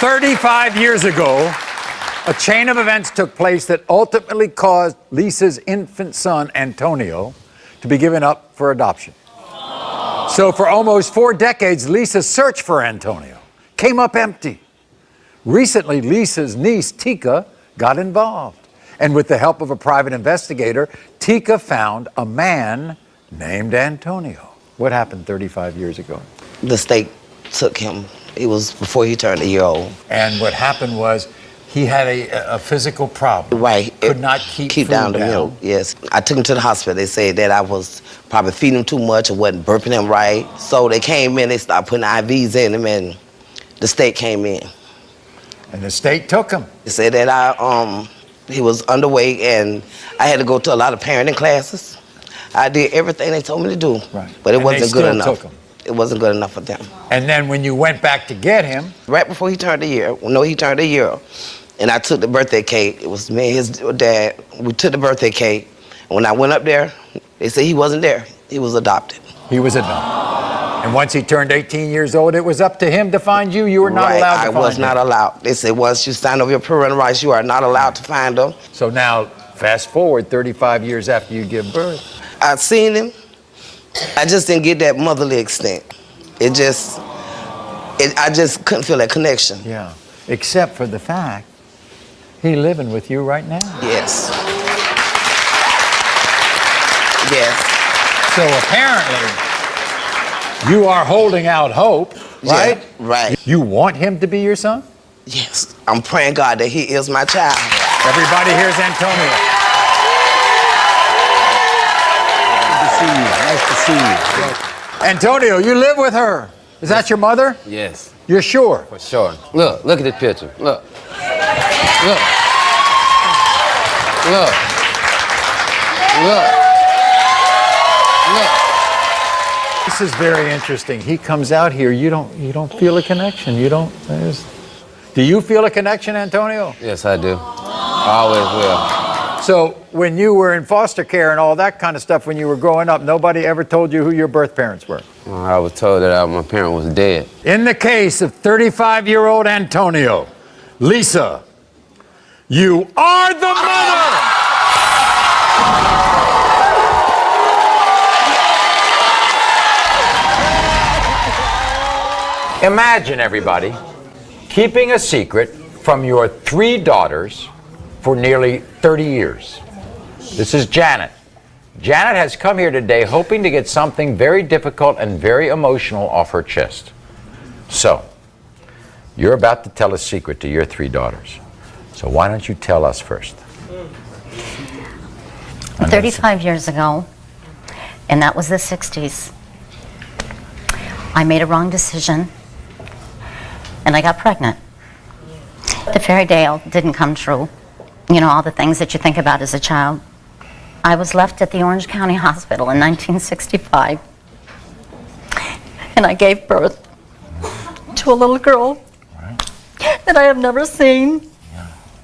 35 years ago, a chain of events took place that ultimately caused Lisa's infant son, Antonio, to be given up for adoption. So for almost 4 decades, Lisa's search for Antonio came up empty. Recently, Lisa's niece, Tika, got involved. And with the help of a private investigator, Tika found a man named Antonio. What happened 35 years ago? The state took him. It was before he turned a year old. And what happened was he had a physical problem. Right. Could not keep down the milk. Yes. I took him to the hospital. They said that I was probably feeding him too much or wasn't burping him right. So they came in, they started putting IVs in him, and the state came in. And the state took him. They said that he was underweight, and I had to go to a lot of parenting classes. I did everything they told me to do, right. But it wasn't good enough. Took him. It wasn't good enough for them. And then when you went back to get him, right before he turned a year, he turned a year, and I took the birthday cake. It was me and his dad. We took the birthday cake, and when I went up there, they said he wasn't there. He was adopted. He was adopted. And once he turned 18 years old, it was up to him to find you. You were not allowed to find him. I was not allowed. They said once you sign over your parental rights, you are not allowed to find him. So now, fast forward 35 years after you give birth. I've seen him. I just didn't get that motherly extent. I just couldn't feel that connection. Yeah, except for the fact he's living with you right now. Yes. Yes. So apparently, you are holding out hope, right? Yeah, right. You want him to be your son? Yes. I'm praying God that he is my child. Everybody here's Antonio. Nice to see you. Antonio, you live with her. Is that your mother? Yes. You're sure? For sure. Look at this picture. Look. This is very interesting. He comes out here, you don't feel a connection. Do you feel a connection, Antonio? Yes, I do. I always will. So when you were in foster care and all that kind of stuff when you were growing up, nobody ever told you who your birth parents were? I was told that my parent was dead. In the case of 35-year-old Antonio, Lisa, you are the mother! Imagine, everybody, keeping a secret from your 3 daughters for nearly 30 years. This is Janet. Janet has come here today hoping to get something very difficult and very emotional off her chest. So, you're about to tell a secret to your 3 daughters. So why don't you tell us first? 35 years ago, and that was the 60s, I made a wrong decision, and I got pregnant. The fairy tale didn't come true. You know, all the things that you think about as a child. I was left at the Orange County Hospital in 1965, and I gave birth to a little girl that I have never seen.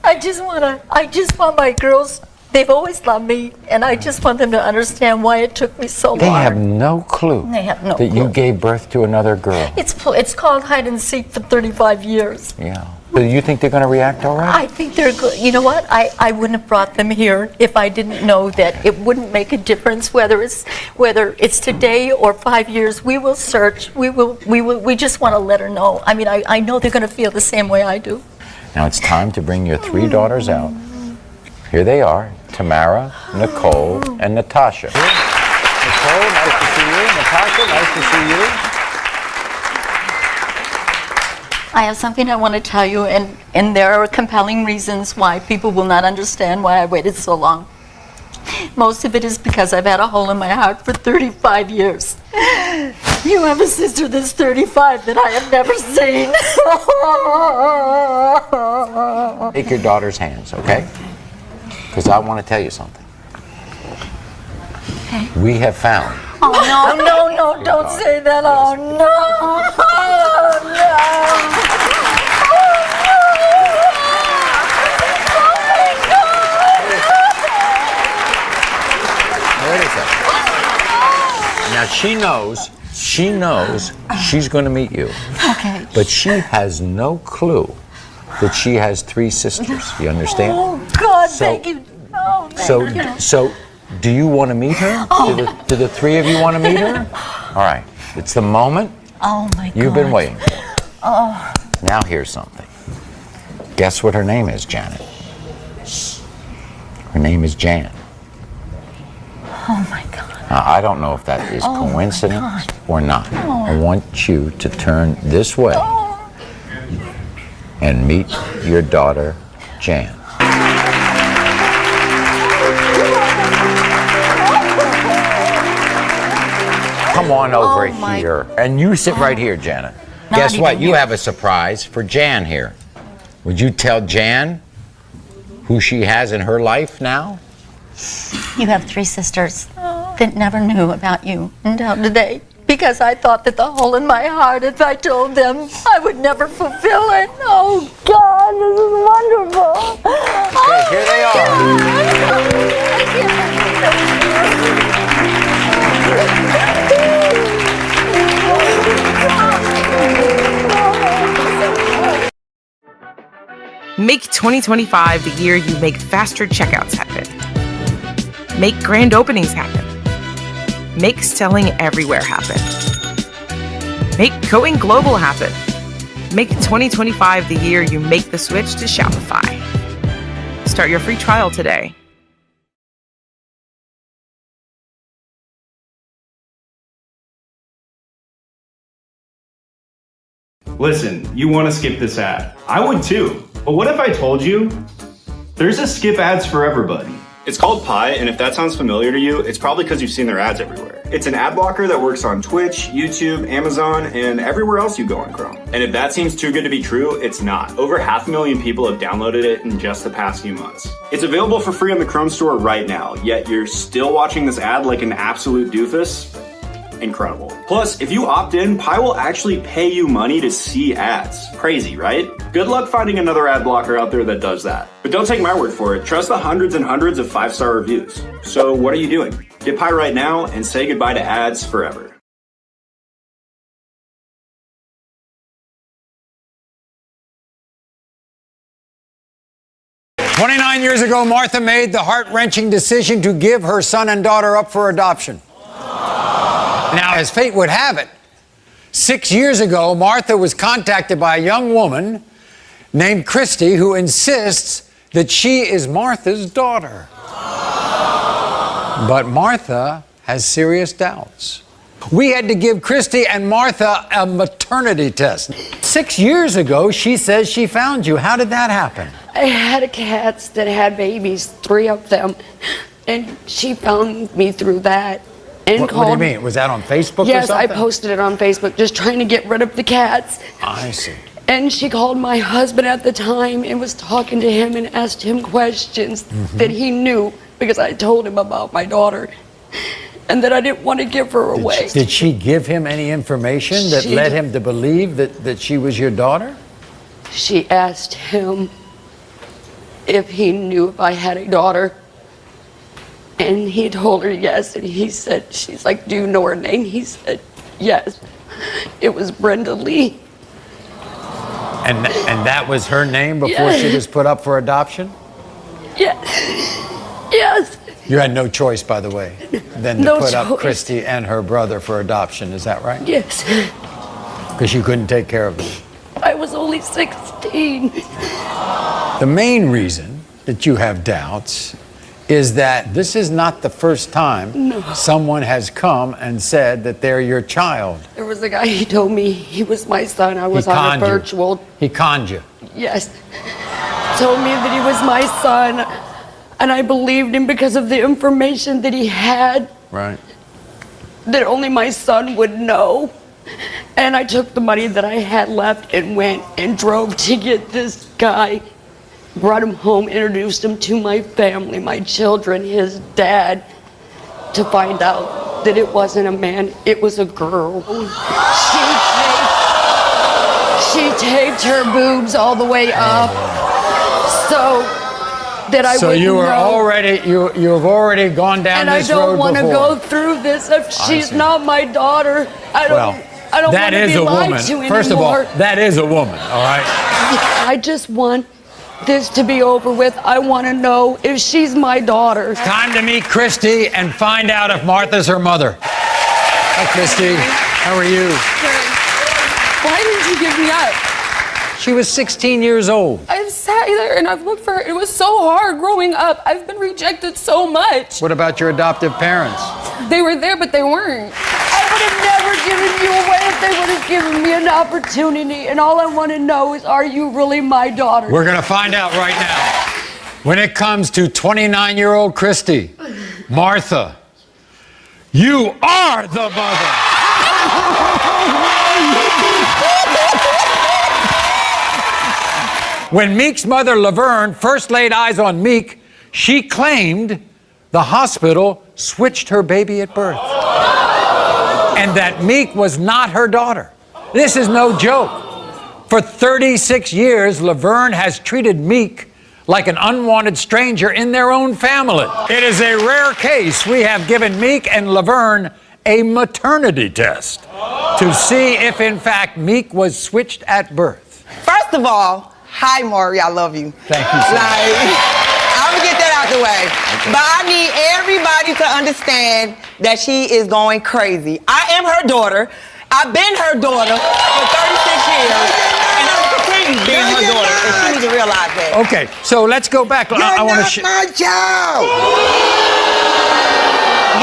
I just want my girls, they've always loved me, and I just want them to understand why it took me so long. They have no clue that you gave birth to another girl. It's called hide and seek for 35 years. Yeah. Do you think they're going to react all right? I think they're good. You know what? I wouldn't have brought them here if I didn't know that it wouldn't make a difference whether it's today or 5 years. We will search. We just want to let her know. I mean, I know they're going to feel the same way I do. Now it's time to bring your 3 daughters out. Here they are, Tamara, Nicole, and Natasha. Nicole, nice to see you. Natasha, nice to see you. I have something I want to tell you, and there are compelling reasons why people will not understand why I waited so long. Most of it is because I've had a hole in my heart for 35 years. You have a sister that's 35 that I have never seen. Take your daughter's hands, okay? Because I want to tell you something. Okay. We have found. Oh, no, don't say that. Oh, no. Oh, no. Wait a second. Now she knows she's going to meet you. Okay. But she has no clue that she has 3 sisters. You understand? Oh, God, So- thank you. Oh, thank you. So, do you want to meet her? Do the 3 of you want to meet her? All right. It's the moment Oh, my God. you've been waiting for. Oh. Now here's something. Guess what her name is, Janet? Her name is Jan. Oh, my God. Now, I don't know if that is coincidence or not. I want you to turn this way and meet your daughter, Jan. Come on over here. And you sit right here, Janet. Guess what? You have a surprise for Jan here. Would you tell Jan who she has in her life now? You have 3 sisters that never knew about you until today. Because I thought that the hole in my heart, if I told them, I would never fulfill it. Oh, God, this is wonderful. Okay, here they are. Make 2025 the year you make faster checkouts happen. Make grand openings happen. Make selling everywhere happen. Make going global happen. Make 2025 the year you make the switch to Shopify. Start your free trial today. Listen, you want to skip this ad. I would too. But what if I told you there's a skip ads for everybody? It's called Pi, and if that sounds familiar to you, it's probably because you've seen their ads everywhere. It's an ad blocker that works on Twitch, YouTube, Amazon, and everywhere else you go on Chrome. And if that seems too good to be true, it's not. Over 500,000 people have downloaded it in just the past few months. It's available for free on the Chrome store right now, yet you're still watching this ad like an absolute doofus? Incredible. Plus, if you opt in, Pi will actually pay you money to see ads. Crazy, right? Good luck finding another ad blocker out there that does that. But don't take my word for it. Trust the hundreds and hundreds of 5-star reviews. So what are you doing? Get Pi right now and say goodbye to ads forever. "29 years ago, Martha made the heart-wrenching decision to give her son and daughter up for adoption. Now, as fate would have it, 6 years ago, Martha was contacted by a young woman named Cartie who insists that she is Martha's daughter. But Martha has serious doubts. We had to give Cartie and Martha a maternity test. 6 years ago, she says she found you. How did that happen? I had cats that had babies, 3 of them, and she found me through that. And What do you mean? Was that on Facebook or Yes, I something? posted it on Facebook, just trying to get rid of the cats. I see. And she called my husband at the time and was talking to him and asked him questions that he knew because I told him about my daughter and that I didn't want to give her away. Did she give him any information that She led did. him to believe that she was your daughter? She asked him if he knew if I had a daughter. And he told her yes, and he said, she's like, do you know her name? He said, yes. It was Brenda Lee. And that was her name before she was put up for adoption? Yes. Yes. You had no choice, by the way, than to No put up choice. Cartie and her brother for adoption. Is that right? Yes. Because you couldn't take care of them. I was only 16. The main reason that you have doubts is that this is not the first time someone has come and said that they're your child. There was a guy, he told me he was my son. I was He on a conned you. virtual. He conned you. Yes. Told me that he was my son. And I believed him because of the information that he had Right. that only my son would know. And I took the money that I had left and went and drove to get this guy. Brought him home, introduced him to my family, my children, his dad, to find out that it wasn't a man, it was a girl. She taped her boobs all the way up so that I So wouldn't you were know. already you've already gone down And I this road don't want to before. go through this if she's see. not my daughter. I don't Well, want that to is be a lied woman. to First of all, anymore. that is a woman, all right? I just want this to be over with. I want to know if she's my daughter. Time to meet Christy and find out if Martha's her mother. Hi, Christy. How are you? Why didn't you give me up? She was 16 years old. I've sat there and I've looked for her. It was so hard growing up. I've been rejected so much. What about your adoptive parents? They were there, but they weren't. I would have never given you away if they would have given me an opportunity. And all I want to know is, are you really my daughter? We're going to find out right now. When it comes to 29-year-old Christy, Martha, you are the mother. When Meek's mother, Laverne, first laid eyes on Meek, she claimed the hospital switched her baby at birth. And that Meek was not her daughter. This is no joke. For 36 years, Laverne has treated Meek like an unwanted stranger in their own family. It is a rare case. We have given Meek and Laverne a maternity test to see if, in fact, Meek was switched at birth. First of all, hi, Maury, I love you. Thank you, sir. I'm gonna get that out the way. Okay. But I need everybody to understand that she is going crazy. I am her daughter. I've been her daughter for 36 years. And I'm continue being her daughter. And she needs to realize that. Okay, so let's go back. I want to my child.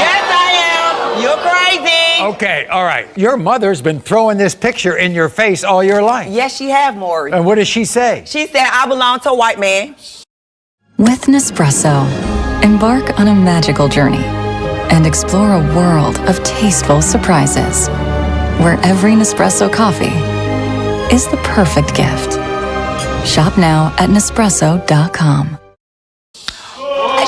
Yes, I am. You're crazy. Okay, all right. Your mother's been throwing this picture in your face all your life. Yes, she have, Maury. And what does she say? She said, I belong to a white man. With Nespresso, embark on a magical journey and explore a world of tasteful surprises, where every Nespresso coffee is the perfect gift. Shop now at Nespresso.com.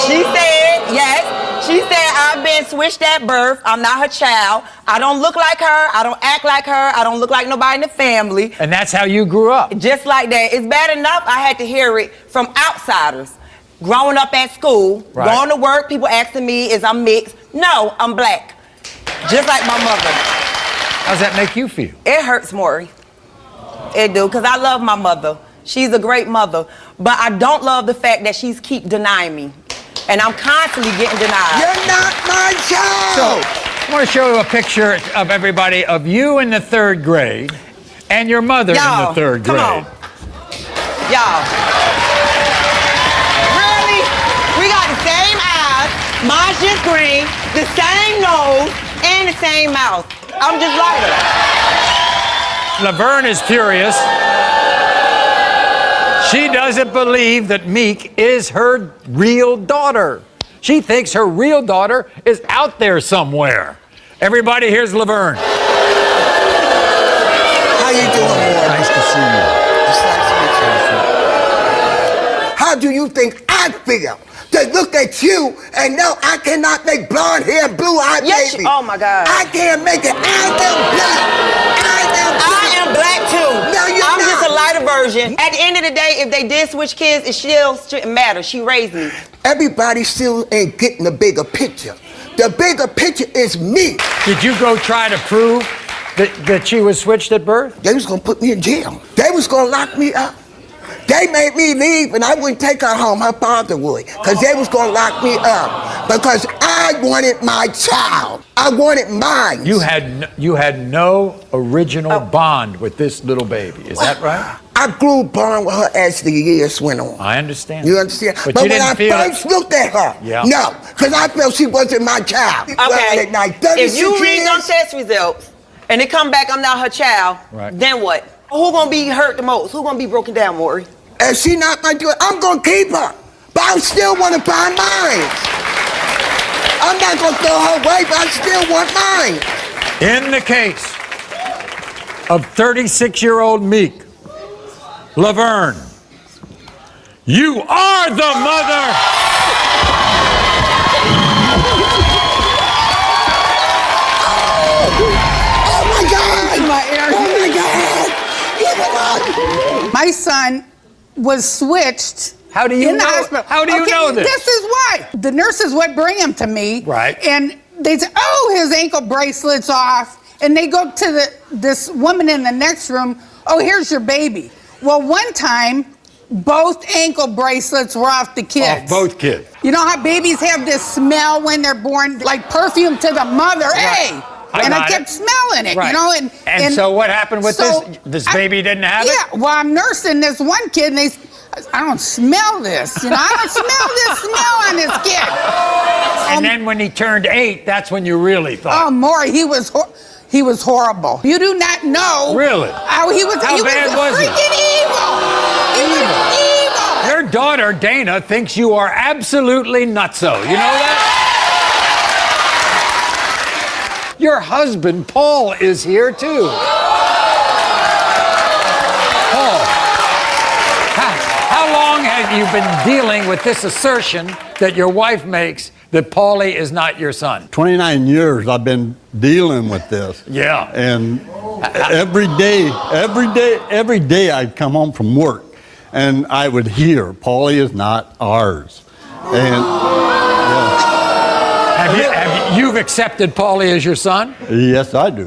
She said, yes. She said, I've been switched at birth. I'm not her child. I don't look like her. I don't act like her. I don't look like nobody in the family. And that's how you grew up. Just like that. It's bad enough I had to hear it from outsiders. Growing up at school, going to work, people asking me, is I'm mixed? No, I'm black. Just like my mother. How does that make you feel? It hurts, Maury. It do, because I love my mother. She's a great mother. But I don't love the fact that she's keep denying me. And I'm constantly getting denied. You're not my child! So, I want to show you a picture of everybody of you in the 3rd grade and your mother in the 3rd grade. Come on. Y'all. Really? We got the same eyes, mine's just green, the same nose, and the same mouth. I'm just like her. Laverne is furious. She doesn't believe that Meek is her real daughter. She thinks her real daughter is out there somewhere. Everybody, here's Laverne. How you doing, boy? Nice to see you. It's nice to meet you. How do you think I feel? To look at you and know I cannot make blonde hair, blue-eyed baby. Oh my God. I can't make it. I am black. I am black too. No, you're I'm not. just a lighter version. At the end of the day, if they did switch kids, it still shouldn't matter. She raised me. Everybody still ain't getting the bigger picture. The bigger picture is me. Did you go try to prove that she was switched at birth? They was gonna put me in jail. They was gonna lock me up. They made me leave and I wouldn't take her home, her father would, because they was gonna lock me up because I wanted my child. I wanted mine. You had no original bond with this little baby, is that right? I grew bond with her as the years went on. I understand. You understand? But when you I first looked at her, no, because I felt she wasn't my child. Okay, like if you read them test results and it come back I'm not her child, then what? Who gonna be hurt the most? Who gonna be broken down, Maury? And she not my daughter, I'm gonna keep her. But I still wanna find mine. I'm not gonna throw her away, but I still want mine. In the case of 36-year-old Meek, Laverne, you are the mother. Oh my God! Oh my God! My son was switched. How do you in the know? hospital. How do you know this? This is why. The nurses would bring him to me. Right. And they said, oh, his ankle bracelet's off. And they go to this woman in the next room, oh, here's your baby. Well, one time, both ankle bracelets were off the kids. Off both kids. You know how babies have this smell when they're born, like perfume to the mother? Right. Hey! And I kept smelling it, Right. you know? And so what happened with so this? This baby didn't have it? Yeah, well, I'm nursing this one kid, and I don't smell this. You know, I don't smell this smell on this kid. And then when he turned 8, that's when you really thought. Oh, Maury, he was horrible. You do not know. Really? How he was. How he bad was he? freaking evil. He was evil. Your daughter, Dana, thinks you are absolutely nutso. You know that? Your husband, Paul, is here too. Paul, how long have you been dealing with this assertion that your wife makes that Paulie is not your son? 29 years I've been dealing with this. Yeah. And every day I'd come home from work and I would hear, Paulie is not ours. And You've accepted Paulie as your son? yes, I do.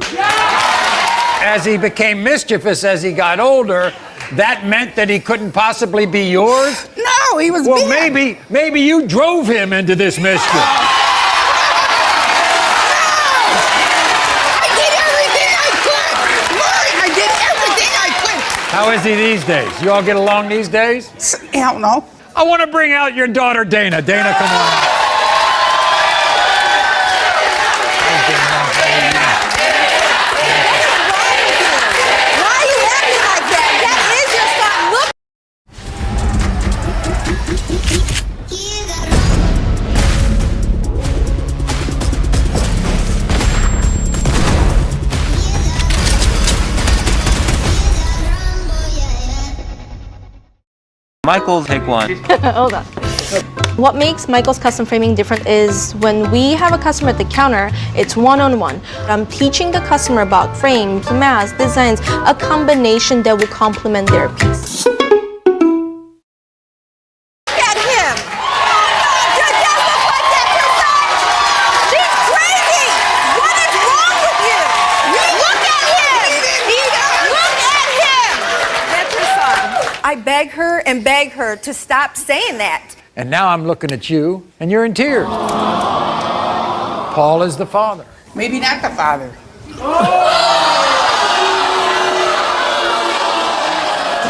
As he became mischievous as he got older, that meant that he couldn't possibly be yours? No, he was Well, bad. maybe you drove him into this mischief. I did everything I could. Maury, I did everything I could. How is he these days? You all get along these days? I don't know. I want to bring out your daughter, Dana. Dana, come on. Why are you acting like that? That is your son. Look. Michael, take one. Hold on. What makes Michael's custom framing different is when we have a customer at the counter, it's one-on-one. I'm teaching the customer about frames, masks, designs, a combination that will complement their piece. Look at him. Oh, no, does that look like that, your son? She's crazy. What is wrong with you? Look at him. Look at him. That's your son. I beg her and beg her to stop saying that. And now I'm looking at you, and you're in tears. Paul is the father. Maybe not the father.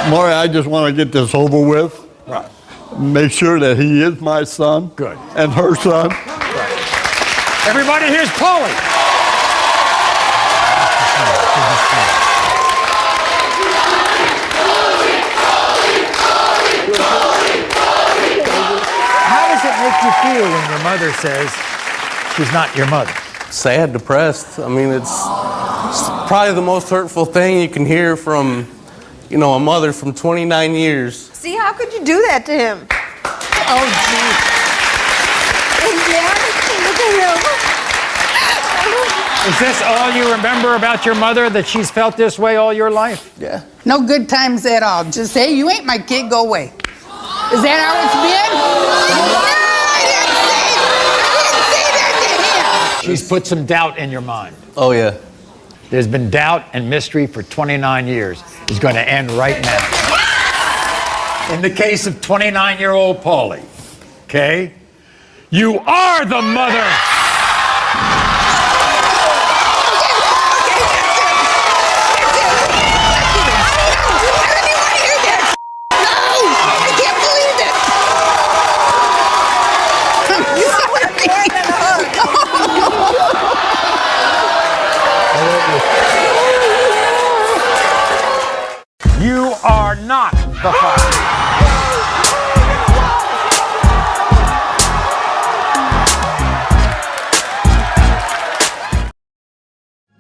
Maury, I just want to get this over with. Right. Make sure that he is my son. Good. And her son. Right. Everybody, here's Paulie. How does it make you feel when your mother says she's not your mother? Sad, depressed. I mean, it's probably the most hurtful thing you can hear from, a mother from 29 years. See, how could you do that to him? Oh, gee. Look at him. Is this all you remember about your mother, that she's felt this way all your life? Yeah. No good times at all. Just say, you ain't my kid, go away. Is that how it's been? No, I didn't say that to him. She's put some doubt in your mind. Oh, yeah. There's been doubt and mystery for 29 years. It's going to end right now. In the case of 29-year-old Paulie, okay? You are the mother. You are not the father.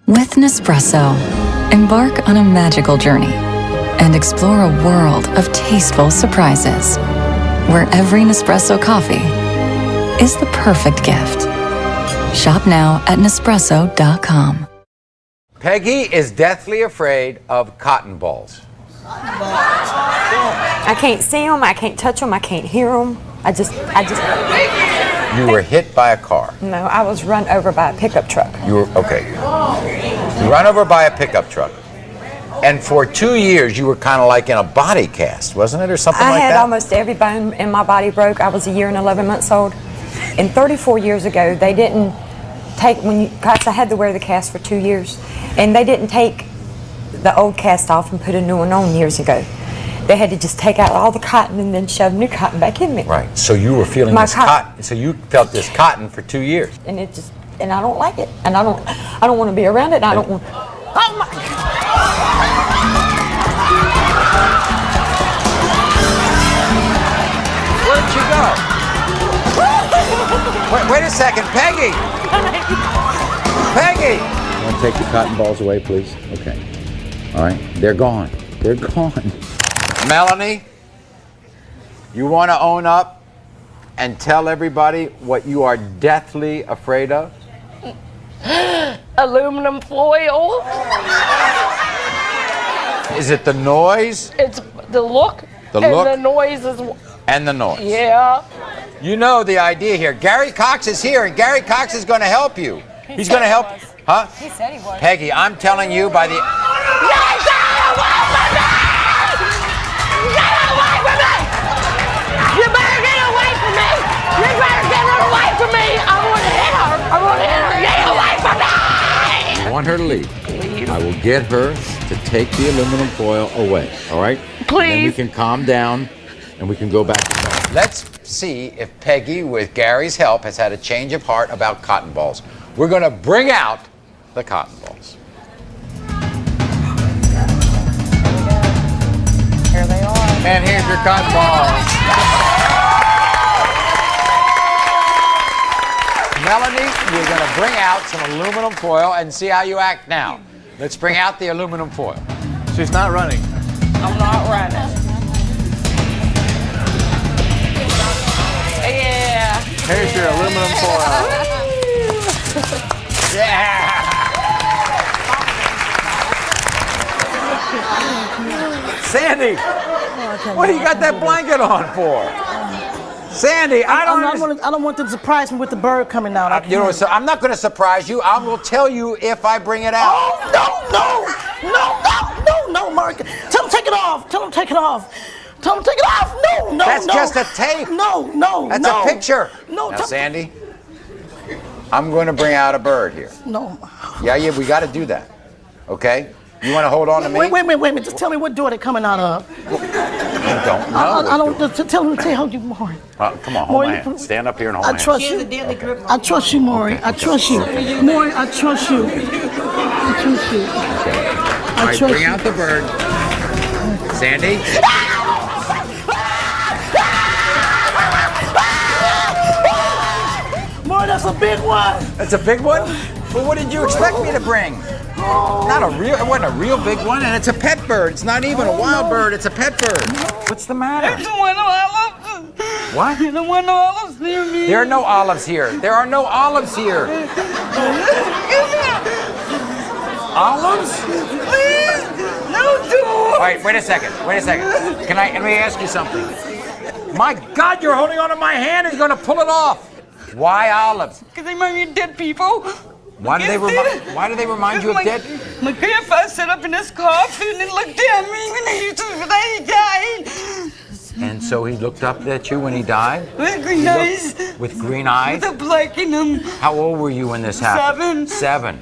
With Nespresso, embark on a magical journey and explore a world of tasteful surprises, where every Nespresso coffee is the perfect gift. Shop now at Nespresso.com. Peggy is deathly afraid of cotton balls. I can't see them, I can't touch them, I can't hear them. I just. You were hit by a car. No, I was run over by a pickup truck. You were, okay. You run over by a pickup truck. And for 2 years, you were kind of like in a body cast, wasn't it, or something I like had that? almost every bone in my body broke. I was a year and 11 months old. And 34 years ago, they didn't take, cause I had to wear the cast for 2 years, and they didn't take the old cast off and put a new one on years ago. They had to just take out all the cotton and then shove new cotton back in me. Right. So you were feeling My this cotton. So you felt this cotton for 2 years. And it just, and I don't like it, and I don't want to be around it. And I don't want. Oh my! Where'd you go? Wait a second, Peggy! Peggy! You want to take the cotton balls away, please? Okay. All right. They're gone. They're gone. Melanie, you want to own up and tell everybody what you are deathly afraid of? Aluminum foil. Is it the noise? It's the look. The and look? the noise is. And the noise. Yeah. You know the idea here. Gary Cox is here, and Gary Cox is going to help you. He's going to help. Huh? He said he was. Peggy, I'm telling you by the. Get away from me! You better get away from me! You better get her away from me! I want to hit her! I want to hit her! Get away from me! I want her to leave. I will get her to take the aluminum foil away, all right? Please. And then we can calm down and we can go back to bed. Let's see if Peggy, with Gary's help, has had a change of heart about cotton balls. We're going to bring out the cotton balls. Here they are. And here's your cotton balls. Melanie, we're going to bring out some aluminum foil and see how you act now. Let's bring out the aluminum foil. She's not running. I'm not running. Yeah. Here's your aluminum foil. Yeah! Sandy, what do you got that blanket on for? Sandy, I don't want them to surprise me with the bird coming out. You know, so I'm not going to surprise you. I will tell you if I bring it out. Oh, no, Mark. Tell them take it off. Tell them take it off. Tell them take it off. No. That's just a tape. No. That's a picture. No. Now, Sandy, I'm going to bring out a bird here. No. Yeah, we got to do that. Okay? You want to hold on to me? Wait a minute. Just tell me what door they're coming out of. I don't know. I don't. Tell them to tell you, Maury. Come on, hold my hand. Stand up here and hold my hand. I trust you. I trust you, Maury. I trust you. Maury, I trust you. I trust you. All right, bring out the bird. Sandy? Maury, that's a big one. That's a big one? Well, what did you expect me to bring? It wasn't a real big one, and it's a pet bird. It's not even a wild bird, it's a pet bird. What's the matter? There's one olive. What? There's one olives near me. There are no olives here. There are no olives here. Olives? Please, no door. All right, wait a second. Let me ask you something. My God, you're holding onto my hand. He's going to pull it off. Why olives? Because they remind me of dead people. Why do they remind you of dead? My grandfather sat up in his coffin and looked at me when he died. And so he looked up at you when he died? With green eyes. With green eyes? With a black in them. How old were you when this happened? 7.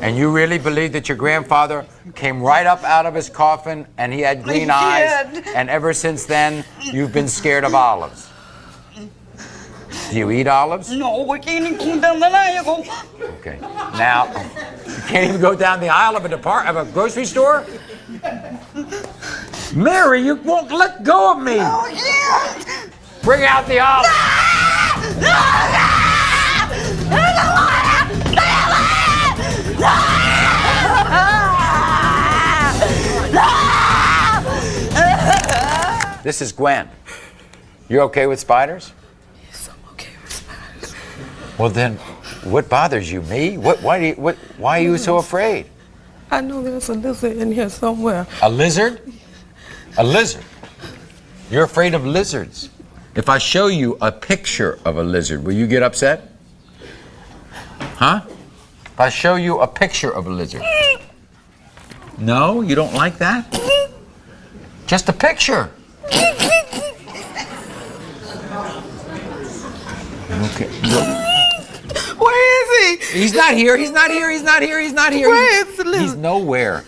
And you really believe that your grandfather came right up out of his coffin and he had green eyes? And ever since then, you've been scared of olives? Do you eat olives? No, we can't even come down the aisle. Okay. Now, you can't even go down the aisle of a grocery store? Mary, you won't let go of me. Oh, yeah. Bring out the olives. This is Gwen. You okay with spiders? Well then, what bothers you? Me? Why are you so afraid? I know there's a lizard in here somewhere. A lizard? A lizard? You're afraid of lizards. If I show you a picture of a lizard, will you get upset? Huh? If I show you a picture of a lizard. No, you don't like that? Just a picture. Okay. Where is he? He's not here. He's not here. He's not here. He's not here. Where is the He's nowhere.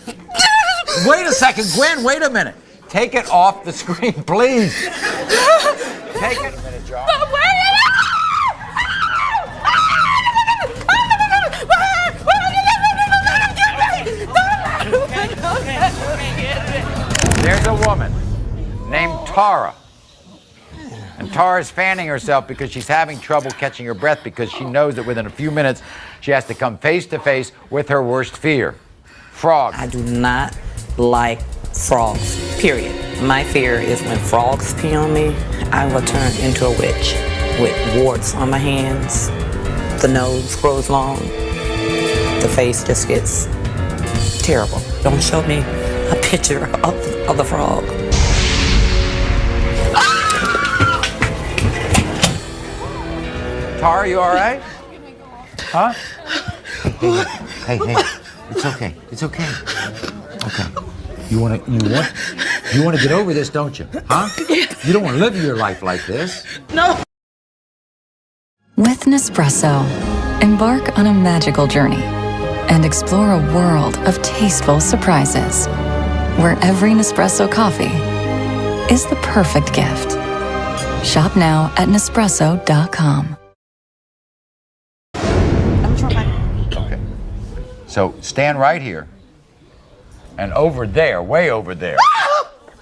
Wait a second, Gwen. Wait a minute. Take it off the screen, please. Take it. A minute, John. There's a woman named Tara. And Tara's fanning herself because she's having trouble catching her breath because she knows that within a few minutes she has to come face to face with her worst fear. Frogs. I do not like frogs, period. My fear is when frogs pee on me, I will turn into a witch with warts on my hands. The nose grows long. The face just gets terrible. Don't show me a picture of the frog. Tara, you all right? Huh? Hey, it's okay. It's okay. Okay. You want to get over this, don't you? Huh? You don't want to live your life like this. No. With Nespresso, embark on a magical journey and explore a world of tasteful surprises where every Nespresso coffee is the perfect gift. Shop now at Nespresso.com. Okay. So stand right here. And over there, way over there.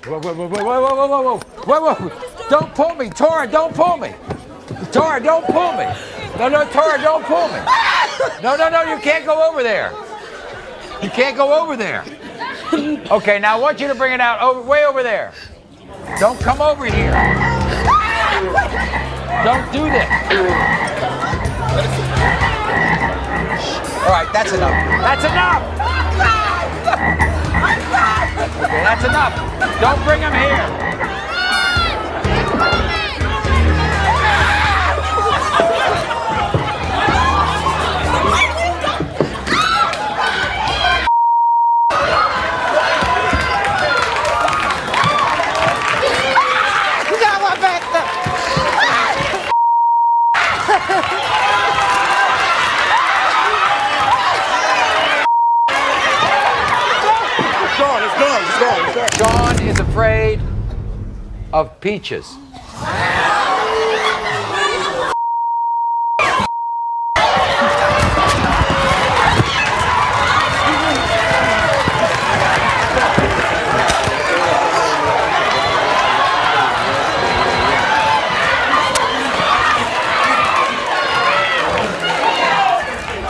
Whoa, whoa, whoa, whoa, whoa, whoa, whoa, whoa, whoa, whoa. Don't pull me, Tara, don't pull me. Tara, don't pull me. No, Tara, don't pull me. No, you can't go over there. You can't go over there. Okay, now I want you to bring it out way over there. Don't come over here. Don't do this. All right, that's enough. That's enough. Okay, that's enough. Don't bring him here. John is afraid of peaches.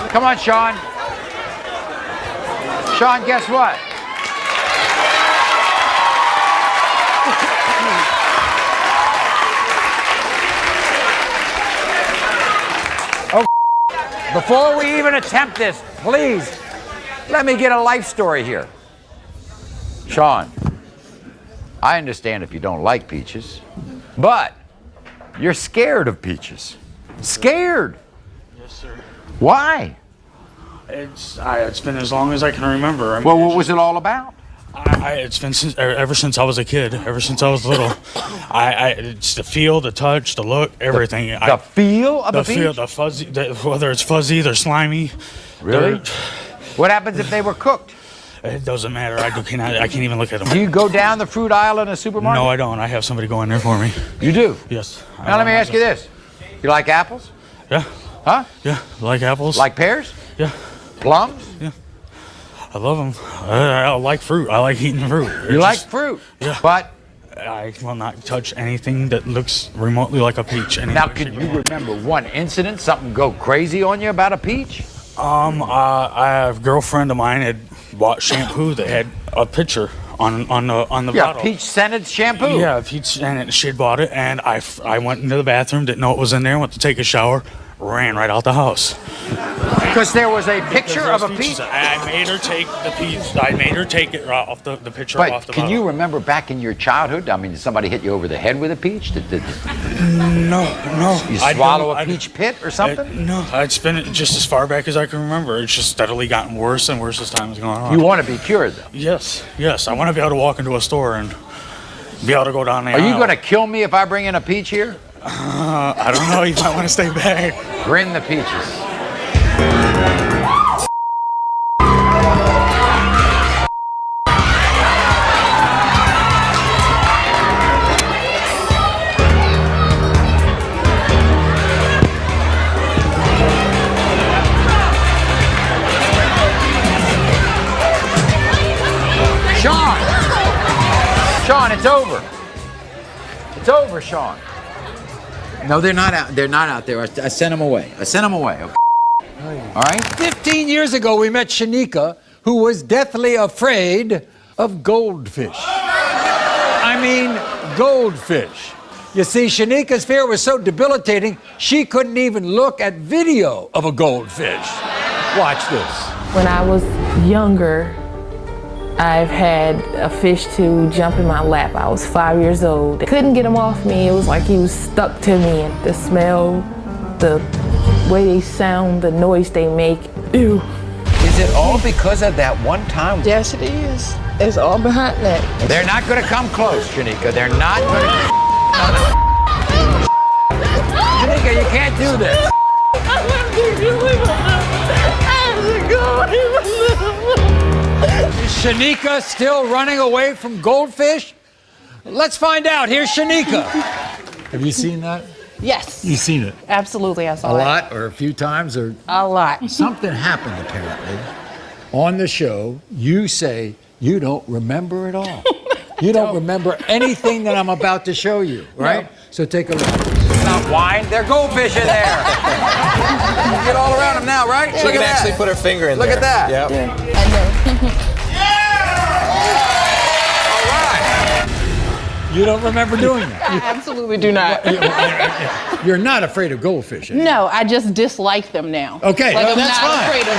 Come on, Sean. Sean, guess what? Oh, before we even attempt this, please, let me get a life story here. Sean, I understand if you don't like peaches, but you're scared of peaches. Scared. Yes, sir. Why? It's been as long as I can remember. I mean, well, what was it all about? It's been ever since I was a kid, ever since I was little. It's the feel, the touch, the look, everything. The feel of a peach? The fuzzy, whether it's fuzzy, they're slimy. Really? What happens if they were cooked? It doesn't matter. I can't even look at them. Do you go down the fruit aisle in a supermarket? No, I don't. I have somebody go in there for me. You do? Yes. Now let me ask you this. You like apples? Yeah. Huh? Yeah. Like apples. Like pears? Yeah. Plums? Yeah. I love them. I like fruit. I like eating fruit. You like fruit? Yeah. But I will not touch anything that looks remotely like a peach. Now, can you remember one incident, something go crazy on you about a peach? I have a girlfriend of mine had bought shampoo that had a picture on the bottle. Yeah, peach scented shampoo. Yeah, peach, and she had bought it, and I went into the bathroom, didn't know what was in there, went to take a shower, ran right out the house. Because there was a picture of a peach. I made her take the peach. I made her take it off the picture But off the can bottle. you remember back in your childhood? I mean, did somebody hit you over the head with a peach? No. You I swallow don't- a peach pit or something? No, it's been just as far back as I can remember. It's just steadily gotten worse and worse as time has gone on. You want to be cured, though? Yes. I want to be able to walk into a store and be able to go down the Are you aisle. going to kill me if I bring in a peach here? I don't know. You might want to stay back. Grin the peaches. Sean, it's over. It's over, Sean. No, they're not out. They're not out there. I sent them away. Okay. All right. 15 years ago, we met Shanika, who was deathly afraid of goldfish. I mean, goldfish. You see, Shanika's fear was so debilitating, she couldn't even look at video of a goldfish. Watch this. When I was younger, I've had a fish to jump in my lap. I was 5 years old. Couldn't get him off me. It was like he was stuck to me. And the smell, the way they sound, the noise they make. Ew. Is it all because of that one time? Yes, it is. It's all behind that. They're not going to come close, Shanika. They're not going to. Shanika, you can't do this. Is Shanika still running away from goldfish? Let's find out. Here's Shanika. Have you seen that? Yes. You've seen it? Absolutely, I A saw it. lot or a few times or? A lot. Something happened apparently on the show. You say you don't remember it all. You don't remember anything that I'm about to show you, right? No. So take a look. It's not wine. They're goldfish in there. You can get all around them now, right? She Look can at actually that. put her finger in Look there. at that. Yep. I know. You don't remember doing I that? absolutely do not. You're not afraid of goldfish. eh? No, I just dislike them now. Okay, like well, I'm that's not fine. afraid of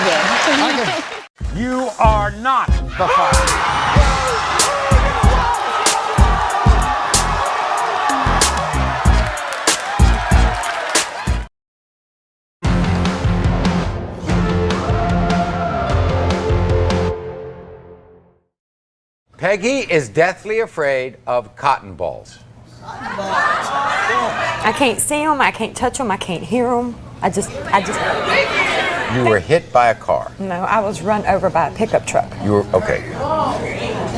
them. You are not the fire. Peggy is deathly afraid of cotton balls. I can't see them, I can't touch them, I can't hear them. I just. You were hit by a car. No, I was run over by a pickup truck. You were, okay.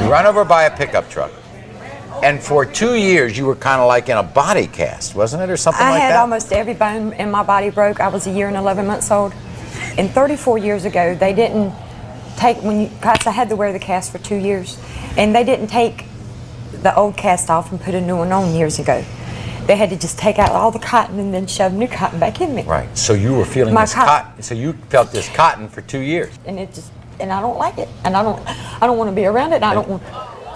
You run over by a pickup truck. And for 2 years, you were kind of like in a body cast, wasn't it, or something I like had that? almost every bone in my body broke. I was a year and 11 months old. And 34 years ago, they didn't take, cause I had to wear the cast for 2 years, and they didn't take the old cast off and put a new one on years ago. They had to just take out all the cotton and then shove new cotton back in me. Right. So you were feeling My this cotton. So you felt this cotton for 2 years. And it just, and I don't like it, and I don't want to be around it. And I don't want.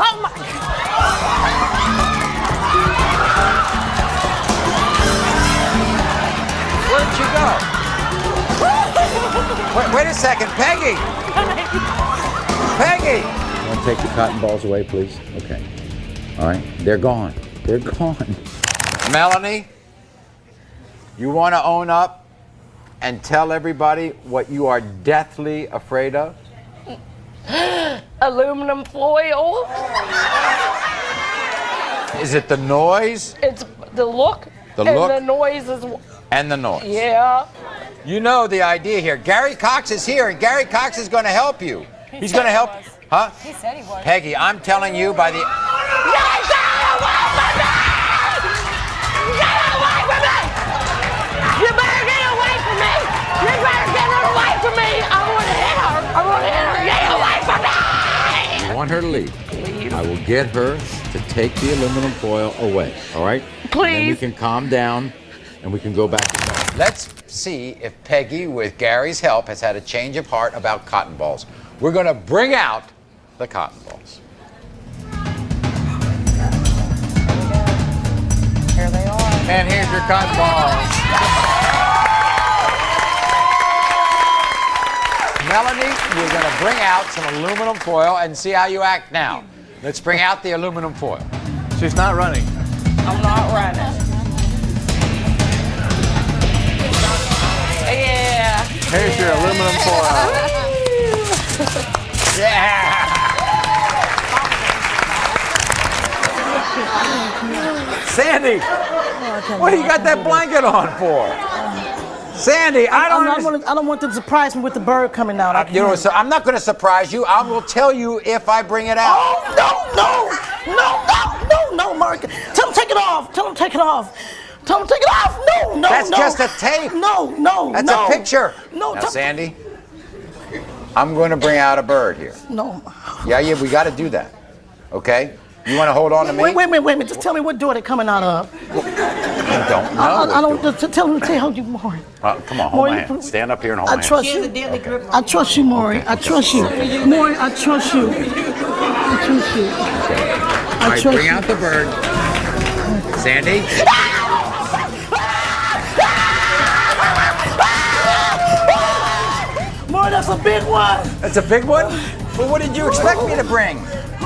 Oh my! Where'd you go? Wait a second, Peggy. Peggy. You want to take the cotton balls away, please? Okay. All right. They're gone. They're gone. Melanie, you want to own up and tell everybody what you are deathly afraid of? Aluminum foil. Is it the noise? It's the look. The and look? the noise is. And the noise. Yeah. You know the idea here. Gary Cox is here, and Gary Cox is going to help you. He's going to help. Huh? He said he was. Peggy, I'm telling you by the. You better get away from me! You better get her away from me! I want to hit her! I want to hit her! Get away from me! You want her to leave. Please. I will get her to take the aluminum foil away, all right? Please. And then we can calm down, and we can go back to normal. Let's see if Peggy, with Gary's help, has had a change of heart about cotton balls. We're going to bring out the cotton balls. Here they are. And here's your cotton balls. Melanie, we're going to bring out some aluminum foil and see how you act now. Let's bring out the aluminum foil. She's not running. I'm not running. Yeah. Here's your aluminum foil. Yeah. Sandy, what do you got that blanket on for? Sandy, I don't want them to surprise me with the bird coming out. You know, so I'm not going to surprise you. I will tell you if I bring it out. Oh, no, Mark. Tell him take it off. Tell him take it off. Tell him take it off. No. That's just a tape. No. That's a picture. No. Now, Sandy, I'm going to bring out a bird here. No. Yeah, we got to do that. Okay? You want to hold on to me? Wait a minute. Just tell me what door they're coming out of. I don't know. I don't. Tell him to tell you more. Come on, hold my hand. Stand up here and hold my hand. I trust you. I trust you, Maury. I trust you. Maury, I trust you. I trust you. All right, bring out the bird. Sandy? Maury, that's a big one. That's a big one? Well, what did you expect me to bring? It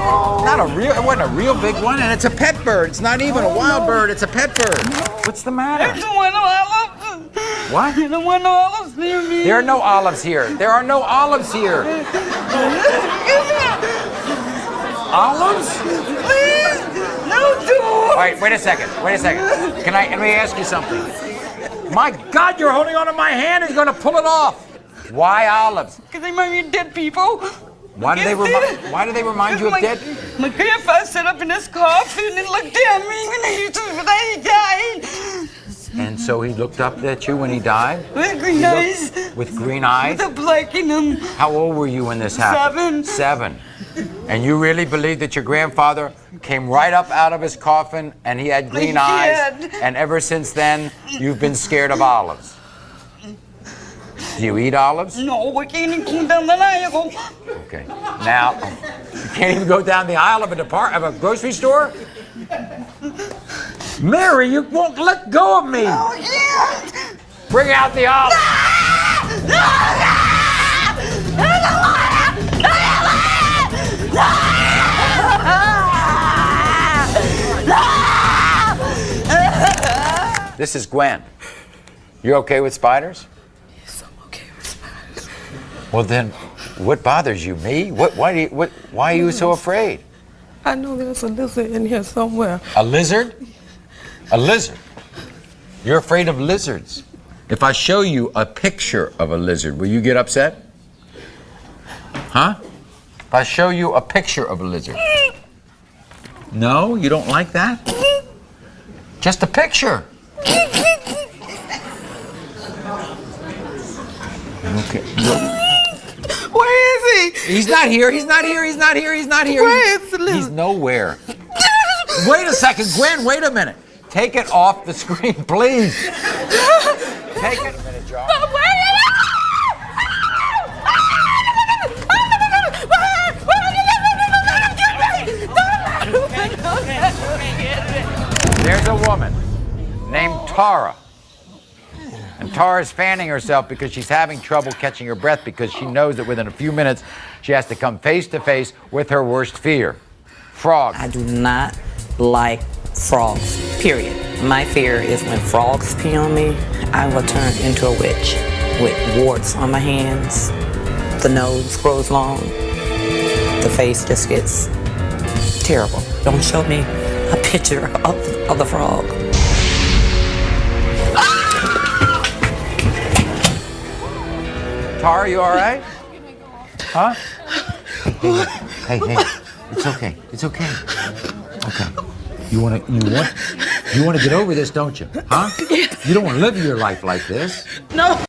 wasn't a real big one, and it's a pet bird. It's not even a wild bird, it's a pet bird. What's the matter? There's no olives. What? There's no olives near me. There are no olives here. There are no olives here. Olives? Please, no door. All right, wait a second. Let me ask you something. My God, you're holding onto my hand and you're going to pull it off. Why olives? Because they remind me of dead people. Why do they remind you of dead? My grandfather sat up in his coffin and looked at me when he died. And so he looked up at you when he died? With green eyes. With green eyes? With a black in them. How old were you when this happened? 7. And you really believe that your grandfather came right up out of his coffin and he had green eyes? And ever since then, you've been scared of olives? Do you eat olives? No, I can't even come down the aisle. Okay. Now, you can't even go down the aisle of a grocery store? Mary, you won't let go of me. Oh, yeah. Bring out the olives. This is Gwen. You okay with spiders? Well then, what bothers you? Me? Why are you so afraid? I know there's a lizard in here somewhere. A lizard? A lizard? You're afraid of lizards. If I show you a picture of a lizard, will you get upset? Huh? If I show you a picture of a lizard. No? You don't like that? Just a picture. Okay. Where is he? He's not here. Where is the lizard? He's nowhere. Wait a second, Gwen, wait a minute. Take it off the screen, please. Take it. A minute, John. There's a woman named Tara. And Tara's fanning herself because she's having trouble catching her breath because she knows that within a few minutes she has to come face to face with her worst fear. Frogs. I do not like frogs, period. My fear is when frogs pee on me, I will turn into a witch with warts on my hands. The nose grows long. The face just gets terrible. Don't show me a picture of the frog. Tara, you all right? Huh? Hey, it's okay. Okay. You want to get over this, don't you? Huh? You don't want to live your life like this. No.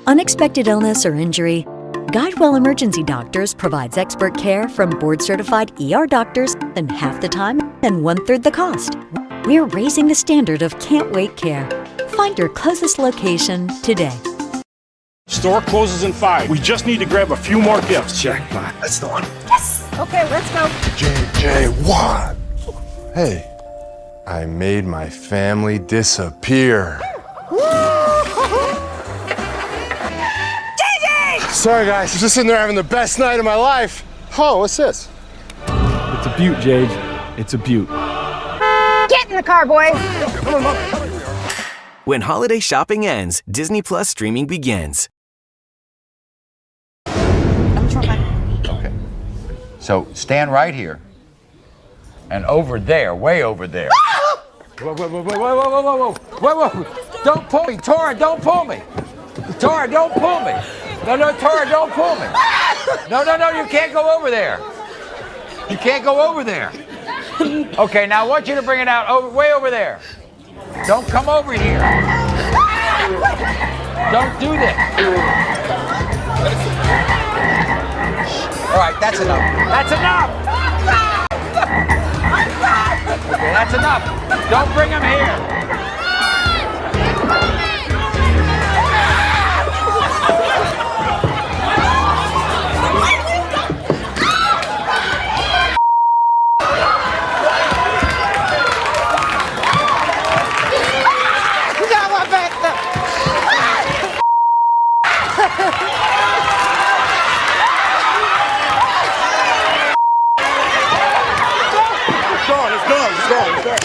Unexpected illness or injury? GuideWell Emergency Doctors provides expert care from board-certified ER doctors in half the time and 1/3 the cost. We're raising the standard of can't wait care. Find your closest location today. Store closes in 5. We just need to grab a few more gifts. Jackpot. That's the one. Yes. Okay, let's go. JJ1. Hey, I made my family disappear. JJ! Sorry, guys. I'm just sitting there having the best night of my life. Oh, what's this? It's a beaut, Jade. It's a beaut. Get in the car, boys. When holiday shopping ends, Disney Plus streaming begins. Okay. So stand right here. And over there, way over there. Whoa, whoa, whoa, whoa, whoa, whoa, whoa, whoa, whoa, whoa. Don't pull me. Tora, don't pull me. Tora, don't pull me. No, no, Tora, don't pull me. No, no, no, you can't go over there. You can't go over there. Okay, now I want you to bring it out way over there. Don't come over here. Don't do this. All right, that's enough. That's enough. Okay, that's enough. Don't bring him here.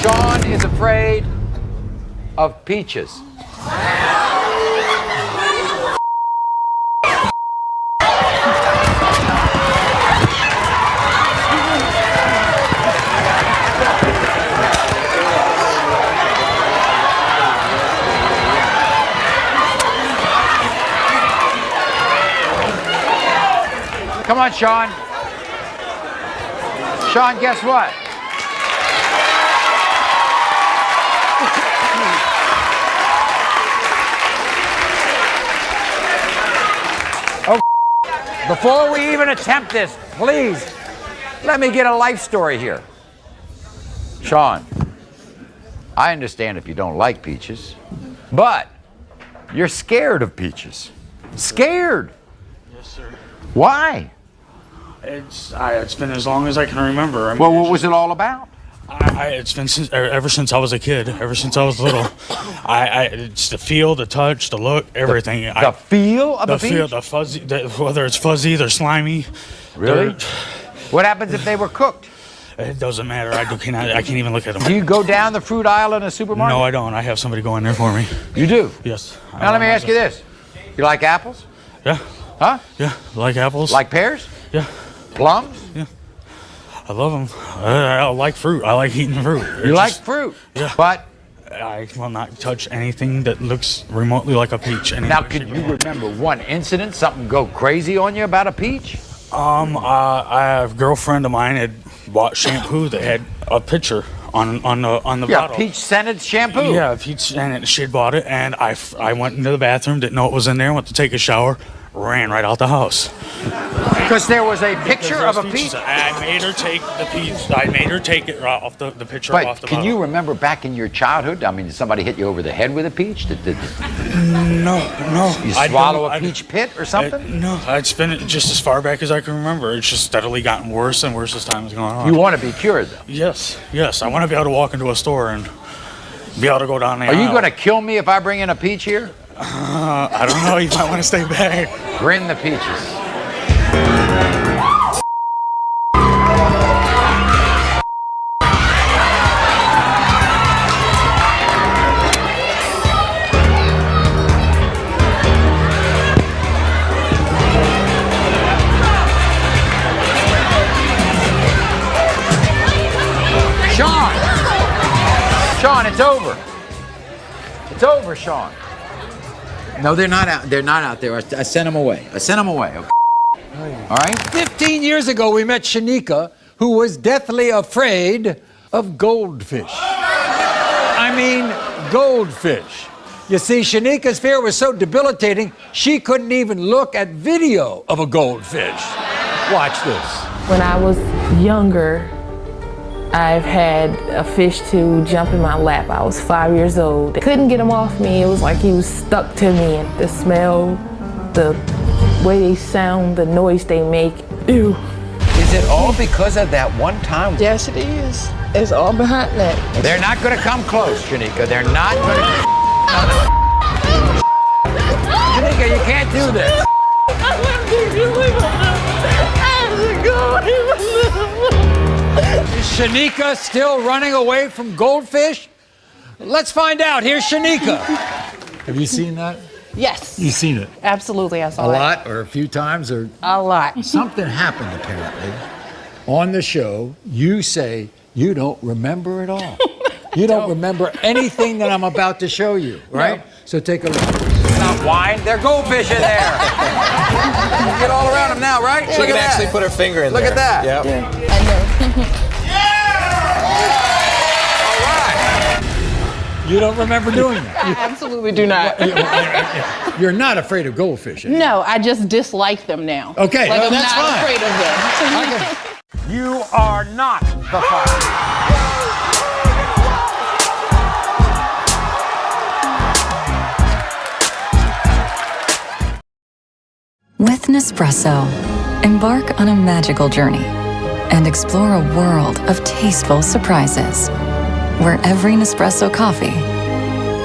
Sean is afraid of peaches. Come on, Sean. Sean, guess what? Oh, before we even attempt this, please, let me get a life story here. Sean, I understand if you don't like peaches, but you're scared of peaches. Scared. Yes, sir. Why? It's been as long as I can remember. I mean, well, what was it all about? It's been ever since I was a kid, ever since I was little. It's the feel, the touch, the look, everything. The feel of the a peach? feel, the fuzzy, whether it's fuzzy, they're slimy. Really? What happens if they were cooked? It doesn't matter. I can't even look at them. Do you go down the fruit aisle in a supermarket? No, I don't. I have somebody go in there for me. You do? Yes. Now let me ask you this: you like apples? Yeah. Huh? Yeah. Like apples. Like pears? Yeah. Plums? Yeah. I love them. I like fruit. I like eating fruit. You like fruit? Yeah. But I will not touch anything that looks remotely like a peach. Now, can you remember one incident, something go crazy on you about a peach? I have a girlfriend of mine had bought shampoo that had a picture on the bottle. Peach scented shampoo. Yeah, peach scented. She had bought it, and I went into the bathroom, didn't know it was in there, went to take a shower, ran right out the house. Because there was a picture of a peach. I made her take the peach. I made her take it right off the picture But off the can bottle. you remember back in your childhood? I mean, did somebody hit you over the head with a peach? No. You swallow a peach pit or something? No, it's been just as far back as I can remember. It's just steadily gotten worse and worse as time has gone on. You want to be cured, though? Yes. I want to be able to walk into a store and be able to go down the aisle. Are you going to kill me if I bring in a peach here? I don't know. You might want to stay back. Bring the peaches. Sean, it's over. It's over, Sean. No, they're not out. They're not out there. I sent them away. Okay. All right. 15 years ago, we met Shanika, who was deathly afraid of goldfish. I mean, goldfish. You see, Shanika's fear was so debilitating, she couldn't even look at video of a goldfish. Watch this. When I was younger, I've had a fish to jump in my lap. I was 5 years old. Couldn't get him off me. It was like he was stuck to me. And the smell, the way they sound, the noise they make, ew. Is it all because of that one time? Yes, it is. It's all behind that. They're not going to come close, Shanika. They're not going to. Shanika, you can't do this. Is Shanika still running away from goldfish? Let's find out. Here's Shanika. Have you seen that? Yes. You've seen it? Absolutely, I saw A it. lot or a few times or? A lot. Something happened apparently on the show. You say you don't remember it all. You don't remember anything that I'm about to show you, right? No. So take a look. Not wine, they're goldfish in there. You can get all around them now, right? She can actually put her finger in Look there. Look at that. Yep. Yeah. I know. You don't remember doing that? I absolutely do not. You're not afraid of goldfish anymore. No, I just dislike them now. Okay, like well, I'm that's not fine. afraid of them. You are not the father. With Nespresso, embark on a magical journey and explore a world of tasteful surprises, where every Nespresso coffee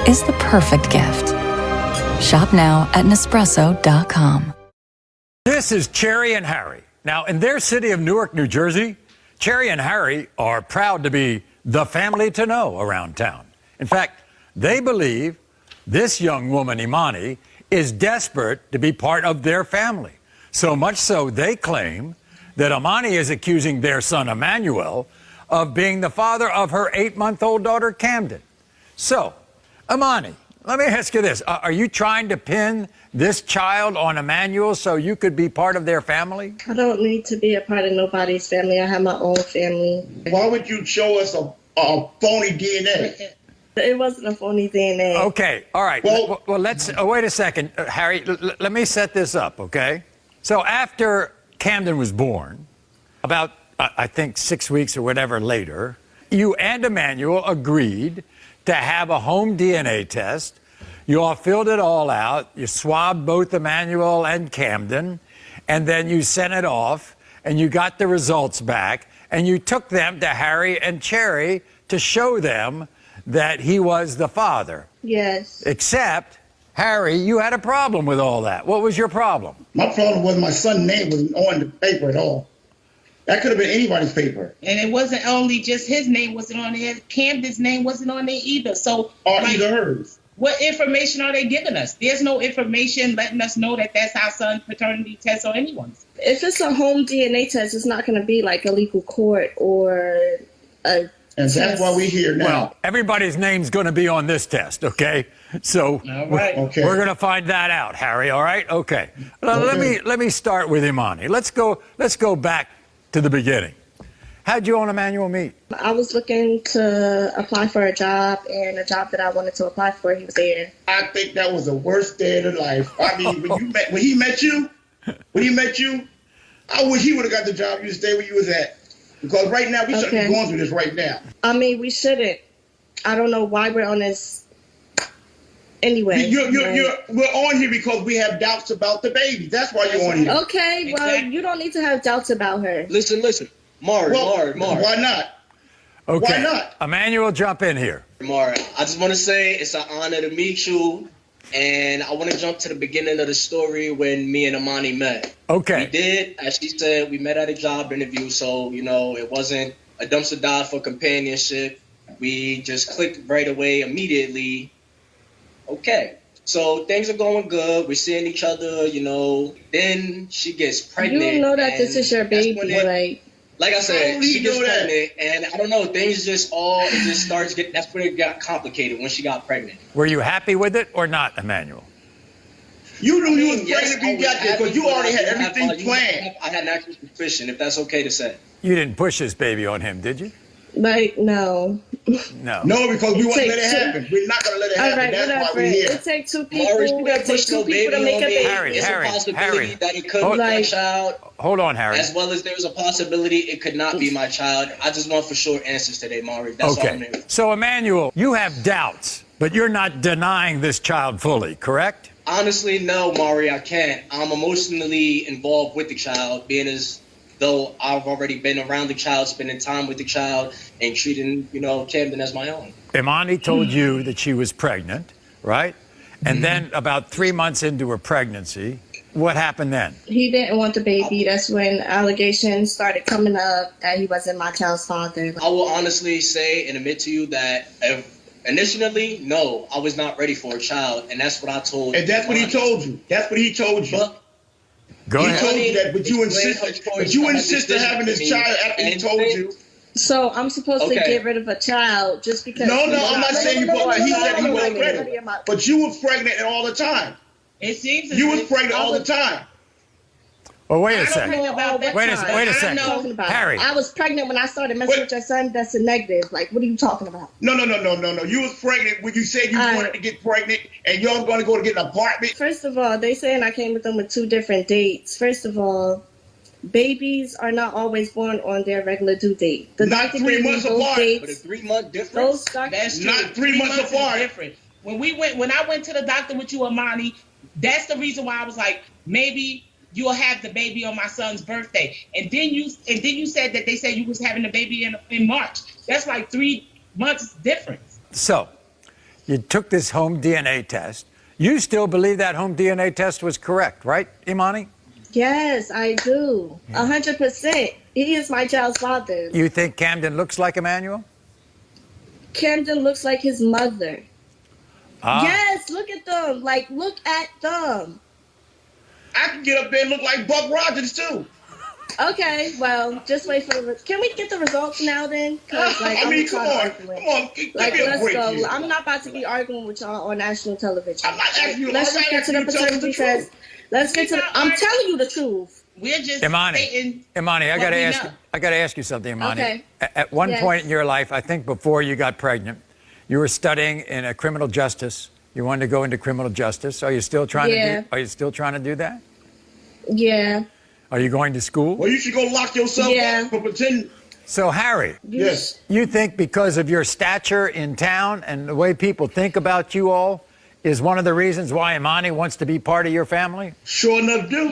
is the perfect gift. Shop now at Nespresso.com. This is Cherry and Harry. Now, in their city of Newark, New Jersey, Cherry and Harry are proud to be the family to know around town. In fact, they believe this young woman, Imani, is desperate to be part of their family. So much so, they claim that Imani is accusing their son, Emmanuel, of being the father of her 8-month-old daughter, Camden. So, Imani, let me ask you this. Are you trying to pin this child on Emmanuel so you could be part of their family? I don't need to be a part of nobody's family. I have my own family. Why would you show us a phony DNA? It wasn't a phony DNA. Okay, all right. Well, let's wait a second, Harry. Let me set this up, okay? So after Camden was born, about I think 6 weeks or whatever later, you and Emmanuel agreed to have a home DNA test. You all filled it all out. You swabbed both Emmanuel and Camden, and then you sent it off, and you got the results back, and you took them to Harry and Cherry to show them that he was the father. Yes. Except, Harry, you had a problem with all that. What was your problem? My problem was my son's name wasn't on the paper at all. That could have been anybody's paper. And it wasn't only just his name wasn't on there. Camden's name wasn't on there either. So, or either hers. What information are they giving us? There's no information letting us know that that's our son's paternity test or anyone's. If it's a home DNA test, it's not going to be like a legal court or a And that's why we're here now. Well, everybody's name's going to be on this test, okay? So we're going to find that out, Harry. All right? Okay. Let me start with Imani. Let's go back to the beginning. How'd you and Emmanuel meet? I was looking to apply for a job, and the job that I wanted to apply for, he was there. I think that was the worst day of the life. I mean, when he met you, I wish he would have got the job you stayed where you was at. Because right now, we shouldn't be going through this right now. I mean, we shouldn't. I don't know why we're on this. Anyway. We're on here because we have doubts about the baby. That's why you're on here. Okay, well, you don't need to have doubts about her. Listen. Mari. Why not? Okay. Why not? Emmanuel, jump in here. Mari, I just want to say it's an honor to meet you. And I want to jump to the beginning of the story when me and Imani met. Okay. We did, as she said, we met at a job interview. So, it wasn't a dumpster dive for companionship. We just clicked right away, immediately. Okay. So things are going good. We're seeing each other, Then she gets pregnant. You know that this is your baby, like I said, she gets pregnant, and I don't know, things it just starts getting, that's when it got complicated, when she got pregnant. Were you happy with it or not, Emmanuel? You knew you was pregnant when you got there, because you already had everything planned. I had an actual suspicion, if that's okay to say. You didn't push this baby on him, did you? No. No. No, because we wouldn't let it happen. We're not going to let it happen. Right, that's why we're here. It takes two people. It takes two people to make a baby. Harry, It's a possibility that it could be my child. Hold on, Harry. As well as there's a possibility it could not be my child. I just want for sure answers today, Mari. That's all I'm here. So, Emmanuel, you have doubts, but you're not denying this child fully, correct? Honestly, no, Mari, I can't. I'm emotionally involved with the child, being as though I've already been around the child, spending time with the child, and treating, Camden as my own. Imani told you that she was pregnant, right? And then about 3 months into her pregnancy, What happened then? He didn't want the baby. That's when allegations started coming up that he wasn't my child's father. I will honestly say and admit to you that initially, no, I was not ready for a child, and that's what I told. And that's what he told you. That's what he told you. Go ahead. He told you that, but you insist on having this child after he told you. So I'm supposed to get rid of a child just because? No, I'm not saying you. He said he wasn't pregnant, but you were pregnant all the time. It seems you was pregnant all the time. Well, wait a second. Wait a second. Harry. I was pregnant when I started messing with your son. That's a negative. Like, what are you talking about? No. You was pregnant when you said you wanted to get pregnant, and y'all going to go to get an apartment. First of all, they saying I came with them with 2 different dates. First of all, babies are not always born on their regular due date. The not 3 months apart. But a 3-month difference. That's true. Not 3 months apart. Different. When I went to the doctor with you, Amani, that's the reason why I was like, maybe you'll have the baby on my son's birthday. And then you said that they said you was having the baby in March. That's like 3 months difference. So, you took this home DNA test. You still believe that home DNA test was correct, right, Imani? Yes, I do. 100%. He is my child's father. You think Camden looks like Emmanuel? Camden looks like his mother. Ah. Yes, look at them. Like, look at them. I can get up there and look like Buck Rogers, too. Okay, well, just wait for the... Can we get the results now, then? Like, come on. Like, let's go. Here. I'm not about to be arguing with y'all on national television. I'm not asking you. Let's just get to the paternity test. Let's get to the... I'm telling you the truth. We're just Imani, I gotta ask you something, Imani. Okay. At one point in your life, I think before you got pregnant, you were studying in a criminal justice. You wanted to go into criminal justice. Are you still trying to do that? Yeah. Are you going to school? Well, you should go lock yourself up for pretending. So, Harry. Yes. You think because of your stature in town and the way people think about you all is one of the reasons why Imani wants to be part of your family? Sure enough, do.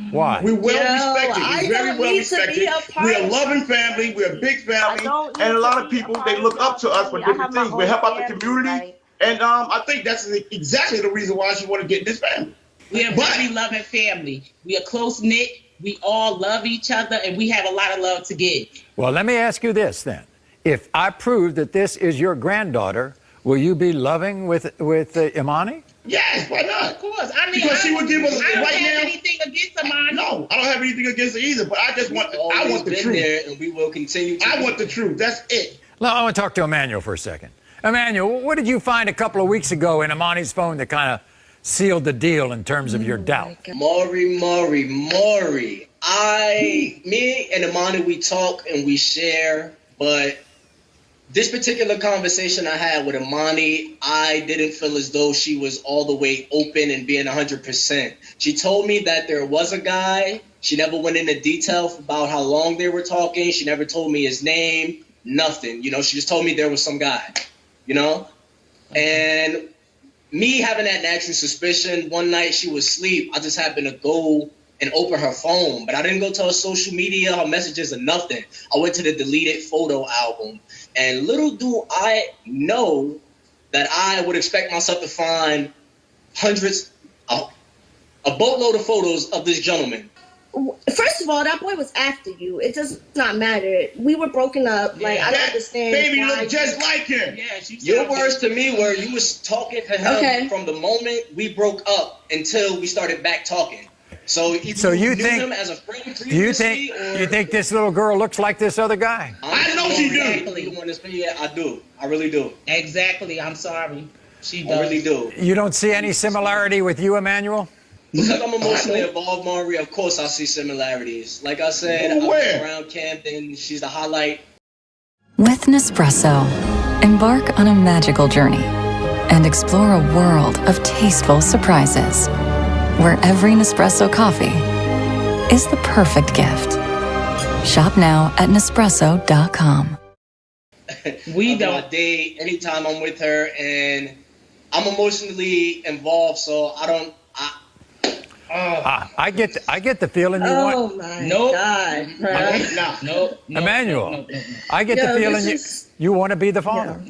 Why? We're well respected. We're very well respected. We're a loving family. We're a big family. And a lot of people, they look up to us for different things. We help out the community. And I think that's exactly the reason why she wanted to get in this family. We're a very loving family. We are close-knit. We all love each other, and we have a lot of love to give. Well, let me ask you this, then. If I prove that this is your granddaughter, will you be loving with Imani? Yes, why not? Of course. I mean, because she would give us I don't right have now. anything against Imani. No, I don't have anything against her either, but I just want the truth. There, and we will continue to. I want the truth. That's it. Now, I want to talk to Emmanuel for a second. Emmanuel, what did you find a couple of weeks ago in Imani's phone that kind of sealed the deal in terms of your doubt? Maury. Me and Imani, we talk and we share, but this particular conversation I had with Imani, I didn't feel as though she was all the way open and being 100%. She told me that there was a guy. She never went into detail about how long they were talking. She never told me his name, nothing. You know, she just told me there was some guy, you know? And me having that natural suspicion, one night she was asleep. I just happened to go and open her phone, but I didn't go to her social media, her messages, or nothing. I went to the deleted photo album, and little do I know that I would expect myself to find hundreds, a boatload of photos of this gentleman. First of all, that boy was after you. It does not matter. We were broken up. Like, I don't understand. Baby looked just like him. Yeah, your words to me were you was talking to him from the moment we broke up until we started back talking. So you think him as a friend do you think this little girl looks like this other guy? I know she do. Yeah, I do. I really do. Exactly. I'm sorry. She does. I really do. You don't see any similarity with you, Emmanuel? Because I'm emotionally involved, Maury, of course I see similarities. Like I said, I'm around Camden. She's the highlight. With Nespresso, embark on a magical journey and explore a world of tasteful surprises, where every Nespresso coffee is the perfect gift. Shop now at Nespresso.com. We don't. My day, anytime I'm with her, and I'm emotionally involved, so I don't. I get the feeling you want. Oh my God! Nope. Emmanuel, I get the feeling you want to be the father.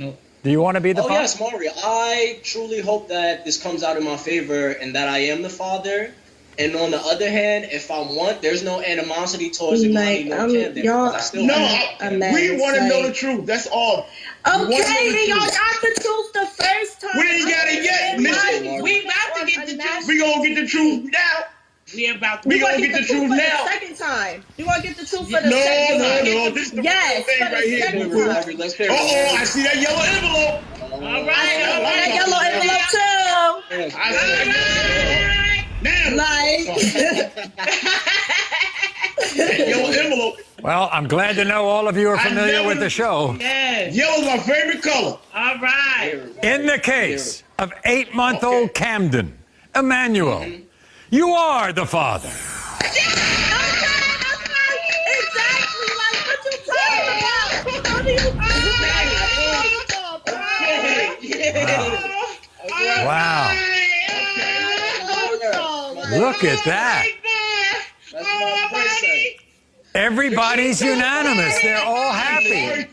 Do you want to be the father? Yes, Maury. I truly hope that this comes out in my favor and that I am the father. And on the other hand, if I want, there's no animosity towards Imani nor Camden. Y'all, because I still No, have we want to know the truth. That's all. Okay, then y'all got the truth the first time. We ain't got it yet, Mister. We about to get the truth. We gonna get the truth now. We about to. We gonna get the truth for now. The second time. You want to get the truth for the No, second time? no. This is the yes, thing for the right here. second Boo-boo. time. Uh-oh, I see that yellow envelope. All right, that yellow envelope too. I see that yellow envelope. Well, I'm glad to know all of you are familiar with the show. Yes. Yellow's my favorite color. All right. In the case of 8-month-old Camden, Emmanuel, you are the father. Exactly, like what you talking about? What are you Wow. Look at that. Everybody's unanimous. They're all happy.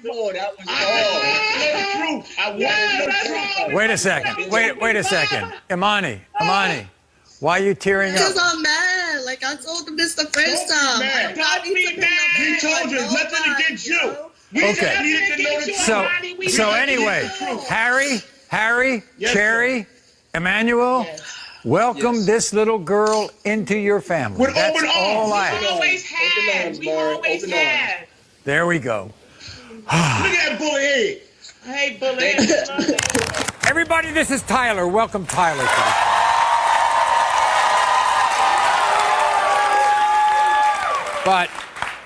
Wait a second. Wait a second. Imani, why are you tearing up? Because I'm mad. Like I told him this the first time. Don't be mad. We told you, nothing against you. Okay. So anyway, Harry, Yes, Cherry, Emmanuel, welcome this little girl into your family. With That's open all arms. I We always had. We always had. There we go. Look at that bullet head. Hey, bullet. Everybody, this is Tyler. Welcome Tyler to the show. But,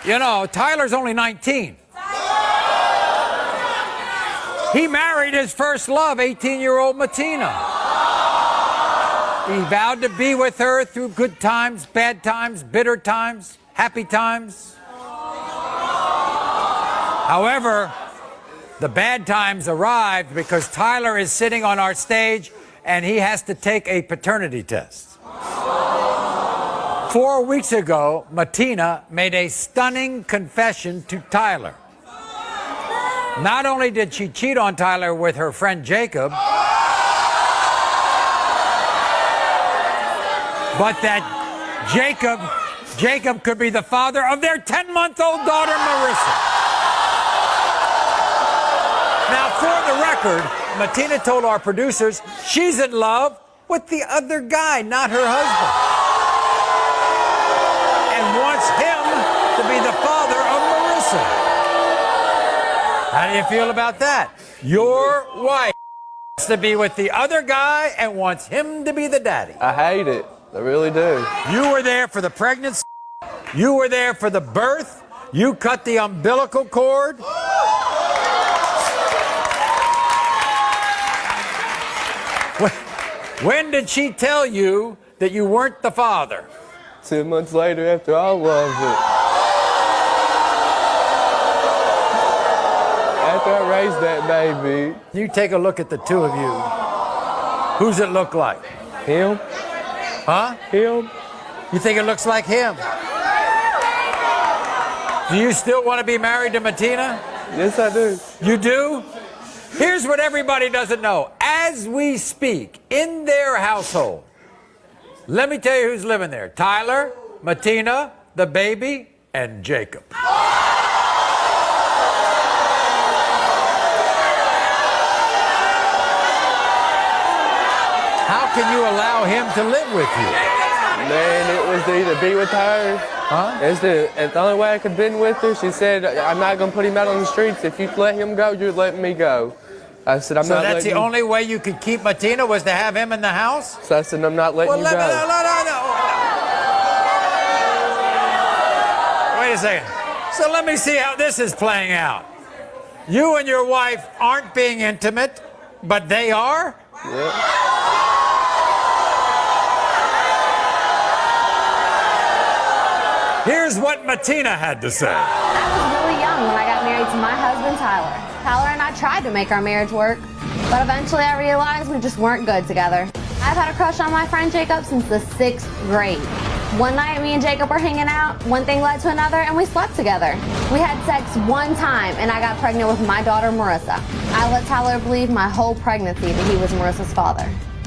you know, Tyler's only 19. He married his first love, 18-year-old Martina. He vowed to be with her through good times, bad times, bitter times, happy times. However, the bad times arrived because Tyler is sitting on our stage and he has to take a paternity test. 4 weeks ago, Martina made a stunning confession to Tyler. Not only did she cheat on Tyler with her friend Jacob, but that Jacob could be the father of their 10-month-old daughter, Marissa. Now, for the record, Martina told our producers she's in love with the other guy, not her husband, and wants him to be the father of Marissa. How do you feel about that? Your wife wants to be with the other guy and wants him to be the daddy. I hate it. I really do. You were there for the pregnancy. You were there for the birth. You cut the umbilical cord. When did she tell you that you weren't the father? 2 months later after all of it. After I raised that baby. You take a look at the two of you. Who's it look like? Him. Huh? Him. You think it looks like him? Do you still want to be married to Martina? Yes, I do. You do? Here's what everybody doesn't know. As we speak, in their household, let me tell you who's living there. Tyler, Martina, the baby, and Jacob. How can you allow him to live with you? Man, it was to either be with her. Huh? It's the only way I could have been with her. She said, I'm not going to put him out on the streets. If you let him go, you're letting me go. I said, I'm so not letting that's the only way you could keep Martina was to have him in the house? So I said, I'm not letting you go. Wait a second. So let me see how this is playing out. You and your wife aren't being intimate, but they are? Yeah. Here's what Martina had to say. I was really young when I got married to my husband, Tyler. Tyler and I tried to make our marriage work, but eventually I realized we just weren't good together. I've had a crush on my friend Jacob since the 6th grade. One night, me and Jacob were hanging out, one thing led to another, and we slept together. We had sex one time, and I got pregnant with my daughter, Marissa. I let Tyler believe my whole pregnancy that he was Marissa's father.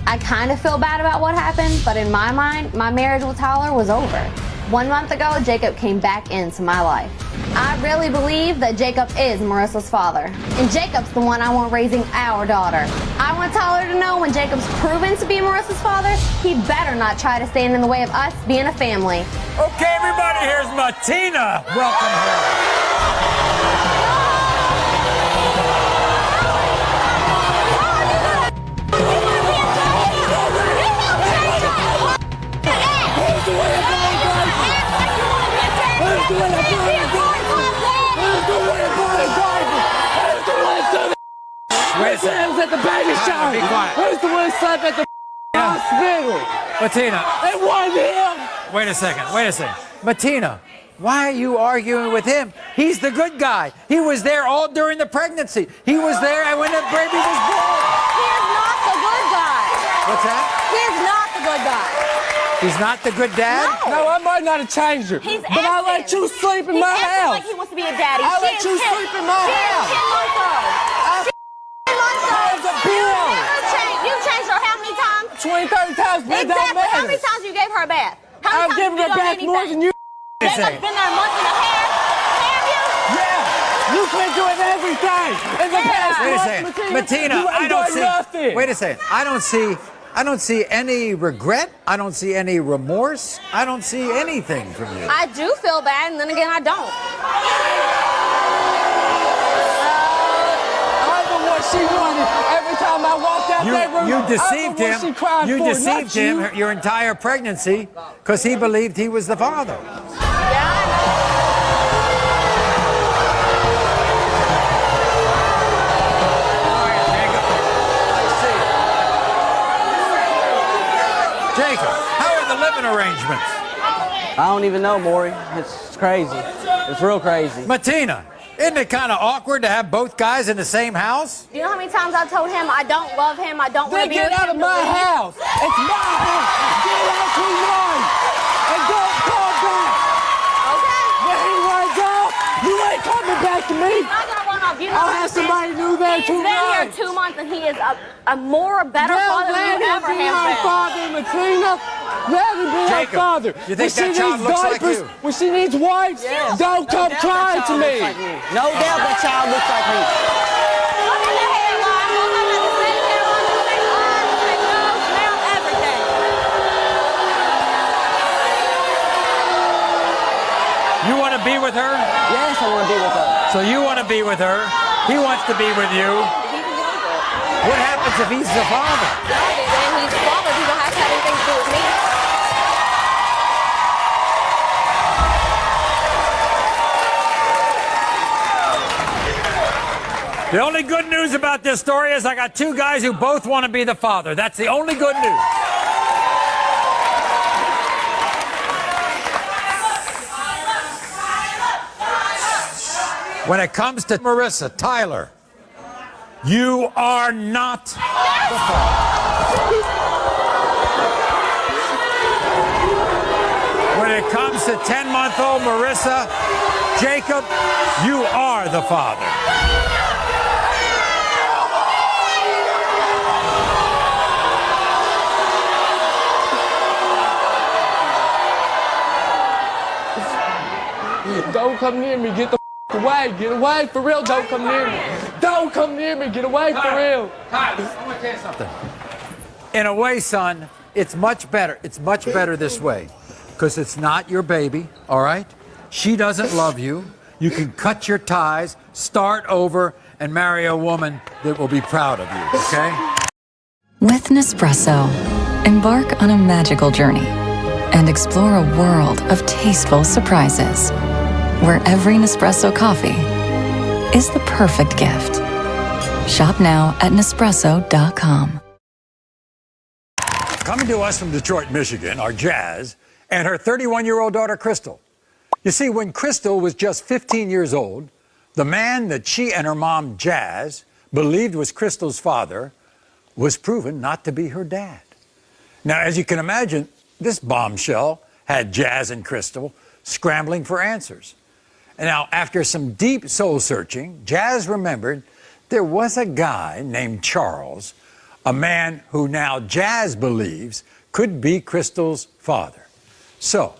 I kind of feel bad about what happened, but in my mind, my marriage with Tyler was over. 1 month ago, Jacob came back into my life. I really believe that Jacob is Marissa's father, and Jacob's the one I want raising our daughter. I want Tyler to know when Jacob's proven to be Marissa's father, he better not try to stand in the way of us being a family. Okay, everybody, here's Martina. Welcome her. Wait a second. Who's at the baby shower? Be quiet. Who's the one slept at the hospital? Martina. It wasn't him. Wait a second. Martina, why are you arguing with him? He's the good guy. He was there all during the pregnancy. He was there when the baby was born. He is not the good guy. What's that? He is not the good guy. He's not the good dad? No, I might not have changed her. He's but I let you sleep in my house. Like he wants to be a daddy. I let you sleep in my house. You changed her how many times? 20, 30 times, but it don't Exactly. matter. How many times you gave her a bath? How many I've times given you her done bath more than you. Jacob's been there a month and a half. Have you? Yeah. You've been doing everything in the past Wait a month, second. Martina, you I ain't don't done see. nothing. Wait a second. I don't see any regret. I don't see any remorse. I don't see anything from you. I do feel bad, and then again, I don't. I know what she wanted every time I walked out that room. You deceived I know what him. she cried You for, deceived not him your entire pregnancy because he believed he was the father. Jacob, how are the living arrangements? I don't even know, Maury. It's crazy. It's real crazy. Martina, isn't it kind of awkward to have both guys in the same house? Do you know how many times I told him I don't love him, I don't want to be Then with get out him? of my house. It's my house. Get out tonight. And don't come back. Okay. When he runs off, you ain't coming back to me. He's not gonna run off. You know I'll have somebody new there He's tonight. been here 2 months, and he is a more better father than you ever be have her been. father, Martina. Let him be her Jacob, father. you think when that she child needs looks like diapers, you? when she needs wipes, don't come crying to me. No doubt that child looks like me. Look at the hairline. Look at the same hairline, the same eyes, the same nose, mouth, everything. You want to be with her? Yes, I want to be with her. So you want to be with her. He wants to be with you. What happens if he's the father? Then he's the father. He don't have to have anything to do with me. The only good news about this story is I got two guys who both want to be the father. That's the only good news. When it comes to Marissa, Tyler, you are not the father. When it comes to 10-month-old Marissa, Jacob, you are the father. Don't come near me. Get the away. Get away for real. Don't come near me. Don't come near me. Get away for real. I want to tell you something. In a way, son, it's much better. It's much better this way because it's not your baby, all right? She doesn't love you. You can cut your ties, start over, and marry a woman that will be proud of you, okay? With Nespresso, embark on a magical journey and explore a world of tasteful surprises where every Nespresso coffee is the perfect gift. Shop now at Nespresso.com. Coming to us from Detroit, Michigan, are Jazz and her 31-year-old daughter, Crystal. You see, when Crystal was just 15 years old, the man that she and her mom, Jazz, believed was Crystal's father was proven not to be her dad. Now, as you can imagine, this bombshell had Jazz and Crystal scrambling for answers. And now, after some deep soul searching, Jazz remembered there was a guy named Charles, a man who now Jazz believes could be Crystal's father. So,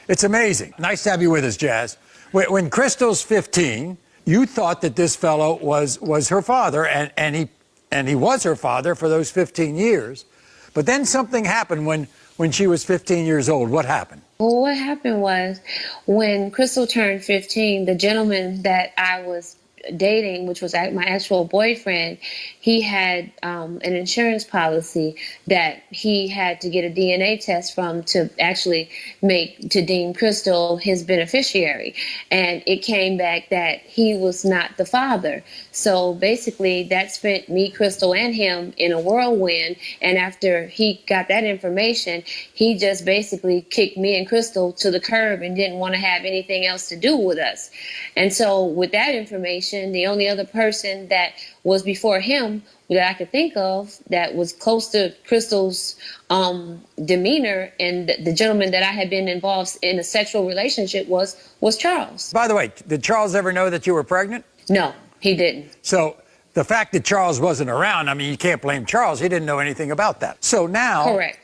it's amazing. Nice to have you with us, Jazz. When Crystal's 15, you thought that this fellow was her father, and he was her father for those 15 years. But then something happened when she was 15 years old. What happened? Well, what happened was when Crystal turned 15, the gentleman that I was dating, which was my actual boyfriend, he had an insurance policy that he had to get a DNA test from to actually deem Crystal his beneficiary. And it came back that he was not the father. So basically that spent me, Crystal, and him in a whirlwind. And after he got that information, he just basically kicked me and Crystal to the curb and didn't want to have anything else to do with us. And so with that information, the only other person that was before him that I could think of that was close to Crystal's demeanor and the gentleman that I had been involved in a sexual relationship was Charles. By the way, did Charles ever know that you were pregnant? No, he didn't. So the fact that Charles wasn't around, I mean, you can't blame Charles. He didn't know anything about that. So now, correct.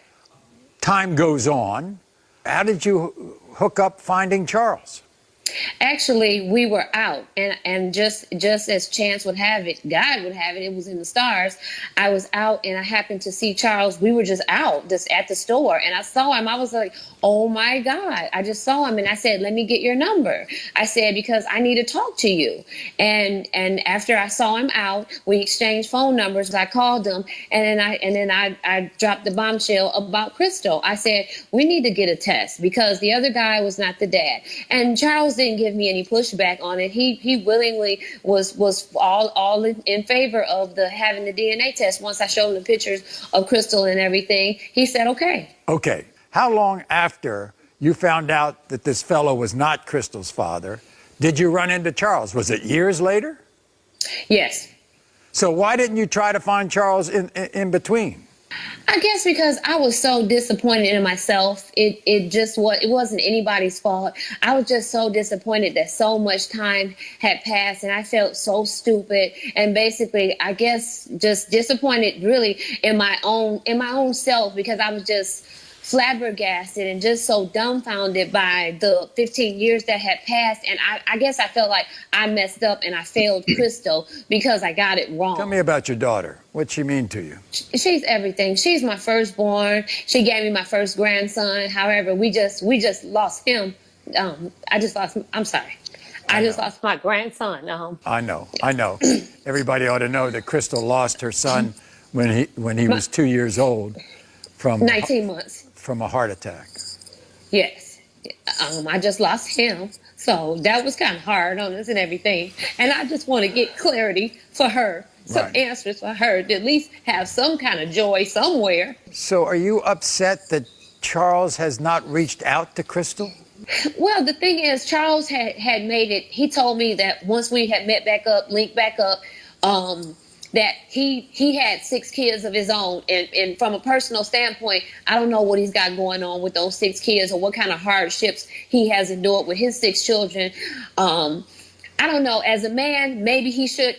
Time goes on. How did you hook up finding Charles? Actually, we were out, and just as chance would have it, God would have it, it was in the stars. I was out, and I happened to see Charles. We were just out, just at the store, and I saw him. I was like, oh my God. I just saw him, and I said, let me get your number. I said, because I need to talk to you. And after I saw him out, we exchanged phone numbers. I called him, and then I dropped the bombshell about Crystal. I said, we need to get a test, because the other guy was not the dad. And Charles didn't give me any pushback on it. He willingly was all in favor of having the DNA test. Once I showed him the pictures of Crystal and everything, he said okay. Okay. How long after you found out that this fellow was not Crystal's father did you run into Charles? Was it years later? Yes. So why didn't you try to find Charles in between? I guess because I was so disappointed in myself. It wasn't anybody's fault. I was just so disappointed that so much time had passed and I felt so stupid, and basically I guess just disappointed really in my own self, because I was just flabbergasted and just so dumbfounded by the 15 years that had passed. And I guess I felt like I messed up and I failed Crystal because I got it wrong. Tell me about your daughter. What's she mean to you? She's everything. She's my firstborn. She gave me my first grandson. However, we just lost him. I just lost my grandson. I know. Everybody ought to know that Crystal lost her son when he was 2 years old from 19 months. From a heart attack. Yes. I just lost him. So that was kind of hard on us and everything. And I just want to get clarity for her, some answers for her, to at least have some kind of joy somewhere. So are you upset that Charles has not reached out to Crystal? Well, the thing is, Charles had made it. He told me that once we had met back up, linked back up, that he had 6 kids of his own. And from a personal standpoint, I don't know what he's got going on with those 6 kids or what kind of hardships he has endured with his 6 children. I don't know. As a man, maybe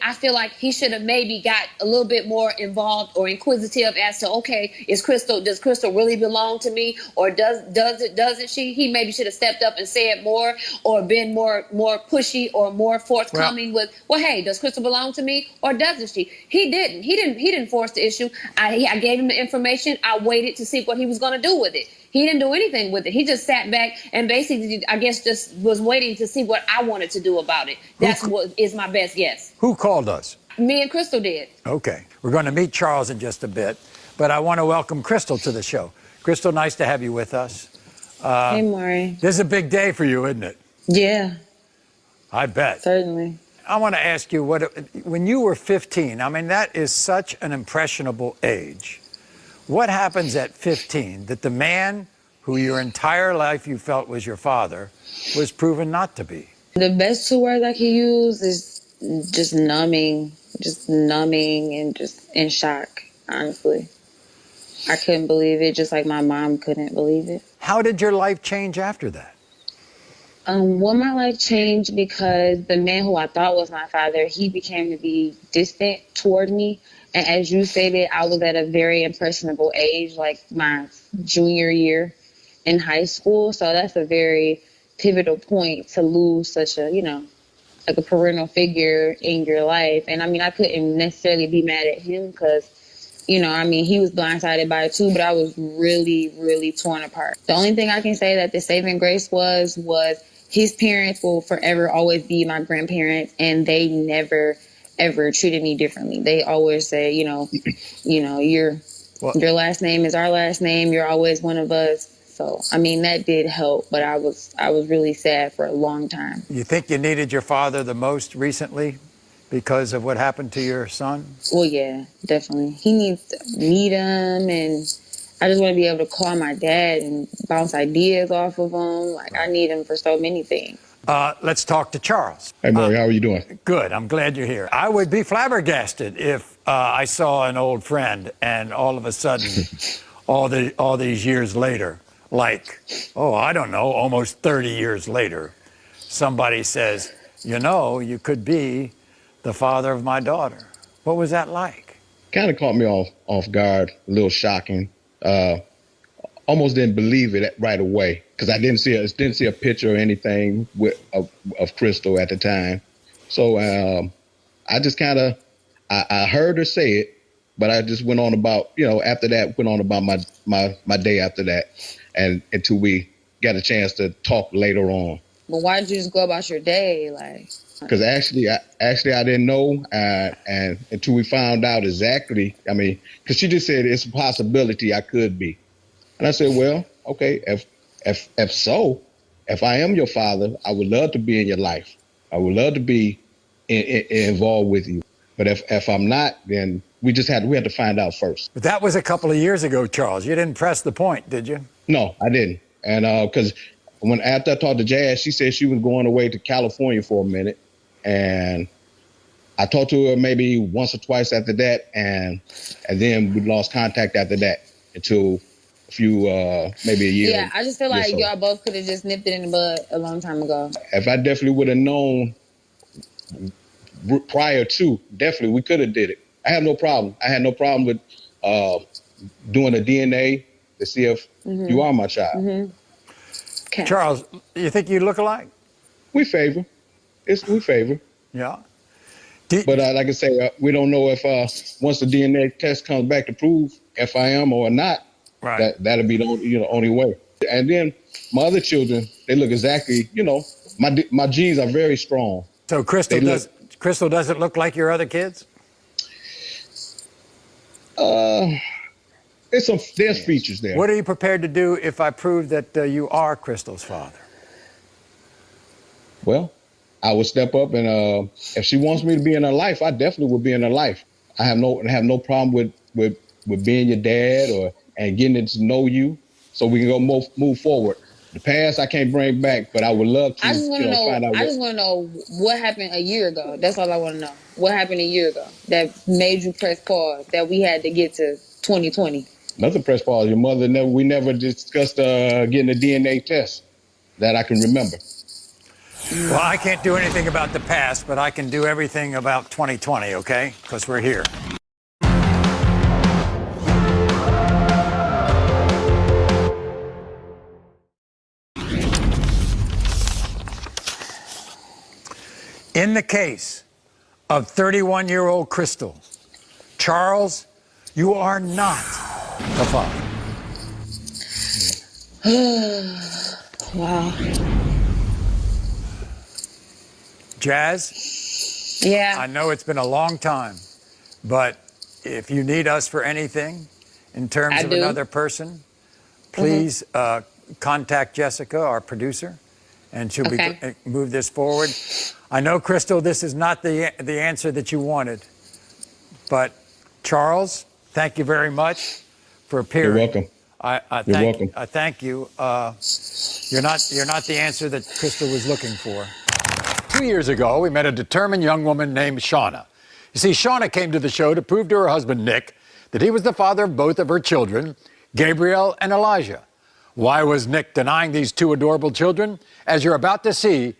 I feel like he should have maybe got a little bit more involved or inquisitive as to, okay, does Crystal really belong to me, or doesn't she? He maybe should have stepped up and said more, or been more pushy or more forthcoming with, well, hey, does Crystal belong to me or doesn't she? He didn't force the issue. I gave him the information. I waited to see what he was going to do with it. He didn't do anything with it. He just sat back and basically, I guess, just was waiting to see what I wanted to do about it. That's what is my best guess. Who called us? Me and Crystal did. Okay. We're going to meet Charles in just a bit, but I want to welcome Crystal to the show. Crystal, nice to have you with us. Hey, Maury. This is a big day for you, isn't it? Yeah. I bet. Certainly. I want to ask you, when you were 15, I mean, that is such an impressionable age. What happens at 15 that the man who your entire life you felt was your father was proven not to be? The best 2 words I can use is just numbing and just in shock, honestly. I couldn't believe it, just like my mom couldn't believe it. How did your life change after that? Well, my life changed because the man who I thought was my father, he became to be distant toward me. And as you stated, I was at a very impressionable age, like my junior year in high school. So that's a very pivotal point to lose such a, like a parental figure in your life. And I mean, I couldn't necessarily be mad at him because, he was blindsided by it too, but I was really, really torn apart. The only thing I can say that the saving grace was his parents will forever always be my grandparents, and they never, ever treated me differently. They always say, your last name is our last name. You're always one of us. So, that did help, but I was really sad for a long time. You think you needed your father the most recently because of what happened to your son? Well, yeah, definitely. He needs to meet him, and I just want to be able to call my dad and bounce ideas off of him. Like, I need him for so many things. Let's talk to Charles. Hey, Maury, how are you doing? Good. I'm glad you're here. I would be flabbergasted if I saw an old friend and all of a sudden, all these years later, like, I don't know, almost 30 years later, somebody says, you could be the father of my daughter. What was that like? Kind of caught me off guard, a little shocking. Almost didn't believe it right away because I didn't see a picture or anything of Crystal at the time. So I just kind of I heard her say it, but I just went on about after that went on about my day after that, and until we got a chance to talk later on. But why did you just go about your day like? Because actually I didn't know, and until we found out exactly. Because she just said it's a possibility I could be. And I said, well, okay, if so, if I am your father, I would love to be in your life. I would love to be involved with you. But if I'm not, then we had to find out first. But that was a couple of years ago, Charles. You didn't press the point, did you? No, I didn't. And because after I talked to Jazz, she said she was going away to California for a minute. And I talked to her maybe once or twice after that. And then we lost contact after that until a few, maybe a year. Yeah, I just feel like y'all both could have just nipped it in the bud a long time ago. If I definitely would have known prior to, definitely we could have did it. I have no problem. I had no problem with doing a DNA to see if you are my child. Mm-hmm. Okay. Charles, you think you look alike? We favor. We favor. Yeah. But like I say, we don't know if once the DNA test comes back to prove if I am or not, right. That'll be the only way. And then my other children, they look exactly, my genes are very strong. So Crystal doesn't look like your other kids? There's features there. What are you prepared to do if I prove that you are Crystal's father? Well, I would step up, and if she wants me to be in her life, I definitely would be in her life. I have no problem with being your dad and getting to know you, so we can go move forward. The past I can't bring back, but I would love to. I just want to know. I just want to know what happened a year ago. That's all I want to know. What happened a year ago that made you press pause? That we had to get to 2020. Nothing press pause. Your mother we never discussed getting a DNA test that I can remember. Well, I can't do anything about the past, but I can do everything about 2020, okay? Because we're here. In the case of 31-year-old Crystal, Charles, you are not the father. Wow. Jazz? Yeah. I know it's been a long time, but if you need us for anything in terms of another person, please contact Jessica, our producer, and she'll move this forward. I know, Crystal, this is not the answer that you wanted, but Charles, thank you very much for appearing. You're welcome. You're welcome. I thank you. You're not the answer that Crystal was looking for. 2 years ago, we met a determined young woman named Shauna. You see, Shauna came to the show to prove to her husband, Nick, that he was the father of both of her children, Gabriel and Elijah. Why was Nick denying these two adorable children? As you're about to see,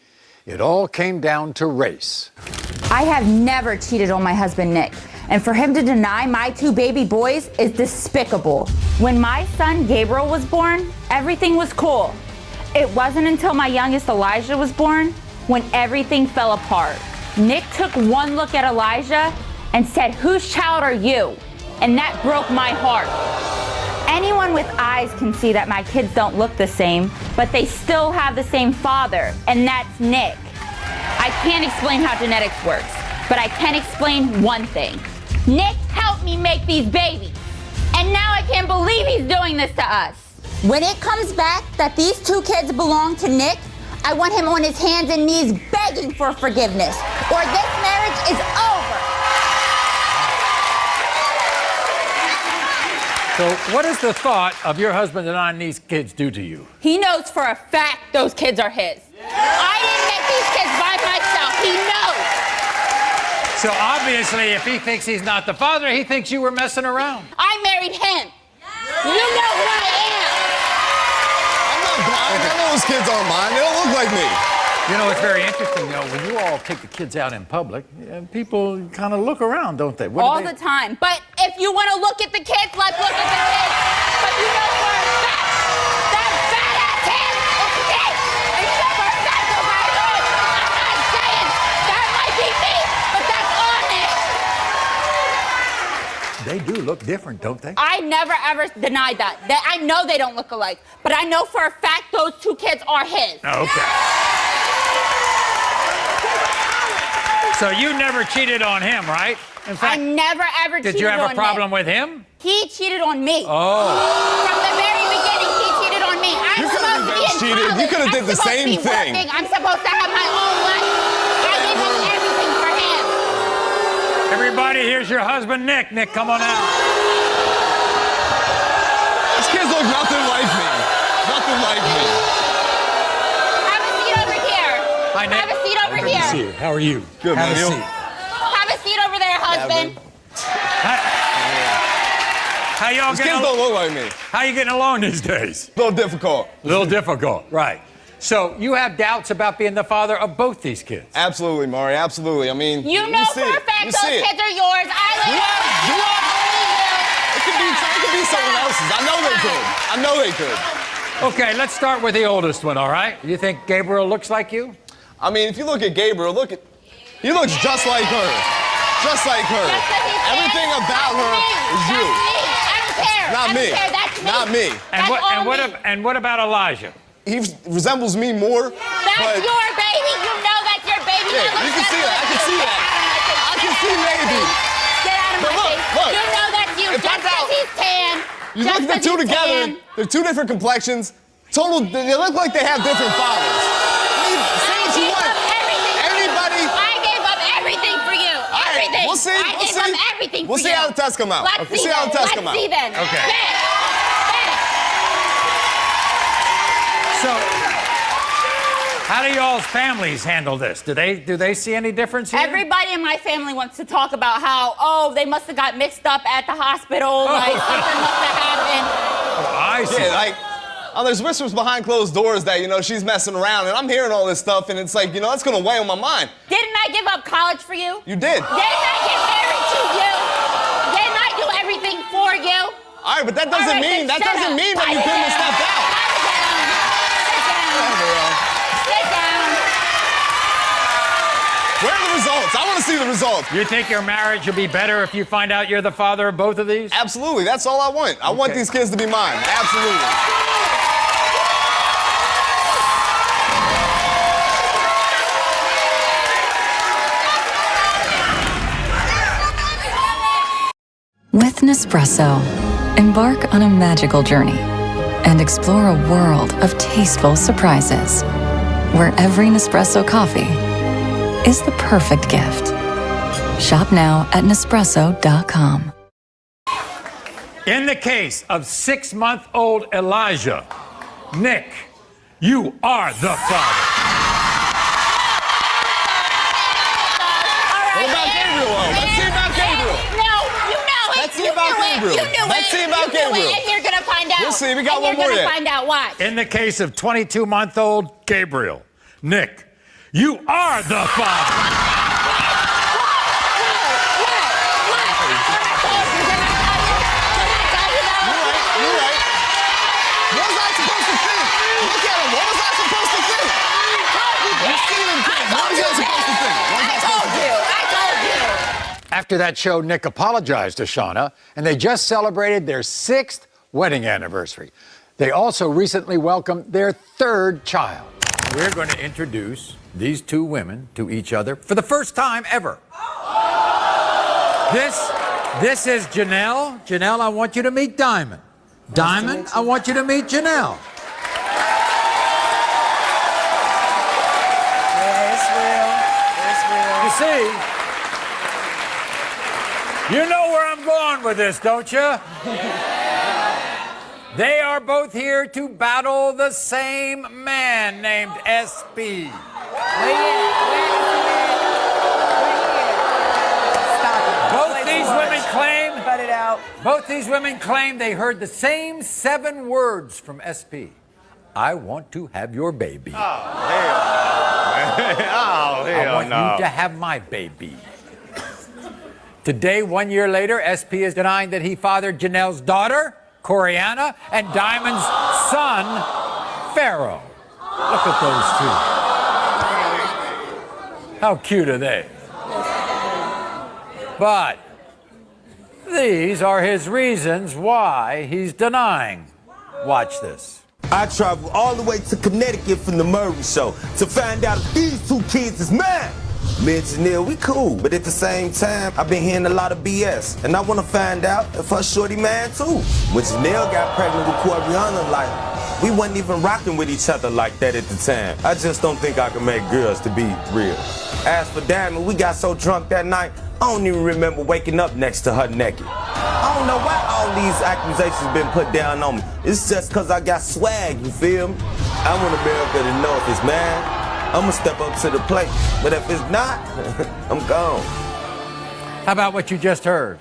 it all came down to race. I have never cheated on my husband, Nick. And for him to deny my 2 baby boys is despicable. When my son Gabriel was born, everything was cool. It wasn't until my youngest Elijah was born when everything fell apart. Nick took one look at Elijah and said, "Whose child are you?" And that broke my heart. Anyone with eyes can see that my kids don't look the same, but they still have the same father, and that's Nick. I can't explain how genetics works, but I can explain one thing. Nick helped me make these babies, and now I can't believe he's doing this to us. When it comes back that these 2 kids belong to Nick, I want him on his hands and knees begging for forgiveness, or this marriage is over. So what does the thought of your husband denying these kids do to you? He knows for a fact those kids are his. I didn't make these kids by myself. He knows. So obviously, if he thinks he's not the father, he thinks you were messing around. I married him. You know who I am. I'm not blind. I know those kids aren't mine. They don't look like me. You know, it's very interesting, though, when you all take the kids out in public, people kind of look around, don't they? All the time. But if you want to look at the kids, let's look at the kids. But you know for a fact, that fat-ass head is Nick. And you know for a fact those are his. I'm not saying that might be me, but that's on Nick. They do look different, don't they? I never ever denied that. I know they don't look alike, but I know for a fact those 2 kids are his. Okay. So you never cheated on him, right? In fact, I never ever cheated on him. Did you have a problem with him? He cheated on me. Oh. From the very beginning, he cheated on me. I'm supposed to be in cheated. You could have did the same thing. Working. I'm supposed to have my own life. I gave up everything for him. Everybody, here's your husband, Nick. Nick, come on out. These kids look nothing like me. Nothing like me. Have a seat over here. Hi, Nick. Have a seat over Good here. to see you. How are you? Good, Have man. a You? seat. Have a seat over there, husband. How y'all These getting kids don't look like me. How you getting along these days? A little difficult. A little difficult, right. So you have doubts about being the father of both these kids? Absolutely, Maury. Absolutely. I mean, You know see for a it. fact You those see it. kids are yours. It could be someone else's. I know they could. I know they could. Okay, let's start with the oldest one, all right? You think Gabriel looks like you? I mean, if you look at Gabriel, he looks just like her. Just like her. Everything about her is you. I don't care. Not I me. don't care. That's me. Not me. And what about Elijah? He resembles me more. That's your baby. You know that's your baby. Yeah, you can see that. I can see that. I can see maybe. Get out of my face. Look. You know that's you. If Just because he's tan. You look at the two together, they're 2 different complexions. They look like they have different fathers. Say what you want. Everybody. I gave up everything for you. Everything. We'll see. I gave up everything We'll for you. see how the tests come out. Let's We'll see how the tests come out. Let's see then. Okay. So, how do y'all's families handle this? Do they see any difference here? Everybody in my family wants to talk about how, they must have got mixed up at the hospital, like something must have happened. I see. Yeah, there's whispers behind closed doors that, she's messing around, and I'm hearing all this stuff, and it's like, that's gonna weigh on my mind. Didn't I give up college for you? You did. Didn't I get married to you? Didn't I do everything for you? All right, but that doesn't mean that you couldn't have stepped out. Sit down. Where are the results? I want to see the results. You think your marriage will be better if you find out you're the father of both of these? Absolutely. That's all I want. I want these kids to be mine. Absolutely. With Nespresso, embark on a magical journey and explore a world of tasteful surprises, where every Nespresso coffee is the perfect gift. Shop now at Nespresso.com. In the case of 6-month-old Elijah, Nick, you are the father. What about Gabriel? Let's see about Gabriel. No, you know it. Let's see about Gabriel. You knew Let's see about Gabriel. And you're gonna find out. We'll see. We got one more You're yet. gonna find out what. In the case of 22-month-old Gabriel, Nick, you are the father. What was I supposed to think? Look at him. What was I supposed to think? Let's see him. What was I supposed to think? I told you. After that show, Nick apologized to Shauna, and they just celebrated their 6th wedding anniversary. They also recently welcomed their 3rd child. We're going to introduce these 2 women to each other for the first time ever. This is Janelle. Janelle, I want you to meet Diamond. Diamond, I want you to meet Janelle. Yeah, it's real. It's real. You see, you know where I'm going with this, don't you? They are both here to battle the same man named SP. Both these women claim they heard the same 7 words from SP. I want to have your baby. Oh, hell. Oh, hell I want no. you to have my baby. Today, 1 year later, SP is denying that he fathered Janelle's daughter, Coriana, and Diamond's son, Pharaoh. Look at those 2. How cute are they? But these are his reasons why he's denying. Watch this. I traveled all the way to Connecticut from the Murray Show to find out if these 2 kids is mine. Me and Janelle, we cool, but at the same time, I've been hearing a lot of BS, and I want to find out if her shorty man too. When Janelle got pregnant with Coriana, like, we wasn't even rocking with each other like that at the time. I just don't think I can make girls to be real. As for Diamond, we got so drunk that night, I don't even remember waking up next to her naked. I don't know why all these accusations been put down on me. It's just cause I got swag, you feel me? I want America to know if it's mine, I'ma step up to the plate. But if it's not, I'm gone. How about what you just heard?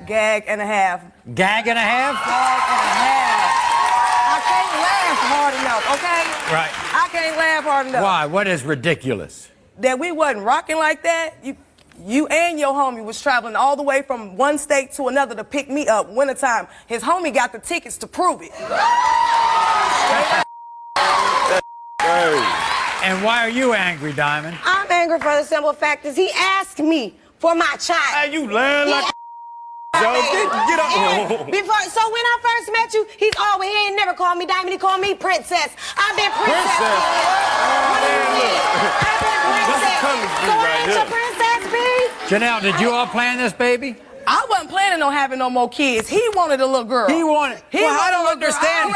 Gag and a half. Gag and a half? Gag and a half. I can't laugh hard enough, okay? Right. I can't laugh hard enough. Why? What is ridiculous? That we wasn't rocking like that. You and your homie was traveling all the way from one state to another to pick me up wintertime. His homie got the tickets to prove it. And why are you angry, Diamond? I'm angry for the simple fact is he asked me for my child. Hey, you lying like Get up. So when I first met you, he ain't never called me Diamond, he called me Princess. I've been Princess. What do you mean? I've been Princess. So I ain't your Princess, B? Janelle, did you all plan this baby? I wasn't planning on having no more kids. He wanted a little girl. I don't understand. If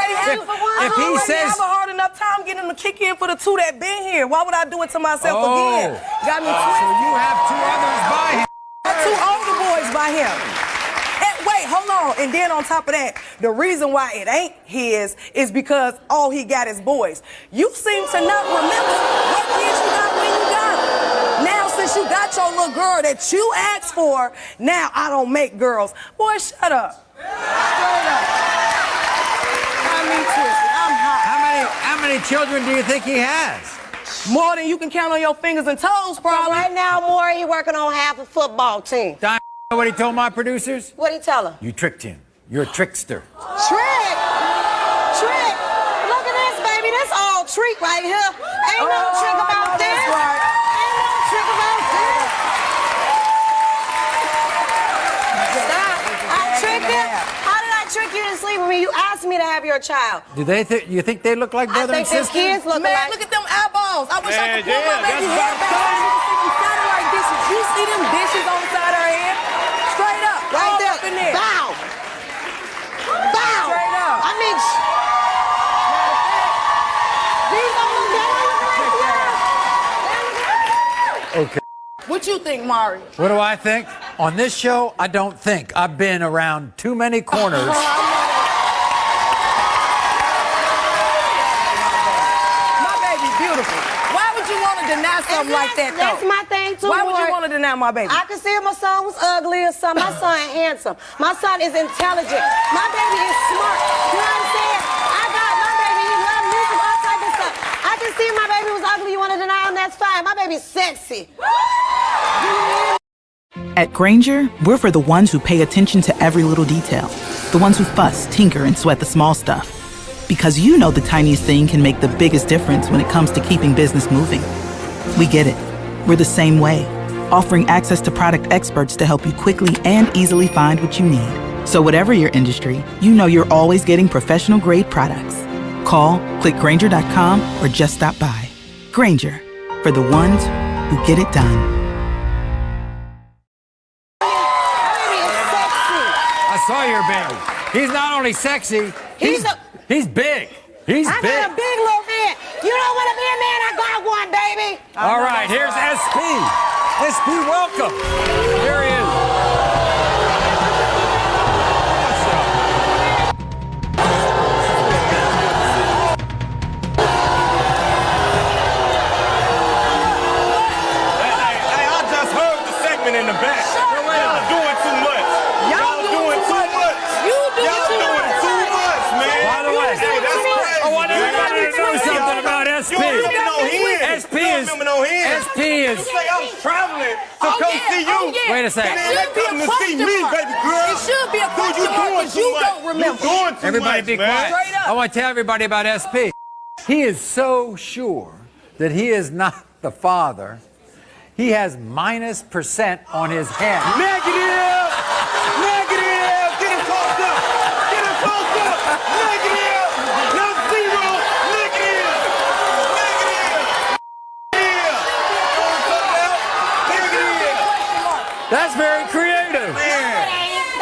he says, I have a hard enough time getting him to kick in for the 2 that been here. Why would I do it to myself again? Got me twisted. So you have 2 others by him. 2 older boys by him. Wait, hold on. And then on top of that, the reason why it ain't his is because all he got is boys. You seem to not remember what kids you got when you got them. Now, since you got your little girl that you asked for, now I don't make girls. Boy, shut up. Straight up. Got me twisted. I'm hot. How many children do you think he has? More than you can count on your fingers and toes, probably. Right now, Maury, he working on half a football team. You know what he told my producers? What'd he tell her? You tricked him. You're a trickster. Trick! Trick! Look at this, baby. This all trick right here. Ain't no trick about this. Ain't no trick about this. Stop. I tricked him. How did I trick you into sleeping with me? You asked me to have your child. Do they you think they look like brother and sister? Kids look Man, like. Look at them eyeballs. I wish I could pull my baby head back. You see them sounding like dishes. You see them dishes on the side of her head? Straight up. Right there. Up in there. Bow. Bow. Straight up. I mean, these don't look that. Okay. What you think, Mari? What do I think? On this show, I don't think. I've been around too many corners. My baby, beautiful. Why would you want to deny something like that, though? That's my thing, too. Why would you want to deny my baby? I could see if my son was ugly or something. My son handsome. My son is intelligent. My baby is smart. You know what I'm saying? I got my baby. He loves music, all type of stuff. I can see if my baby was ugly. You want to deny him? That's fine. My baby's sexy. At Grainger, we're for the ones who pay attention to every little detail. The ones who fuss, tinker, and sweat the small stuff. Because you know the tiniest thing can make the biggest difference when it comes to keeping business moving. We get it. We're the same way, offering access to product experts to help you quickly and easily find what you need. So whatever your industry, you know you're always getting professional grade products. Call, click Grainger.com, or just stop by. Grainger, for the ones who get it done. I saw your baby. He's not only sexy, he's big. He's I big. got a big little man. You don't want to be a man? I got one, baby. All right, here's SP. SP, welcome. Here he is. Hey, I just heard the segment in the back. Y'all doing too much. Y'all doing too much. Y'all doing too much, man. By the way, hey, that's crazy. I want everybody to know something about SP. You don't remember no hands. SP You don't is. remember no hands. SP is. You say I'm traveling to come see you. Wait a second. And then they come to see me, baby girl. It should be a Dude, you question mark doing because too you much. don't remember. You doing too Everybody much, be man. quiet. Straight up. I want to tell everybody about SP. He is so sure that he is not the father. He has -% on his head. Negative! Negative! Get him close up! Get him close up! Negative! Not zero! Negative! Negative! Negative! That's very creative.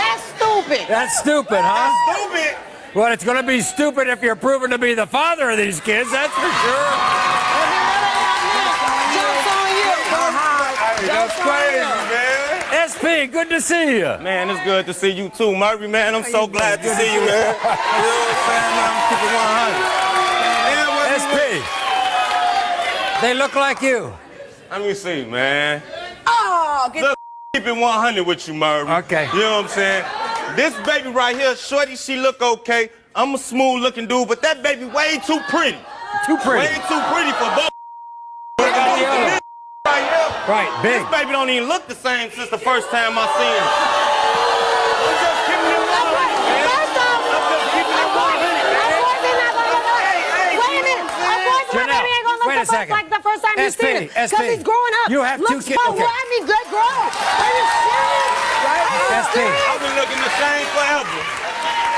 That's stupid. That's stupid, huh? Stupid! Well, it's going to be stupid if you're proven to be the father of these kids, that's for sure. Jokes on you. That's crazy, man. SP, good to see you. Man, it's good to see you too, Murray, man. I'm so glad to see you, man. You know what I'm saying, man? I'm keeping 100. SP, they look like you. Let me see, man. Oh, get Look, keep it 100 with you, Murray. Okay. You know what I'm saying? This baby right here, shorty, she look okay. I'm a smooth looking dude, but that baby way too pretty. Too pretty. Way too pretty for both. What about the other? This right here, Right, big. this baby don't even look the same since the first time I seen him. I'm just keeping it 100, man. First off, I'm just keeping it 100, man. of course they're not going to look. Wait a minute. Of course my Janelle, baby ain't going to wait a look second. like the first time you SP, seen him. SP. Because he's growing up. You have two Looks kids. smart. Okay. Well, I mean, good grow. Are you serious? SP. I've been looking the same forever.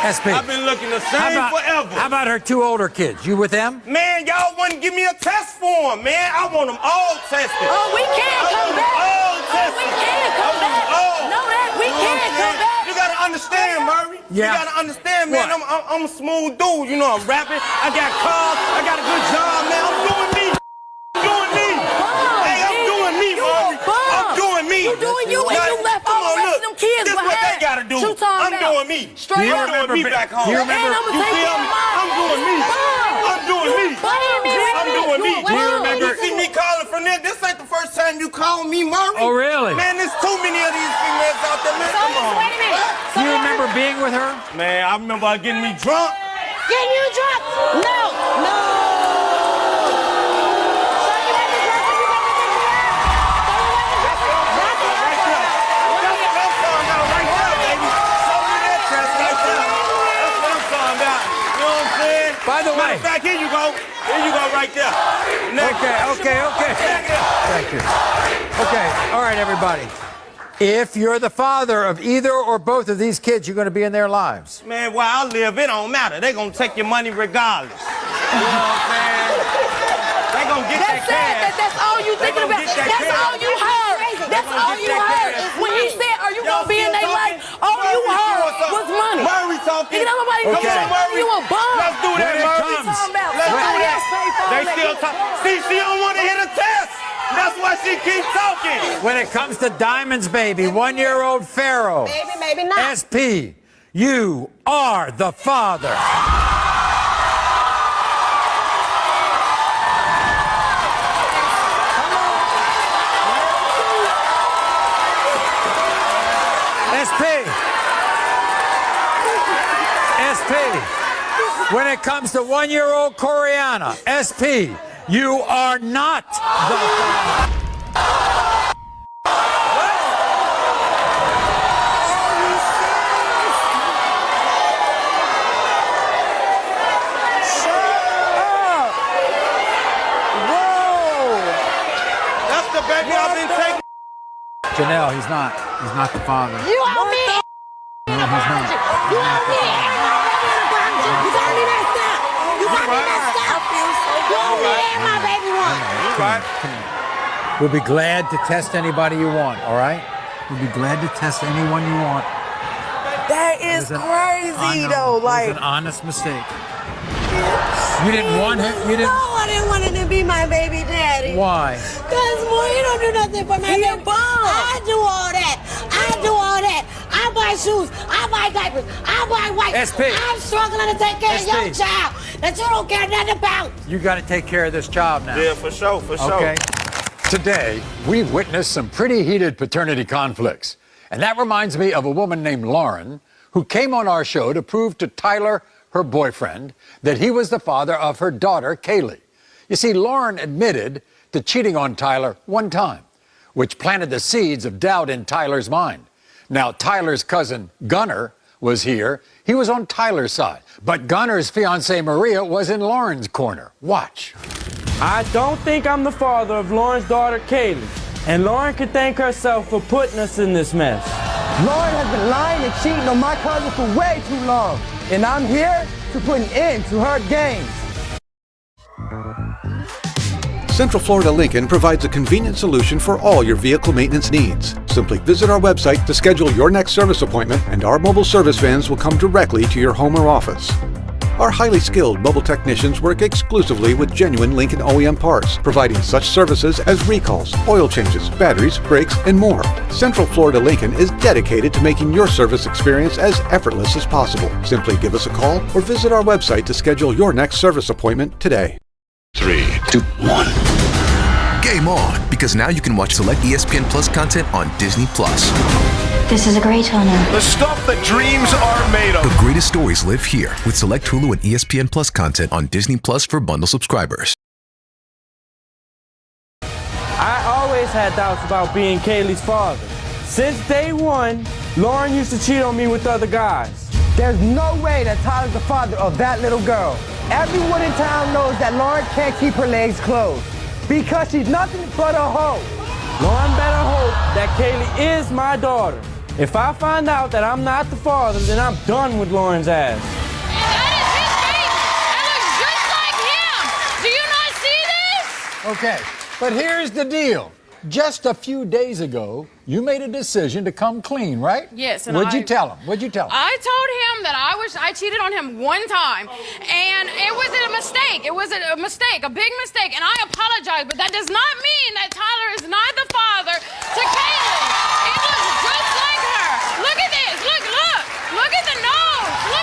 SP. I've been looking the same forever. How about her 2 older kids? You with them? Man, y'all wouldn't give me a test for them, man. I want them all tested. Oh, we can't come back. All Oh, tested. we can't come back. All. No, that we can't come back. You gotta understand, Murray. Yeah. You gotta understand, man. What? I'm a smooth dude. You know, I'm rapping. I got cars. I got a good job, man. I'm doing me. I'm doing me. Hey, I'm doing me, Murray. I'm doing me. You doing you and you left all the rest of them kids This behind. what they gotta do. What you talking I'm about? doing me. Straight I'm up. doing me back home. Do you remember? And I'ma You take feel care of me? mine. I'm doing me. I'm doing me. I'm doing me. Do you remember? You see me calling from there? This ain't the first time you called me, Murray. Oh, really? Man, there's too many of these females out there, man. Come on. Wait a minute. Do you remember being with her? Man, I remember her getting me drunk. Getting you drunk? No. No. By the way. Matter of fact, here you go. Here you go right there. Okay. Thank you. Okay, all right, everybody. If you're the father of either or both of these kids, you're going to be in their lives. Man, where I live, it don't matter. They gonna take your money regardless. You know what I'm saying? They gonna get That's that sad cash. that that's all you They thinking gonna about. get that That's cash. all you heard. That's all get you that heard. cash. When he said, are you Y'all gonna be in still their talking? life? All you Murray, heard what's up? was money. Murray talking. Nigga, nobody Okay. come on, Murray. You a bum. Let's do that, When it Murray. comes- Let's do Somebody that. else pay for They all still that. talking. See, she don't want to hit a test. That's why she keeps talking. When it comes to Diamond's baby, 1-year-old Pharaoh, Maybe, maybe not. SP, you are the father. SP, when it comes to 1-year-old Coriana, SP, you are not the father. Janelle, he's not the father. You owe me. No, he's not. You owe me. You got me messed up. You got me messed up. You owe me and my baby one. We'll be glad to test anybody you want, all right? We'll be glad to test anyone you want. That is crazy, though. It Like, was an honest mistake. You didn't want him? You didn't? No, I didn't want him to be my baby daddy. Why? Because, boy, he don't do nothing for my baby. I do all that. I do all that. I buy shoes. I buy diapers. I buy wipes. SP. I'm struggling to take care of your SP. child that you don't care nothing about. You got to take care of this child now. Yeah, for sure, for sure. Okay. Today, we've witnessed some pretty heated paternity conflicts. And that reminds me of a woman named Lauren who came on our show to prove to Tyler, her boyfriend, that he was the father of her daughter, Kaylee. You see, Lauren admitted to cheating on Tyler one time, which planted the seeds of doubt in Tyler's mind. Now, Tyler's cousin, Gunnar, was here. He was on Tyler's side. But Gunnar's fiancée, Maria, was in Lauren's corner. Watch. I don't think I'm the father of Lauren's daughter, Kaylee. And Lauren can thank herself for putting us in this mess. Lauren has been lying and cheating on my cousin for way too long. And I'm here to put an end to her games. Central Florida Lincoln provides a convenient solution for all your vehicle maintenance needs. Simply visit our website to schedule your next service appointment, and our mobile service vans will come directly to your home or office. Our highly skilled mobile technicians work exclusively with genuine Lincoln OEM parts, providing such services as recalls, oil changes, batteries, brakes, and more. Central Florida Lincoln is dedicated to making your service experience as effortless as possible. Simply give us a call or visit our website to schedule your next service appointment today. 3, 2, 1. Game on, because now you can watch select ESPN Plus content on Disney Plus. This is a great honor. The stuff that dreams are made of. The greatest stories live here with select Hulu and ESPN Plus content on Disney Plus for bundle subscribers. I always had doubts about being Kaylee's father. Since day one, Lauren used to cheat on me with other guys. There's no way that Tyler's the father of that little girl. Everyone in town knows that Lauren can't keep her legs closed because she's nothing but a hoe. Lauren better hope that Kaylee is my daughter. If I find out that I'm not the father, then I'm done with Lauren's ass. Do you not see this? Okay, but here's the deal. Just a few days ago, you made a decision to come clean, right? Yes, and What'd you tell him? What'd you tell him? I told him that I cheated on him one time, and it was a mistake. It was a mistake, a big mistake, and I apologize, but that does not mean that Tyler is not the father to Kaylee. It looks just like her. Look at this. Look at the nose. Look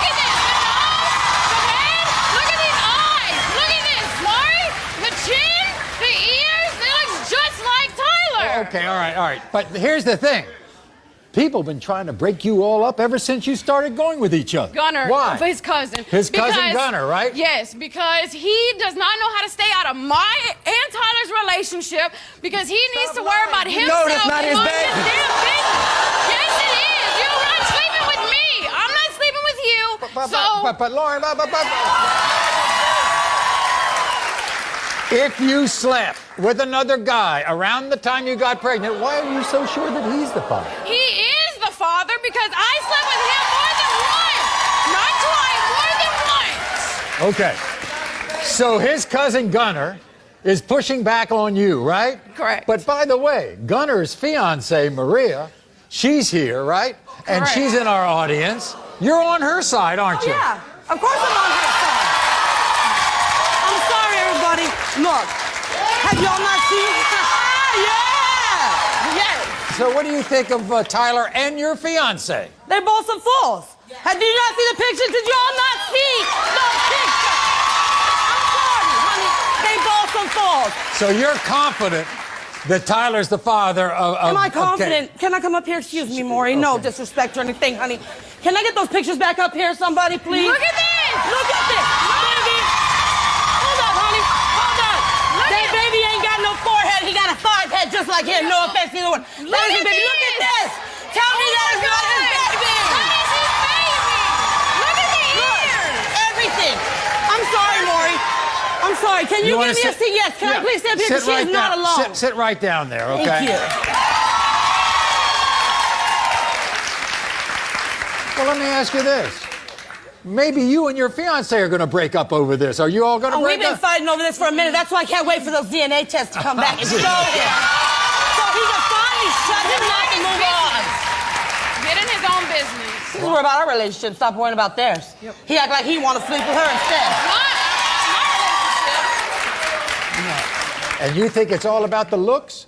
at this. The nose, the head. Look at these eyes. Look at this, Maury. The chin, the ears. It looks just like Tyler. Okay, all right. But here's the thing. People have been trying to break you all up ever since you started going with each other. Gunnar. Why? His cousin. His cousin Gunnar, right? Yes, because he does not know how to stay out of my and Tyler's relationship because he needs to worry about himself. No, that's not his baby. Yes, it is. You're not sleeping with me. I'm not sleeping with you. But Lauren, if you slept with another guy around the time you got pregnant, why are you so sure that he's the father? He is the father because I slept with him more than once. Not twice, more than once. Okay. So his cousin Gunnar is pushing back on you, right? Correct. But by the way, Gunnar's fiancée, Maria, she's here, right? And Correct. she's in our audience. You're on her side, aren't you? Yeah, of course I'm on her side. I'm sorry, everybody. Look, have y'all not seen? Yeah. Yes. So what do you think of Tyler and your fiancée? They're both some fools. Did you not see the pictures? Did y'all not see the pictures? I'm sorry, honey. They both some fools. So you're confident that Tyler's the father of... Am I confident? Okay. Can I come up here? Excuse me, Maury. No disrespect or anything, honey. Can I get those pictures back up here, somebody, please? Look at this! Look at this! Baby! Hold up, honey. Hold up. That baby ain't got no forehead. He got a 5 head just like him. No offense, either one. Look at baby. this! Look at this! Tell me that is not his baby! That is his baby! Look at the ears! Everything. I'm sorry, Maury. I'm sorry. Can you give me a seat? Yes. Can I please sit up here? Because she is not alone. Sit right down there, okay? Thank you. Well, let me ask you this. Maybe you and your fiance are going to break up over this. Are you all going to break We've been up? fighting over this for a minute. That's why I can't wait for those DNA tests to come back and show him. So he can finally shut him mouth and move on. Get in his own business. He's worried about our relationship. Stop worrying about theirs. Yep. He act like he want to sleep with her instead. And you think it's all about the looks?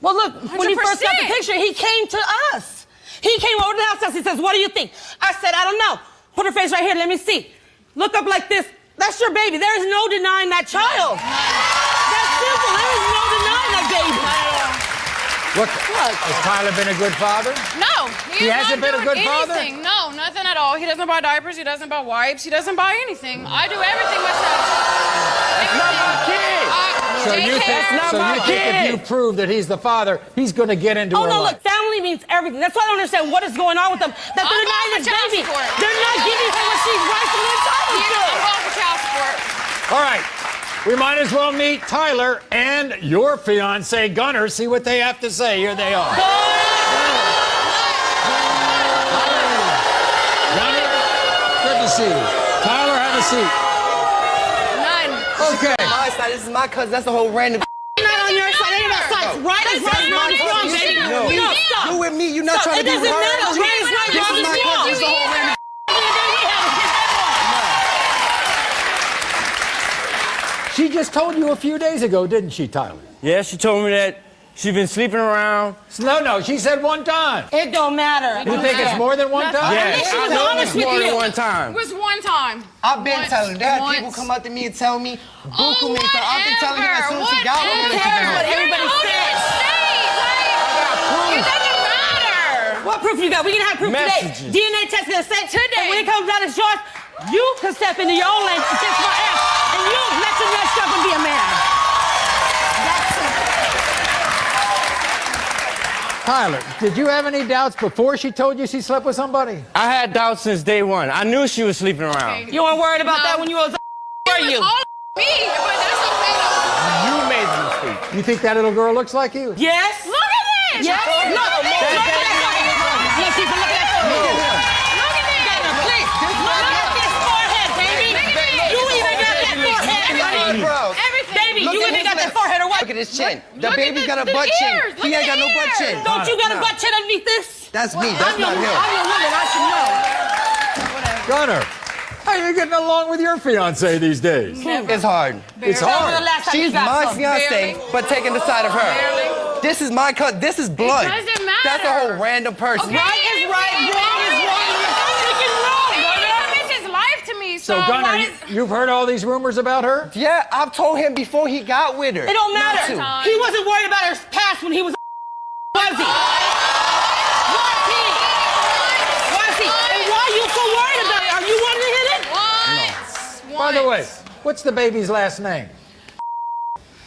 Well, look, when he first got the picture, he came to us. He came over to the house. He says, "What do you think?" I said, "I don't know." Put her face right here. Let me see. Look up like this. That's your baby. There is no denying that child. That's simple. There is no denying that baby. What? Has Tyler been a good father? No. He hasn't been a good father? No, nothing at all. He doesn't buy diapers. He doesn't buy wipes. He doesn't buy anything. I do everything myself. That's not my kid. So you think if you prove that he's the father, he's going to get into her no, life? look, family means everything. That's why I don't understand what is going on with them. That they're denying this baby. They're not giving her what she's rightfully entitled to. I'm going for child support. All right. We might as well meet Tyler and your fiance, Gunner, see what they have to say. Here they are. Gunner, good to see you. Tyler, have a seat. None. Okay. My side, this is my cousin. That's the whole random. Not on your side. Ain't about sides. Right is right, wrong is wrong, baby. No, stop. You with me. You're not trying to be It doesn't matter. hard. Right is right, This wrong is is my wrong. cousin. This is the whole random. She just told you a few days ago, didn't she, Tyler? Yeah, she told me that she's been sleeping around. No, she said one time. It don't matter. You think it's more than one time? Yeah, I know it's more than one time. It was one time. I've been telling her. They had Once. people come up to me and tell me, Oh, Buku Mesa. I've been telling her as soon as she got with me. What everybody says. It doesn't matter. What proof you got? We can have proof Messages. today. DNA test gonna say Today. And when it comes out as yours, you can step into your own lane and kiss my ass, and you let your next step and be a man. Tyler, did you have any doubts before she told you she slept with somebody? I had doubts since day one. I knew she was sleeping around. You weren't worried about that when you was were you? All me, but that's okay though. You made the mistake. You think that little girl looks like you? Yes. Look at this. Yes. Look at this. Look at that. Look, people, look at that. Look at this. Please. Look at this forehead, baby. You even got that forehead. Everything. Baby, you even got that forehead or what? Look at his chin. The Look at baby's got a the butt chin. ears. He Look ain't at got no the butt ears. chin. Don't you got a butt chin underneath this? That's me. That's I'm your not him. woman. I should know. Gunner, how are you getting along with your fiance these days? It's hard. It's Tell me hard. the last time She's you got my some. fiance, Barely. but taking the side of her. Barely. This is my cousin. This is blood. It doesn't matter. That's a whole random person. Okay. Right is right, wrong is wrong. You're freaking wrong, He brother. commits his life to me, So, so Gunner, why is... you've heard all these rumors about her? Yeah, I've told him before he got with her. It don't matter. Not He wasn't worried about her past when he was was he? Was he? Was he? And why are you so worried about it? Are you wanting to hit it? Once. By the way, what's the baby's last name?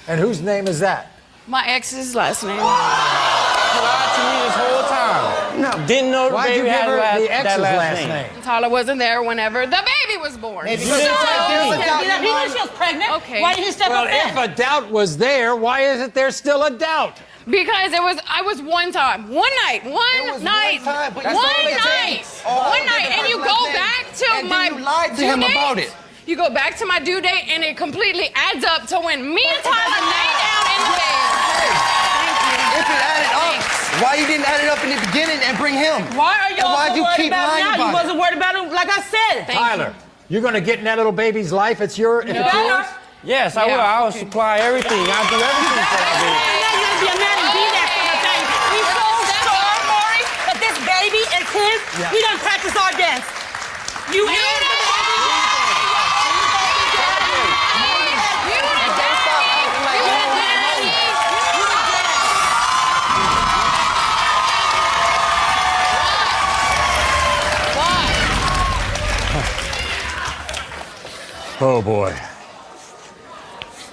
And whose name is that? My ex's last name. Lied to me this whole time. No. Didn't know the Why'd you baby give had her the that ex's last last name. name? Tyler wasn't there whenever the baby was born. Maybe You didn't tell me. He knew she was pregnant. Okay. Why didn't he step Well, up there? if a doubt was there, why isn't there still a doubt? Because I was one time, one night, It was one time, but that's all it takes. one night, and you go back to And my then you lied to due him date. about it. You go back to my due date, and it completely adds up to when me and Tyler lay down in the bed. If it added up, why you didn't add it up in the beginning and bring him? Why are you And why'd so you worried keep about lying it now? You about it? wasn't worried about him, like I said. Tyler, you're going to get in that little baby's life? It's your, if it's better. yours? Yes, I will. I will supply everything. I'll do everything for that baby. Now you gotta be a man and be that kind of thing. We so sure, Maury, that this baby is his. We done practiced our dance. You and the baby. Oh, boy.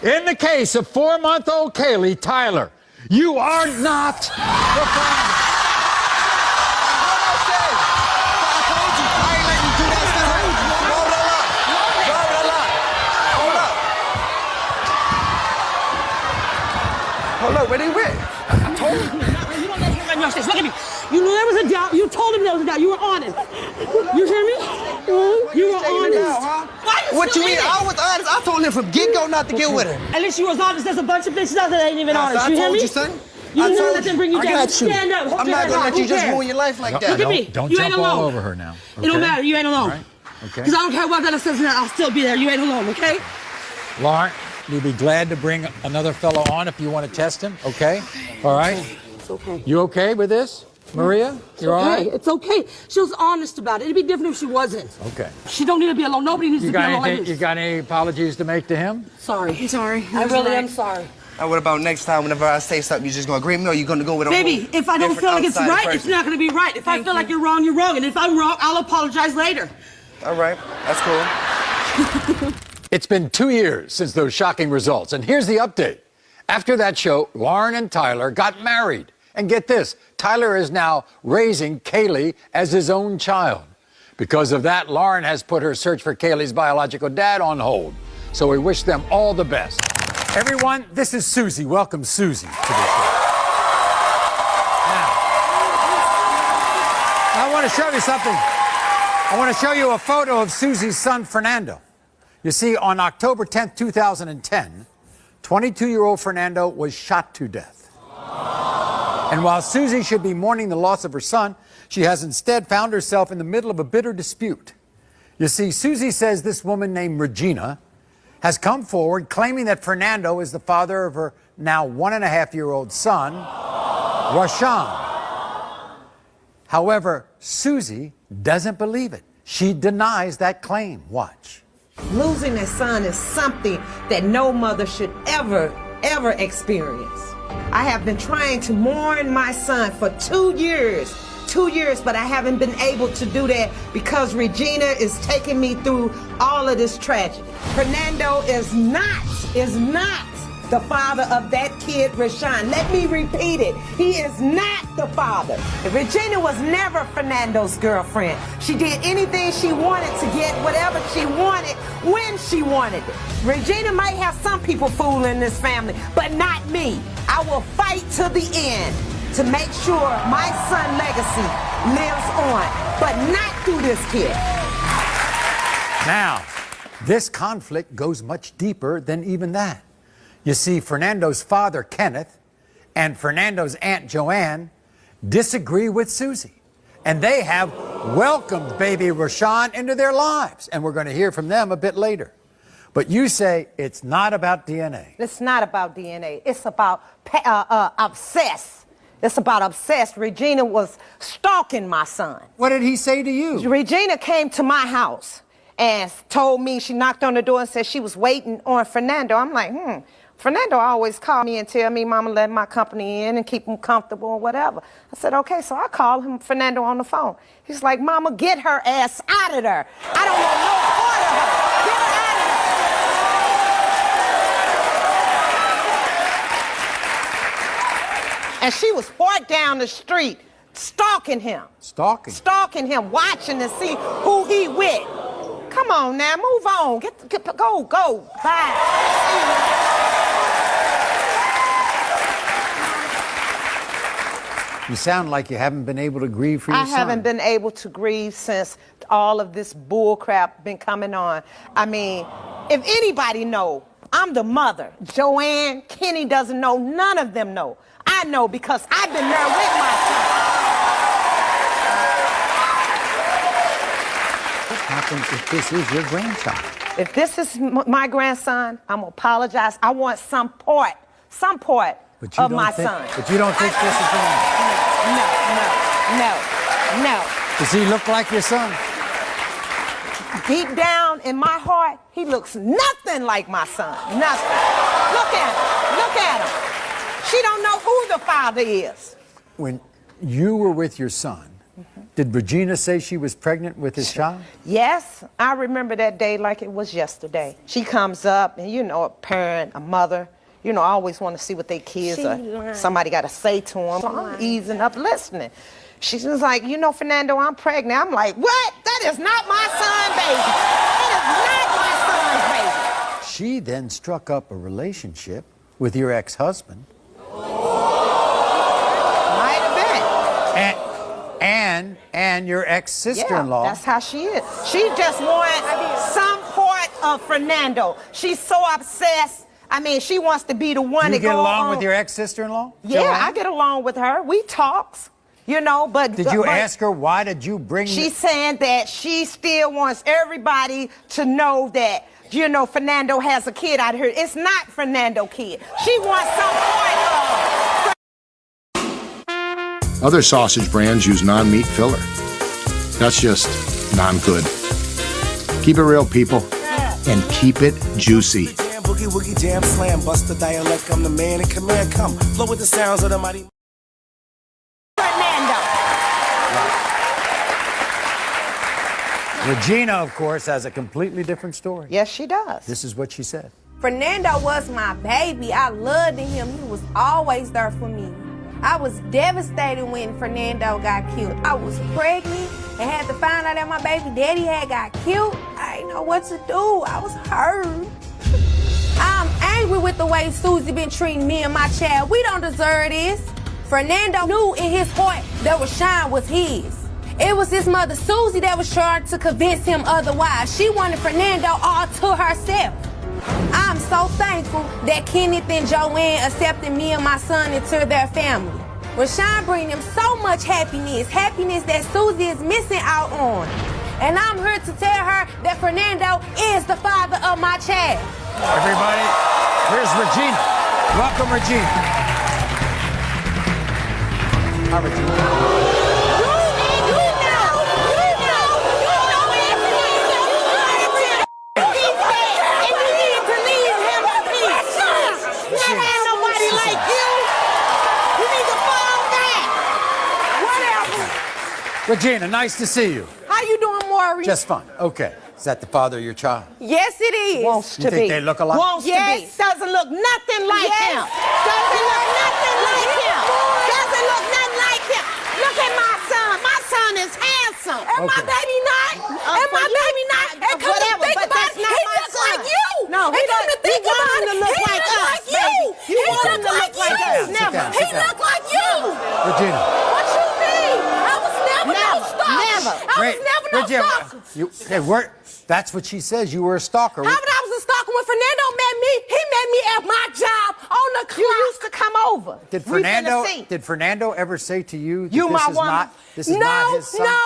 In the case of 4-month-old Kaylee, Tyler, you are not the father. Hold up, where they with? I told you. You don't let him run your stage. Look at me. You knew there was a doubt. You told him there was a doubt. You were honest. You hear me? You were honest. What you mean? I was honest. I told him from get-go not to get with her. At least you was honest. There's a bunch of bitches out there that ain't even honest. I You hear told me? you, son. You I never told let them bring you I down. got you. Stand up. Hold I'm your not head gonna high. let you Who just cares? ruin your life like that. Look at me. Don't You jump ain't all alone. over her now. It don't okay? matter. You ain't alone. All right. Okay. Because I don't care what that says. I'll still be there. You ain't alone. Okay? Lauren, you'd be glad to bring another fellow on if you want to test him, okay? All right? It's okay. You okay with this, Maria? You're all right? It's okay. She was honest about it. It'd be different if she wasn't. Okay. She don't need to be alone. Nobody needs You to be got alone like anything? this. You got any apologies to make to him? Sorry. I'm sorry. I really am sorry. And what about next time, whenever I say something, you just gonna agree with me, or you gonna go with a Baby, whole if I don't different feel like it's outside right, person? it's not going to be right. If I feel like you're wrong, you're wrong. And if I'm wrong, I'll apologize later. All right, that's cool. It's been 2 years since those shocking results, and here's the update. After that show, Lauren and Tyler got married. And get this, Tyler is now raising Kaylee as his own child. Because of that, Lauren has put her search for Kaylee's biological dad on hold. So we wish them all the best. Everyone, this is Susie. Welcome Susie to the show. Now, I want to show you something. I want to show you a photo of Susie's son, Fernando. You see, on October 10th, 2010, 22-year-old Fernando was shot to death. And while Susie should be mourning the loss of her son, she has instead found herself in the middle of a bitter dispute. You see, Susie says this woman named Regina has come forward claiming that Fernando is the father of her now 1.5-year-old son, Rashawn. However, Susie doesn't believe it. She denies that claim. Watch. Losing a son is something that no mother should ever experience. I have been trying to mourn my son for 2 years. 2 years, but I haven't been able to do that because Regina is taking me through all of this tragedy. Fernando is not the father of that kid, Rashawn. Let me repeat it. He is not the father. Regina was never Fernando's girlfriend. She did anything she wanted to get whatever she wanted when she wanted it. Regina might have some people fooling this family, but not me. I will fight to the end to make sure my son's legacy lives on, but not through this kid. Now, this conflict goes much deeper than even that. You see, Fernando's father, Kenneth, and Fernando's aunt, Joanne, disagree with Susie. And they have welcomed baby Rashawn into their lives. And we're going to hear from them a bit later. But you say it's not about DNA. It's not about DNA. It's about obsessed. It's about obsessed. Regina was stalking my son. What did he say to you? Regina came to my house and told me, she knocked on the door and said she was waiting on Fernando. I'm like, Fernando always called me and tell me, Mama, let my company in and keep him comfortable or whatever. I said, okay, so I called him, Fernando, on the phone. He's like, Mama, get her ass out of there. I don't want no part of her. Get her out of there. And she was parked down the street, stalking him. Stalking? Stalking him, watching to see who he with. Come on now, move on. Go. Bye. You sound like you haven't been able to grieve for your son. I haven't been able to grieve since all of this bull crap been coming on. I mean, if anybody know, I'm the mother. Joanne, Kenny doesn't know, none of them know. I know because I've been there with my son. What happens if this is your grandchild? If this is my grandson, I'm gonna apologize. I want some part of my son. But you don't think this is going? No. Does he look like your son? Deep down in my heart, he looks nothing like my son. Nothing. Look at him. She don't know who the father is. When you were with your son, did Regina say she was pregnant with his child? Yes, I remember that day like it was yesterday. She comes up, and you know, a parent, a mother, you know, always want to see what their kids or somebody got to say to them. So I'm easing up, listening. She was like, you know, Fernando, I'm pregnant. I'm like, what? That is not my son, baby. That is not my son's baby. She then struck up a relationship with your ex-husband. Might have been. And your ex-sister-in-law. Yeah, that's how she is. She just wants some part of Fernando. She's so obsessed. I mean, she wants to be the one Do to you get go along on. with your ex-sister-in-law? Yeah, Joanne? I get along with her. We talks, you know, but... Did you but ask her why did you bring... She's saying that she still wants everybody to know that, you know, Fernando has a kid out here. It's not Fernando's kid. She wants some part of... Other sausage brands use non-meat filler. That's just non-good. Keep it real, people, and keep it juicy. Boogie woogie jam slam, bust the dialect, I'm the man in command, come flow with the sounds of the mighty Fernando. Regina, of course, has a completely different story. Yes, she does. This is what she said. Fernando was my baby. I loved him. He was always there for me. I was devastated when Fernando got killed. I was pregnant and had to find out that my baby daddy had got killed. I didn't know what to do. I was hurt. I'm angry with the way Susie been treating me and my child. We don't deserve this. Fernando knew in his heart that Rashawn was his. It was his mother Susie that was trying to convince him otherwise. She wanted Fernando all to herself. I'm so thankful that Kenneth and Joanne accepted me and my son into their family. Rashawn bring them so much happiness that Susie is missing out on. And I'm here to tell her that Fernando is the father of my child. Everybody, here's Regina. Welcome, Regina. Hi, Regina. Regina, nice to see you. How you doing, Maury? Just fine. Okay. Is that the father of your child? Yes, it is. Wants You to think be. they look alike? Wants to be. Doesn't look nothing like him. Yes. Doesn't look nothing like him. Doesn't look nothing like him. Look at my son. My son is handsome. And my baby not. And my baby not. And come to Whatever, think but about that's it, not he my looks son. like you. No, he and come to doesn't. think You want about him it, to look he like look us, like you. baby. You He want him look to look like like you. us. Sit Never. down, He sit down. look like you. Regina. What you mean? I was never no stalker. Never. I was never no stalker. That's what she says. You were a stalker. How about I was a stalker when Fernando met me? He met me at my job on the clock. You used to come over. Did Fernando ever say to you that You my woman. this is not his son? No.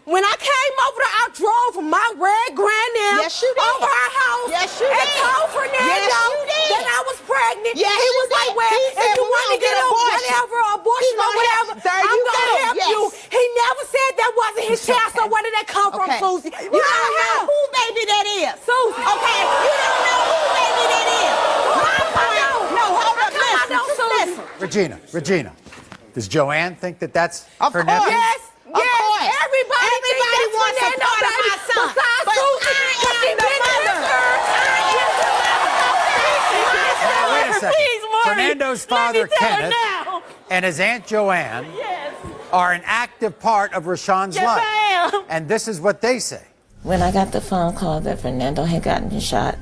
When I came over there, I drove from my red granddam Yes, you did. over her house Yes, you and did. told Fernando Yes, you did. that I was pregnant. Yes, he you was like, did. well, He if said, you "We're want to gonna get get a abortion." whatever abortion He's or gonna whatever, help- there I'm you gonna go. help Yes. you. He never said that wasn't his child, so where did that come from, Okay. Susie? You don't know who baby that is. Susie. Okay, you don't know who baby that is. My point. No, hold up, listen. Just listen. Regina, does Joanne think that that's Of her course. nephew? Yes. Of Yes, course. everybody wants a Fernando, part of baby, my son. besides But Susie, I because am she the been mother. Now, wait a second. Please, Maury, Fernando's let me father, tell her Kenneth, now. and his Aunt Joanne Yes. are an active part of Rashawn's Yes, life. I am. And this is what they say. When I got the phone call that Fernando had gotten shot,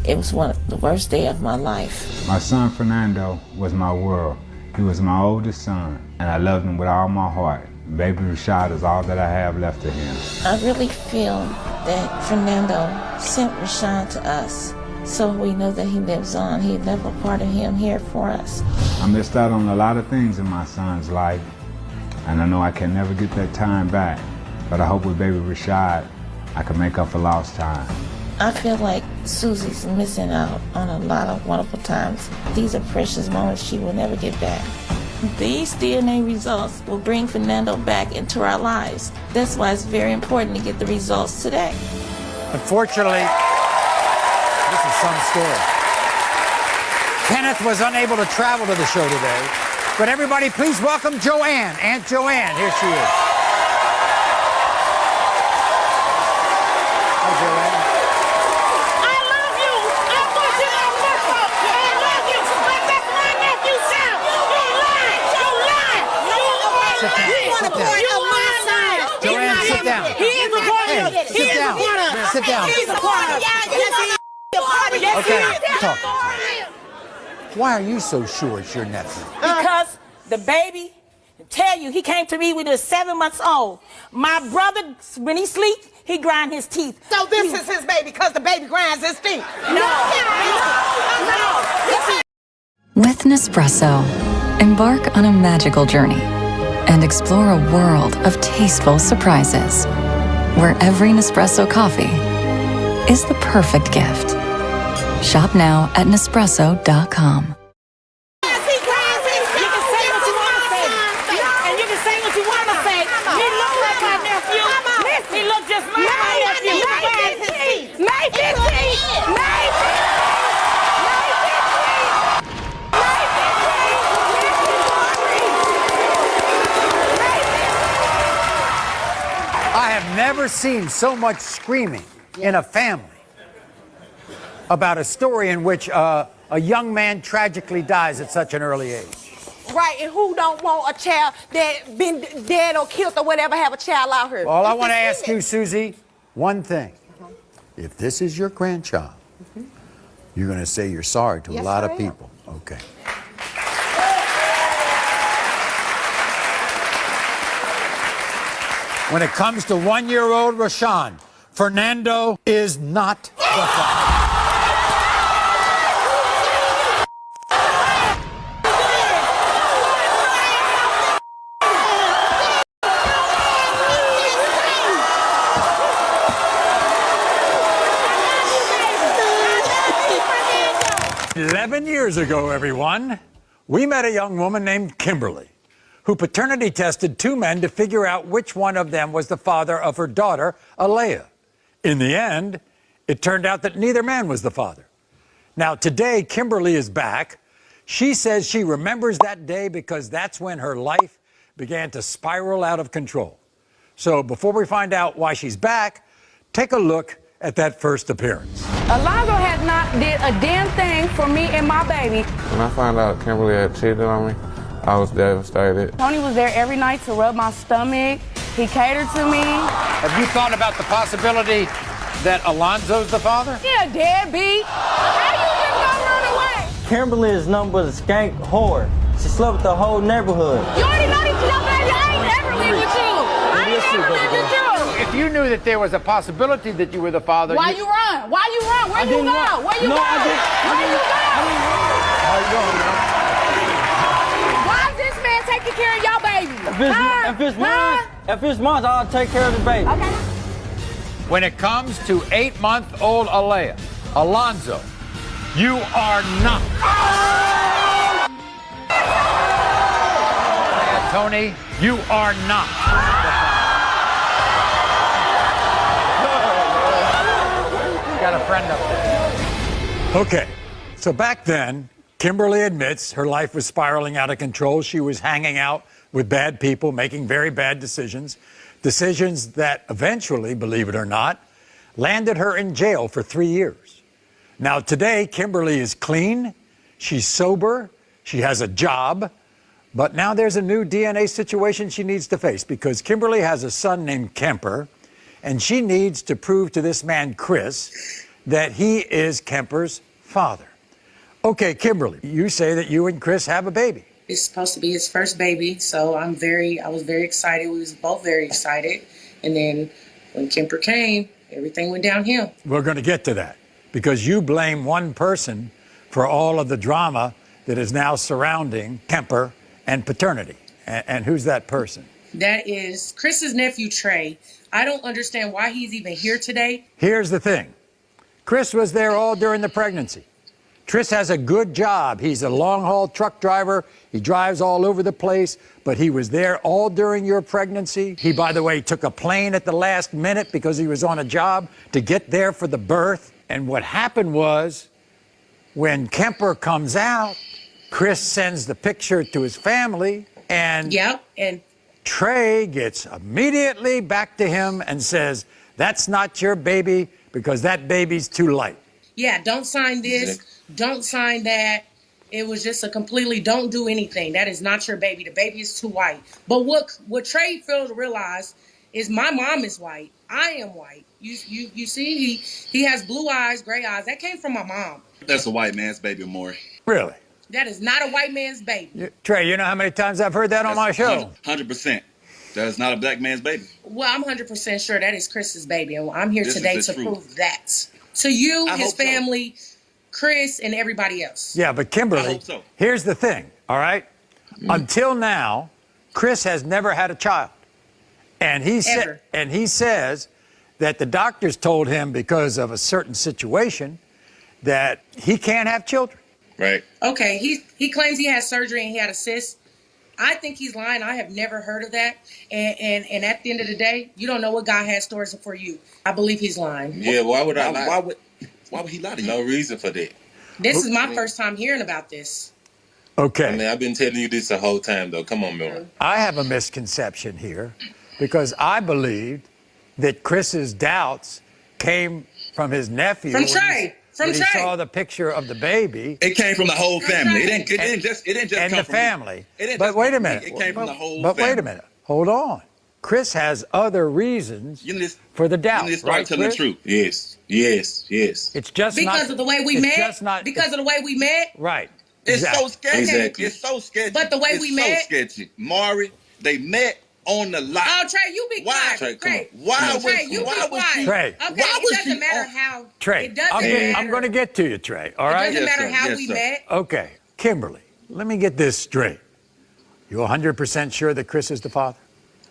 it was one of the worst day of my life. My son Fernando was my world. He was my oldest son, and I loved him with all my heart. Baby Rashad is all that I have left of him. I really feel that Fernando sent Rashawn to us, so we know that he lives on. He left a part of him here for us. I missed out on a lot of things in my son's life, and I know I can never get that time back, but I hope with baby Rashad, I can make up for lost time. I feel like Susie's missing out on a lot of wonderful times. These are precious moments she will never get back. These DNA results will bring Fernando back into our lives. That's why it's very important to get the results today. Unfortunately, this is some story. Kenneth was unable to travel to the show today, but everybody please welcome Joanne, Aunt Joanne. Here she is. Hi, Joanne. I love you. I want you to look up. I love you. But that's my nephew, Sam. You lied. You lied. Sit down. Sit down. You lied. Joanne, sit down. He is a part of it. Sit down. Sit down. He's a part of it. Okay, talk. Why are you so sure it's your nephew? Because the baby Tell you, he came to me when he was 7 months old. My brother, when he sleep, he grind his teeth. So this is his baby because the baby grinds his teeth. No. With Nespresso, embark on a magical journey and explore a world of tasteful surprises, where every Nespresso coffee is the perfect gift. Shop now at Nespresso.com. I have never seen so much screaming in a family about a story in which a young man tragically dies at such an early age. Right, and who don't want a child that been dead or killed or whatever have a child out here? All I want to ask you, Susie, one thing. If this is your grandchild, you're going to say you're sorry to a lot of people. Okay. When it comes to 1-year-old Rashawn, Fernando is not the father. 11 years ago, everyone, we met a young woman named Kimberly, who paternity tested 2 men to figure out which one of them was the father of her daughter, Alea. In the end, it turned out that neither man was the father. Now, today, Kimberly is back. She says she remembers that day because that's when her life began to spiral out of control. So before we find out why she's back, take a look at that first appearance. Alonzo has not did a damn thing for me and my baby. When I found out Kimberly had cheated on me, I was devastated. Tony was there every night to rub my stomach. He catered to me. Have you thought about the possibility that Alonzo's the father? Yeah, deadbeat. How you just gonna run away? Kimberly is nothing but a skank whore. She slept with the whole neighborhood. You already know that you don't, baby. I ain't never lived with you. I ain't never lived with you. If you knew that there was a possibility that you were the father... Why you run? Why you run? Where you go? Where you go? Where you go? How you going, man? Why is this man taking care of your baby? If it's mine, I'll take care of the baby. Okay. When it comes to 8-month-old Alea, Alonzo, you are not. Tony, you are not. Got a friend up there. Okay, so back then, Kimberly admits her life was spiraling out of control. She was hanging out with bad people, making very bad decisions that eventually, believe it or not, landed her in jail for 3 years. Now, today, Kimberly is clean, she's sober, she has a job, but now there's a new DNA situation she needs to face because Kimberly has a son named Kemper, and she needs to prove to this man, Chris, that he is Kemper's father. Okay, Kimberly, you say that you and Chris have a baby. It's supposed to be his first baby, so I was very excited. We was both very excited. And then when Kemper came, everything went downhill. We're going to get to that because you blame one person for all of the drama that is now surrounding Kemper and paternity. And who's that person? That is Chris's nephew, Trey. I don't understand why he's even here today. Here's the thing. Chris was there all during the pregnancy. Chris has a good job. He's a long-haul truck driver. He drives all over the place, but he was there all during your pregnancy. He, by the way, took a plane at the last minute because he was on a job to get there for the birth. And what happened was, when Kemper comes out, Chris sends the picture to his family, and Trey gets immediately back to him and says, that's not your baby because that baby's too light. Yeah, don't sign this. Don't sign that. It was just a completely don't do anything. That is not your baby. The baby is too white. But what Trey failed to realize is my mom is white. I am white. You see, he has blue eyes, gray eyes. That came from my mom. That's a white man's baby, Maury. Really? That is not a white man's baby. Trey, you know how many times I've heard that on my show? 100%. That is not a black man's baby. Well, I'm 100% sure that is Chris's baby, and I'm here This today is the to truth. prove that to you, I his hope so. family, Chris, and everybody else. Yeah, but Kimberly, here's the thing, all right? Until now, Chris has never had a child. And he says that the doctors told him because of a certain situation that he can't have children. Right. Okay, he claims he had surgery and he had a cyst. I think he's lying. I have never heard of that. And at the end of the day, you don't know what God has stores for you. I believe he's lying. Yeah, why would I lie? Why would he lie to you? No reason for that. This is my first time hearing about this. Okay. I mean, I've been telling you this the whole time, though. Come on, Miller. I have a misconception here because I believed that Chris's doubts came from his nephew. From Trey. When he saw the picture of the baby. It came from the whole family. It didn't just and come the from family. Me. But wait a minute. It came from the whole but family. wait a minute. Hold on. Chris has other reasons for the doubt. You need to start right, telling Chris? the truth. Yes. It's just because of the way we met. Because of the way we met. Right. It's Exactly. so sketchy. Exactly. It's so sketchy. But the way we met. It's so sketchy. Maury, they met on the lot. Oh, Trey, you be quiet. Trey, Trey, why Trey, you be quiet. Trey. Okay, it doesn't matter how. Trey, It doesn't matter. I'm going to get to you, Trey. All right? It doesn't matter how we met. Okay. Kimberly, let me get this straight. You 100% sure that Chris is the father?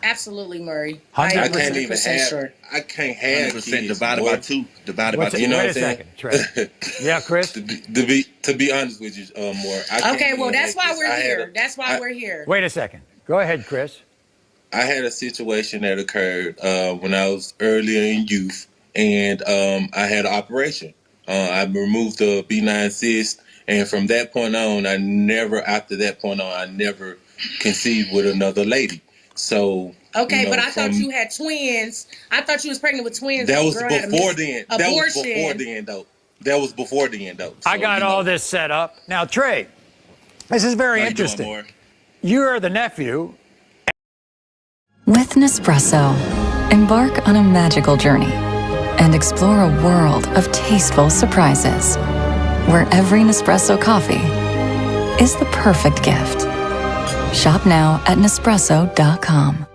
Absolutely, Murray. 100%. I can't even have. sure. I can't have 100% divided by 2. Divided by What's 2. it- You know wait what a I'm second, Trey. Yeah, Chris? To be honest with you, more. Okay, well, that's why we're here. That's why we're here. Wait a second. Go ahead, Chris. I had a situation that occurred when I was earlier in youth, and I had an operation. I removed the B9 cyst, and from that point on, I never conceived with another lady. So Okay, but I thought you had twins. I thought you was pregnant with twins. That was Girl had a before then. abortion. That was before then, though. I got all this set up. Now, Trey, this is very interesting. You're the nephew. With Nespresso, embark on a magical journey and explore a world of tasteful surprises where every Nespresso coffee is the perfect gift. Shop now at Nespresso.com.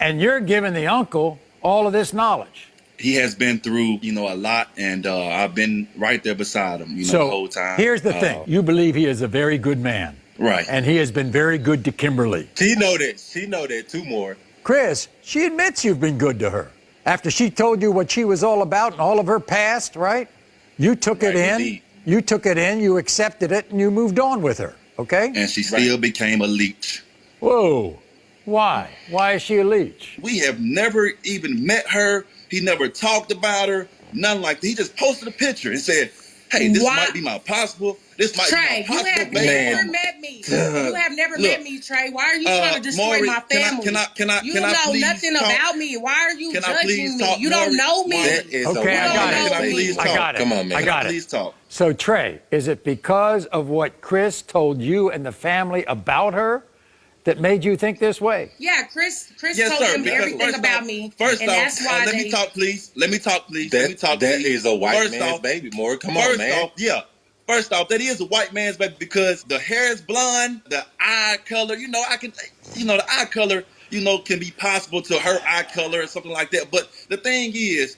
And you're giving the uncle all of this knowledge. He has been through, a lot, and I've been right there beside him, the whole time. Here's the thing. You believe he is a very good man. Right. And he has been very good to Kimberly. She know that too, more. Chris, she admits you've been good to her. After she told you what she was all about and all of her past, right? You took it in. Indeed. You took it in, you accepted it, and you moved on with her, okay? And she still became a leech. Whoa. Why? Why is she a leech? We have never even met her. He never talked about her. Nothing like that. He just posted a picture and said, hey, this might be my possible. This might Trey, be my you possible have baby never mama. met me. You have never met me, Trey. Why are you trying to destroy Maury, my family? You can I know please nothing talk? about me. Why are you Can I judging please me? talk, You don't Maury? know me. That is Okay, I got it. Can I please talk? I got it. Come on, man. I got it. Please talk. So, Trey, is it because of what Chris told you and the family about her that made you think this way? Yeah, Chris Yes, told sir, him because everything first about off- me. First and off, that's why let me talk, please. Let me talk, please. That is a white man's baby, more. Come on, man. First off, that is a white man's baby because the hair is blonde, the eye color, the eye color, can be possible to her eye color or something like that. But the thing is,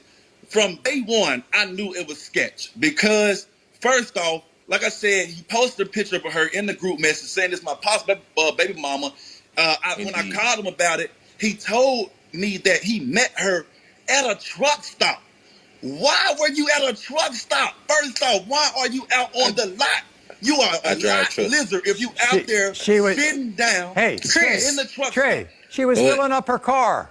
from day one, I knew it was sketch because first off, like I said, he posted a picture of her in the group message saying this is my possible baby mama. When I called him about it, he told me that he met her at a truck stop. Why were you at a truck stop? First off, why are you out on the lot? You are a lot lizard if you out there sitting down Hey, Chris, in the truck. Trey, she was filling up her car.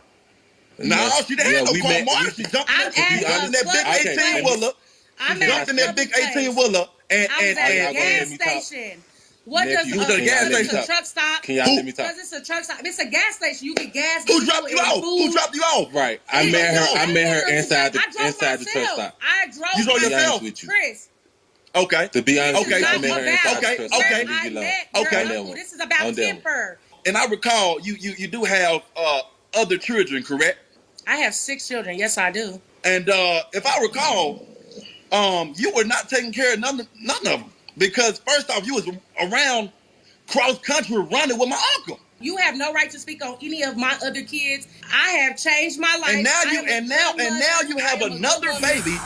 No, she didn't have no car. Mark, she jumped in that big 18-wheeler. She jumped in that big 18-wheeler and I was at a gas station. What does you was at a gas station? a truck stop? Can y'all let me talk? Because it's a truck stop. It's a gas station. You get gas. Who dropped you off? Food. Who dropped you off? Right. I met her inside the truck stop. I drove You drove yourself? Chris. Okay. To be honest with you, I This is met her not inside about- the truck stop. Okay. Leave me alone. Okay. This is about temper. And I recall you do have other children, correct? I have 6 children. Yes, I do. And if I recall, you were not taking care of none of them. Because first off, you was around cross country running with my uncle. You have no right to speak on any of my other kids. I have changed my life. And now you have another baby.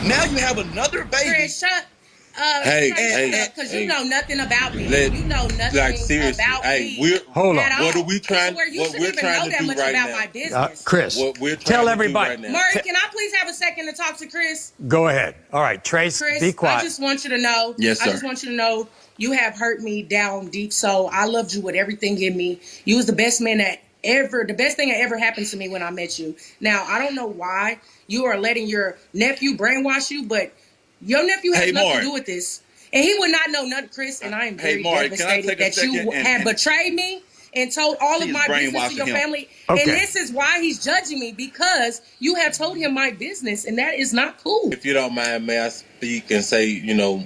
Now you have another baby. Chris, shut because you know nothing about me. You know nothing about me. Hold on. What are we trying? What we're trying to do right now? My business. Chris, what we're trying tell to everybody. do right now. Murray, can I please have a second to talk to Chris? Go ahead. All right, Trace, Chris, be quiet. I just want you to know. Yes, sir. I just want you to know you have hurt me down deep. So I loved you with everything in me. You was the best man the best thing that ever happened to me when I met you. Now, I don't know why you are letting your nephew brainwash you, but your nephew has nothing to do with this. And he would not know nothing, Chris, and I am very devastated that you have betrayed me and told all of my business to your family. Okay. And this is why he's judging me, because you have told him my business, and that is not cool. If you don't mind, may I speak and say,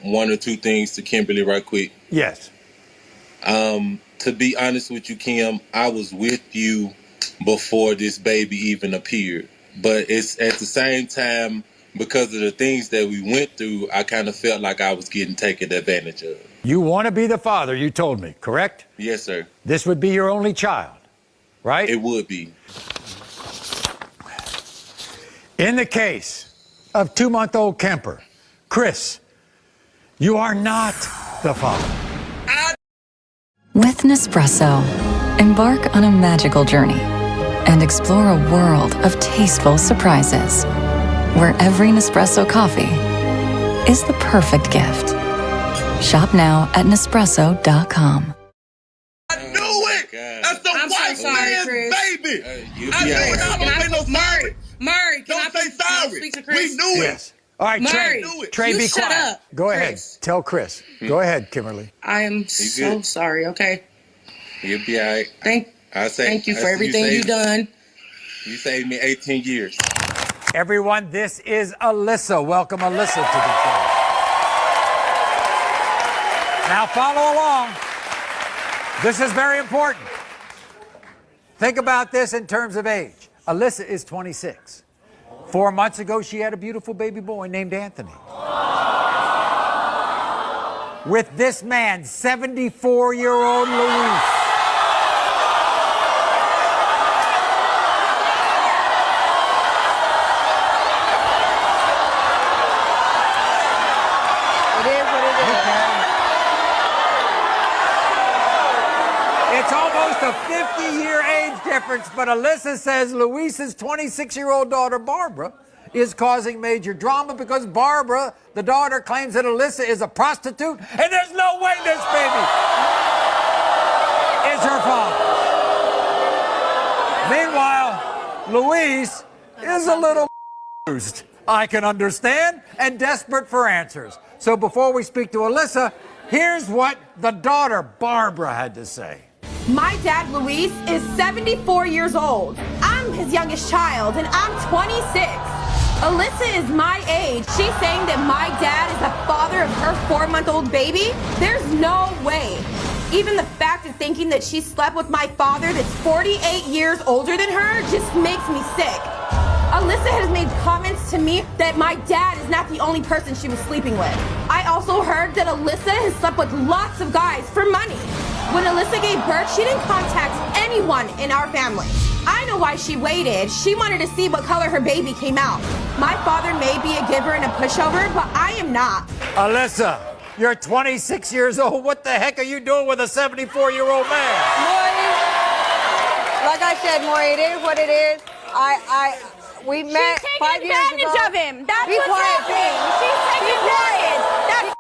one or two things to Kimberly right quick? Yes. To be honest with you, Kim, I was with you before this baby even appeared. But it's at the same time, because of the things that we went through, I kind of felt like I was getting taken advantage of. You want to be the father, you told me, correct? Yes, sir. This would be your only child, right? It would be. In the case of 2-month-old Kemper, Chris, you are not the father. With Nespresso, embark on a magical journey and explore a world of tasteful surprises, where every Nespresso coffee is the perfect gift. Shop now at Nespresso.com. I knew it! That's the white so sorry, man's Chris. baby! Murray, can I say sorry. speak to Chris? We knew it. Yes. All right, Murray, Trey, be shut quiet. up, Go Chris. ahead. Tell Chris. Go ahead, Kimberly. I am so sorry, okay? You'll be all right. Thank you for everything you've done. You saved me 18 years. Everyone, this is Alyssa. Welcome Alyssa to the show. Now follow along. This is very important. Think about this in terms of age. Alyssa is 26. 4 months ago, she had a beautiful baby boy named Anthony. With this man, 74-year-old Luis. It's almost a 50-year age difference, but Alyssa says Luis's 26-year-old daughter, Barbara, is causing major drama because Barbara, the daughter, claims that Alyssa is a prostitute, and there's no way this baby is her father. Meanwhile, Luis is a little confused, I can understand, and desperate for answers. So before we speak to Alyssa, here's what the daughter, Barbara, had to say. My dad, Luis, is 74 years old. I'm his youngest child, and I'm 26. Alyssa is my age. She's saying that my dad is the father of her 4-month-old baby? There's no way. Even the fact of thinking that she slept with my father that's 48 years older than her just makes me sick. Alyssa has made comments to me that my dad is not the only person she was sleeping with. I also heard that Alyssa has slept with lots of guys for money. When Alyssa gave birth, she didn't contact anyone in our family. I know why she waited. She wanted to see what color her baby came out. My father may be a giver and a pushover, but I am not. Alyssa, you're 26 years old. What the heck are you doing with a 74-year-old man? Maury, like I said, Maury, it is what it is. We met 5 years ago. She's taking advantage of him. That's Be what's quiet, happening. please. She's taking advantage. That's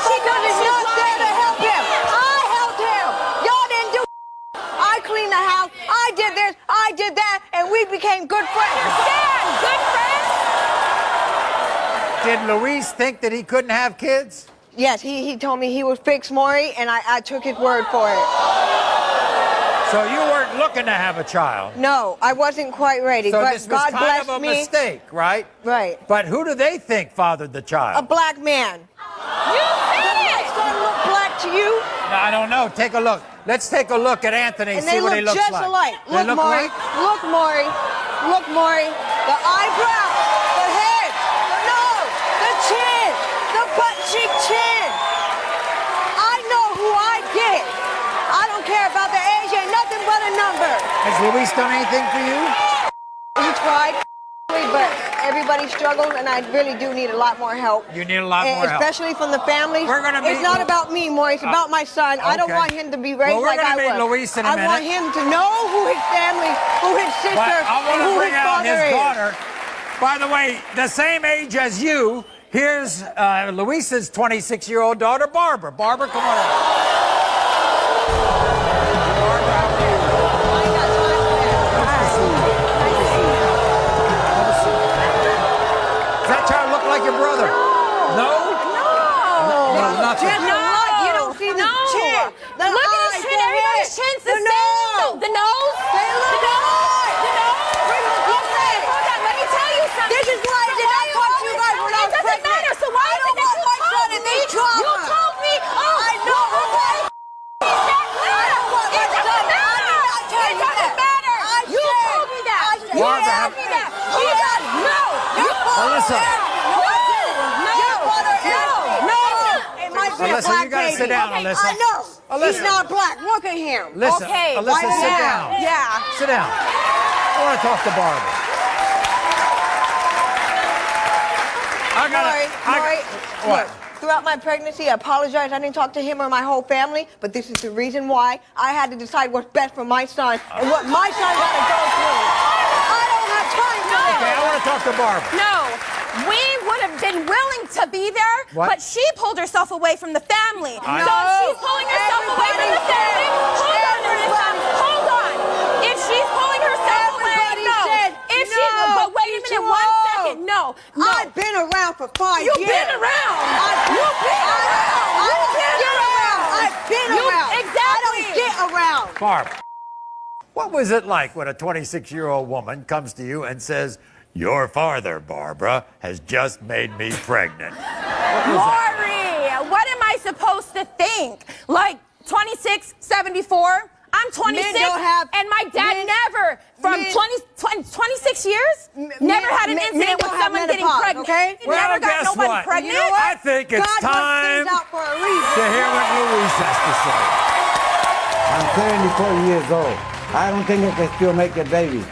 She was not there to help him. I helped him. Y'all didn't do. I cleaned the house. I did this. I did that, and we became good friends. Understand? Good friends? Did Luis think that he couldn't have kids? Yes, he told me he would fix Maury, and I took his word for it. So you weren't looking to have a child? No, I wasn't quite ready, So but this was God kind blessed of a me. mistake, right? Right. But who do they think fathered the A child? black man. You said it! Does that look black to you? I don't know. Take a look. Let's take a look at Anthony, And see they what he look looks just like. alike. They Look, look Maury. alike? Look, Maury. Look, Maury. The eyebrow, the head, the nose, the chin, the butt cheek chin. Has Luis done anything for you? He tried, but everybody struggles, and I really do need a lot more help. You need a lot more help. Especially from the family. We're gonna It's not about me, more. It's about my son. I don't okay. want him to be raised like I was. We're gonna meet Luis in a minute. I want him to know who his family, who his sister, I want and to who bring his out father his is. daughter. By the way, the same age as you. Here's Luis's 26-year-old daughter, Barbara. Barbara, come on out. Does that child look like your brother? No? Well, nothing. You don't see the chin. Look at his chin. Everybody's chin's the same. The nose. The nose. Okay, hold on. Let me tell you something. This is why I did not talk to you guys when I was It doesn't matter. So why is it that you told me? You told me. Oh, I know. It doesn't matter. It doesn't matter. You told me that. You told me that. No. Alyssa. Alyssa, you gotta sit down, Alyssa. I know. Alyssa. He's not black. Look at him. Listen, Okay. Alyssa, sit down. Yeah. Sit down. I want to talk to Barbara. Maury, What? look, throughout my pregnancy, I apologize. I didn't talk to him or my whole family, but this is the reason why I had to decide what's best for my son and what my son got to go through. I don't have time for this. Okay, I want to talk to Barbara. No, we would have been willing to be there, What? but she pulled herself away from the family. I- So if she's pulling herself away from the family, hold on, Marissa, hold on. If she's pulling herself away, no. If she's, but wait a minute, 1 second, no. I've been around for 5 years. You've been around. You've been around. I've been around. Exactly. I don't get around. Barbara, what was it like when a 26-year-old woman comes to you and says, "Your father, Barbara, has just made me pregnant"? Maury, what am I supposed to think? Like 26, 74? I'm 26, and my dad never, from 26 years, never had an incident with someone getting pregnant. Okay? He never got guess nobody what? pregnant. You know what? I think it's God works time things out for a reason. to hear what Luis has to say. I'm 74 years old. I don't think I can still make a baby.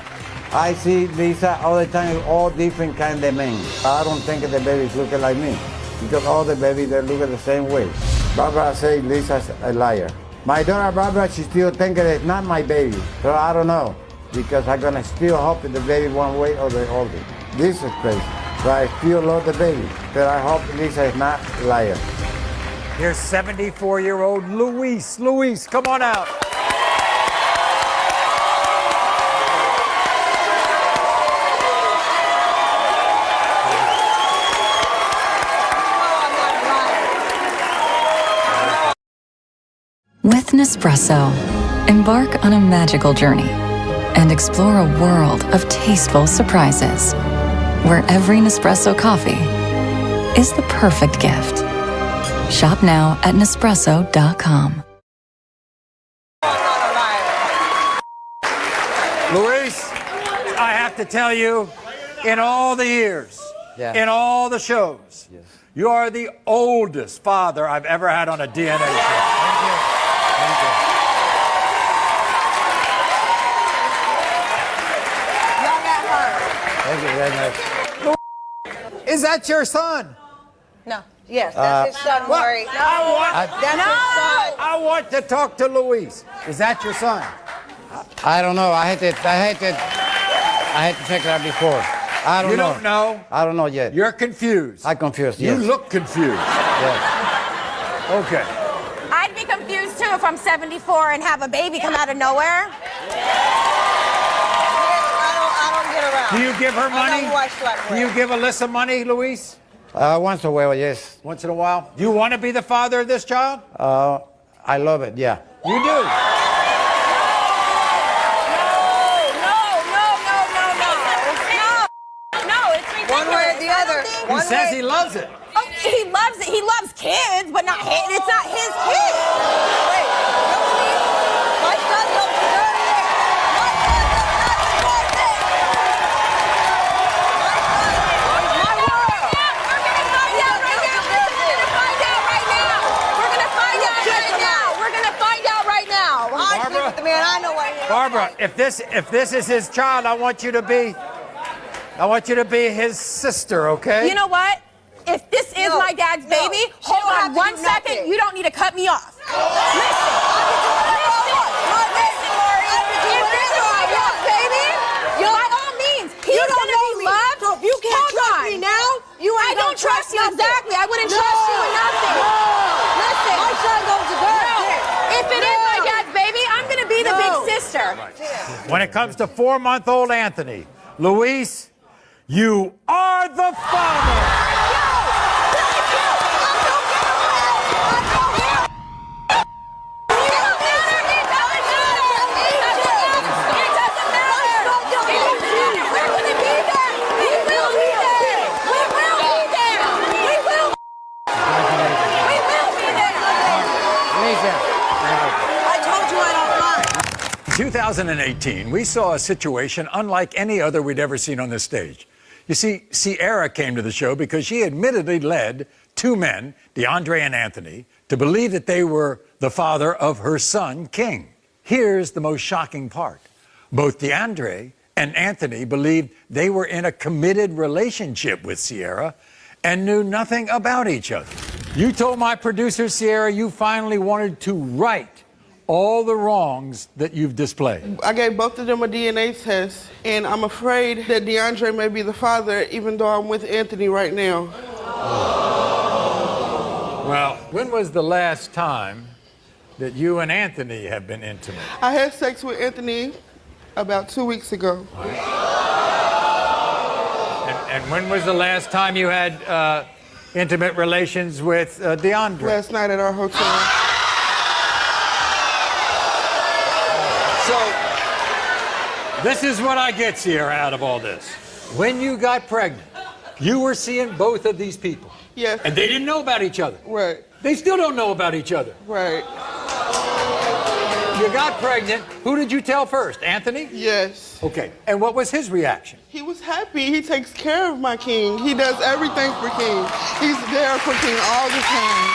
I see Lisa all the time, all different kind of men. I don't think the babies look like me, because all the babies, they look the same way. Barbara say Lisa's a liar. My daughter Barbara, she still thinks it's not my baby. So I don't know, because I'm gonna still hope that the baby one way or the other. This is crazy. So I still love the baby, but I hope Lisa is not a liar. Here's 74-year-old Luis. Luis, come on out. With Nespresso, embark on a magical journey and explore a world of tasteful surprises, where every Nespresso coffee is the perfect gift. Shop now at Nespresso.com. Luis, I have to tell you, in all the years, in all the shows, you are the oldest father I've ever had on a DNA show. Thank you. Y'all got her. Thank you very much. Is that your son? No. Yes, that's his son, Maury. I want to talk to Luis. Is that your son? I don't know. I had to check it out before. I don't know. You don't know? I don't know yet. You're confused. I'm confused, yes. You look confused. Yes. Okay. I'd be confused too if I'm 74 and have a baby come out of nowhere. I don't get around. Do you give her I know money? who I slept Do with. you give Alyssa money, Luis? Once in a while, yes. Once in a while? Do you want to be the father of this child? I love it, yeah. You do? No, it's ridiculous. One way or the other. He says he loves it. Oh, he loves it. He loves kids, but not his. It's not his kid. Wait, my son loves the dirty egg. My son does not support this. My world. We're gonna find out right now. We're gonna find out right now. We're gonna find out right now. We're gonna find out right now. I sleep with the man Man, I know what he is. Barbara, if this is his child, I want you to be his sister, okay? You know what? If this is my dad's baby, hold on 1 second. You don't need to cut me off. Listen, Maury. If this is my dad's baby, by all means, he's gonna be loved. So if you can't trust me now, I don't trust you exactly. I wouldn't trust you in nothing. Listen, my son goes to God. If it is my dad's baby, I'm gonna be the big sister. When it comes to 4-month-old Anthony, Luis, you are the father. I told you I don't lie. In 2018, we saw a situation unlike any other we'd ever seen on this stage. You see, Sierra came to the show because she admittedly led two men, DeAndre and Anthony, to believe that they were the father of her son, King. Here's the most shocking part. Both DeAndre and Anthony believed they were in a committed relationship with Sierra and knew nothing about each other. You told my producer, Sierra, you finally wanted to right all the wrongs that you've displayed. I gave both of them a DNA test, and I'm afraid that DeAndre may be the father, even though I'm with Anthony right now. Well, when was the last time that you and Anthony have been intimate? I had sex with Anthony about 2 weeks ago. And when was the last time you had intimate relations with DeAndre? Last night at our hotel. So, this is what I get, Sierra, out of all this. When you got pregnant, you were seeing both of these people. Yes. And they didn't know about each other. Right. They still don't know about each other. Right. You got pregnant. Who did you tell first? Anthony? Yes. Okay. And what was his reaction? He was happy. He takes care of my King. He does everything for King. He's there for King all the time.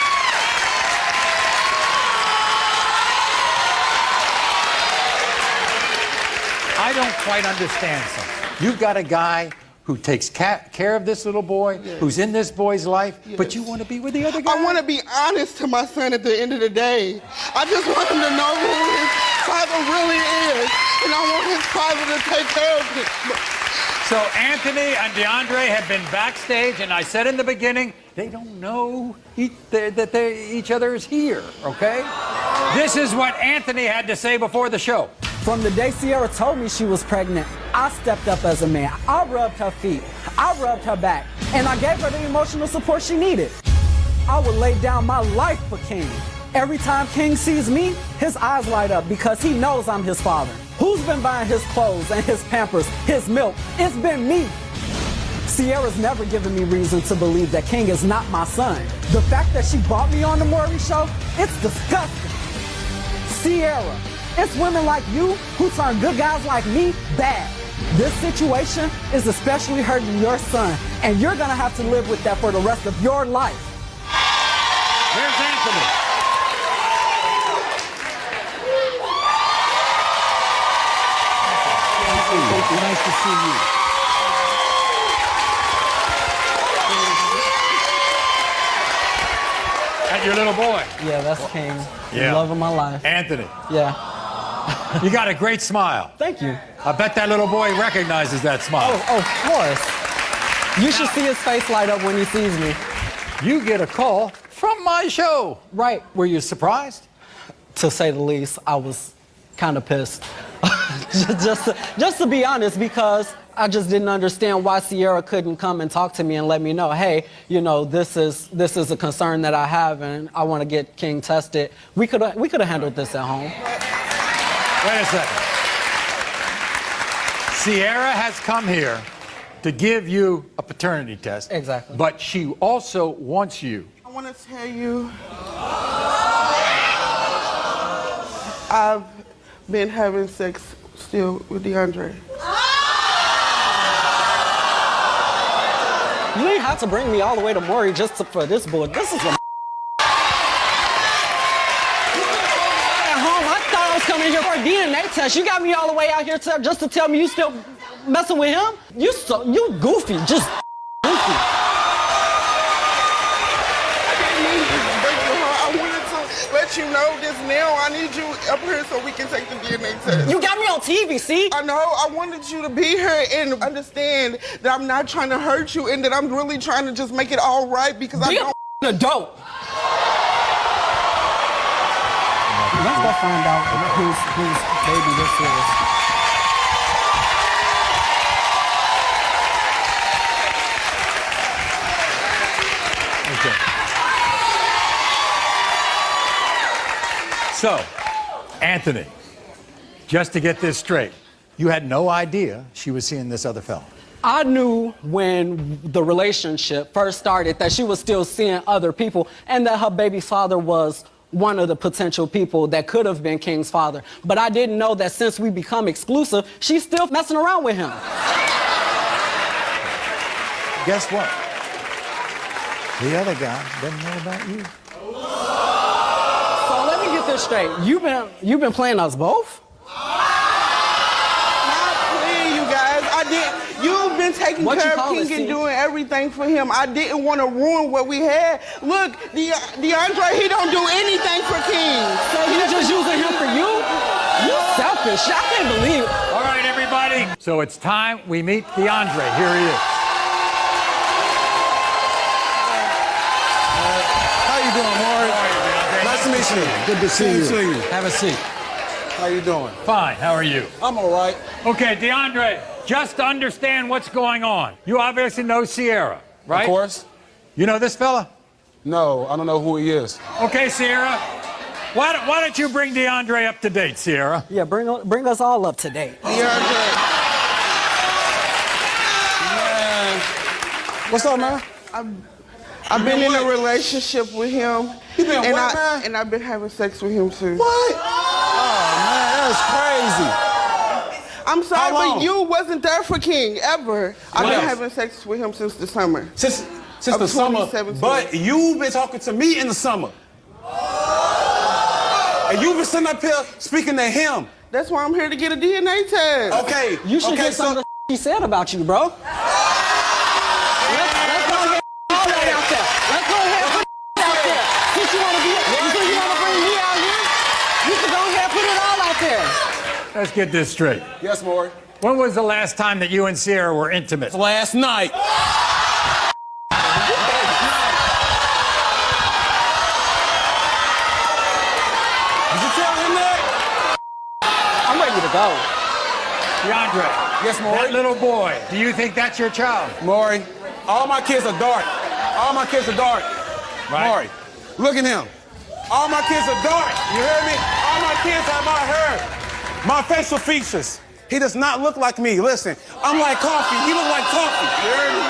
I don't quite understand something. You've got a guy who takes care of this little boy, who's in this boy's life, but you want to be with the other guy? I want to be honest to my son at the end of the day. I just want him to know who his father really is, and I want his father to take care of him. So Anthony and DeAndre have been backstage, and I said in the beginning, they don't know that each other is here, okay? This is what Anthony had to say before the show. From the day Sierra told me she was pregnant, I stepped up as a man. I rubbed her feet. I rubbed her back. And I gave her the emotional support she needed. I would lay down my life for King. Every time King sees me, his eyes light up because he knows I'm his father. Who's been buying his clothes and his Pampers, his milk? It's been me. Sierra's never given me reason to believe that King is not my son. The fact that she brought me on the Maury show, it's disgusting. Sierra, it's women like you who turn good guys like me bad. This situation is especially hurting your son, and you're gonna have to live with that for the rest of your life. Here's Anthony. Thank you. Nice to see you. And your little boy. Yeah, that's King. Yeah. The love of my life. Anthony. Yeah. You got a great smile. Thank you. I bet that little boy recognizes that smile. Oh, of course. You should see his face light up when he sees me. You get a call from my show. Right. Were you surprised? To say the least, I was kind of pissed. just to be honest, because I just didn't understand why Sierra couldn't come and talk to me and let me know, hey, you know, this is a concern that I have and I want to get King tested. We could have handled this at home. Wait a second. Sierra has come here to give you a paternity test. Exactly. But she also wants you. I want to tell you, I've been having sex still with DeAndre. You ain't have to bring me all the way to Maury just for this boy. This is a at home. I thought I was coming here for a DNA test. You got me all the way out here just to tell me you still messing with him? You goofy, just goofy. I wanted to let you know this now. I need you up here so we can take the DNA test. You got me on TV, see? I know. I wanted you to be here and understand that I'm not trying to hurt you and that I'm really trying to just make it all right because I don't. Be an adult. Let's go find out whose baby this is. Okay. So, Anthony, just to get this straight, you had no idea she was seeing this other fella. I knew when the relationship first started that she was still seeing other people and that her baby's father was one of the potential people that could have been King's father. But I didn't know that since we become exclusive, she's still messing around with him. Guess what? The other guy doesn't know about you. So let me get this straight. You've been playing us both? Not playing, you guys. I did. You've been taking care of King and doing everything for him. I didn't want to ruin what we had. Look, DeAndre, he don't do anything for King. So you just using him for you? You selfish. I can't believe it. All right, everybody. So it's time we meet DeAndre. Here he is. How you doing, Maury? Nice to meet you. Good to see you. Have a seat. How you doing? Fine. How are you? I'm all right. Okay, DeAndre, just to understand what's going on. You obviously know Sierra, right? Of course. You know this fella? No, I don't know who he is. Okay, Sierra. Why don't you bring DeAndre up to date, Sierra? Yeah, bring us all up to date. DeAndre. Man. What's up, man? I've been in a relationship with him. You been and what, man? And I've been having sex with him too. What? Oh, man, that's crazy. I'm sorry, How long? but you wasn't there for King ever. I've What been else? having sex with him since the summer. Since of the summer, 2017. but you've been talking to me in the summer. And you've been sitting up here speaking to him. That's why I'm here to get a DNA test. Okay. You should get some of the he said about you, bro. Let's go ahead and put all that out there. Let's go ahead and put it out there. Since you want to bring me out here, you should go ahead and put it all out there. Let's get this straight. Yes, Maury. When was the last time that you and Sierra were intimate? Last night. Did you tell him that? I'm ready to go. DeAndre. Yes, Maury. That little boy, do you think that's your child? Maury, all my kids are dark. All my kids are dark. Right. Maury, look at him. All my kids are dark. You hear me? All my kids have my hair, my facial features. He does not look like me. Listen, I'm like coffee. He look like coffee. You hear me?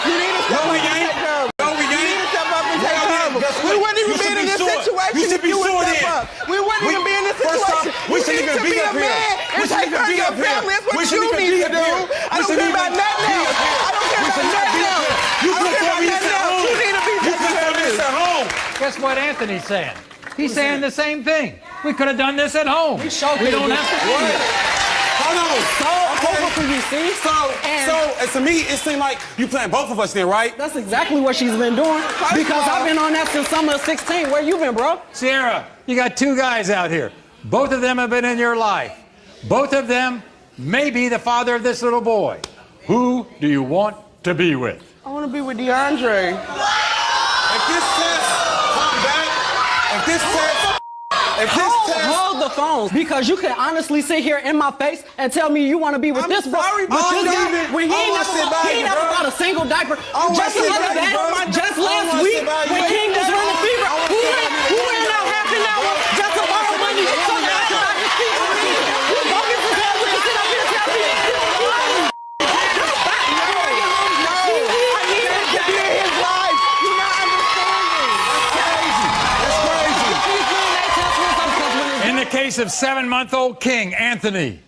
You need to step up and take care of him. No, we You ain't. need to step up and take care of him. We wouldn't even be in this situation if you would step up. We wouldn't even be in this situation. We shouldn't even be up here. We shouldn't even be up here. That's what you need to do. I don't care about nothing else. I don't care about nothing else. You I don't care about nothing else. You need to be taking care of this. at home. Guess what Anthony's saying? He's saying the same thing. We could have done this at home. We don't have to be here. Hold on. So over for you, see? So to me, it seemed like you playing both of us then, right? That's exactly what she's been doing. Because I've been on that since summer of 16. Where you been, bro? Sierra, you got two guys out here. Both of them have been in your life. Both of them may be the father of this little boy. Who do you want to be with? I want to be with DeAndre. If this test come back, Hold the phones, because you can honestly sit here in my face and tell me you want to be with this bro. sorry, But bro. this guy, Even- when he I ain't wanna sit by you, never bro. bought a single diaper. wanna Just sit like by you, bro. that, just I last wanna week sit by you. when King was running fever, I wanna who sit went by you. out half an hour just to borrow money so that I could buy his fever. You bogus as hell when you sit up here and tell me you don't want me. I need him to be in his life. You're not understanding. In the case of 7-month-old King, Anthony,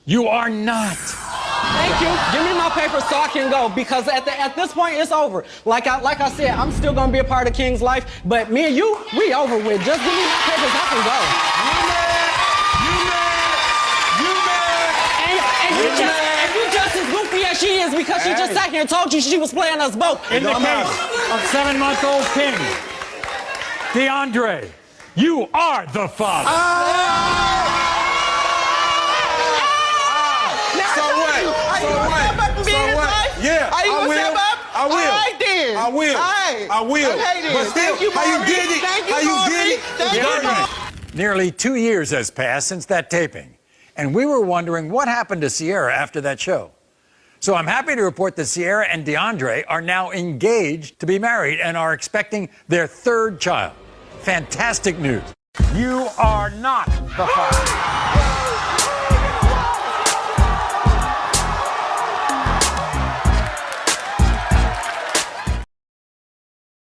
you are not. Thank you. Give me my paper so I can go, because at this point it's over. Like I said, I'm still gonna be a part of King's life, but me and you, we over with. Just give me my papers, I can go. You mad? because she just sat here and told you she was playing us both. In the case of 7-month-old King, DeAndre, you are the father. So what? Yeah, I will. I will. All right, then. I will. All right. I will. Okay, then. But still, Thank you, how you Maurice. did it? Thank you, How you did Maurice. it? Thank you, Government. Nearly 2 years has passed since that taping, and we were wondering what happened to Sierra after that show. So I'm happy to report that Sierra and DeAndre are now engaged to be married and are expecting their 3rd child. Fantastic news. You are not the father.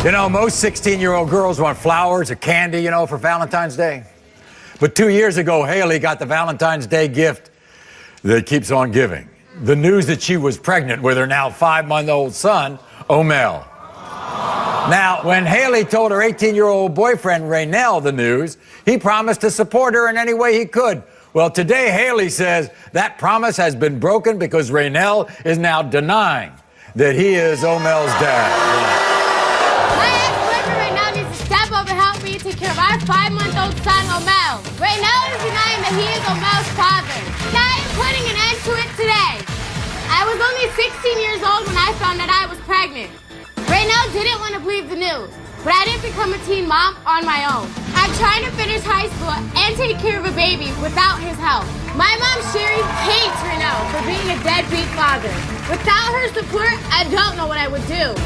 You know, most 16-year-old girls want flowers or candy, for Valentine's Day. But 2 years ago, Haley got the Valentine's Day gift that keeps on giving. The news that she was pregnant with her now 5-month-old son, Omel. Now, when Haley told her 18-year-old boyfriend, Raynell, the news, he promised to support her in any way he could. Well, today, Haley says that promise has been broken because Raynell is now denying that he is Omel's dad. Take care of our 5-month-old son, Omel. Raynell is denying that he is Omel's father. I am putting an end to it today. I was only 16 years old when I found that I was pregnant. Raynell didn't want to believe the news, but I didn't become a teen mom on my own. I'm trying to finish high school and take care of a baby without his help. My mom, Sherry, hates Raynell for being a deadbeat father. Without her support, I don't know what I would do.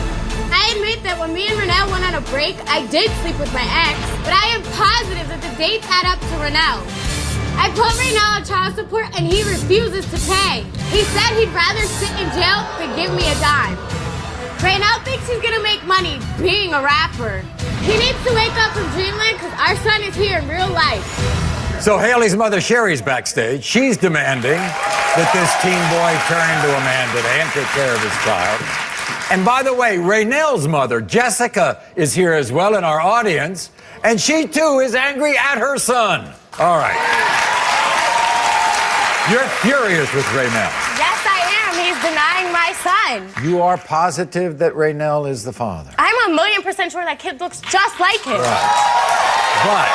I admit that when me and Raynell went on a break, I did sleep with my ex, but I am positive that the dates add up to Raynell. I put Raynell on child support and he refuses to pay. He said he'd rather sit in jail than give me a dime. Raynell thinks he's gonna make money being a rapper. He needs to wake up from dreamland because our son is here in real life. So Haley's mother, Sherry's backstage. She's demanding that this teen boy turn into a man today and take care of his child. And by the way, Raynell's mother, Jessica, is here as well in our audience, and she too is angry at her son. All right. You're furious with Raynell. Yes, I am. He's denying my son. You are positive that Raynell is the father. I'm 1,000,000% sure that kid looks just like him. Right.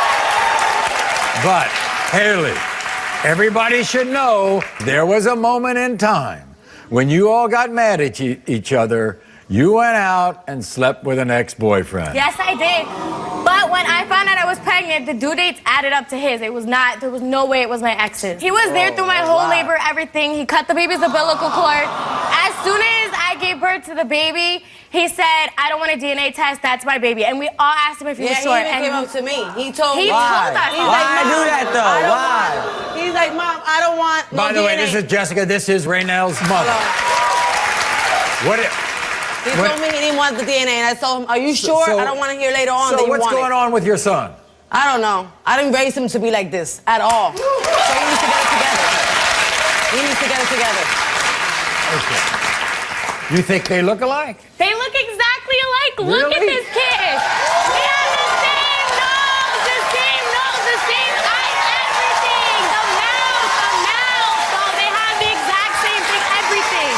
But, Haley, everybody should know there was a moment in time when you all got mad at each other. You went out and slept with an ex-boyfriend. Yes, I did. But when I found out I was pregnant, the due dates added up to his. There was no way it was my ex's. He was there through my whole labor, everything. He cut the baby's umbilical cord. As soon as I gave birth to the baby, he said, I don't want a DNA test, that's my baby. And we all asked him if he was short. He even came up to me. He told me. He told us. Why do that though? Why? He's like, Mom, I don't want no By the way, DNA. this is Jessica. This is Raynell's mother. He told me he didn't want the DNA, and I told him, are you sure? I don't want to hear later on that So you what's want going on with your son? I don't know. I didn't raise him to be like this at all. So he needs to get it together. He needs to get it together. Okay. You think they look alike? They look exactly alike. Look at Really? this kid. He has the same nose, the same eyes, everything. The mouth. So they have the exact same thing, everything.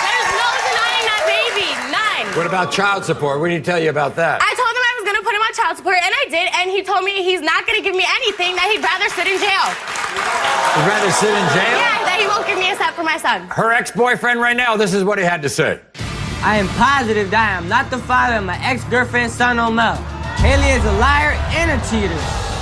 There's no denying that baby. None. What about child support? What did he tell you about that? I told him I was going to put him on child support, and I did, and he told me he's not going to give me anything, that he'd rather sit in jail. You'd rather sit in jail? Yeah, that he won't give me a cent for my son. Her ex-boyfriend right now, this is what he had to say. I am positive that I am not the father of my ex-girlfriend's son, Omel. Haley is a liar and a cheater.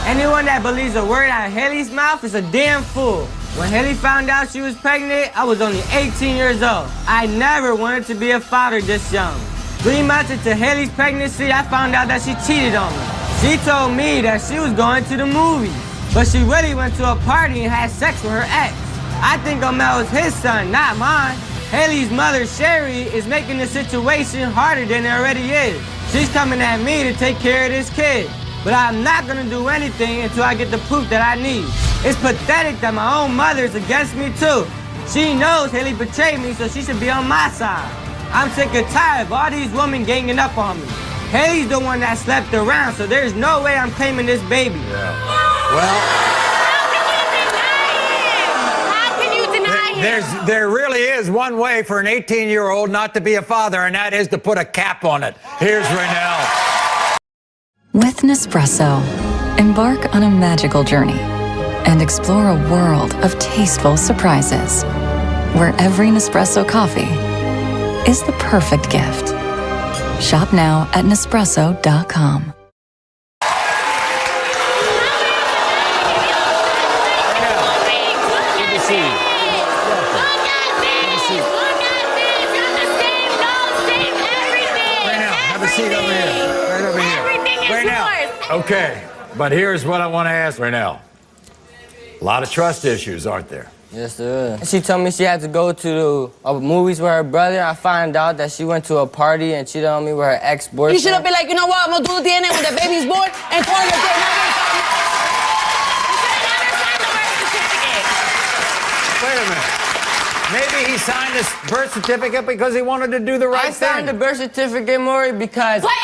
Anyone that believes a word out of Haley's mouth is a damn fool. When Haley found out she was pregnant, I was only 18 years old. I never wanted to be a father this young. 3 months into Haley's pregnancy, I found out that she cheated on me. She told me that she was going to the movies, but she really went to a party and had sex with her ex. I think Omel is his son, not mine. Haley's mother, Sherry, is making the situation harder than it already is. She's coming at me to take care of this kid, but I'm not gonna do anything until I get the proof that I need. It's pathetic that my own mother is against me too. She knows Haley betrayed me, so she should be on my side. I'm sick and tired of all these women ganging up on me. Haley's the one that slept around, so there's no way I'm claiming this baby. Yeah. Well, How can you deny There really is one way for an 18-year-old not to be a father, and that is to put a cap on it. Here's Raynell. With Nespresso, embark on a magical journey and explore a world of tasteful surprises, where every Nespresso coffee is the perfect gift. Shop now at Nespresso.com. Have a seat over here. Right over here. Everything is yours. Okay, but here's what I want to ask Raynell. A lot of trust issues, aren't there? Yes, there is. She told me she had to go to movies with her brother. I found out that she went to a party and cheated on me with her ex-boyfriend. You should have been like, you know what, I'm gonna do the DNA when the baby's born and call your day. Wait a minute. Maybe he signed this birth certificate because he wanted to do the right thing. I signed the birth certificate, Maury, because But if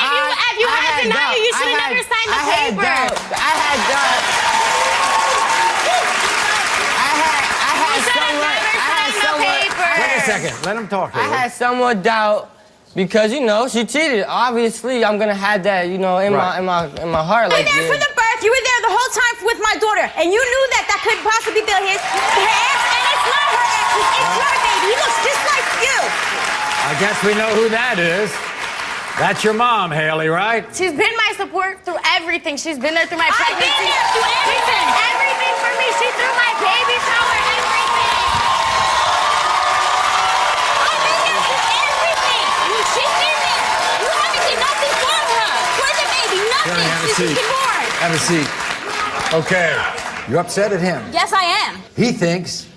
you had denied it, you should have never signed the paper. I had doubt. Wait a second. Let him talk. I had somewhat doubt because, you know, she cheated. Obviously, I'm gonna have that, you know, in my heart. You were there for the birth. You were there the whole time with my daughter, and you knew that couldn't possibly be her ex, and it's not her ex. It's your baby. He looks just like you. I guess we know who that is. That's your mom, Haley, right? She's been my support through everything. She's been there through my pregnancy. I've been there through everything. Everything for me. She threw my baby shower, everything. I've been there through everything. She's been there. You haven't done nothing for her. For the baby, nothing. Have a She's seat. been born. Have a seat. Okay. You're upset at him. Yes, I am. He thinks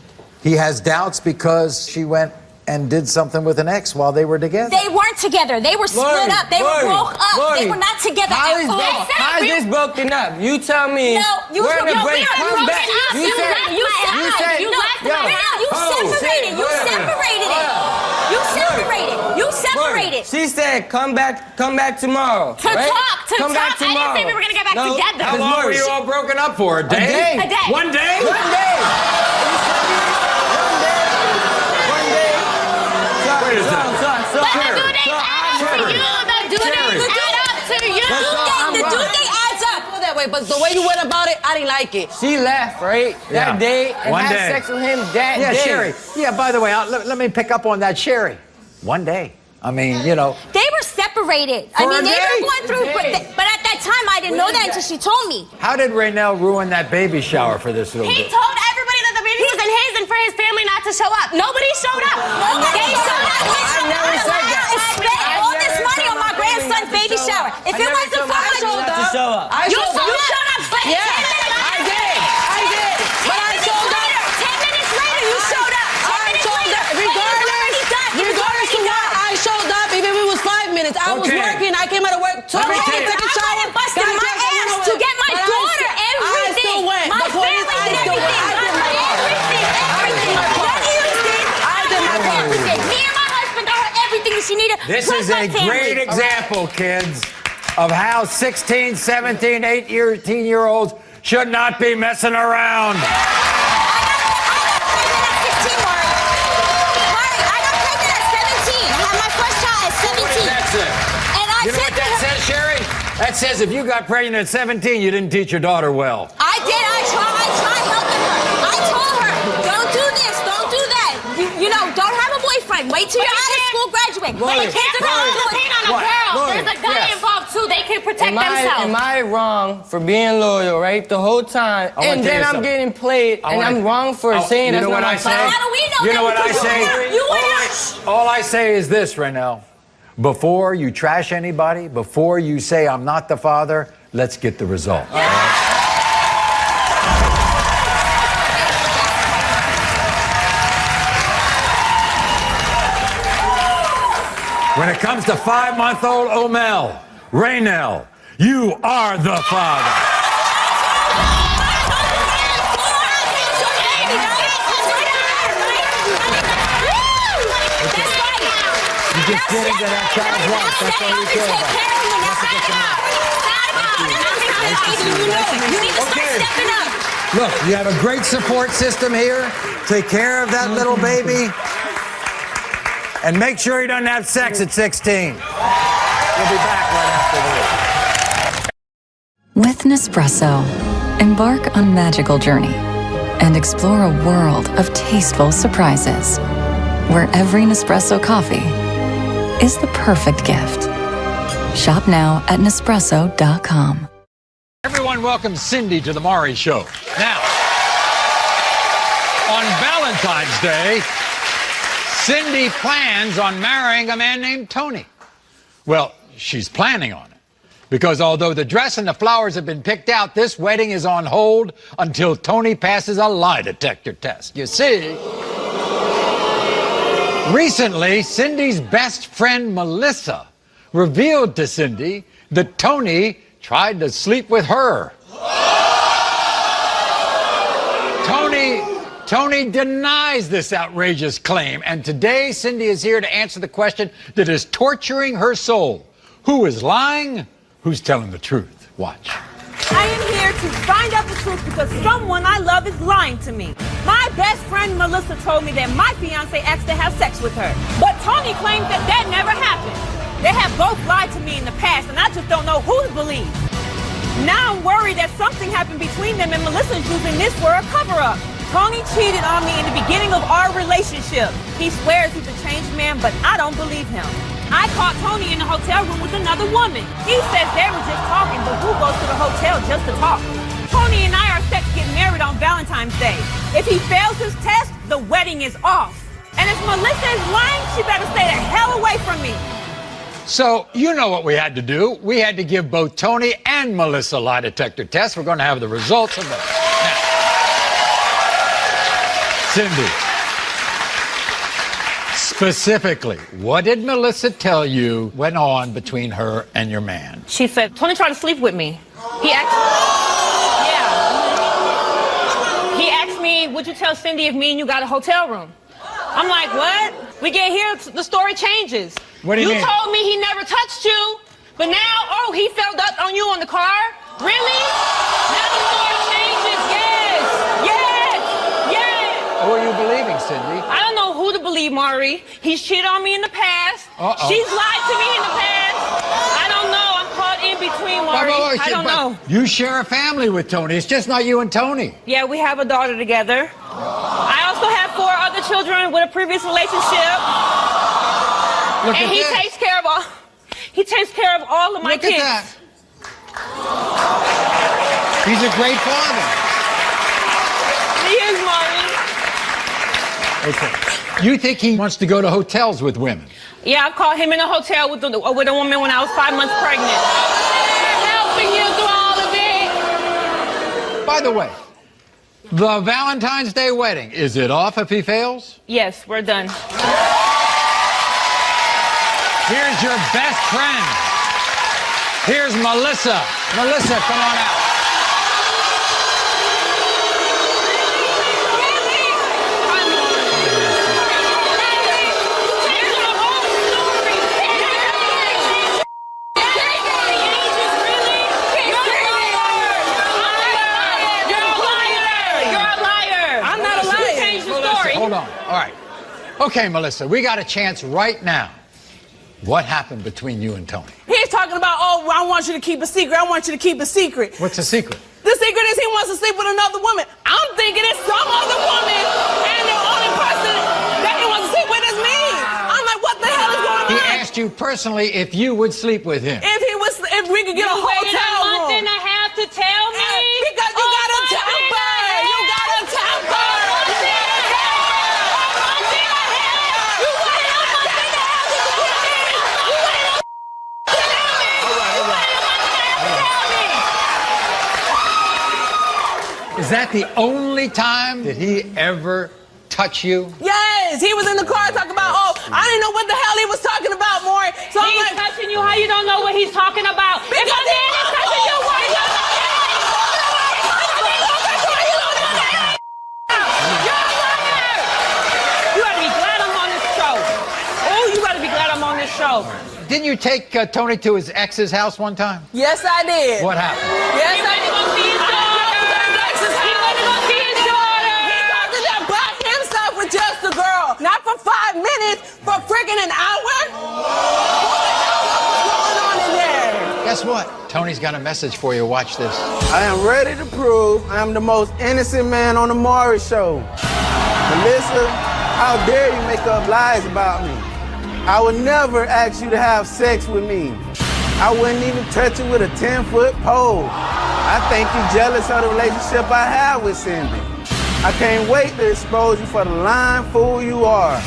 he has doubts because she went and did something with an ex while they were together. They weren't together. They were split up. They were broke up. They were not together at all. How is this broken up? You tell me. No, you we're in a break. you Come back. You separated. You separated it. You separated. She said, come back tomorrow. To right? talk. Come back I didn't tomorrow. say we were gonna get back together. How long were you all broken up for? A day? A day. One day? One day. Wait a second. The due date adds up. That way, but the way you went about it, I didn't like it. She left, right? That day and One had day. sex with him that day. Sherry. Yeah, by the way, let me pick up on that, Sherry. One day. I mean, you know. They were separated. I mean, they were going through, but at that time, I didn't know that until she told me. How did Raynell ruin that baby shower for this little He girl? told everybody that the baby was in his and for his family not to show up. Nobody showed up. They showed up. I never said that. I spent all this money on my grandson's baby shower. If it wasn't for my daughter, to show up. you showed up. Yeah, I did. But I showed up. 10 minutes later, you showed up. Regardless of what, I showed up. Even if it was 5 minutes, I was working. I came out of work. So I took a shower. Busted my ass to get my daughter everything. I still went. My family did everything. I did my part. Me and my husband got her everything that she needed. This plus is my a family. great example, kids, of how 16, 17, 18-year-olds should not be messing around. You know what that says, Sherry? That says if you got pregnant at 17, you didn't teach your daughter well. I did. I tried helping her. I told her, don't do this, don't do that. You know, don't have a boyfriend. Wait till you're out of school, graduate. But you can't put the pain on a girl. There's a guy involved too. They can protect themselves. Am I wrong for being loyal, right? The whole time. And then I'm getting played, and I'm wrong for saying that's not my fault. How do we know You know that? what I say? All I say is this right now. Before you trash anybody, before you say I'm not the father, let's get the result. When it comes to 5-month-old Omel, Raynell, you are the father. You just get into that child's life. That's all you care about. You need to start stepping up. Look, you have a great support system here. Take care of that little baby. And make sure he doesn't have sex at 16. We'll be back right after this. With Nespresso, embark on a magical journey and explore a world of tasteful surprises where every Nespresso coffee is the perfect gift. Shop now at Nespresso.com. Everyone welcomes Cindy to the Maury Show. Now, on Valentine's Day, Cindy plans on marrying a man named Tony. Well, she's planning on it. Because although the dress and the flowers have been picked out, this wedding is on hold until Tony passes a lie detector test. You see, recently, Cindy's best friend Melissa revealed to Cindy that Tony tried to sleep with her. Tony denies this outrageous claim, and today Cindy is here to answer the question that is torturing her soul. Who is lying? Who's telling the truth? Watch. I am here to find out the truth because someone I love is lying to me. My best friend Melissa told me that my fiance asked to have sex with her, but Tony claims that that never happened. They have both lied to me in the past, and I just don't know who to believe. Now I'm worried that something happened between them and Melissa's using this for a cover-up. Tony cheated on me in the beginning of our relationship. He swears he's a changed man, but I don't believe him. I caught Tony in the hotel room with another woman. He says they were just talking, but who goes to the hotel just to talk? Tony and I are set to get married on Valentine's Day. If he fails his test, the wedding is off. And if Melissa is lying, she better stay the hell away from me. So, you know what we had to do. We had to give both Tony and Melissa lie detector tests. We're going to have the results of them. Now, Cindy, specifically, what did Melissa tell you went on between her and your man? She said, Tony tried to sleep with me. He asked me, would you tell Cindy if me and you got a hotel room? I'm like, what? We get here, the story changes. What do you mean? You told me he never touched you, but now, oh, he fell up on you on the car? Really? Now the story changes, yes. Who are you believing, Cindy? I don't know who to believe, Maury. He's cheated on me in the past. She's lied to me in the past. I don't know. I'm caught in between, Maury. I don't know. You share a family with Tony. It's just not you and Tony. Yeah, we have a daughter together. I also have 4 other children with a previous relationship. Look and at he this. takes care of all. He takes care of all of my Look kids. at that. He's a great father. He is, Maury. Okay. You think he wants to go to hotels with women? Yeah, I caught him in a hotel with a woman when I was 5 months pregnant. Helping you through all of it. By the way, the Valentine's Day wedding, is it off if he fails? Yes, we're done. Here's your best friend. Here's Melissa. Melissa, come on out. Hold on. All right. Okay, Melissa, we got a chance right now. What happened between you and Tony? He's talking about, oh, I want you to keep a secret. I want you to keep a secret. What's the secret? The secret is he wants to sleep with another woman. I'm thinking it's some other woman, and the only person that he wants to sleep with is me. I'm like, what the hell is going on? He asked you personally if you would sleep with him. If we could get a hotel room. You waited a month and a half to tell me? Because you got a temper. You got a temper. Is that the only time that he ever touch you? Yes, he was in the car talking about, oh, I didn't know what the hell he was talking about, Maury. So I'm He's like, touching you. How you don't know what he's talking about? If a man is touching you, why you don't know? You gotta be glad I'm on this show. Oh, you gotta be glad I'm on this show. Didn't you take Tony to his ex's house one time? Yes, I did. What happened? Yes, I did. He went to go see his daughter. He went to in an hour? What's going on in there? Guess what? Tony's got a message for you. Watch this. I am ready to prove I am the most innocent man on the Maury show. Melissa, how dare you make up lies about me? I would never ask you to have sex with me. I wouldn't even touch you with a 10-foot pole. I think you're jealous of the relationship I have with Cindy. I can't wait to expose you for the lying fool you are.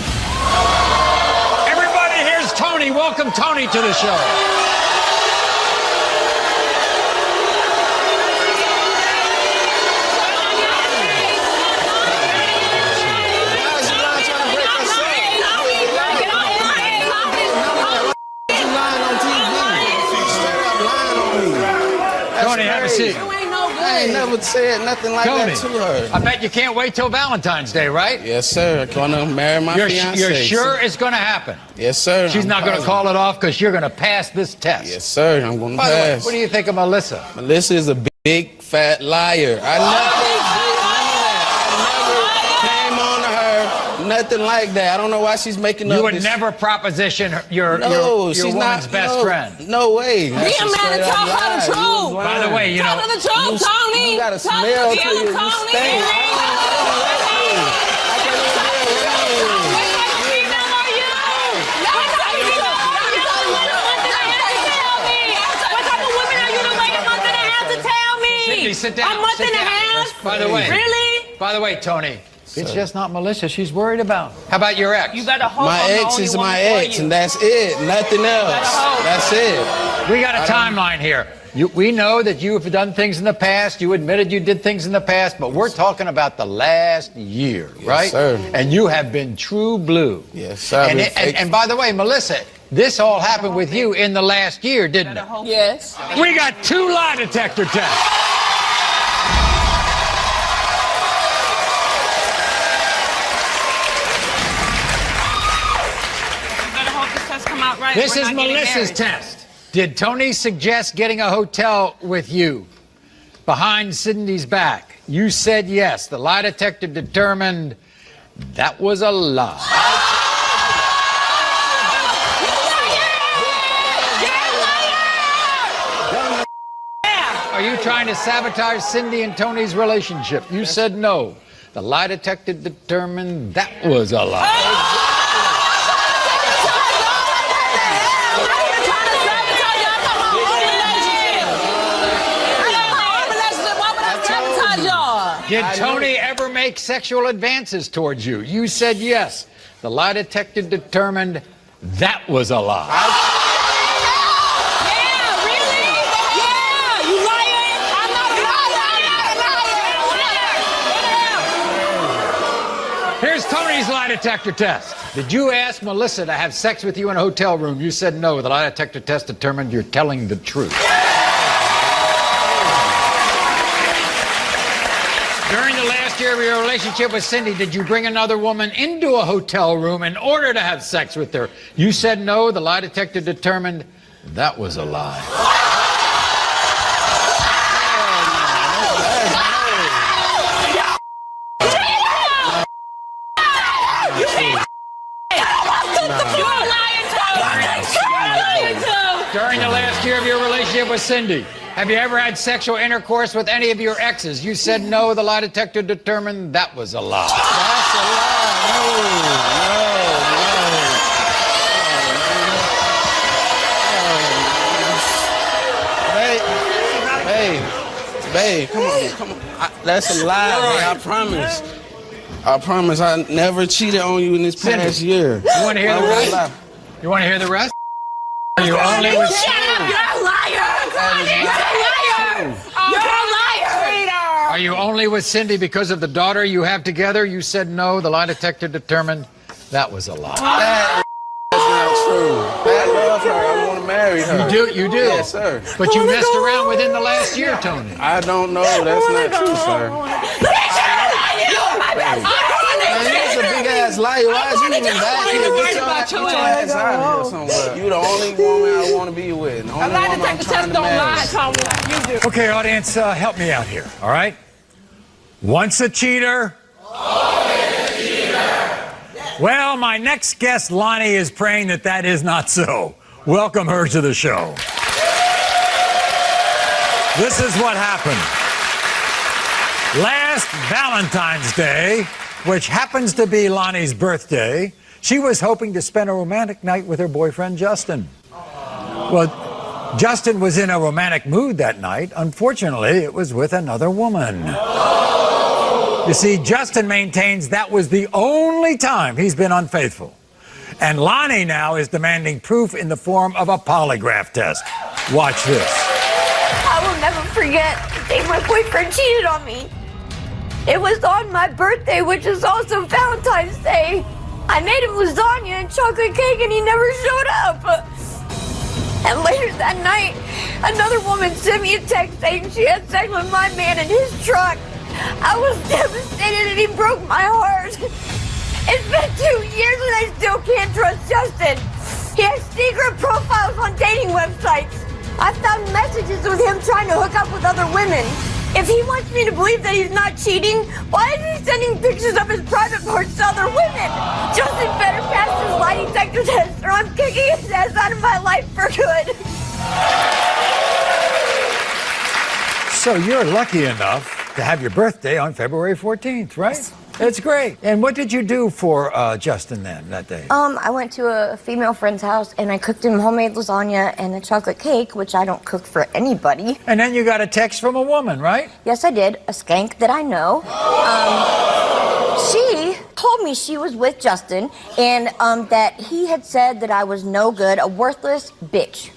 Everybody, here's Tony. Welcome Tony to the show. Tony, have a seat. I ain't never said nothing like Tony, that to her. I bet you can't wait till Valentine's Day, right? Yes, sir. I'm gonna marry my fiancée. You're sure it's gonna happen? Yes, sir. She's not gonna call it off because you're gonna pass this test. Yes, sir. I'm gonna By the way, pass. what do you think of Melissa? Melissa is a big fat liar. I never came on to her. Nothing like that. I don't know why she's making up. You would never proposition your woman's best friend. No way. Be a man and tell her the truth. By the way, tell her the truth, Tony. You got a smell to you. You stink. Cindy, sit down. A month and a half? By the way. Really? By the way, Tony, it's just not Melissa she's worried about. How about your ex? You better hope My I'm the ex only is one my for ex, you. and that's it. Nothing else. That's it. We got a timeline here. We know that you have done things in the past. You admitted you did things in the past, but we're talking about the last year, right? Sir. And you have been true blue. Yes, sir. And by the way, Melissa, this all happened with you in the last year, didn't it? Yes. We got 2 lie detector tests. Right, this is Melissa's test. Did Tony suggest getting a hotel with you behind Cindy's back? You said yes. The lie detector determined that was a lie. Are you trying to sabotage Cindy and Tony's relationship? You said no. The lie detector determined that was a lie. Did Tony ever make sexual advances towards you? You said yes. The lie detector determined that was a lie. Yeah, really? Yeah, you lying? I'm not a liar. Here's Tony's lie detector test. Did you ask Melissa to have sex with you in a hotel room? You said no. The lie detector test determined you're telling the truth. During the last year of your relationship with Cindy, did you bring another woman into a hotel room in order to have sex with her? You said no. The lie detector determined that was a lie. During the last year of your relationship with Cindy, have you ever had sexual intercourse with any of your exes? You said no. The lie detector determined that was a lie. That's a lie. Babe, come on. That's a lie, man. I promise. I promise I never cheated on you in this past year. You want to hear the rest? You want to hear the rest? Are you only with Shut up, you're a liar! You're a liar! You're a liar! Are you only with Cindy because of the daughter you have together? You said no. The lie detector determined that was a lie. That's not true. I love her. I want to marry her. You do? Yes, sir. But you messed around within the last year, Tony. I don't know. That's not true, sir. Man, you're a big ass liar. Why is you even back here? Get your ass out of here somewhere. You the only woman I want to be with. The only woman I'm trying to marry. Okay, audience, help me out here, all right? Once a cheater, always a cheater. Well, my next guest, Lonnie, is praying that that is not so. Welcome her to the show. This is what happened. Last Valentine's Day, which happens to be Lonnie's birthday, she was hoping to spend a romantic night with her boyfriend, Justin. Well, Justin was in a romantic mood that night. Unfortunately, it was with another woman. You see, Justin maintains that was the only time he's been unfaithful. And Lonnie now is demanding proof in the form of a polygraph test. Watch this. I will never forget the day my boyfriend cheated on me. It was on my birthday, which is also Valentine's Day. I made him lasagna and chocolate cake and he never showed up. And later that night, another woman sent me a text saying she had sex with my man in his truck. I was devastated and he broke my heart. It's been 2 years and I still can't trust Justin. He has secret profiles on dating websites. I found messages with him trying to hook up with other women. If he wants me to believe that he's not cheating, why is he sending pictures of his private parts to other women? Justin better pass his lie detector test or I'm kicking his ass out of my life for good. So you're lucky enough to have your birthday on February 14th, right? Yes. That's great. And what did you do for Justin then that day? I went to a female friend's house and I cooked him homemade lasagna and a chocolate cake, which I don't cook for anybody. And then you got a text from a woman, right? Yes, I did. A skank that I know. She told me she was with Justin and that he had said that I was no good, a worthless bitch.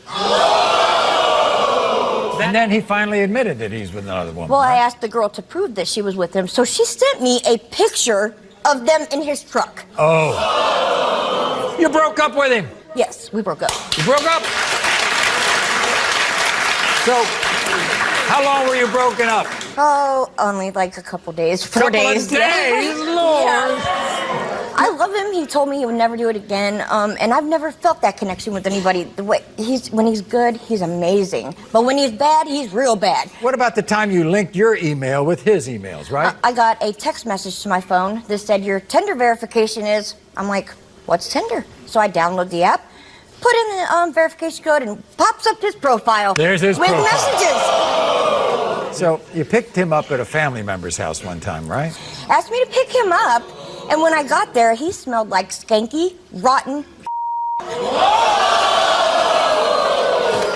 And then he finally admitted that he's with another woman. Well, right? I asked the girl to prove that she was with him, so she sent me a picture of them in his truck. Oh. You broke up with him? Yes, we broke up. You broke up? So, how long were you broken up? Oh, only like a couple days, 4 days. Couple of days, Lord. Yeah. I love him. He told me he would never do it again. And I've never felt that connection with anybody. The way when he's good, he's amazing. But when he's bad, he's real bad. What about the time you linked your email with his emails, right? I got a text message to my phone that said, your Tinder verification is... I'm like, what's Tinder? So I download the app, put in the verification code, and pops up his profile. There's his with profile. Messages. So you picked him up at a family member's house one time, right? Asked me to pick him up, and when I got there, he smelled like skanky, rotten.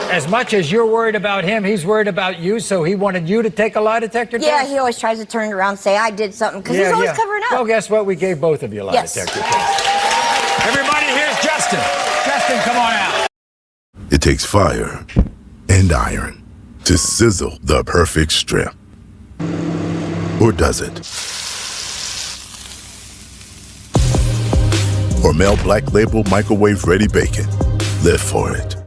As much as you're worried about him, he's worried about you, so he wanted you to take a lie detector test? Yeah, he always tries to turn it around and say I did something, because he's always covering up. Well, guess what? We gave both of you a lie detector test. Everybody, here's Justin. Justin, come on out. It takes fire and iron to sizzle the perfect strip. Or does it? Hormel Black Label Microwave Ready Bacon. Live for it.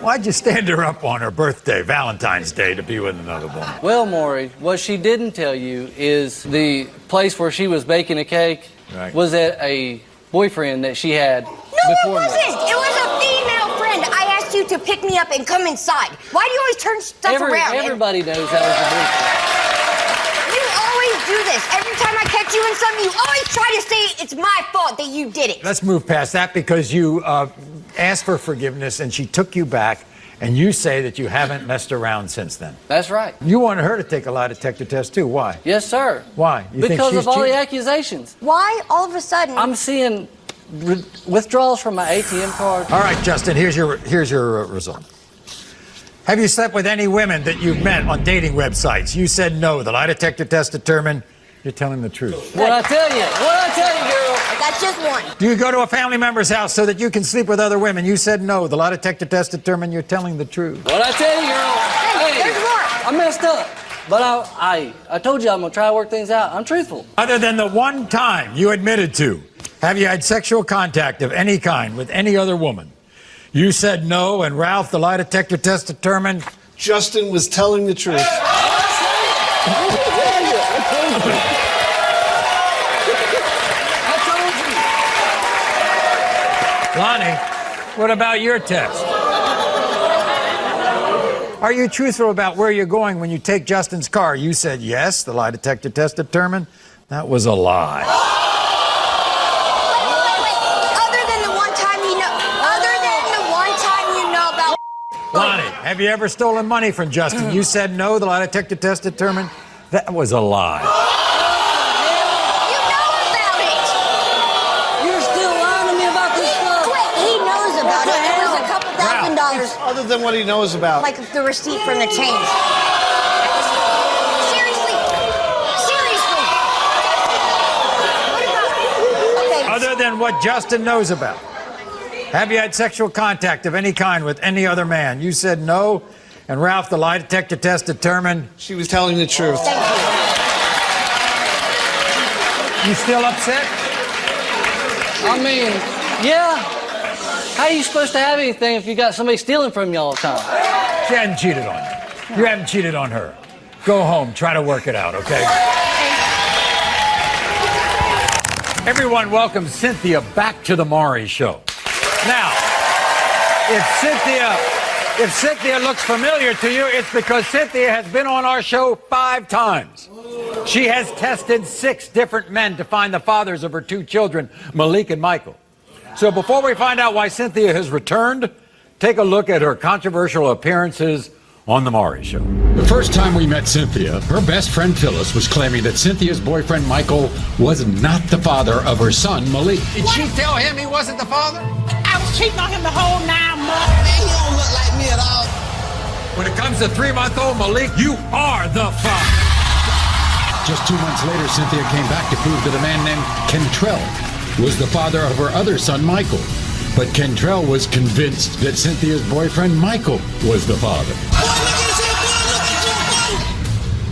Why'd you stand her up on her birthday, Valentine's Day, to be with another woman? Well, Maury, what she didn't tell you is the place where she was baking a cake was at a boyfriend that she had before it wasn't. It was a female friend. I asked you to pick me up and come inside. Why do you always turn stuff around? Everybody knows that was a boyfriend. You always do this. Every time I catch you in something, you always try to say it's my fault that you did it. Let's move past that because you asked for forgiveness and she took you back, and you say that you haven't messed around since then. That's right. You wanted her to take a lie detector test too. Why? Yes, sir. Why? You think because she's of all the cheating? accusations. Why all of a sudden? I'm seeing withdrawals from my ATM card. All right, Justin, here's your result. Have you slept with any women that you've met on dating websites? You said no. The lie detector test determined you're telling the truth. What I tell you, girl. I got just one. Do you go to a family member's house so that you can sleep with other women? You said no. The lie detector test determined you're telling the truth. What I tell you, girl. Hey, there's more. I messed up. But I told you I'm going to try to work things out. I'm truthful. Other than the one time you admitted to, have you had sexual contact of any kind with any other woman? You said no, and Ralph, the lie detector test determined Justin was telling the truth. Lonnie, what about your test? Are you truthful about where you're going when you take Justin's car? You said yes. The lie detector test determined that was a lie. Other than the one time you know about. Lonnie, have you ever stolen money from Justin? You said no. The lie detector test determined that was a lie. You know about it. You're still lying to me about this stuff. Wait, he knows about it. It was a couple $1,000. Other than what he knows about. Like the receipt from the change. Seriously. Okay. Other than what Justin knows about. Have you had sexual contact of any kind with any other man? You said no. And Ralph, the lie detector test determined She was telling the truth. Thank you. You still upset? I mean, yeah. How are you supposed to have anything if you got somebody stealing from you all the time? She hadn't cheated on you. You haven't cheated on her. Go home, try to work it out, okay? Everyone welcome Cynthia back to the Maury Show. Now, if Cynthia looks familiar to you, it's because Cynthia has been on our show 5 times. She has tested 6 different men to find the fathers of her 2 children, Malik and Michael. So before we find out why Cynthia has returned, take a look at her controversial appearances on The Maury Show. The first time we met Cynthia, her best friend Phyllis was claiming that Cynthia's boyfriend Michael was not the father of her son Malik. Did she tell him he wasn't the father? I was cheating on him the whole 9 months. Man, he don't look like me at all. When it comes to 3-month-old Malik, you are the father. Just 2 months later, Cynthia came back to prove that a man named Kentrell was the father of her other son Michael. But Kentrell was convinced that Cynthia's boyfriend Michael was the father.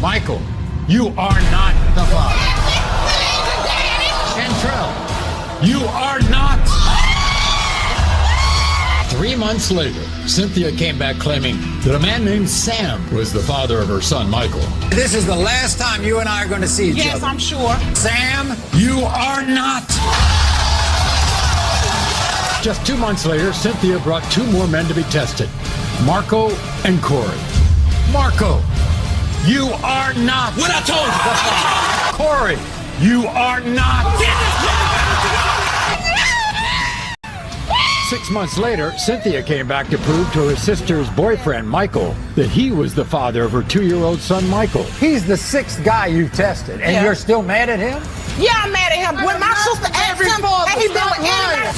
Michael, you are not the father. Kentrell, you are not. 3 months later, Cynthia came back claiming that a man named Sam was the father of her son Michael. This is the last time you and I are going to see each other. Yes, I'm sure. Sam, you are not. Just 2 months later, Cynthia brought 2 more men to be tested, Marco and Corey. Marco, you are not. What I told you. Corey, you are not. 6 months later, Cynthia came back to prove to her sister's boyfriend, Michael, that he was the father of her 2-year-old son, Michael. He's the 6th guy you've tested, and you're still mad at him? Yeah, I'm mad at him. When my sister asked him, and he been with anybody.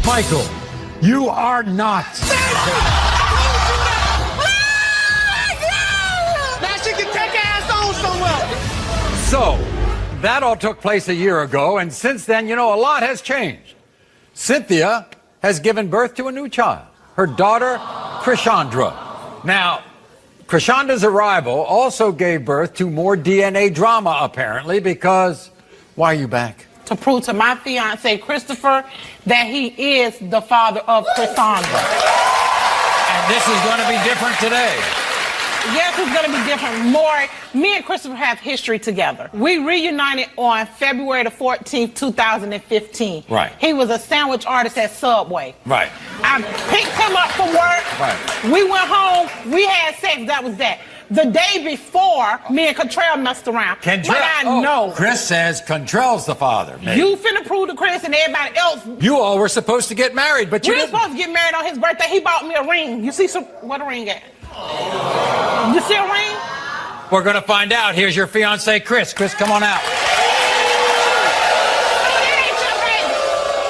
Michael, you are not. Now she can take her ass on somewhere. So, that all took place a year ago, and since then, you know, a lot has changed. Cynthia has given birth to a new child, her daughter, Krishandra. Now, Krishandra's arrival also gave birth to more DNA drama, apparently, because... Why are you back? To prove to my fiance, Christopher, that he is the father of Cassandra. And this is going to be different today. Yes, it's going to be different. More, me and Christopher have history together. We reunited on February the 14th, 2015. Right. He was a sandwich artist at Subway. Right. I picked him up from work. Right. We went home. We had sex. That was that. The day before, me and Cantrell messed around. Cantrell? But I know. Chris says Cantrell's the father. Maybe. You finna prove to Chris and everybody else. You all were supposed to get married, but you We were didn't. supposed to get married on his birthday. He bought me a ring. You see what a ring at? You see a ring? We're going to find out. Here's your fiance, Chris. Chris, come on out.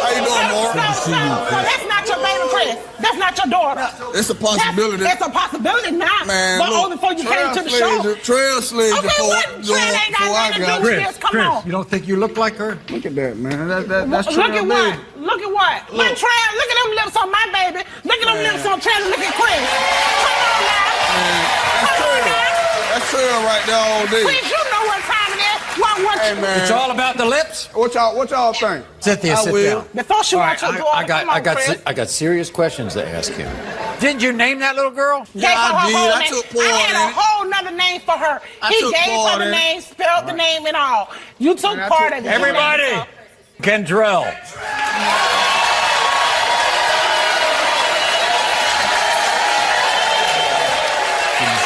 How you doing, Maury? So that's not your baby, Chris. That's not your daughter. It's a possibility. It's a possibility now. Man, but look, only before you came to the show. Trail slaves Okay, before, what? Trail ain't got nothing to do with this. Come on. You don't think you look like her? Look at that, man. That's Look at what? Look at what? Look. My Trail, look at them lips on my baby. Look at them lips on Trail. Look at Chris. Come on now. Come on now. That's Trail right there all day. Chris, you know what time it is. Hey, man. It's all about the lips. What y'all think? Cynthia, sit down. Before she wants your daughter, I got serious questions to ask him. Didn't you name that little girl? Yeah, I did. I took part I had a in it. whole nother name for her. He took gave part her the in it. name, spelled the name and all. You took part of it. Everybody, Kendrell.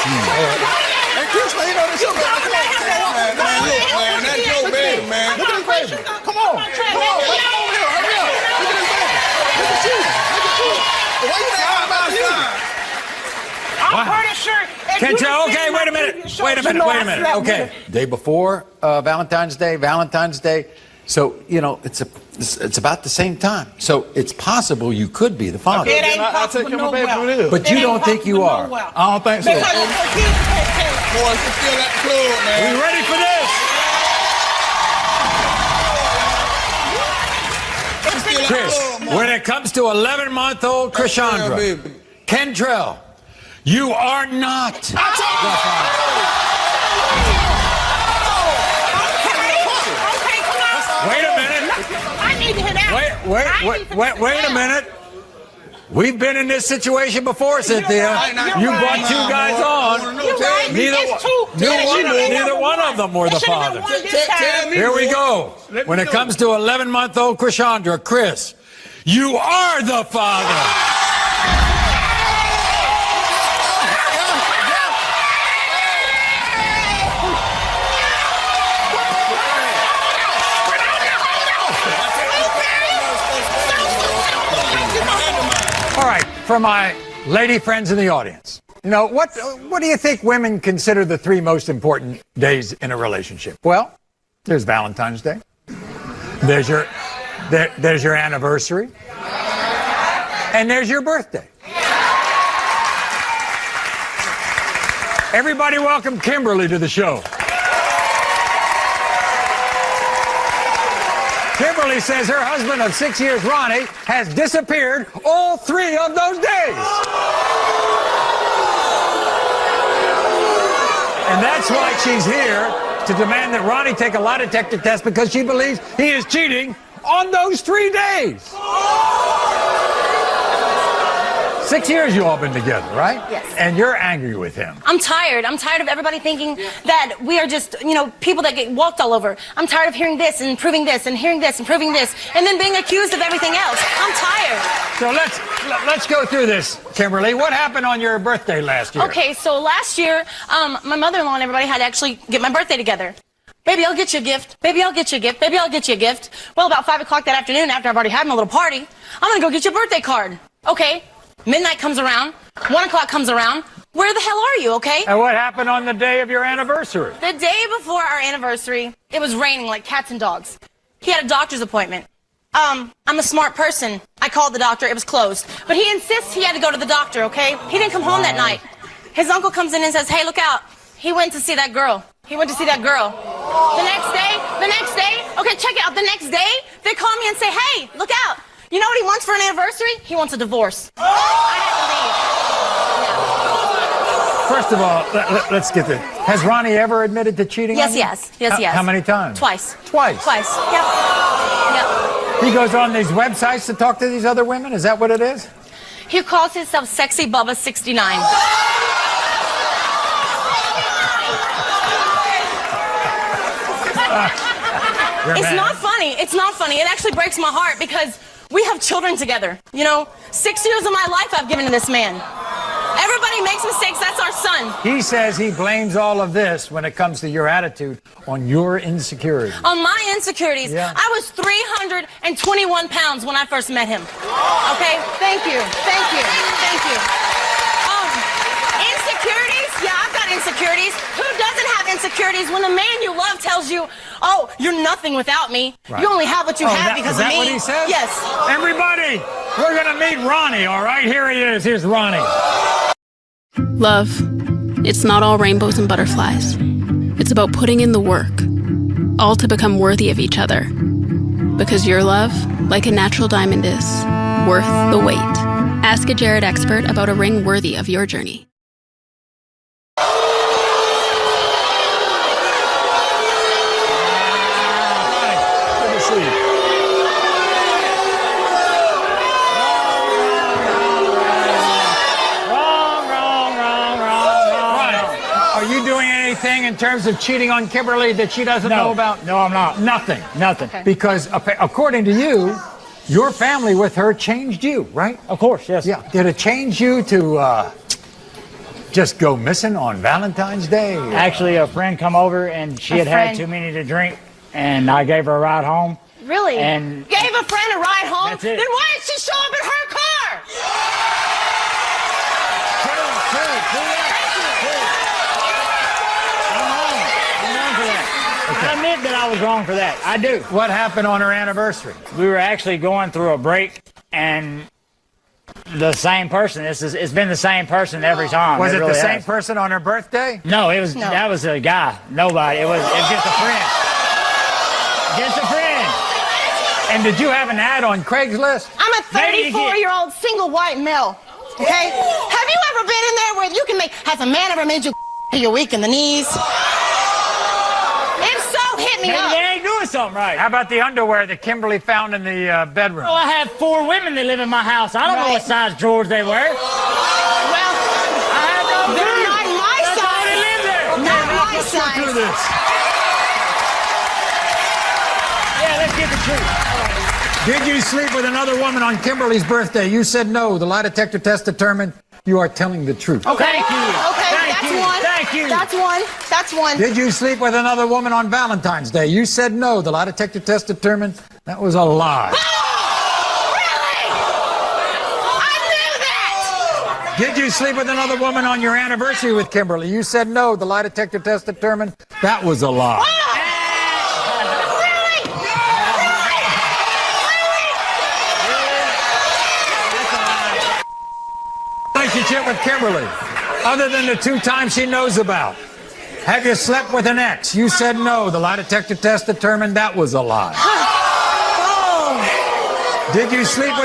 Hey, Chris, man, you know this shit, man. Come on, man, look, man, that's your baby, man. Look at this baby. Come on, man, come over here, hurry up. Look at this baby. Look at you, look at you. Why you not about you? I'm pretty sure. Kentrell, okay, wait a minute. Okay, day before Valentine's Day. So, you know, it's about the same time. So it's possible you could be the father. It ain't possible nowhere. But you don't think you are. I don't think so. Because of her kids can't tell. Boys, it's still at the club, man. We ready for this? Chris, when it comes to 11-month-old Krishandra, Kentrell, you are not the father. Wait a minute. I need to hear that. Wait a minute. We've been in this situation before, Cynthia. You brought two guys on. Neither one of them were the father. Here we go. When it comes to 11-month-old Krishandra, Chris, you are the father. All right, for my lady friends in the audience, you know, what do you think women consider the 3 most important days in a relationship? Well, there's Valentine's Day. There's your anniversary. And there's your birthday. Everybody welcome Kimberly to the show. Kimberly says her husband of 6 years, Ronnie, has disappeared all 3 of those days. And that's why she's here to demand that Ronnie take a lie detector test because she believes he is cheating on those 3 days. 6 years you all been together, right? Yes. And you're angry with him. I'm tired. I'm tired of everybody thinking that we are just, you know, people that get walked all over. I'm tired of hearing this and proving this and hearing this and proving this and then being accused of everything else. I'm tired. So let's go through this, Kimberly. What happened on your birthday last year? Okay, so last year, my mother-in-law and everybody had to actually get my birthday together. Baby, I'll get you a gift. Baby, I'll get you a gift. Baby, I'll get you a gift. Well, about 5 o'clock that afternoon, after I've already had my little party, I'm going to go get you a birthday card. Okay. Midnight comes around. 1 o'clock comes around. Where the hell are you, okay? And what happened on the day of your anniversary? The day before our anniversary, it was raining like cats and dogs. He had a doctor's appointment. I'm a smart person. I called the doctor. It was closed. But he insists he had to go to the doctor, okay? He didn't come home that night. His uncle comes in and says, hey, look out. He went to see that girl. The next day, okay, check it out. The next day, they call me and say, hey, look out. You know what he wants for an anniversary? He wants a divorce. I had to leave. First of all, let's get this. Has Ronnie ever admitted to cheating on you? Yes, he has. How many times? Twice. Twice? Twice, yep. He goes on these websites to talk to these other women? Is that what it is? He calls himself Sexy Bubba 69. It's not funny. It's not funny. It actually breaks my heart because we have children together. You know, 6 years of my life I've given to this man. Everybody makes mistakes. That's our son. He says he blames all of this when it comes to your attitude on your insecurity. On my insecurities. Yeah. I was 321 pounds when I first met him. Okay? Thank you. Thank you. Thank you. Insecurities? Yeah, I've got insecurities. Who doesn't have insecurities when the man you love tells you, oh, you're nothing without me. Right. You only have what you have because of me. Is that what he says? Yes. Everybody, we're going to meet Ronnie, all right? Here he is. Here's Ronnie. Love, it's not all rainbows and butterflies. It's about putting in the work, all to become worthy of each other. Because your love, like a natural diamond is, worth the wait. Ask a Jared expert about a ring worthy of your journey. In terms of cheating on Kimberly that she doesn't know about? No, I'm not. Nothing. Okay. Because according to you, your family with her changed you, right? Of course, yes. Yeah. Did it change you to just go missing on Valentine's Day? Actually, a friend come over and she had had too many to drink, and I gave her a ride home. Really? And gave a friend a ride home? That's it. Then why did she show up in her car? I admit that I was wrong for that. I do. What happened on her anniversary? We were actually going through a break, and the same person. It's been the same person every time. Was it really the same has. person on her birthday? No, it was. No. That was a guy. Nobody. It was just a friend. Just a friend. And did you have an ad on Craigslist? I'm a 34-year-old single white male. Okay? Have you ever been in there where you can make? Has a man ever made you? You're weak in the knees. If so, hit me Maybe up. they ain't doing something right. How about the underwear that Kimberly found in the bedroom? Well, I have 4 women that live in my house. I don't know what size drawers they wear. Well, they're not my That's size. why they live there. Not my Let's go through size. this. Yeah, let's get the truth. Did you sleep with another woman on Kimberly's birthday? You said no. The lie detector test determined you are telling the truth. Okay. Thank you. Okay, Thank that's you. one. Thank you. That's one. That's one. Did you sleep with another woman on Valentine's Day? You said no. The lie detector test determined that was a lie. Really? I knew that. Did you sleep with another woman on your anniversary with Kimberly? You said no. The lie detector test determined that was a lie. Relationship with Kimberly, other than the 2 times she knows about. Have you slept with an ex? You said no. The lie detector test determined that was a lie. Did you sleep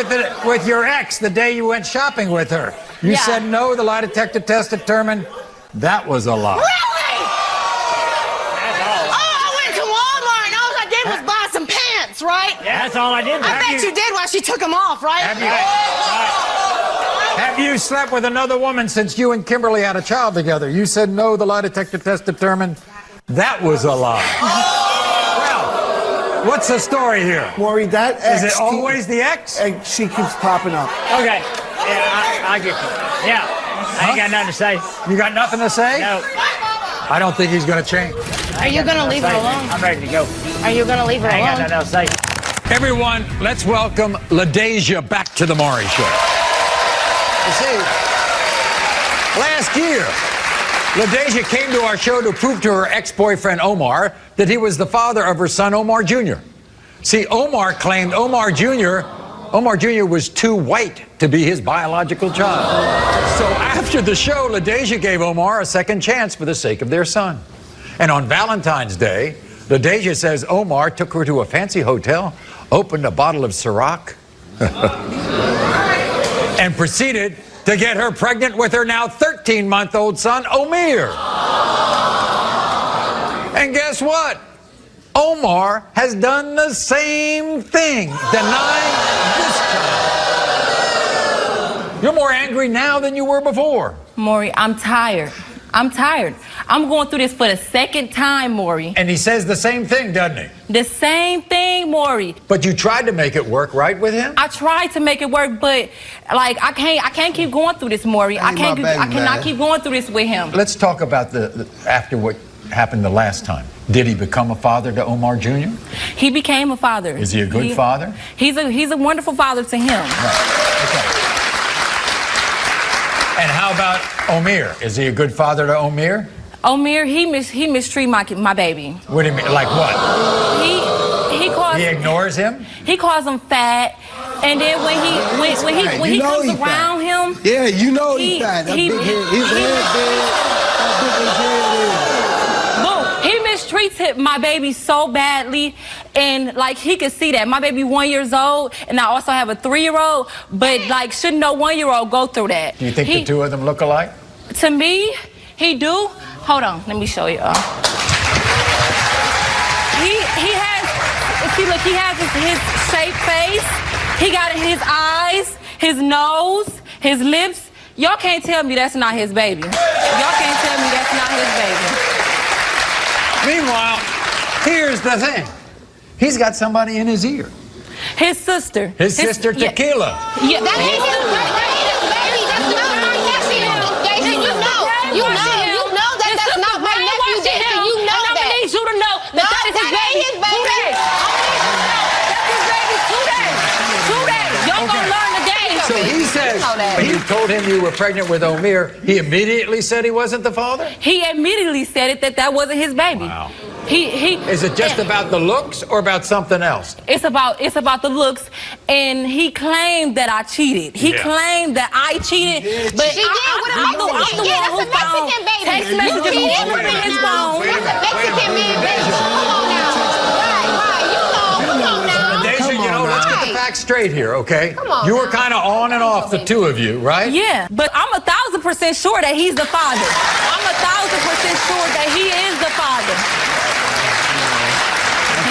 with your ex the day you went shopping with her? You said no. The lie detector test determined that was a lie. Really? Oh, I went to Walmart and all I did was buy some pants, right? Yeah, that's all I did. I bet you did while she took them off, right? Have you slept with another woman since you and Kimberly had a child together? You said no. The lie detector test determined that was a lie. Well, what's the story here? Maury, that ex. Is it always the ex? She keeps popping up. Okay. Yeah, I get you. Yeah. I ain't got nothing to say. You got nothing to say? No. I don't think he's going to change. Are you going to leave her alone? I'm ready to go. Are you going to leave her I ain't got alone? nothing else to say. Everyone, let's welcome LaDeja back to the Maury Show. You see, last year, LaDeja came to our show to prove to her ex-boyfriend Omar that he was the father of her son Omar Jr. See, Omar claimed Omar Jr. was too white to be his biological child. So after the show, LaDeja gave Omar a second chance for the sake of their son. And on Valentine's Day, LaDeja says Omar took her to a fancy hotel, opened a bottle of Ciroc, and proceeded to get her pregnant with her now 13-month-old son, Omir. And guess what? Omar has done the same thing, denying this child. You're more angry now than you were before. Maury, I'm tired. I'm going through this for the second time, Maury. And he says the same thing, doesn't he? The same thing, Maury. But you tried to make it work, right, with him? I tried to make it work, but like I can't keep going through this, Maury. I cannot keep going through this with him. Let's talk about the after what happened the last time. Did he become a father to Omar Jr.? He became a father. Is he a good father? He's a wonderful father to him. Right. Okay. And how about Omir? Is he a good father to Omir? Omir, he mistreat my baby. What do you mean? Like what? He ignores him? He calls him fat. And then when he comes around him, yeah, you know he's fat. That big head, his head big. He mistreats my baby so badly, and like he could see that my baby 1 year old, and I also have a 3-year-old. But like, shouldn't no 1-year-old go through that? Do you think the two of them look alike? To me, he do. Hold on, let me show you. He has. See, look, he has his shaped face. He got his eyes, his nose, his lips. Y'all can't tell me that's not his baby. Y'all can't tell me that's not his baby. Meanwhile, here's the thing. He's got somebody in his ear. His sister. His sister, Tequila. Yeah, that ain't his baby. That's not our nephew. You know. You know that that's not my nephew, Jason. You know and that. I need you to know that that is his baby. His baby. Today. That's his baby today. Today. Y'all gonna learn today. So he says, when you told him you were pregnant with Omir, he immediately said he wasn't the father? He immediately said it that wasn't his baby. Wow. He Is it just about the looks or about something else? It's about the looks, and he claimed that I cheated. He claimed that I cheated, but She did with a Mexican. Yeah, that's a Mexican baby. Text messages all up in his phone. That's a Mexican man, baby. Come on now. Right. Come on now. Deja, you know, let's get the facts straight here, okay? Come on You were now. kind of on and off, the two of you, right? Yeah, but I'm 1,000% sure that he's the father. I'm 1,000% sure that he is the father.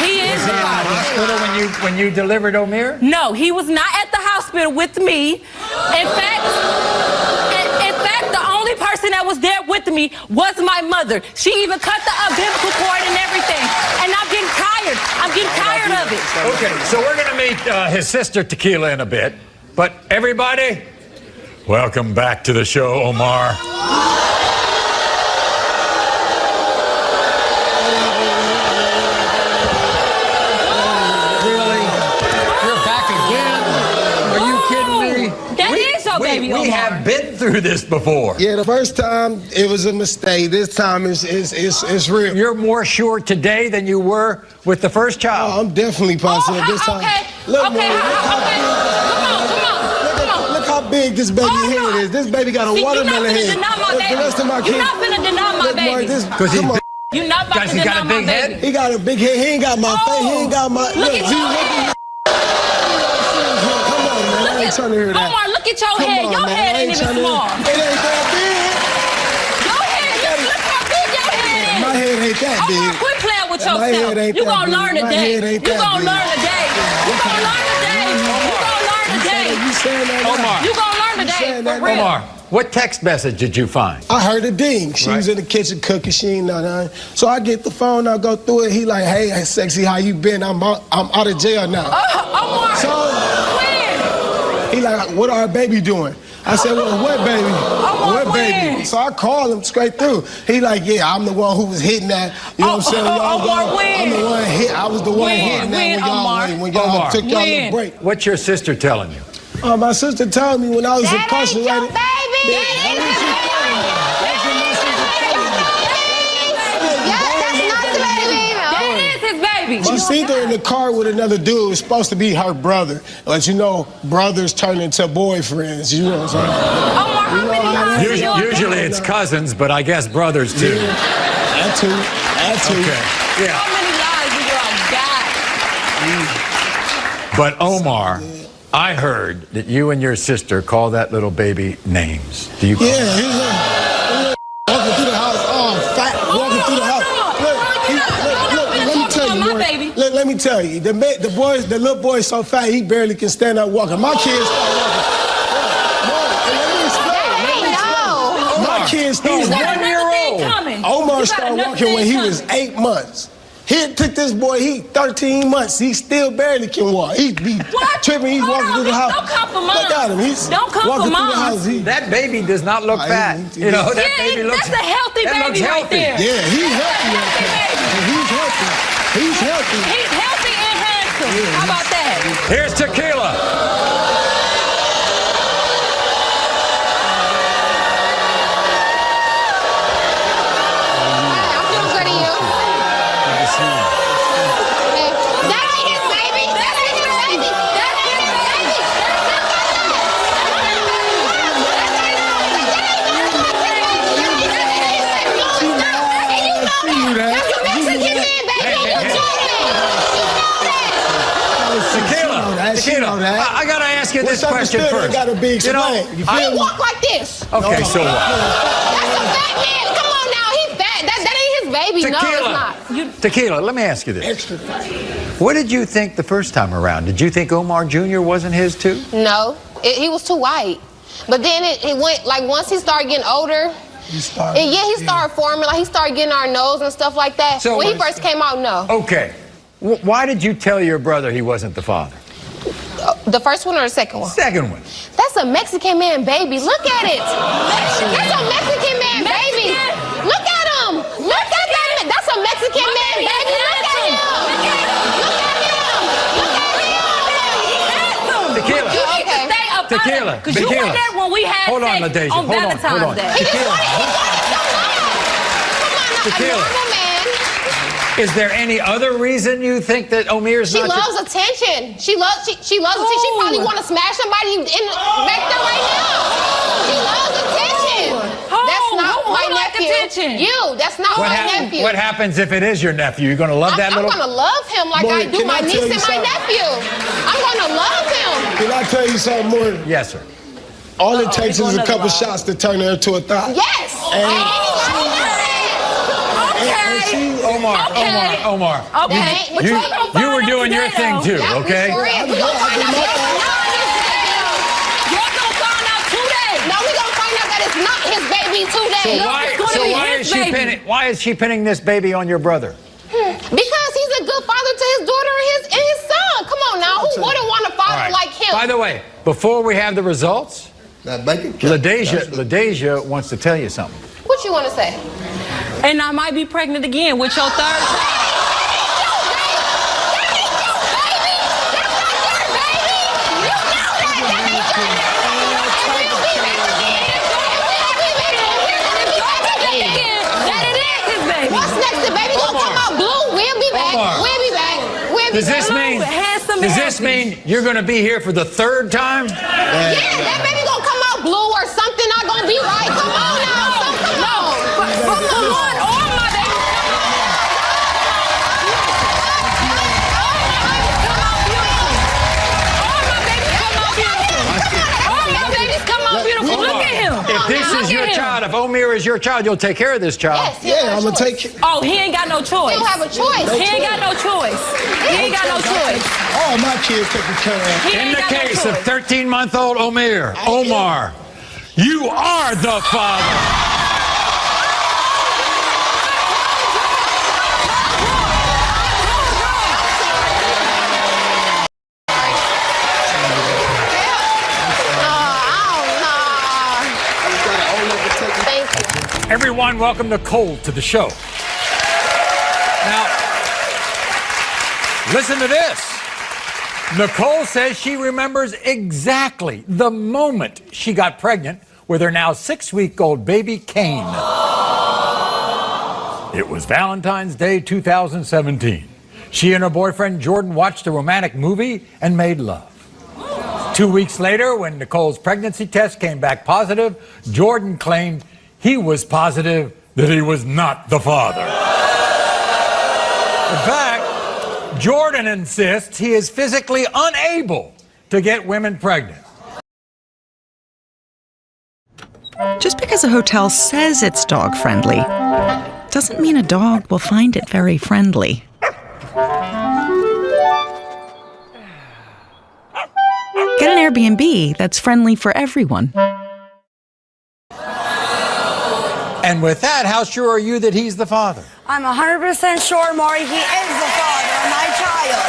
He is the father. Hospital when you delivered Omir? No, he was not at the hospital with me. In fact, the only person that was there with me was my mother. She even cut the umbilical cord and everything. And I'm getting tired. I'm getting tired of it. Okay, so we're going to meet his sister Tequila in a bit. But everybody, welcome back to the show, Omar. Baby, we have been through this before. Yeah, the first time it was a mistake. This time it's real. You're more sure today than you were with the first child. Oh, I'm definitely positive this time. Look, Maury, look how big this baby head is. This baby got a watermelon head. The rest of my kids. You're not finna deny my baby. Come on. You're not about to deny my baby. He got a big head. He ain't got my face. He ain't got my. Look at you. Come on, man. I ain't trying to hear that. Omar, look at your head. Your head ain't even small. It ain't that big. Your head, look how big your head is. My head ain't that big. Omar, quit playing with My head yourself. ain't You that gonna big. learn My today. head ain't You that gonna big. learn today. You gonna learn today. You gonna learn today. You saying that? Omar. You gonna learn today. For real. Omar, what text message did you find? I heard a ding. She was in the kitchen cooking. She ain't know nothing. So I get the phone. I go through it. He like, hey, sexy, how you been? I'm out of jail now. Omar. So he like, what our baby doing? I said, well, what baby? What baby? So I called him straight through. He like, yeah, I'm the one who was hitting that. You know what I'm saying? I'm the one hit. I was the one hitting that when y'all took y'all little break. What's your sister telling you? My sister told me when I was incarcerated. She seen her in the car with another dude. It was supposed to be her brother. But you know, brothers turn into boyfriends. You know what I'm saying? Usually it's cousins, but I guess brothers too. Yeah, that too. Okay. Yeah. How many lies do y'all got? But Omar, I heard that you and your sister call that little baby names. Do you? Yeah, he's walking through the house, fat, walking through the house. Look, let me tell you, the little boy is so fat he barely can stand up walking. My kids start walking. My kids start walking. 1 year old. Omar started walking when he was 8 months. He took this boy, he 13 months, he still barely can walk. He be tripping, he's walking through the house. Don't come for moms. Look at him, he's Don't come walking for through the moms. house. That baby does not look fat. You know, that baby looks. That's a healthy baby right there. Yeah, he's healthy. He's healthy. He's healthy. He's healthy and handsome. How about that? Here's Tequila. Tequila, I gotta ask you this question first. Gotta be explained. I walk like this. Okay, so what? That's a fat man. Come on now, he's fat. That ain't his baby. Tequila. No, it's not. Tequila, let me ask you this. What did you think the first time around? Did you think Omar Jr. wasn't his too? No, he was too white. But then it went, like, once he started getting older, he started forming, like, he started getting our nose and stuff like that. So when he first came out, no. Okay. Why did you tell your brother he wasn't the father? The first one or the second one? Second one. That's a Mexican man baby. Look at it. That's a Mexican man baby. African man, baby. Look at him. Tequila. You need to stay up Tequila. Because you were there when we had Hold on, sex LaDasia. on Hold on. Valentine's Day. Tequila. Tequila. Is there any other reason you think that Omir's She not? loves attention. She loves attention. She probably want to smash somebody back there right now. She loves attention. That's not my nephew. You. That's not my nephew. What happens if it is your nephew? You're gonna love that little. I'm gonna love him like I do my niece and my nephew. I'm gonna love him. Can I tell you something more? Yes, sir. All it takes is a couple shots to turn her into a thought. Yes. Omar. Okay. You were doing your thing too, okay? You're gonna find out that it's not his baby today. Why is she pinning this baby on your brother? Because he's a good father to his daughter and his son. Come on now, who wouldn't want a father like him? By the way, before we have the results, LaDasia wants to tell you something. What you want to say? And I might be pregnant again with your third child. What's next? The baby gonna come out blue? We'll be back. Does this mean you're gonna be here for the third time? Yeah, that baby gonna come out blue or something not gonna be right. Come on now. Come on. But the one or my baby come out beautiful. Look at him. If this is your child, if Omir is your child, you'll take care of this child. Yeah, I'm gonna take it. Oh, he ain't got no choice. He don't have a choice. He ain't got no choice. He ain't got no choice. All my kids taken care of. In the case of 13-month-old Omar, you are the father. Everyone, welcome Nicole to the show. Now, listen to this. Nicole says she remembers exactly the moment she got pregnant with her now 6-week-old baby, Kane. It was Valentine's Day 2017. She and her boyfriend, Jordan, watched a romantic movie and made love. 2 weeks later, when Nicole's pregnancy test came back positive, Jordan claimed he was positive that he was not the father. In fact, Jordan insists he is physically unable to get women pregnant. Just because a hotel says it's dog-friendly doesn't mean a dog will find it very friendly. Get an Airbnb that's friendly for everyone. And with that, how sure are you that he's the father? I'm 100% sure, Maury, he is the father of my child.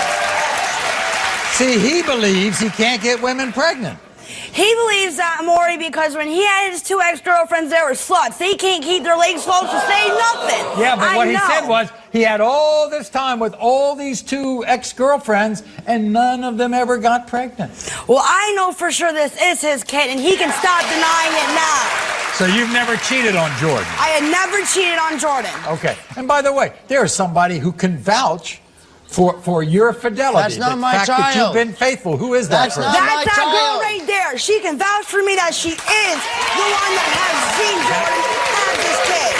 See, he believes he can't get women pregnant. He believes that, Maury, because when he had his 2 ex-girlfriends, they were sluts. They can't keep their legs closed to say nothing. Yeah, but what he said was he had all this time with all these 2 ex-girlfriends, and none of them ever got pregnant. Well, I know for sure this is his kid, and he can stop denying it now. So you've never cheated on Jordan? I had never cheated on Jordan. Okay. And by the way, there's somebody who can vouch for your fidelity. That's not my fact child. that you've been faithful. Who is that person? That's that girl right there. She can vouch for me that she is the one that has seen Jordan have this kid.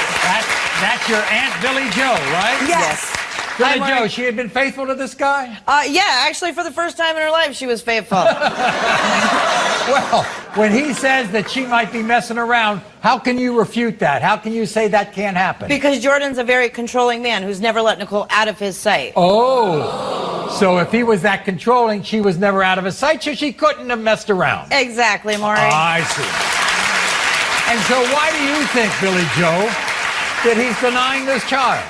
That's your Aunt Billy Joe, right? Yes. Billy Joe, she had been faithful to this guy? Yeah, actually for the first time in her life, she was faithful. Well, when he says that she might be messing around, how can you refute that? How can you say that can't happen? Because Jordan's a very controlling man who's never let Nicole out of his sight. Oh, so if he was that controlling, she was never out of his sight, so she couldn't have messed around. Exactly, Maury. I see. And so why do you think, Billy Joe, that he's denying this child?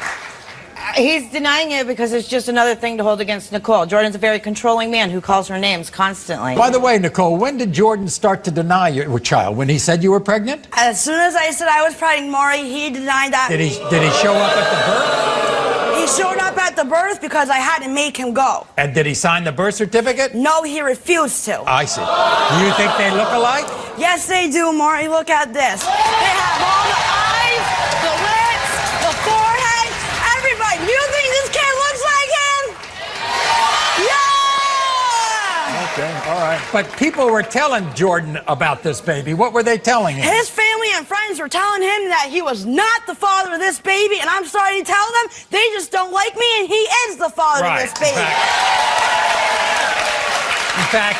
He's denying it because it's just another thing to hold against Nicole. Jordan's a very controlling man who calls her names constantly. By the way, Nicole, when did Jordan start to deny your child? When he said you were pregnant? As soon as I said I was pregnant, Maury, he denied that. Did he show up at the birth? He showed up at the birth because I had to make him go. And did he sign the birth certificate? No, he refused to. I see. Do you think they look alike? Yes, they do, Marty. Look at this. They have all the eyes, the lips, the forehead, everybody. Do you think this kid looks like him? Yeah! Okay, all right. But people were telling Jordan about this baby. What were they telling him? His family and friends were telling him that he was not the father of this baby, and I'm sorry to tell them, they just don't like me, and he is the father of this baby. In fact,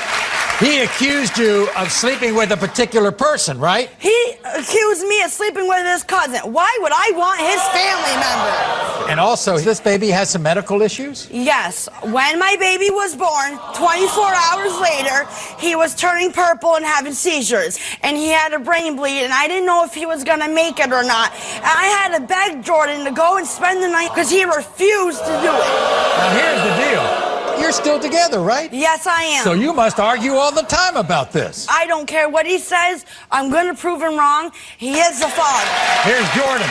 he accused you of sleeping with a particular person, right? He accused me of sleeping with his cousin. Why would I want his family member? And also, this baby has some medical issues? Yes. When my baby was born, 24 hours later, he was turning purple and having seizures. And he had a brain bleed, and I didn't know if he was going to make it or not. And I had to beg Jordan to go and spend the night because he refused to do it. Now, here's the deal. You're still together, right? Yes, I am. So you must argue all the time about this. I don't care what he says. I'm going to prove him wrong. He is the father. Here's Jordan,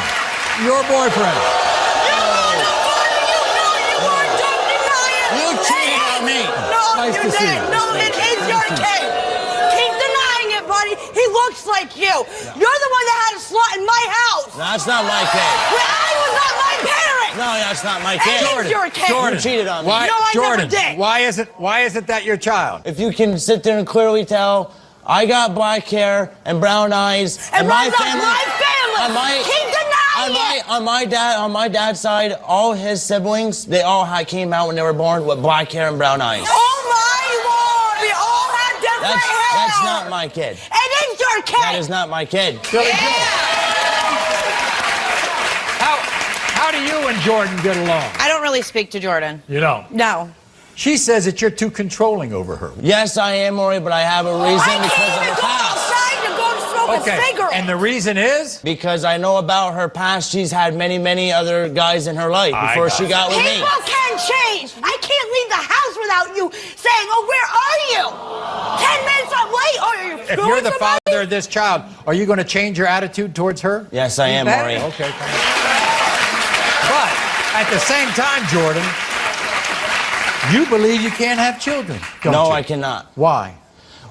your boyfriend. You cheated on me. No, Nice you to see didn't. you. No, it is your kid. Keep denying it, buddy. He looks like you. You're the one that had a slut in my house. That's not my kid. Well, I was not my parent. No, that's not my kid. It is your kid. You cheated on me. Why, No, I Jordan, never did. why is it that your child? If you can sit there and clearly tell, I got black hair and brown eyes, And my runs off family. my family. Keep denying it. On my dad's side, all his siblings, they all came out when they were born with black hair and brown eyes. Oh my Lord! We all have different hair. That's not my kid. It is your kid. That is not my kid. Billy Joe. How do you and Jordan get along? I don't really speak to Jordan. You don't? No. She says that you're too controlling over her. Yes, I am, Maury, but I have a reason because of her past. To go to smoke a cigarette. And the reason is? Because I know about her past. She's had many, many other guys in her life before she got with me. People can change. I can't leave the house without you saying, "Oh, where are you?" 10 minutes I'm late. Oh, are you If you're the father of this child, are you going to change your attitude towards her? Yes, I am, Maury. Okay. But at the same time, Jordan, you believe you can't have children, don't No, you? I cannot. Why?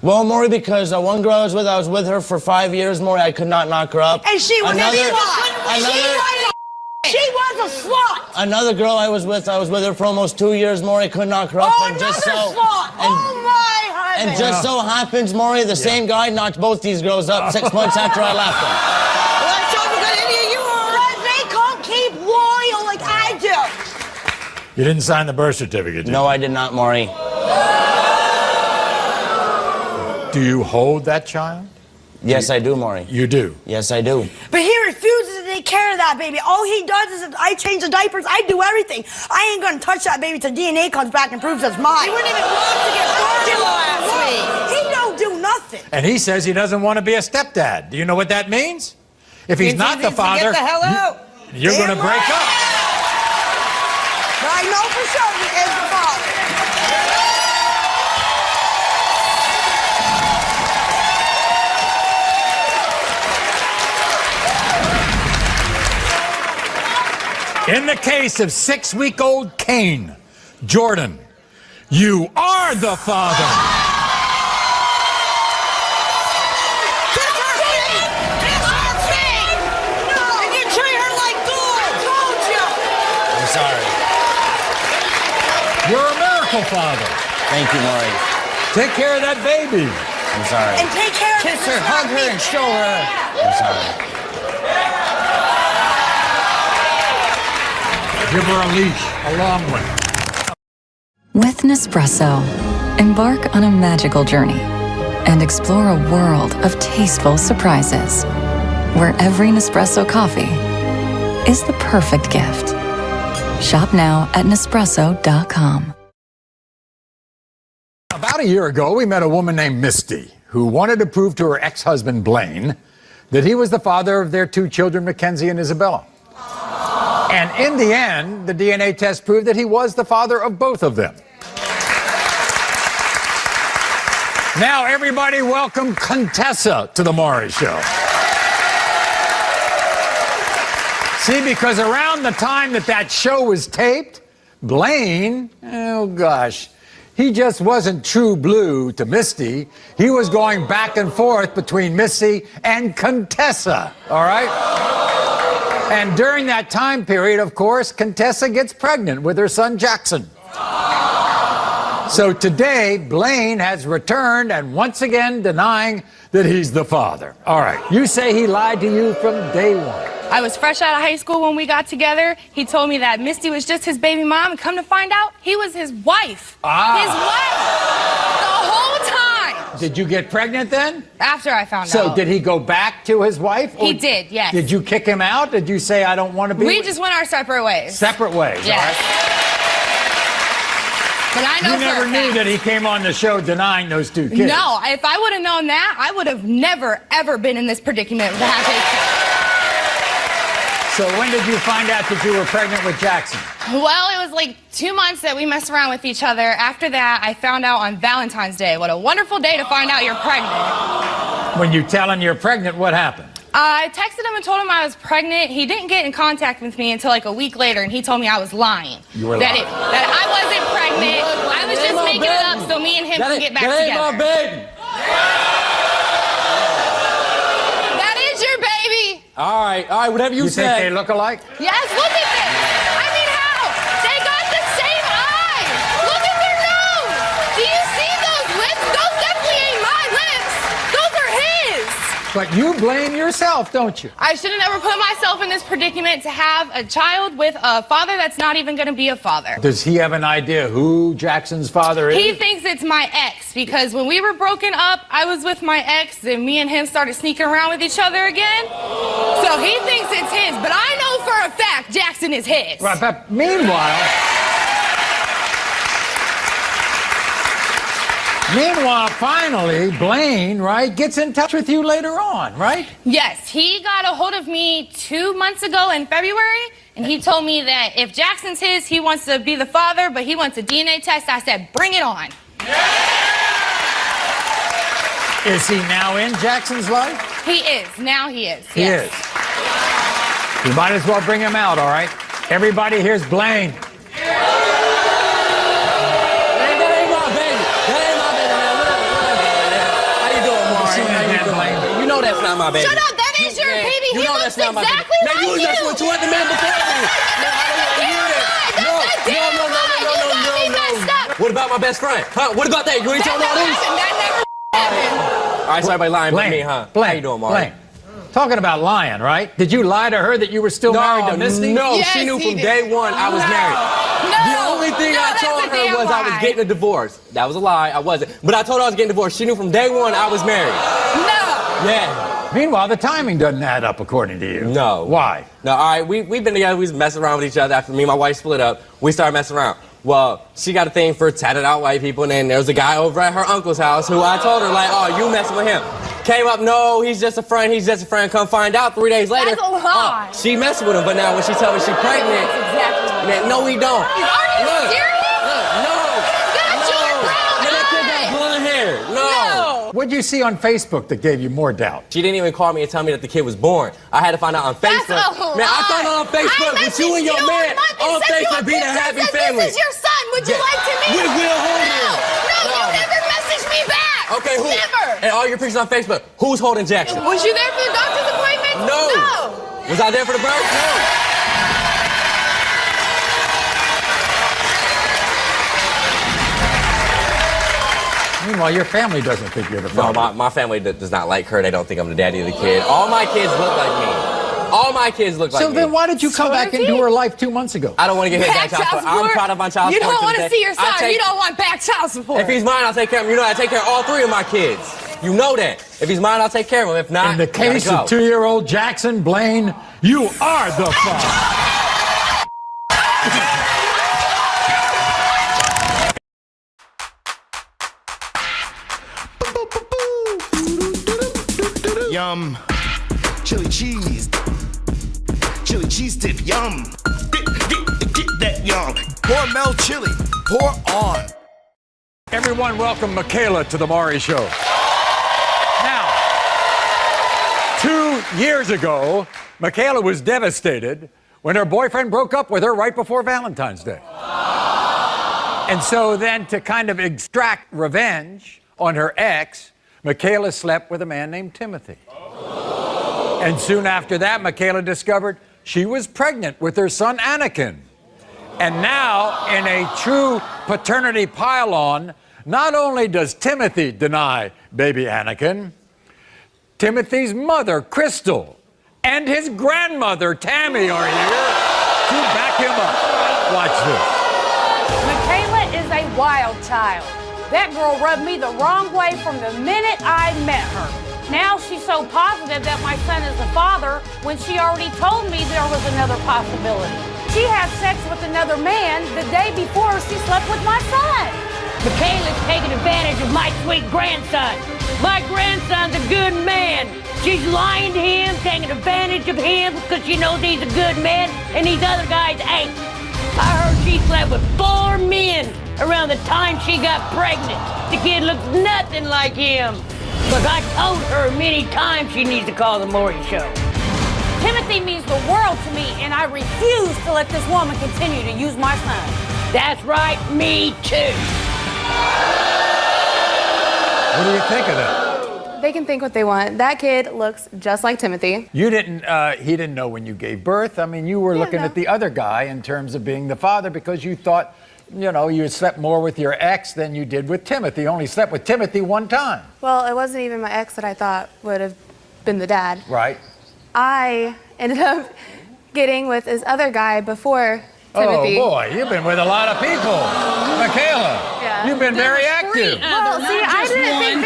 Well, Maury, because the one girl I was with her for 5 years, Maury, I could not knock her up. And she was a slut. She was a slut. Another girl I was with her for almost 2 years, Maury, could knock her up. Oh, and just another so, slut. Oh, my husband. And just so happens, Maury, the same guy knocked both these girls up 6 months after I left them. Well, that's not because any of you are. They can't keep loyal like I do. You didn't sign the birth certificate, did you? No, I did not, Maury. Do you hold that child? Yes, I do, Maury. You do? Yes, I do. But he refuses to take care of that baby. All he does is I change the diapers. I do everything. I ain't gonna touch that baby till DNA comes back and proves it's mine. He wouldn't even want to get born last week. He don't do nothing. And he says he doesn't want to be a stepdad. Do you know what that means? If he's not the father, Get the hell out. you're going to break up. But I know for sure he is the father. In the case of 6-week-old Cain, Jordan, you are the father. I'm sorry. You're a miracle father. Thank you, Maury. Take care of that baby. I'm sorry. And take care of Kiss her, hug her, and show her. I'm sorry. Give her a leash, a long one. With Nespresso, embark on a magical journey and explore a world of tasteful surprises where every Nespresso coffee is the perfect gift. Shop now at Nespresso.com. About a year ago, we met a woman named Misty who wanted to prove to her ex-husband, Blaine, that he was the father of their 2 children, Mackenzie and Isabella. And in the end, the DNA test proved that he was the father of both of them. Now, everybody welcome Contessa to the Maury Show. See, because around the time that show was taped, Blaine, oh gosh, he just wasn't true blue to Misty. He was going back and forth between Missy and Contessa, all right? And during that time period, of course, Contessa gets pregnant with her son Jackson. So today, Blaine has returned and once again denying that he's the father. All right, you say he lied to you from day one. I was fresh out of high school when we got together. He told me that Misty was just his baby mom, and come to find out, he was his wife. His wife! The whole time! Did you get pregnant then? After I found out. So did he go back to his wife? He did, yes. Did you kick him out? Did you say, I don't want to be? We just went our separate ways. Separate ways, yes. all right? But I know you never knew that he came on the show denying those two kids. No, if I would have known that, I would have never, ever been in this predicament to have his kids. So when did you find out that you were pregnant with Jackson? Well, it was like 2 months that we messed around with each other. After that, I found out on Valentine's Day. What a wonderful day to find out you're pregnant. When you tell him you're pregnant, what happened? I texted him and told him I was pregnant. He didn't get in contact with me until like a week later, and he told me I was lying. You were lying. That I wasn't pregnant. I was just making it up so me and him could get back together. That ain't my baby. That is your baby. All right, whatever you say. You think they look alike? Yes, look at this. I mean, how? They got the same eyes. Look at their nose. Do you see those lips? Those definitely ain't my lips. Those are his. But you blame yourself, don't you? I should have never put myself in this predicament to have a child with a father that's not even going to be a father. Does he have an idea who Jackson's father is? He thinks it's my ex, because when we were broken up, I was with my ex, and me and him started sneaking around with each other again. So he thinks it's his, but I know for a fact Jackson is his. Right, but meanwhile, finally, Blaine, right, gets in touch with you later on, right? Yes, he got a hold of me 2 months ago in February, and he told me that if Jackson's his, he wants to be the father, but he wants a DNA test. I said, bring it on. Is he now in Jackson's life? He is. Now he is. He is. You might as well bring him out, all right? Everybody, here's Blaine. That's not my baby. Shut up, that is your baby. He looks exactly like you. Now you was messing with two other men before me. What about my best friend? Huh? What about that? You ain't telling all this? That never happened. All right, so everybody lying about me, huh? Blaine, how you doing, Mark? Blaine. Talking about lying, right? Did you lie to her that you were still married to Misty? No, yes, she knew from did. day one I was married. No, the only thing I told her was I was getting a divorce. That was a lie. I wasn't. But I told her I was getting divorced. She knew from day one I was married. No. Yeah. Meanwhile, the timing doesn't add up according to you. No. Why? No, all right, we've been together. We was messing around with each other. After me and my wife split up, we started messing around. Well, she got a thing for tatted out white people, and then there was a guy over at her uncle's house who I told her, like, oh, you messing with him. Came up, no, he's just a friend, Come find out 3 days later. That's a lie. She messing with him, but now when she tell me she's pregnant, man, no, he don't. Are you serious? No. Got your brown That kid got blonde hair. No. What'd you see on Facebook that gave you more doubt? She didn't even call me and tell me that the kid was born. I had to find out on Facebook. That's a lie. Man, I found out on Facebook with you and your man on Facebook being a happy family. This is your son. Would you like to meet him? We will hold him. No, you never messaged me back. Okay, who? Never. And all your pictures on Facebook. Who's holding Jackson? Was you there for the doctor's appointment? No. Was I there for the birth? No. Meanwhile, your family doesn't think you're the No, father. my family does not like her. They don't think I'm the daddy of the kid. All my kids look like me. All my kids look like me. So then why did you come back into her life 2 months ago? I don't want to get hit back child support. I'm proud of my child You support. don't want to today. see your son. You don't want back child support. If he's mine, I'll take care of him. You know, I take care of all 3 of my kids. You know that. If he's mine, I'll take care of him. If not, in the case of 2-year-old Jackson Blaine, you are the father. Yum. Chili cheese. Chili cheese dip. Yum. Get that yum. Hormel chili. Pour on. Everyone welcome Michaela to the Maury Show. Now, 2 years ago, Michaela was devastated when her boyfriend broke up with her right before Valentine's Day. And so then, to kind of extract revenge on her ex, Michaela slept with a man named Timothy. And soon after that, Michaela discovered she was pregnant with her son Anakin. And now, in a true paternity pile-on, not only does Timothy deny baby Anakin, Timothy's mother, Crystal, and his grandmother, Tammy, are here to back him up. Watch this. Michaela is a wild child. That girl rubbed me the wrong way from the minute I met her. Now she's so positive that my son is the father when she already told me there was another possibility. She had sex with another man the day before she slept with my son. Michaela's taking advantage of my sweet grandson. My grandson's a good man. She's lying to him, taking advantage of him because she knows he's a good man and these other guys ain't. I heard she slept with 4 men around the time she got pregnant. The kid looks nothing like him. But I told her many times she needs to call the Maury Show. Timothy means the world to me, and I refuse to let this woman continue to use my son. That's right, me too. What do you think of that? They can think what they want. That kid looks just like Timothy. You didn't, he didn't know when you gave birth. I mean, you were looking at the other guy in terms of being the father because you thought, you know, you slept more with your ex than you did with Timothy. You only slept with Timothy one time. Well, it wasn't even my ex that I thought would have been the dad. Right. I ended up getting with this other guy before Timothy. Oh, boy, you've been with a lot of people. Michaela, Yeah. you've been very active. Well, see, I didn't think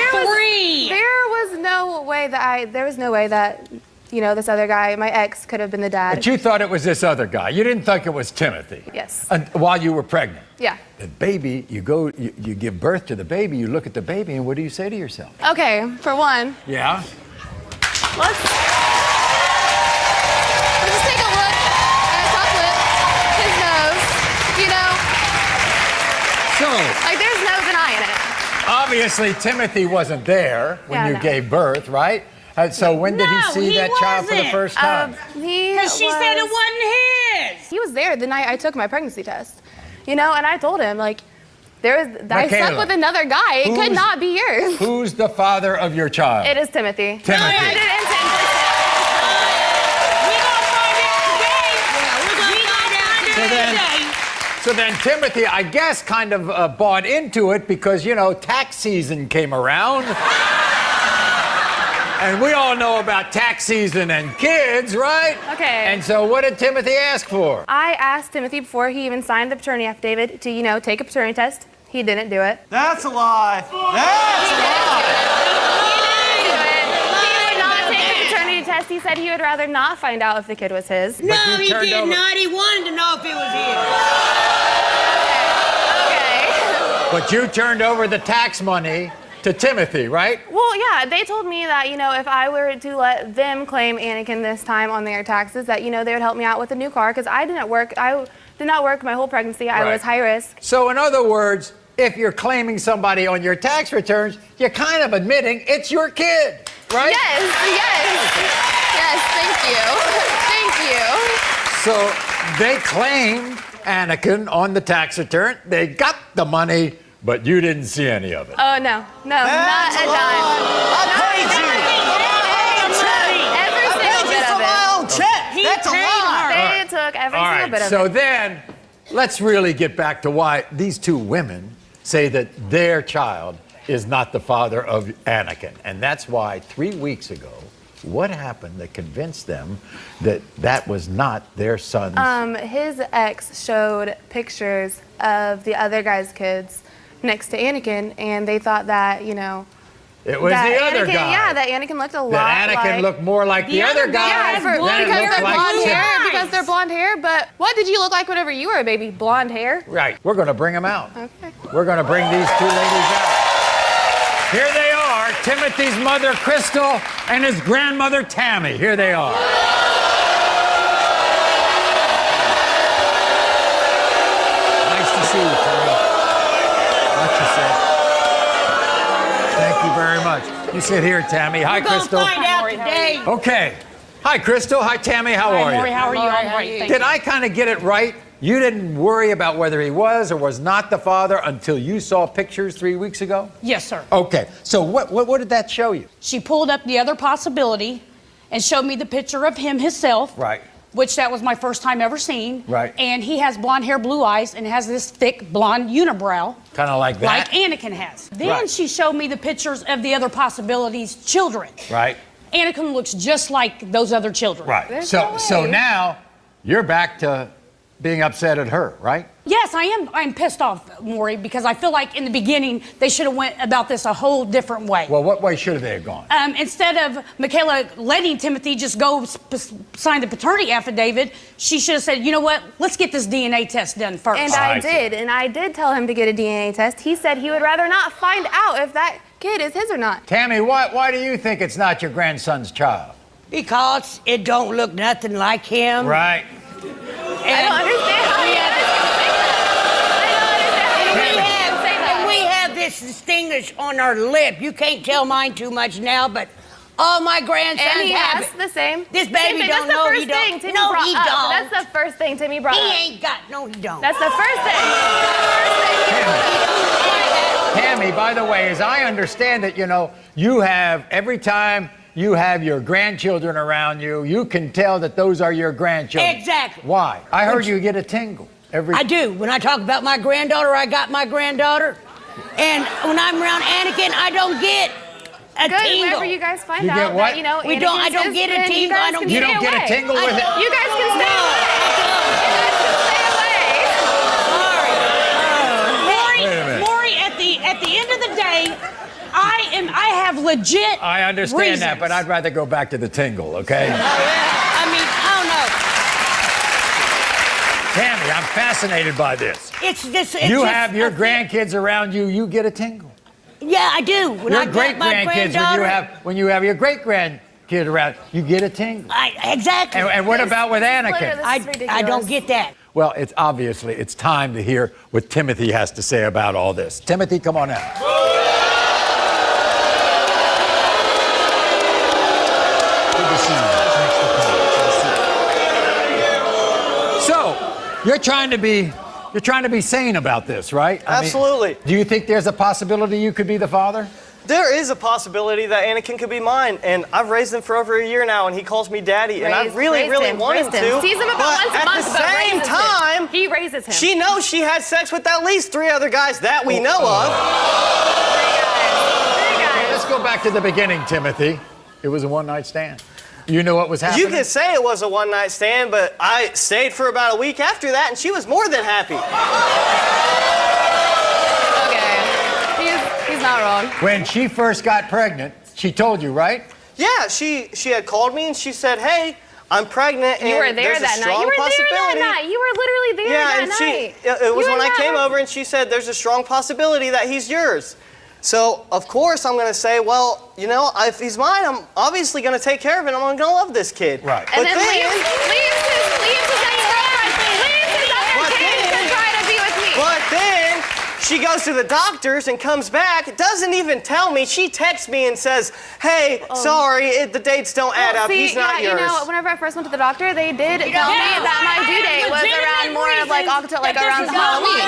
there was no way that, you know, this other guy, my ex, could have been the dad. But you thought it was this other guy. You didn't think it was Timothy. Yes. While you were pregnant. Yeah. The baby, you give birth to the baby, you look at the baby, and what do you say to yourself? Okay, for one, Yeah? let's just take a look at chocolate, his nose, you know? So, Like, there's no denying it. obviously, Timothy wasn't there when Yeah, you no. gave birth, right? So when did he see that child for the first time? Because she said it wasn't his. He was there the night I took my pregnancy test, you know, and I told him, like, I slept Michaela, with another guy. It could not be yours. Who's the father of your child? It is Timothy. Timothy. I didn't intend for So then Timothy, I guess, kind of bought into it because, you know, tax season came around. And we all know about tax season and kids, right? Okay. And so what did Timothy ask for? I asked Timothy before he even signed the paternity affidavit to, you know, take a paternity test. He didn't do it. That's a lie. That's a lie. He would not take the paternity test. He said he would rather not find out if the kid was his. No, he did not. He wanted to know if it was his. But you turned over the tax money to Timothy, right? Well, yeah, they told me that, you know, if I were to let them claim Anakin this time on their taxes, that, you know, they would help me out with a new car because I did not work my whole pregnancy. I was high risk. So in other words, if you're claiming somebody on your tax returns, you're kind of admitting it's your kid, right? Yes, thank you. So they claimed Anakin on the tax return. They got the money, but you didn't see any of it. Oh, no, not a dime. Every single bit of it. That's a lie. They took every single bit of it. So then, let's really get back to why these two women say that their child is not the father of Anakin. And that's why 3 weeks ago, what happened that convinced them that that was not their son's? His ex showed pictures of the other guy's kids next to Anakin, and they thought that, you know, it was that the other Anakin, guy. Yeah, that Anakin looked a lot That Anakin like... looked more like the other guy. Yeah, than it looked like Tim. because they're blonde hair. But what did you look like whenever you were a baby? Blonde hair? Right. We're going to bring them out. Okay. We're going to bring these two ladies out. Here they are, Timothy's mother, Crystal, and his grandmother, Tammy. Here they are. Nice to see you, Tammy. What you said. Thank you very much. You sit here, Tammy. Hi, Crystal. We're gonna find out today. Okay. Hi, Crystal. Hi, Tammy. How are Maury, you? how are you? I'm great, thank Did you. I kind of get it right? You didn't worry about whether he was or was not the father until you saw pictures 3 weeks ago? Yes, sir. Okay. So what did that show you? She pulled up the other possibility and showed me the picture of him himself. Right. Which that was my first time ever seeing. Right. And he has blonde hair, blue eyes, and has this thick blonde unibrow. Kind of like that? Like Anakin has. Then Right. she showed me the pictures of the other possibilities' children. Right. Anakin looks just like those other children. Right. So now you're back to being upset at her, right? Yes, I am. I'm pissed off, Maury, because I feel like in the beginning they should have went about this a whole different way. Well, what way should they have gone? Instead of Michaela letting Timothy just go sign the paternity affidavit, she should have said, you know what, let's get this DNA test done first. And I did tell him to get a DNA test. He said he would rather not find out if that kid is his or not. Tammy, why do you think it's not your grandson's child? Because it don't look nothing like him. Right. I don't understand how you And we have this distinguish on our lip. You can't tell mine too much now, but all my grandsons And he have has it. the same. This baby Same thing. don't That's know the he first don't. thing Timmy No, brought he up. don't. That's the first thing Timmy brought up. He ain't got, no, he don't. That's the first thing. Tammy, by the way, as I understand it, you have, every time you have your grandchildren around you, you can tell that those are your grandchildren. Exactly. Why? I heard you get a tingle every. I do. When I talk about my granddaughter, I got my granddaughter. And when I'm around Anakin, I don't get a Good. tingle. Whenever you guys find You get out what? that, you know, We don't- I Anakin's don't his get a friend, tingle. You guys I don't can You stay don't get a away. tingle with it? You guys can stay away. Wait a minute. Maury, at the end of the day, I have legit I understand reasons. that, but I'd rather go back to the tingle, okay? I mean, I Tammy, I'm fascinated by this. don't know. It's just. You have your grandkids around you, you get a tingle. Yeah, I do. When Your I got great my grandkids, granddaughter. when you have your great grandkid around, you get a tingle. Exactly. And what about with Anakin? I don't get that. Well, it's time to hear what Timothy has to say about all this. Timothy, come on out. Good to see you. So, you're trying to be sane about this, right? Absolutely. Do you think there's a possibility you could be the father? There is a possibility that Anakin could be mine, and I've raised him for over a year now, and he calls me daddy, and I really want him to. Sees him about but once a at month, the but same raises time, him. He raises him. she knows she had sex with at least 3 other guys that we know of. Okay, let's go back to the beginning, Timothy. It was a one-night stand. You know what was happening? You could say it was a one-night stand, but I stayed for about a week after that, and she was more than happy. He's not wrong. When she first got pregnant, she told you, right? Yeah, she had called me and she said, "Hey, I'm pregnant." You were and there there's a that night. strong You were there possibility." that night. You were literally there Yeah, that and night. it was You when and I came Matt- over and she said, "There's a strong possibility that he's yours." So of course I'm gonna say, well, if he's mine, I'm obviously gonna take care of it. I'm gonna love this kid. Right. And But then leaves his ex-girlfriend, leaves his other kids to try to be with me. But then she goes to the doctors and comes back, doesn't even tell me. She texts me and says, "Hey, sorry, the dates don't add up. See, He's not yeah, yours." you know, whenever I first went to the doctor, they did tell me that my due date was around more of like October, like around Halloween.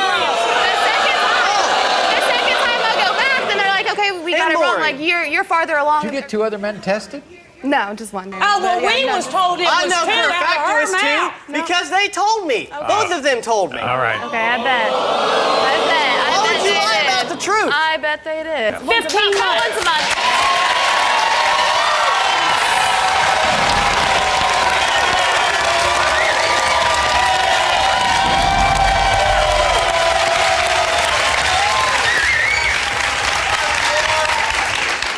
The second time I go back, then they're like, okay, we got it wrong. Like you're farther along. Did you get 2 other men tested? No, just one. Oh, well, we was told it I was know two for a out of fact her it was 2 mouth. because they told me. Both of them told me. All right. Okay, I bet. Why would you they lie did. about the truth? I bet they did. 15 months. Once a month.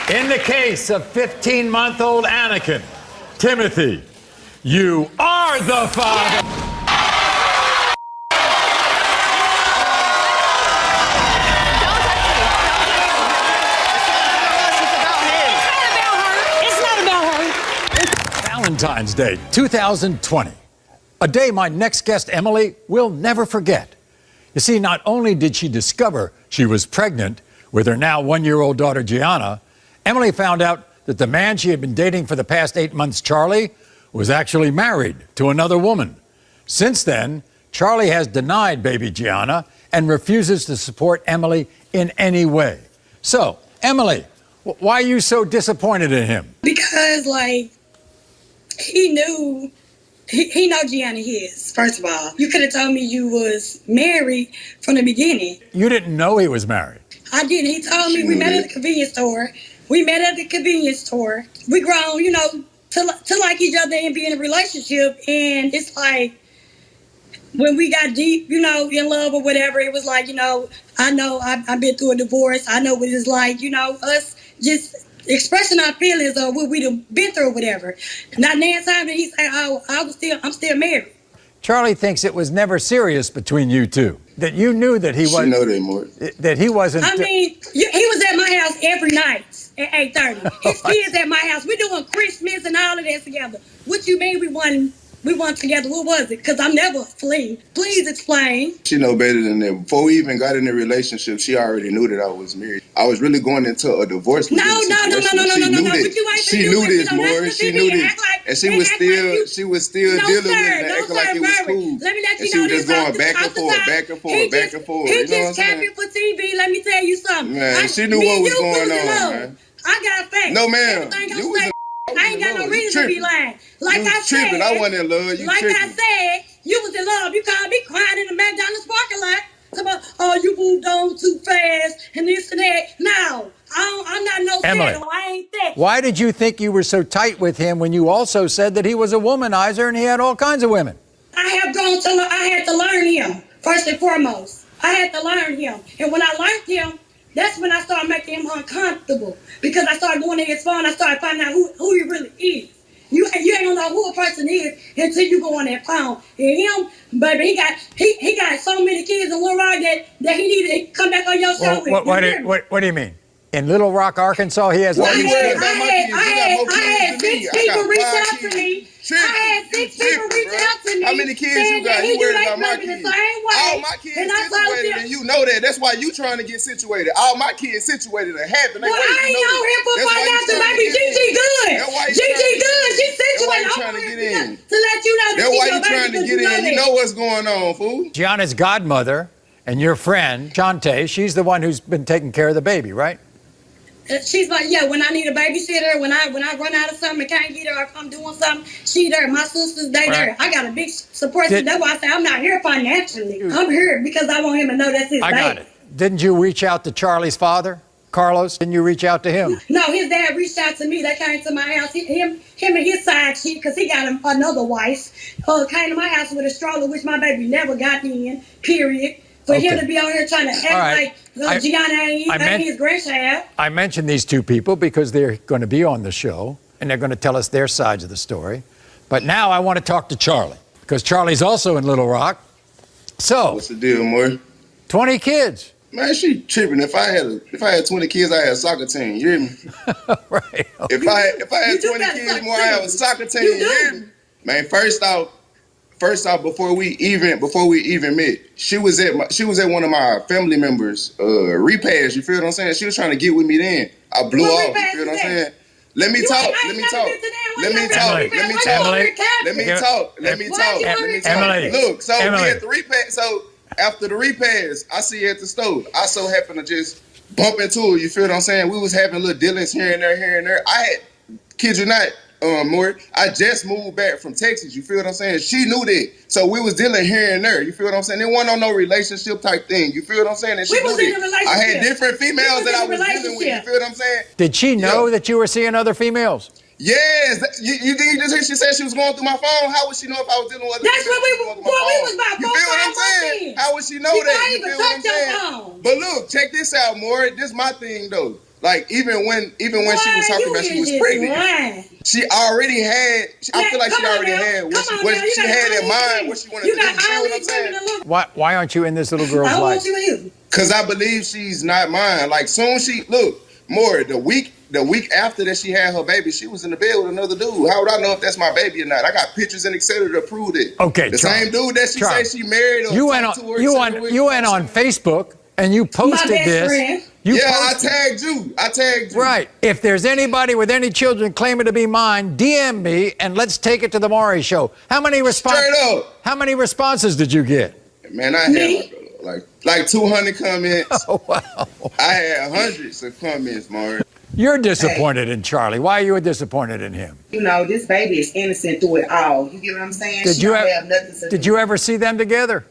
In the case of 15-month-old Anakin, Timothy, you are the father. It's not about her. Valentine's Day 2020, a day my next guest, Emily, will never forget. You see, not only did she discover she was pregnant with her now 1-year-old daughter, Gianna, Emily found out that the man she had been dating for the past 8 months, Charlie, was actually married to another woman. Since then, Charlie has denied baby Gianna and refuses to support Emily in any way. So, Emily, why are you so disappointed in him? Because, like, he knew, he know Gianna his, first of all. You could have told me you was married from the beginning. You didn't know he was married. I didn't. He told me we met at the convenience store. We met at the convenience store. We grown, you know, to like each other and be in a relationship. And it's like, when we got deep, you know, in love or whatever, it was like, you know I've been through a divorce. I know what it's like, you know, us just expressing our feelings of what we've been through or whatever. Not next time that he said, oh, I'm still married. Charlie thinks it was never serious between you two. That you knew that he was. She know that more. That he wasn't. I mean, he was at my house every night at 8:30. His kids at my house. We doing Christmas and all of that together. What you mean we won together? What was it? Because I'm never fleeing. Please explain. She know better than that. Before we even got in the relationship, she already knew that I was married. I was really going into a divorce. No. She knew this more. She knew this, and she was still dealing with it and acting like it was cool. Let me let you and she know was just going back and forth. He just capping for TV. Let me tell you something. Man, she knew what was going on, man. I got facts. No, ma'am. I ain't got no reason to be lying. Like I said, tripping. I wasn't in love. Like I said, you was in love. You called me crying in the McDonald's parking lot. About, oh, you moved on too fast and this and that. No, I'm not no Emily, settle. I ain't that. Why did you think you were so tight with him when you also said that he was a womanizer and he had all kinds of women? I had to learn him, first and foremost. I had to learn him. And when I learned him, that's when I started making him uncomfortable. Because I started going to his phone, I started finding out who he really is. You ain't gonna know who a person is until you go on that phone. And him, baby, he got so many kids in Little Rock that he needed to come back on your show with. What do you mean? In Little Rock, Arkansas, he has all these kids. I had 6 people reach out to me. How many kids you got? You worried about my kids? All my kids situated, and you know that. That's why you trying to get situated. All my kids situated and happy. Well, I ain't on here for financial, baby. Gigi good. Gigi good. She situated. I'm trying to get in. To let you know. That's why you trying to get in. You know what's going on, fool. Gianna's godmother and your friend, Shantae, she's the one who's been taking care of the baby, right? She's like, yeah, when I need a babysitter, when I run out of something and can't get her, or if I'm doing something, she there. My sisters, they there. I got a big support system. That's why I say I'm not here financially. I'm here because I want him to know that's his baby. I got it. Didn't you reach out to Charlie's father, Carlos? Didn't you reach out to him? No, his dad reached out to me. They came to my house. Him and his side chick, because he got another wife, came to my house with a stroller, which my baby never got in, period. For him to be out here trying to act like Gianna ain't his grandchild. I mentioned these two people because they're going to be on the show, and they're going to tell us their sides of the story. But now I want to talk to Charlie, because Charlie's also in Little Rock. So, what's the deal, Maury? 20 kids. Man, she tripping. If I had 20 kids, I had a soccer team. You hear me? Right. Okay. If I had 20 kids more, I have a soccer team. You hear me? Man, first off, before we even met, she was at one of my family members' repast. You feel what I'm saying? She was trying to get with me then. I blew off. You feel what I'm saying? Let me talk. Look, so we at the repast. So after the repast, I see her at the stove. I so happened to just bump into her. You feel what I'm saying? We was having little dealings here and there. I had, kid you not, Maury, I just moved back from Texas. You feel what I'm saying? She knew that. So we was dealing here and there. You feel what I'm saying? It wasn't on no relationship type thing. You feel what I'm saying? And she knew that. I had different females that I was dealing with. You feel what I'm saying? Did she know that you were seeing other females? Yes. You just hear she said she was going through my phone. How would she know if I was dealing with other females? That's what we was about. You feel what I'm saying? How would she know that? You feel what I'm saying? But look, check this out, Maury. This is my thing though. Like even when she was talking about she was pregnant, she already had. I feel like she already had what she had in mind, what she wanted to do. You feel what I'm saying? Why aren't you in this little girl's life? Because I believe she's not mine. Like soon Maury, the week after that she had her baby, she was in the bed with another dude. How would I know if that's my baby or not? I got pictures and etc. to prove it. Okay, the same dude that she said she married. Or you went on Facebook and you posted this. I tagged you. I tagged you. Right. If there's anybody with any children claiming to be mine, DM me and let's take it to the Maury Show. How many How many responses did you get? Man, I had like 200 comments. Oh, wow. I had hundreds of comments, Maury. You're disappointed in Charlie. Why are you disappointed in him? You know, this baby is innocent through it all. You get what I'm saying? Did you ever see them together?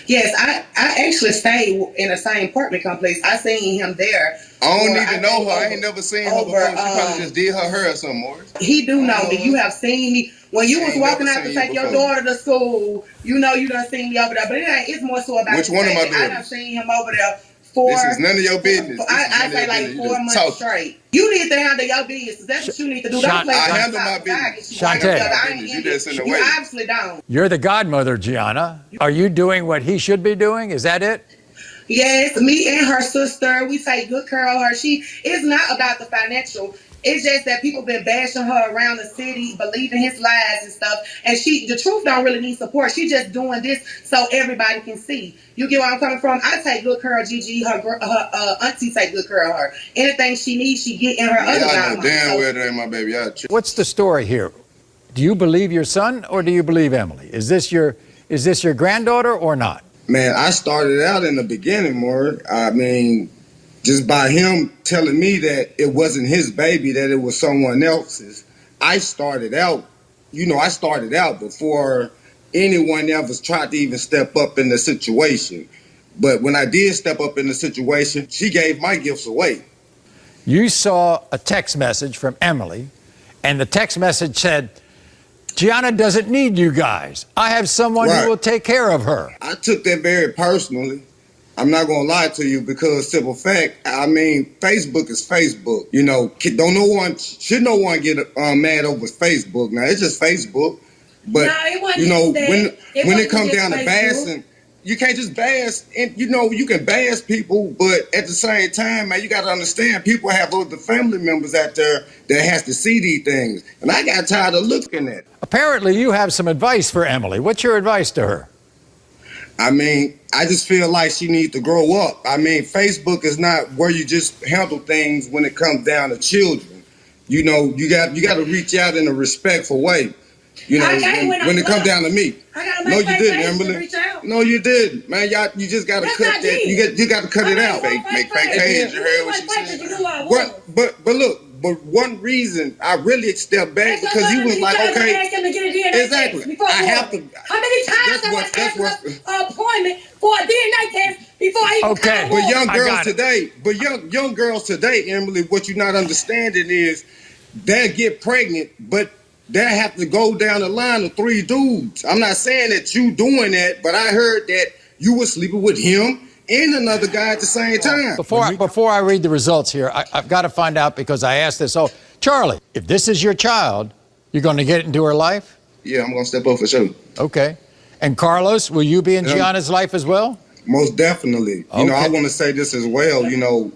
Yes, I actually stayed in the same apartment complex. I seen him there. I don't even know her. I ain't never seen her before. She probably just did her hair or something, Morris. He do know that you have seen me. When you was walking out to take your daughter to school, you know you done seen me over there. But it's more so about which one of my daughters? I done seen him over there for... This is none of your business. I say like 4 months straight. You need to handle your business. That's what you need to do. Don't play I handle my business. You just in the way. You obviously don't. You're the godmother, Gianna. Are you doing what he should be doing? Is that it? Yes, me and her sister, we take good care of her. It's not about the financial. It's just that people been bashing her around the city, believing his lies and stuff. And the truth don't really need support. She just doing this so everybody can see. You get where I'm coming from? I take good care of Gigi. Her auntie take good care of her. Anything she needs, she get in her other I godmother. know damn well that ain't my baby. What's the story here? Do you believe your son or do you believe Emily? Is this your granddaughter or not? Man, I started out in the beginning, more. I mean, just by him telling me that it wasn't his baby, that it was someone else's. I started out before anyone ever tried to even step up in the situation. But when I did step up in the situation, she gave my gifts away. You saw a text message from Emily, and the text message said, Gianna doesn't need you guys. I have someone who will take care of her. I took that very personally. I'm not going to lie to you because simple fact, I mean, Facebook is Facebook. You know, should no one get mad over Facebook. Now, it's just Facebook. But, you know, when it comes down to bashing, you can't just bash, and you know, you can bash people, but at the same time, man, you got to understand people have other family members out there that has to see these things. And I got tired of looking at it. Apparently, you have some advice for Emily. What's your advice to her? I mean, I just feel like she needs to grow up. I mean, Facebook is not where you just handle things when it comes down to children. You know, you got to reach out in a respectful way. You know, when it comes down to me. No, you didn't, Emily. No, you didn't, man. You just got to cut that. You got to cut it out. Make fake page. You heard what she said. But look. But one reason I really stepped back because he was like, okay, exactly. I have to. How many times have I asked an appointment for a DNA test before I even okay, but young girls today, Emily, what you're not understanding is they'll get pregnant, but they'll have to go down the line of 3 dudes. I'm not saying that you doing that, but I heard that you were sleeping with him and another guy at the same time. Before I read the results here, I've got to find out because I asked this. Oh, Charlie, if this is your child, you're going to get into her life? Yeah, I'm going to step up for sure. Okay. And Carlos, will you be in Gianna's life as well? Most definitely. You know, I want to say this as well, you know,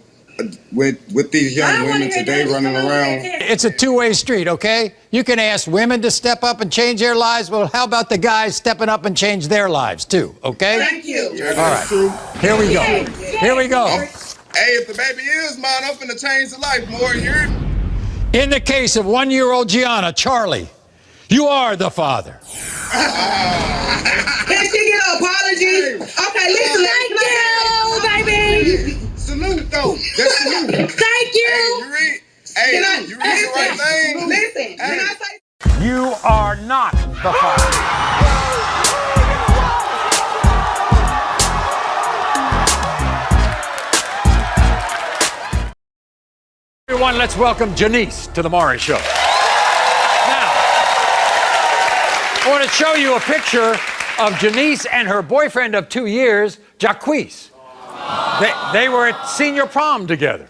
with these young women today running around. It's a two-way street, okay? You can ask women to step up and change their lives. Well, how about the guys stepping up and change their lives too, okay? Thank you. Yeah, all right. True. Here we go. Here we go. Hey, if the baby is mine, I'm finna change the life more. You're... In the case of 1-year-old Gianna, Charlie, you are the father. Can she get an apology? Okay, listen. Thank you, baby. Salute, though. That's salute. Thank you. You read the right thing. Listen, can I say? You are not the father. Everyone, let's welcome Janice to the Maury Show. Now, I want to show you a picture of Janice and her boyfriend of 2 years, Jacquees. They were at senior prom together.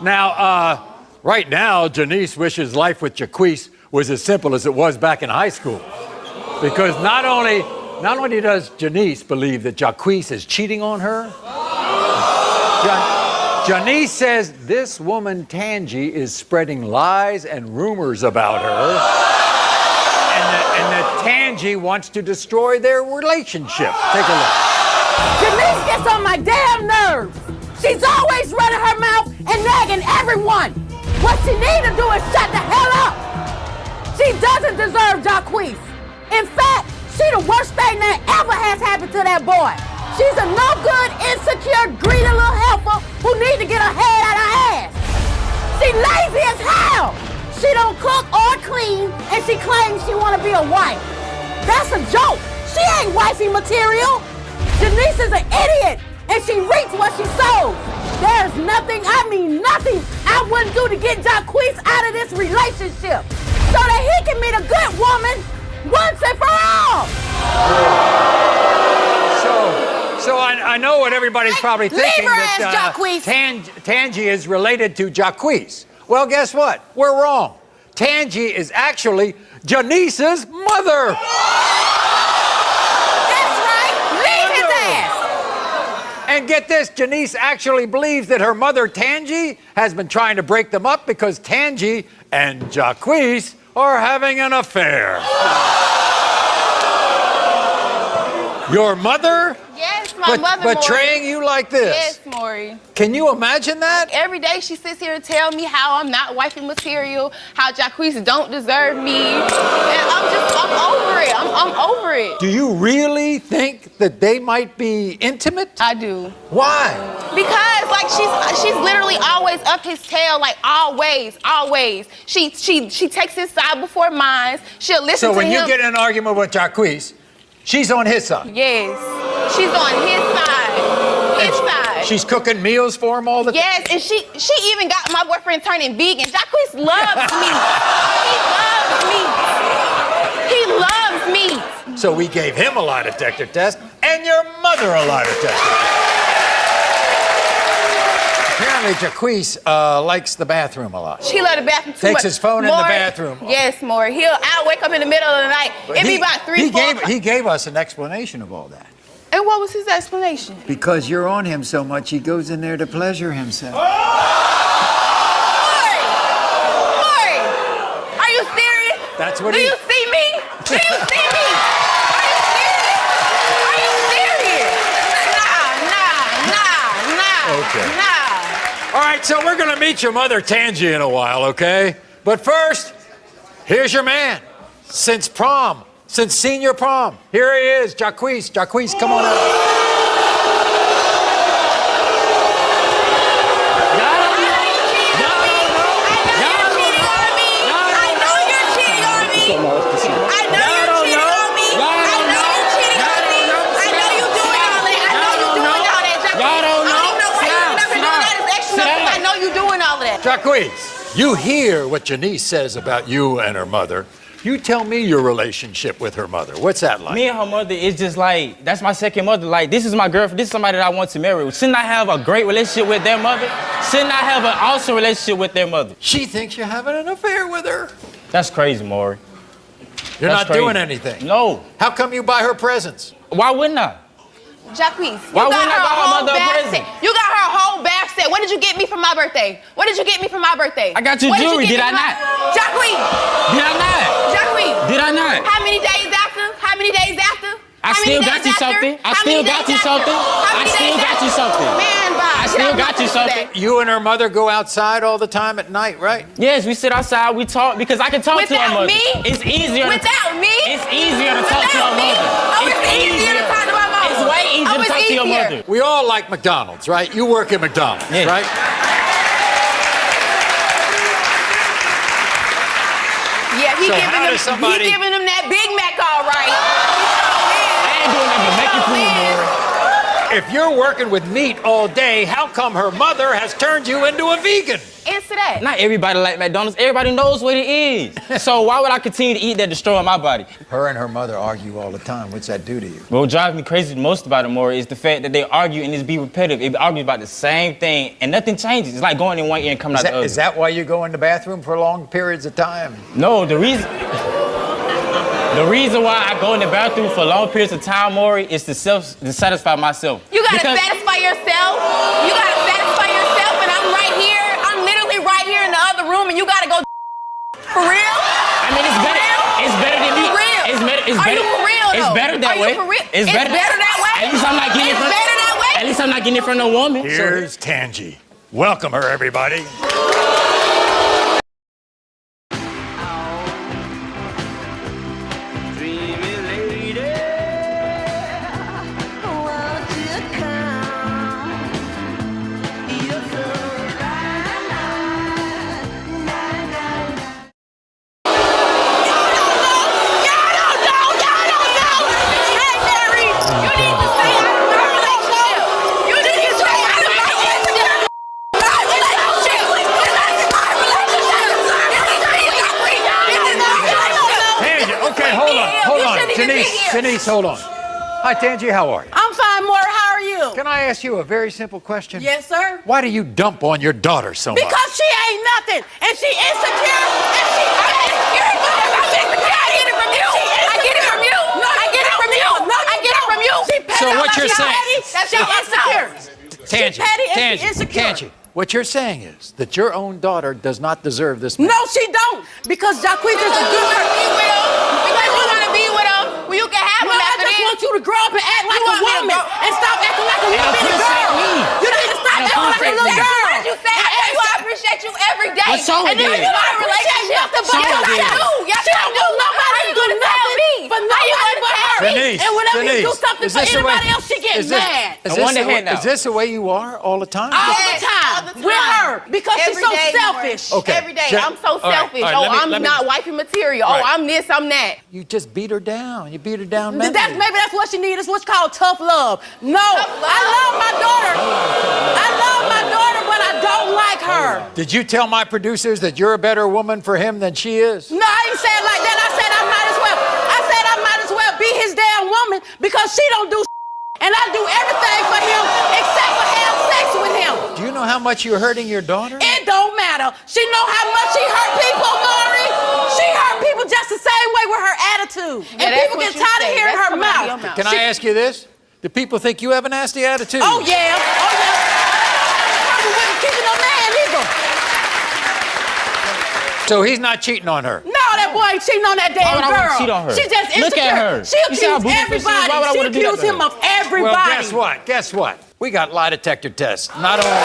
Now, right now, Janice wishes life with Jacquees was as simple as it was back in high school. Because not only does Janice believe that Jacquees is cheating on her, Janice says this woman, Tangi, is spreading lies and rumors about her, and that Tangi wants to destroy their relationship. Take a look. Janice gets on my damn nerves. She's always running her mouth and nagging everyone. What she need to do is shut the hell up. She doesn't deserve Jacquees. In fact, she the worst thing that ever has happened to that boy. She's a no good, insecure, greedy little helper who need to get her head out of her ass. She lazy as hell. She don't cook or clean, and she claims she want to be a wife. That's a joke. She ain't wifey material. Janice is an idiot, and she reaps what she sows. There's nothing, I mean nothing, I wouldn't do to get Jacquees out of this relationship so that he can meet a good woman once and for all. So I know what everybody's probably thinking, her that ass, Tangi is related to Jacquees. Well, guess what? We're wrong. Tangi is actually Janice's mother. That's right. Leave his ass. And get this, Janice actually believes that her mother, Tangi, has been trying to break them up because Tangi and Jacquees are having an affair. Your mother? Yes, my mother, betraying you like this? Yes, Maury. Can you imagine that? Like, every day she sits here and tell me how I'm not wifey material, how Jacquees don't deserve me, and I'm over it. I'm over it. Do you really think that they might be intimate? I do. Why? Because like she's literally always up his tail, like always. She takes his side before mine. She'll listen to him. So when you get in an argument with Jacquees, she's on his side. Yes, she's on his side. His side. She's cooking meals for him all the time. Yes, and she even got my boyfriend turning vegan. Jacquees loves me. He loves me. So we gave him a lie detector test and your mother a lie detector test. Apparently, Jacquees likes the bathroom a lot. She loves the bathroom too much. Takes his phone in the bathroom. Yes, more. I'll wake up in the middle of the night. It'd be about 3, 4. He gave us an explanation of all that. And what was his explanation? Because you're on him so much, he goes in there to pleasure himself. Maury, are you serious? That's what Do you see me? Do you see me? Are you serious? Are you serious? Nah. Okay. All right, so we're going to meet your mother, Tangi, in a while, okay? But first, here's your man. Since prom, since senior prom. Here he is, Jacquees. Jacquees, come on out. Jacquees, you hear what Janice says about you and her mother. You tell me your relationship with her mother. What's that like? Me and her mother is just like, that's my second mother. Like, this is my girlfriend. This is somebody that I want to marry. Shouldn't I have a great relationship with their mother? Shouldn't I have an awesome relationship with their mother? She thinks you're having an affair with her. That's crazy, Maury. You're not doing anything. No. How come you buy her presents? Why wouldn't I? Jacquees, Why wouldn't I buy her mother a present? You got her whole bath set. What did you get me for my birthday? What did you get me for my birthday? I got you jewelry, did I not? Jacquees! Did I not? Jacquees! Did I not? How many days after? How many days after? I still got you something. I still got you something. I still got you something. Man, Bob. I still got you something. You and her mother go outside all the time at night, right? Yes, we sit outside, we talk, because I can talk to her mother. Without me? It's easier. Without me? It's easier to talk to her mother. Oh, it's easier to talk to my mother. It's way easier to talk to your mother. We all like McDonald's, right? You work at McDonald's, right? Yeah, he So giving how them, does somebody- he giving them that Big Mac, all right. I ain't doing nothing but making food, Maury. If you're working with meat all day, how come her mother has turned you into a vegan? Answer that. Not everybody like McDonald's. Everybody knows what it is. So why would I continue to eat that destroying my body? Her and her mother argue all the time. What's that do to you? What drives me crazy most about it, Maury, is the fact that they argue and it's be repetitive. It argues about the same thing and nothing changes. It's like going in one ear and coming out the other. Is that why you go in the bathroom for long periods of time? No, the reason why I go in the bathroom for long periods of time, Maury, is to satisfy myself. You gotta satisfy yourself. You gotta satisfy yourself, and I'm right here. I'm literally right here in the other room, and you gotta go for real. I mean, it's better. It's better than me. For real. It's better. It's Are better. you for real? It's Though? better that Are way. you for real? It's better that way. At least I'm not getting It's it from. better that way. At least I'm not getting it from no woman. Here's Tangi. Welcome her, everybody. Denise, hold on. Hi, Tangi, how are you? I'm fine, Maury. How are you? Can I ask you a very simple question? Yes, sir. Why do you dump on your daughter so much? Because she ain't nothing, and she insecure, and she insecure. I get it from you. I get it from you. No, I get it from you. No, I get it from you. She petty. So what you're saying? She insecure. Tangi, She petty and she Tangi, insecure. Tangi, what you're saying is that your own daughter does not deserve this man. No, she don't. Because Jacquees is a good person. Because you want to be with him, well, you can have him I after just this. want you to grow up and act like a woman and stop acting like a little bitty girl. You need to stop acting like a little girl. What you say? I tell you, I appreciate you every day. What's wrong with and then that? you got a relationship. What's wrong with that? Yes, She I don't do. do nobody How you do gonna tell nothing me? for nobody but her. Denise, And whenever you do Denise, something is for this the way- anybody else, she gets mad. Is this the way you are all the time? All the time. With her. Because she's Every so day, selfish. Okay. Every day. Jack- I'm so all right, selfish. all right, I'm let me- not wifey material. Right. Oh, I'm this, I'm that. You just beat her down. You beat her down Maybe mentally. that's what she needs. It's what's called tough love. No, I love my daughter. I love my daughter, but I don't like her. Did you tell my producers that you're a better woman for him than she is? No, I ain't said like that. I said I might as well. I said I might as well be his damn woman because she don't do and I do everything for him except for have sex with him. Do you know how much you're hurting your daughter? It don't matter. She know how much she hurt people, Maury. She hurt people just the same way with her attitude. Yeah, And that's people what get you tired of say. hearing That's her coming out of your mouth. mouth. Can I ask you this? Do people think you have a nasty attitude? Oh, yeah. Oh, yeah. Probably wasn't keeping no man either. So he's not cheating on her? No, that boy ain't cheating on that damn Why would I girl. wanna cheat on her? She just insecure. Look at her. She You see how accused beautiful she is? everybody. Why would I She wanna do that accused to him her? of everybody. Well, guess what? Guess what? We got lie detector tests. Not only...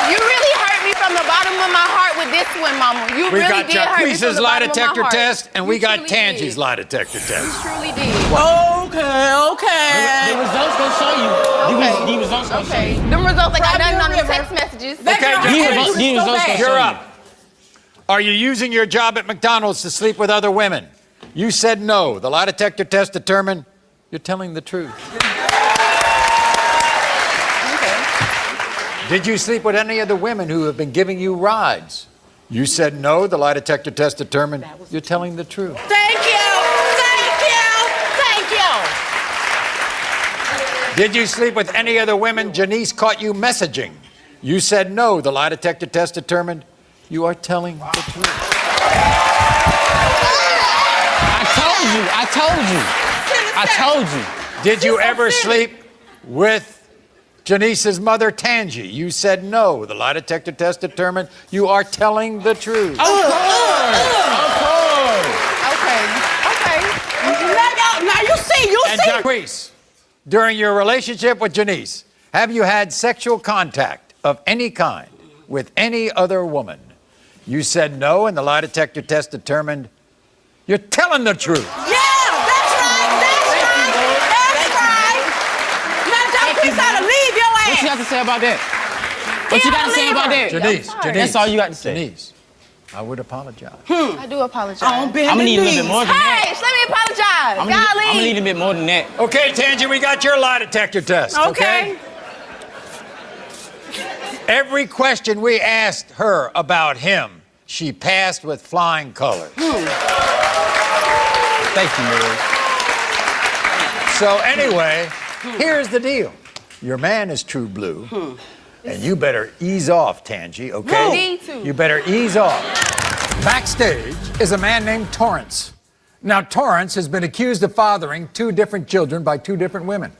You really hurt me from the bottom of my heart with this one, Mama. You We really got did hurt me from Jacquees's the lie bottom of my detector heart. test, and we You got truly Tangi's did. lie detector test. You truly did. Okay. The results gonna show you. The results gonna show you. Them results, I got nothing on the River. text messages. Okay, These results gonna you're show you. up. Are you using your job at McDonald's to sleep with other women? You said no. The lie detector test determined you're telling the truth. Did you sleep with any of the women who have been giving you rides? You said no. The lie detector test determined you're telling the truth. Thank you. Thank you. Thank you. Did you sleep with any of the women Janice caught you messaging? You said no. The lie detector test determined you are telling the truth. I told you. Did you ever sleep with Janice's mother, Tangi? You said no. The lie detector test determined you are telling the truth. Of course. Okay. Now you see. And Jacquees, during your relationship with Janice, have you had sexual contact of any kind with any other woman? You said no, and the lie detector test determined you're telling the truth. Yeah, that's right. That's right. Now, Jacquees ought to leave your ass. What you got to say about that? What you got to say about that? Janice, That's all you got to say. Janice, I would apologize. I do apologize. I'm gonna need a little bit more than that. Hey, let me apologize. I'm gonna need a bit more than that. Okay, Tangi, we got your lie detector test. Okay. Every question we asked her about him, she passed with flying colors. Thank you, Mary. So anyway, here's the deal. Your man is true blue, and you better ease off, Tangi, okay? Need to. You better ease off. Backstage is a man named Torrance. Now, Torrance has been accused of fathering 2 different children by 2 different women.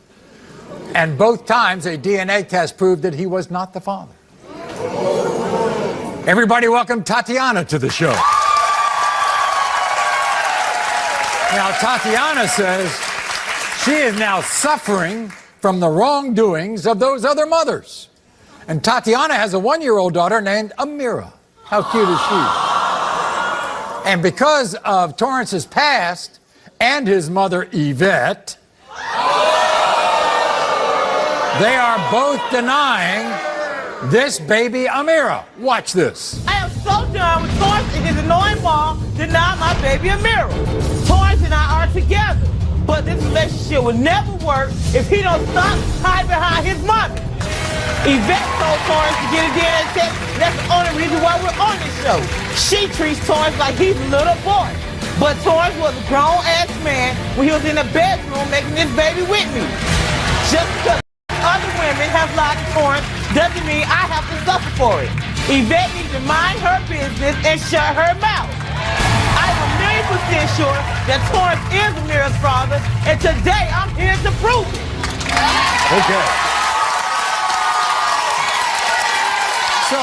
And both times a DNA test proved that he was not the father. Everybody welcome Tatiana to the show. Now, Tatiana says she is now suffering from the wrongdoings of those other mothers. And Tatiana has a 1-year-old daughter named Amira. How cute is she? And because of Torrance's past and his mother, Yvette, they are both denying this baby Amira. Watch this. I am so done with Torrance and his annoying mom denying my baby Amira. Torrance and I are together, but this relationship will never work if he don't stop hiding behind his mommy. Yvette told Torrance to get a DNA test. That's the only reason why we're on this show. She treats Torrance like he's a little boy. But Torrance was a grown-ass man when he was in the bedroom making this baby with me. Just because other women have lied to Torrance doesn't mean I have to suffer for it. Yvette needs to mind her business and shut her mouth. I am 1,000,000% sure that Torrance is Amira's father, and today I'm here to prove it. Okay. So,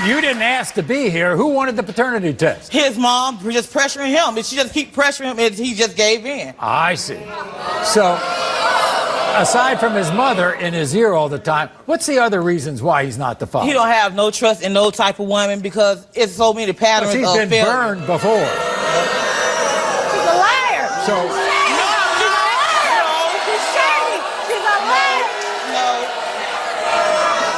you didn't ask to be here. Who wanted the paternity test? His mom just pressuring him, and she just keep pressuring him, and he just gave in. I see. So, aside from his mother in his ear all the time, what's the other reasons why he's not the father? He don't have no trust in no type of woman because it's so many patterns of he's been failure. burned before. She's a liar. So,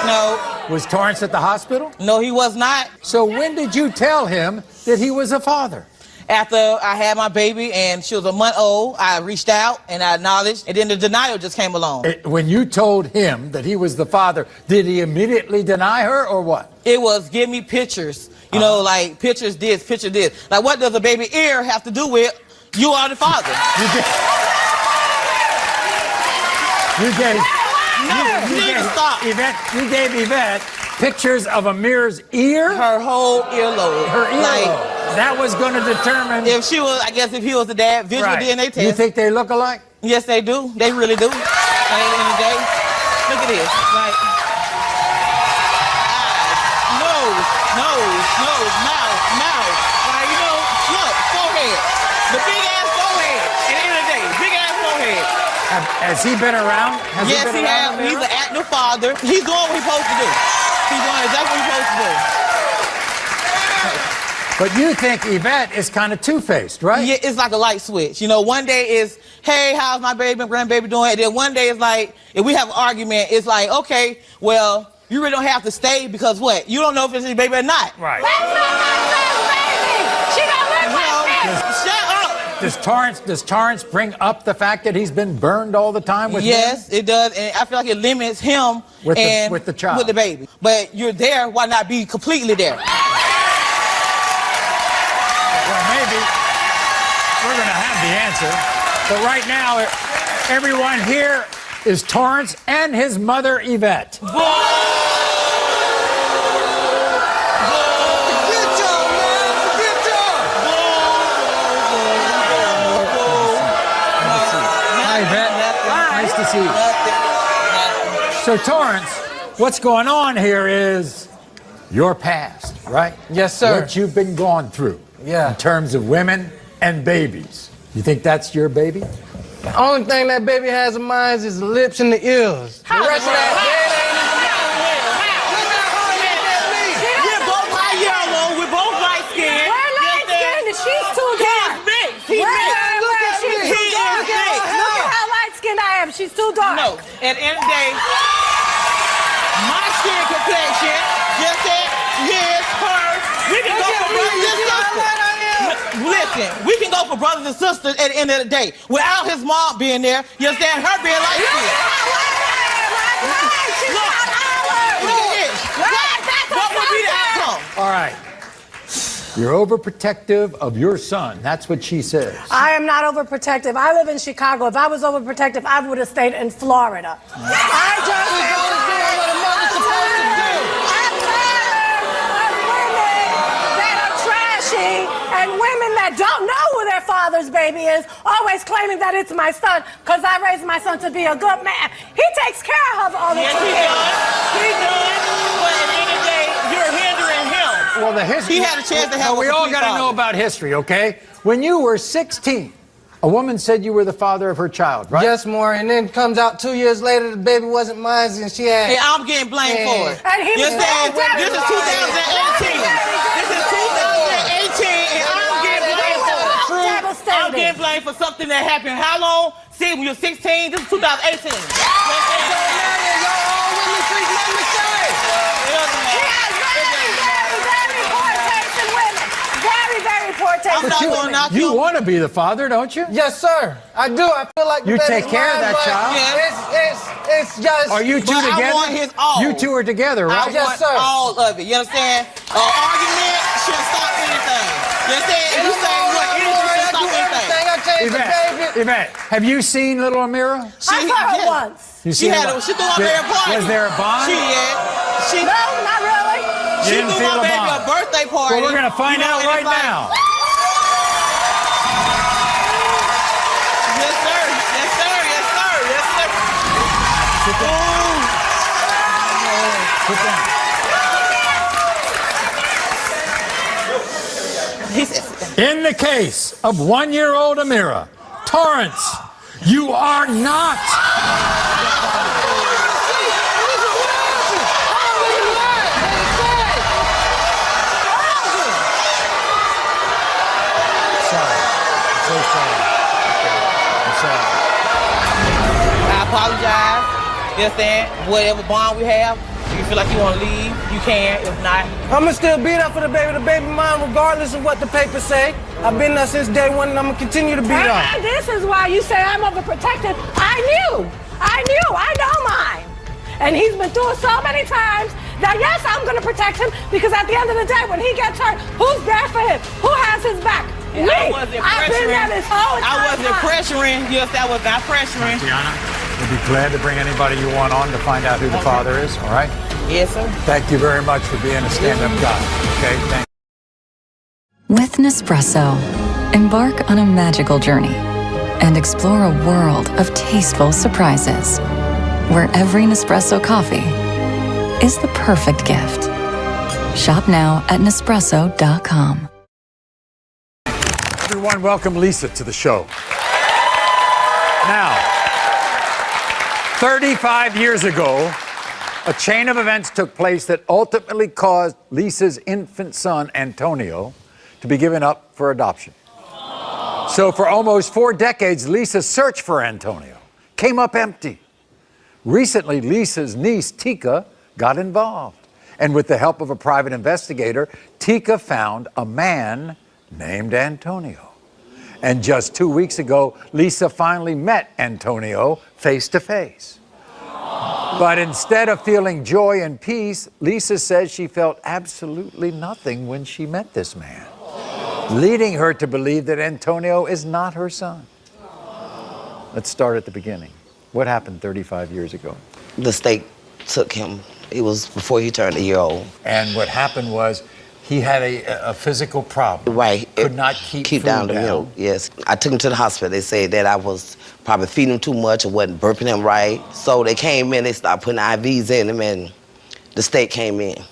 No. Was Torrance at the hospital? No, he was not. So when did you tell him that he was a father? After I had my baby and she was a month old, I reached out and I acknowledged, and then the denial just came along. When you told him that he was the father, did he immediately deny her or what? It was give me pictures. You know, like pictures this, picture this. Like what does a baby ear have to do with you are the father? You gave Yvette, you gave Yvette pictures of Amira's ear? Her whole earlobe. Her earlobe. That was going to determine... If she was, I guess if he was the dad, visual DNA test. You think they look alike? Yes, they do. They really do. At the end of the day, look at this. Like, nose, mouth. Like, you know, look, forehead. The big ass forehead. At the end of the day, big ass forehead. Has he been around? Yes, he has. He's an active father. He's doing what he's supposed to do. He's doing exactly what he's supposed to do. But you think Yvette is kind of two-faced, right? Yeah, it's like a light switch. You know, one day is, hey, how's my baby and grandbaby doing? And then one day is like, if we have an argument, it's like, okay, well, you really don't have to stay because what? You don't know if it's your baby or not. Right. That's not my son's baby. She don't look like this. Shut up. Does Torrance bring up the fact that he's been burned all the time with Yes, it does, and I feel like it limits him with and the child, with the baby. But you're there, why not be completely there? Well, maybe we're going to have the answer. But right now, everyone here is Torrance and his mother, Yvette. Nice to see you. So, Torrance, what's going on here is your past, right? Yes, sir. What you've been going through. Yeah. In terms of women and babies. You think that's your baby? The only thing that baby has in mind is the lips and the ears. The rest of that We're both light yellow. We're both light skinned. We're light skinned and she's too dark. He's mixed. She's too dark. Look at how light skinned I am. She's too dark. No, at the end of the day, my skin complexion, just that, his, hers, we can go for brothers and sisters. Listen, we can go for brothers and sisters at the end of the day. Without his mom being there, you understand, her being light skinned. What would be the outcome? All right. You're overprotective of your son. That's what she says. I am not overprotective. I live in Chicago. If I was overprotective, I would have stayed in Florida. I just am tired of women that are trashy and women that don't know who their father's baby is, always claiming that it's my son because I raised my son to be a good man. He takes care of all the Yes, he does. He does. But at the end of the day, you're hindering him. Well, the history. He had a chance to have we all got to know about history, okay? When you were 16, a woman said you were the father of her child, right? Yes, more. And then comes out 2 years later, the baby wasn't mine, and she had. Hey, I'm getting blamed for it. And he You was understand? very This is 2018. This is 2018, and I'm getting blamed for it. I'm getting blamed for something that happened how long? See, when you're 16, this is 2018. I'm not gonna knock you want to be the father, don't you? Yes, sir. I do. I feel like you take care of that child. It's just. Are you two but together? I want his all. You two are together, right? I want all of it. You understand? Argument shouldn't stop anything. You understand? If you say what, anything shouldn't stop anything. Yvette, have you seen little Amira? I saw her once. You She had she threw my baby a party. Was there a bond? No, not really. She threw my baby a birthday party. Well, we're going to find out right now. Yes, sir. Yes, sir. Yes, sir. Yes, sir. Sit down. Sit down. In the case of 1-year-old Amira, Torrance, you are not. I apologize. You understand? Whatever bond we have, if you feel like you want to leave, you can. If not, I'ma still be there for the baby mine, regardless of what the papers say. I've been there since day one, and I'm gonna continue to be there. And this is why you say I'm overprotected. I know mine. And he's been through it so many times that yes, I'm gonna protect him because at the end of the day, when he gets hurt, who's there for him? Who has his back? and Me. I wasn't I've been there this whole I wasn't time. pressuring. Yes, that was not pressuring. Tiana, we'll be glad to bring anybody you want on to find out who the father is, all right? Yes, sir. Thank you very much for being a stand-up guy, okay? Thank you. With Nespresso, embark on a magical journey and explore a world of tasteful surprises where every Nespresso coffee is the perfect gift. Shop now at Nespresso.com. Everyone, welcome Lisa to the show. Now, 35 years ago, a chain of events took place that ultimately caused Lisa's infant son, Antonio, to be given up for adoption. So for almost 4 decades, Lisa's search for Antonio came up empty. Recently, Lisa's niece, Tika, got involved. And with the help of a private investigator, Tika found a man named Antonio. And just 2 weeks ago, Lisa finally met Antonio face to face. But instead of feeling joy and peace, Lisa says she felt absolutely nothing when she met this man, leading her to believe that Antonio is not her son. Let's start at the beginning. What happened 35 years ago? The state took him. It was before he turned a year old. And what happened was he had a physical problem. Right. Could not keep food down the milk. Yes. I took him to the hospital. They said that I was probably feeding him too much or wasn't burping him right. So they came in, they started putting IVs in him, and the state came in.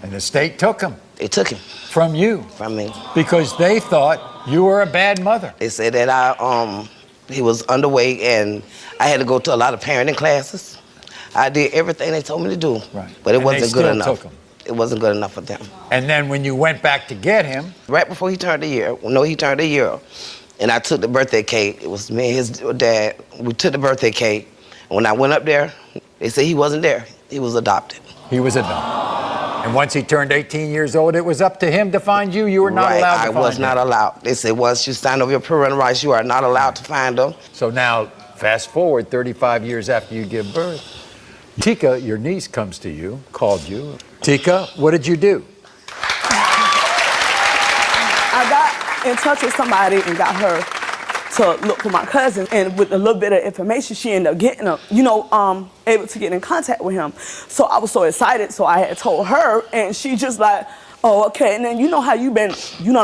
And the state took him. They took him. From you. From me. Because they thought you were a bad mother. They said that he was underweight and I had to go to a lot of parenting classes. I did everything they told me to do. Right. But it And wasn't they good still enough. took him. It wasn't good enough for them. And then when you went back to get him. Right before he turned a year. No, he turned a year. And I took the birthday cake. It was me and his dad. We took the birthday cake. And when I went up there, they said he wasn't there. He was adopted. He was adopted. And once he turned 18 years old, it was up to him to find you. You were not allowed to find him. I was not allowed. They said once you sign over your parental rights, you are not allowed to find them. So now, fast forward 35 years after you give birth, Tika, your niece, comes to you, called you. Tika, what did you do? I got in touch with somebody and got her to look for my cousin, and with a little bit of information, she ended up getting able to get in contact with him. So I was so excited, so I had told her, and she just like, oh, okay. And then you know how you done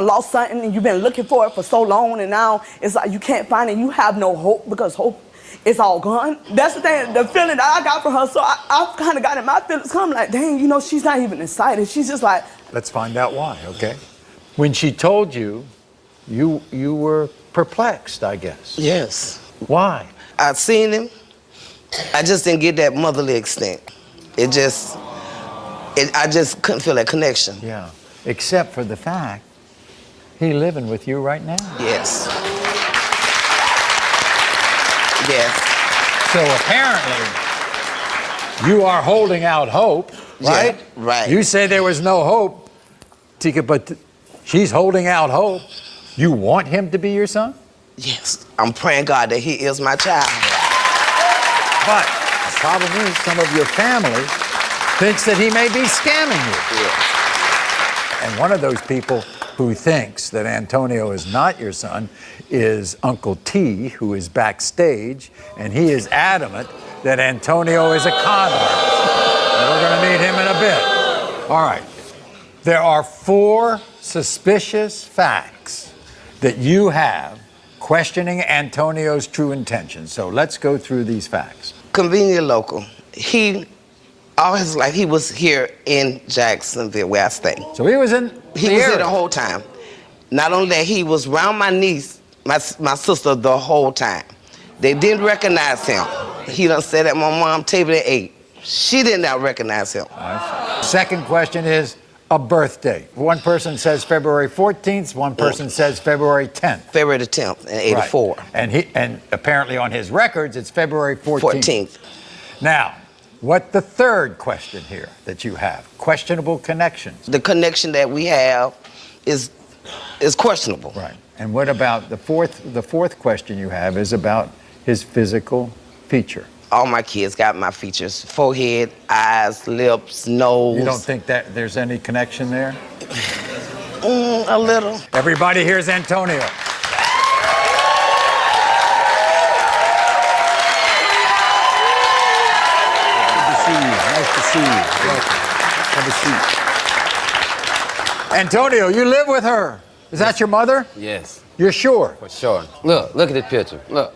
lost something and you've been looking for it for so long, and now it's like you can't find it. You have no hope because hope it's all gone. That's the thing, the feeling that I got from her. So I kind of got in my feelings. I'm like, dang, you know, she's not even excited. She's just like. Let's find out why, okay? When she told you, you were perplexed, I guess. Yes. Why? I seen him. I just didn't get that motherly extent. I just couldn't feel that connection. Yeah. Except for the fact he living with you right now. Yes. Yes. So apparently, you are holding out hope, right? Yeah, right. You say there was no hope, Tika, but she's holding out hope. You want him to be your son? Yes. I'm praying God that he is my child. But the problem is some of your family thinks that he may be scamming you. Yeah. And one of those people who thinks that Antonio is not your son is Uncle T, who is backstage, and he is adamant that Antonio is a con artist. And we're going to meet him in a bit. All right. There are 4 suspicious facts that you have questioning Antonio's true intentions. So let's go through these facts. Convenient local. He always like he was here in Jacksonville where I stay. So he was in He was here the whole time. Not only that, he was around my niece, my sister, the whole time. They didn't recognize him. He done sat at my mom's table at 8. She did not recognize him. Second question is a birthday. One person says February 14th, one person says February 10th. February the 10th in 84. Right. And apparently on his records, it's February 14th. 14th. Now, what the third question here that you have? Questionable connections. The connection that we have is questionable. Right. And what about the fourth question you have is about his physical feature. All my kids got my features: forehead, eyes, lips, nose. You don't think that there's any connection there? A little. Everybody here's Antonio. Nice to see you. Welcome. Have a seat. Antonio, you live with her. Is that your mother? Yes. You're sure? For sure. Look at this picture. Look.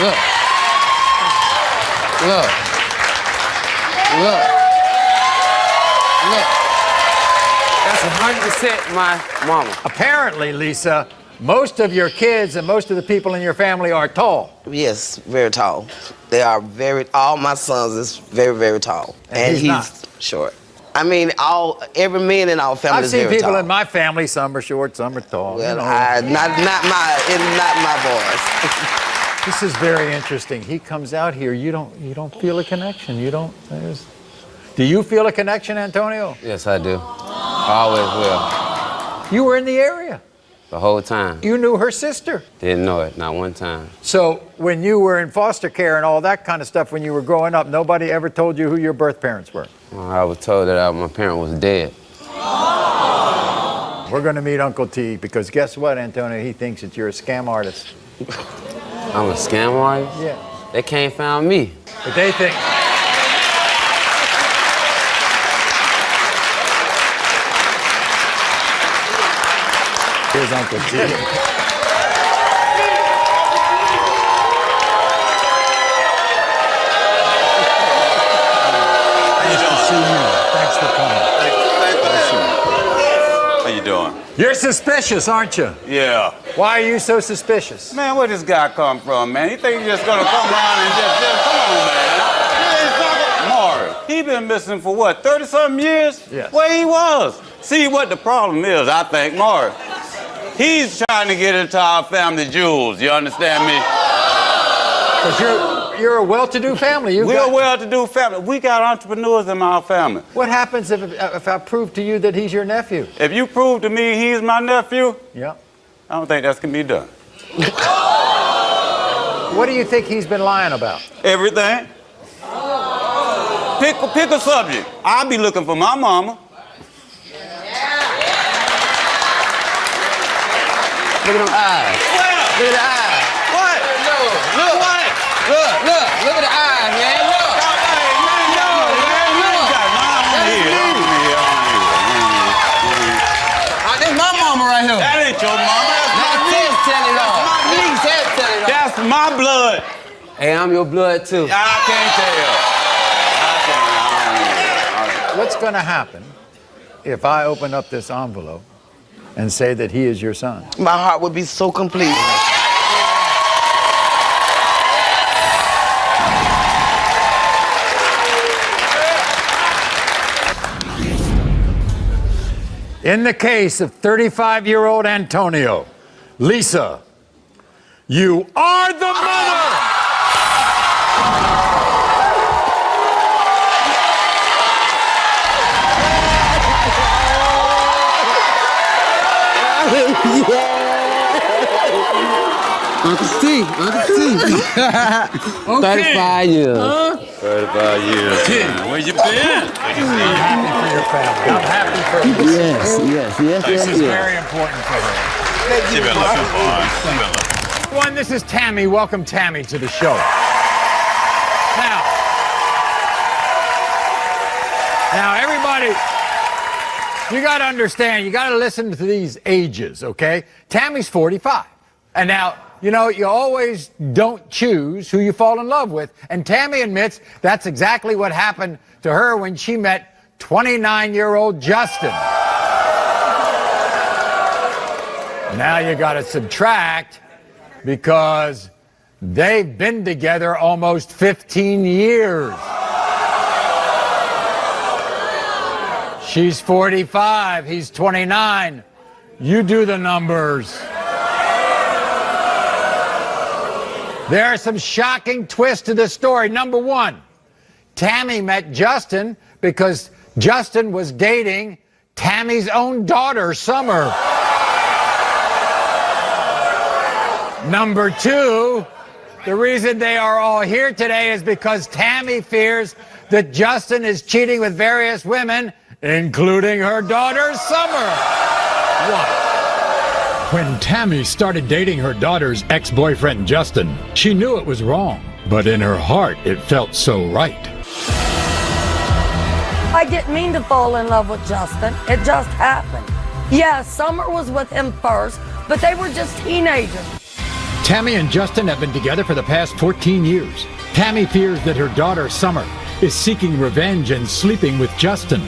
Look. That's 100% my mama. Apparently, Lisa, most of your kids and most of the people in your family are tall. Yes, very tall. They are all my sons is very, very tall. And he's not. Short. I mean, every man in our family is very tall. I've seen people in my family, some are short, some are tall. Well, not my boys. This is very interesting. He comes out here, you don't feel a connection. Do you feel a connection, Antonio? Yes, I do. I always will. You were in the area. The whole time. You knew her sister. Didn't know it, not one time. So when you were in foster care and all that kind of stuff, when you were growing up, nobody ever told you who your birth parents were? Well, I was told that my parent was dead. We're going to meet Uncle T because guess what, Antonio? He thinks that you're a scam artist. I'm a scam artist? Yeah. They can't find me. But they think... Here's Uncle T. Nice to see you. Thanks for coming. How you doing? You're suspicious, aren't you? Yeah. Why are you so suspicious? Man, where this guy come from, man? He think he's just gonna come around and just come on, man. Maury, he been missing for what, 30-something years? Yes. Where he was. See what the problem is, I think, Maury. He's trying to get into our family jewels, you understand me? Because you're a well-to-do family. We're a well-to-do family. We got entrepreneurs in our family. What happens if I prove to you that he's your nephew? If you prove to me he's my nephew, yeah, I don't think that's gonna be done. What do you think he's been lying about? Everything. Pick a subject. I'll be looking for my mama. Look at them eyes. Look at the eyes. What? Look. What? Look at the eyes, man. Look. That's my mama right here. That ain't your mama. That's my niece. Tell it all. That's my niece. Tell it all. That's my blood. Hey, I'm your blood too. I can't tell. What's going to happen if I open up this envelope and say that he is your son? My heart would be so complete. In the case of 35-year-old Antonio, Lisa, you are the mother! Uncle C. 35 years. 35 years. Where you been? I'm happy for your family. I'm happy for you. This is very important for her. She been looking fine. One, this is Tammy. Welcome, Tammy, to the show. Now, everybody, you got to understand, you got to listen to these ages, okay? Tammy's 45. And now, you know, you always don't choose who you fall in love with. And Tammy admits that's exactly what happened to her when she met 29-year-old Justin. Now you got to subtract because they've been together almost 15 years. She's 45, he's 29. You do the numbers. There are some shocking twists to this story. Number one, Tammy met Justin because Justin was dating Tammy's own daughter, Summer. Number two, the reason they are all here today is because Tammy fears that Justin is cheating with various women, including her daughter, Summer. What? When Tammy started dating her daughter's ex-boyfriend, Justin, she knew it was wrong, but in her heart, it felt so right. I didn't mean to fall in love with Justin. It just happened. Yeah, Summer was with him first, but they were just teenagers. Tammy and Justin have been together for the past 14 years. Tammy fears that her daughter, Summer, is seeking revenge and sleeping with Justin.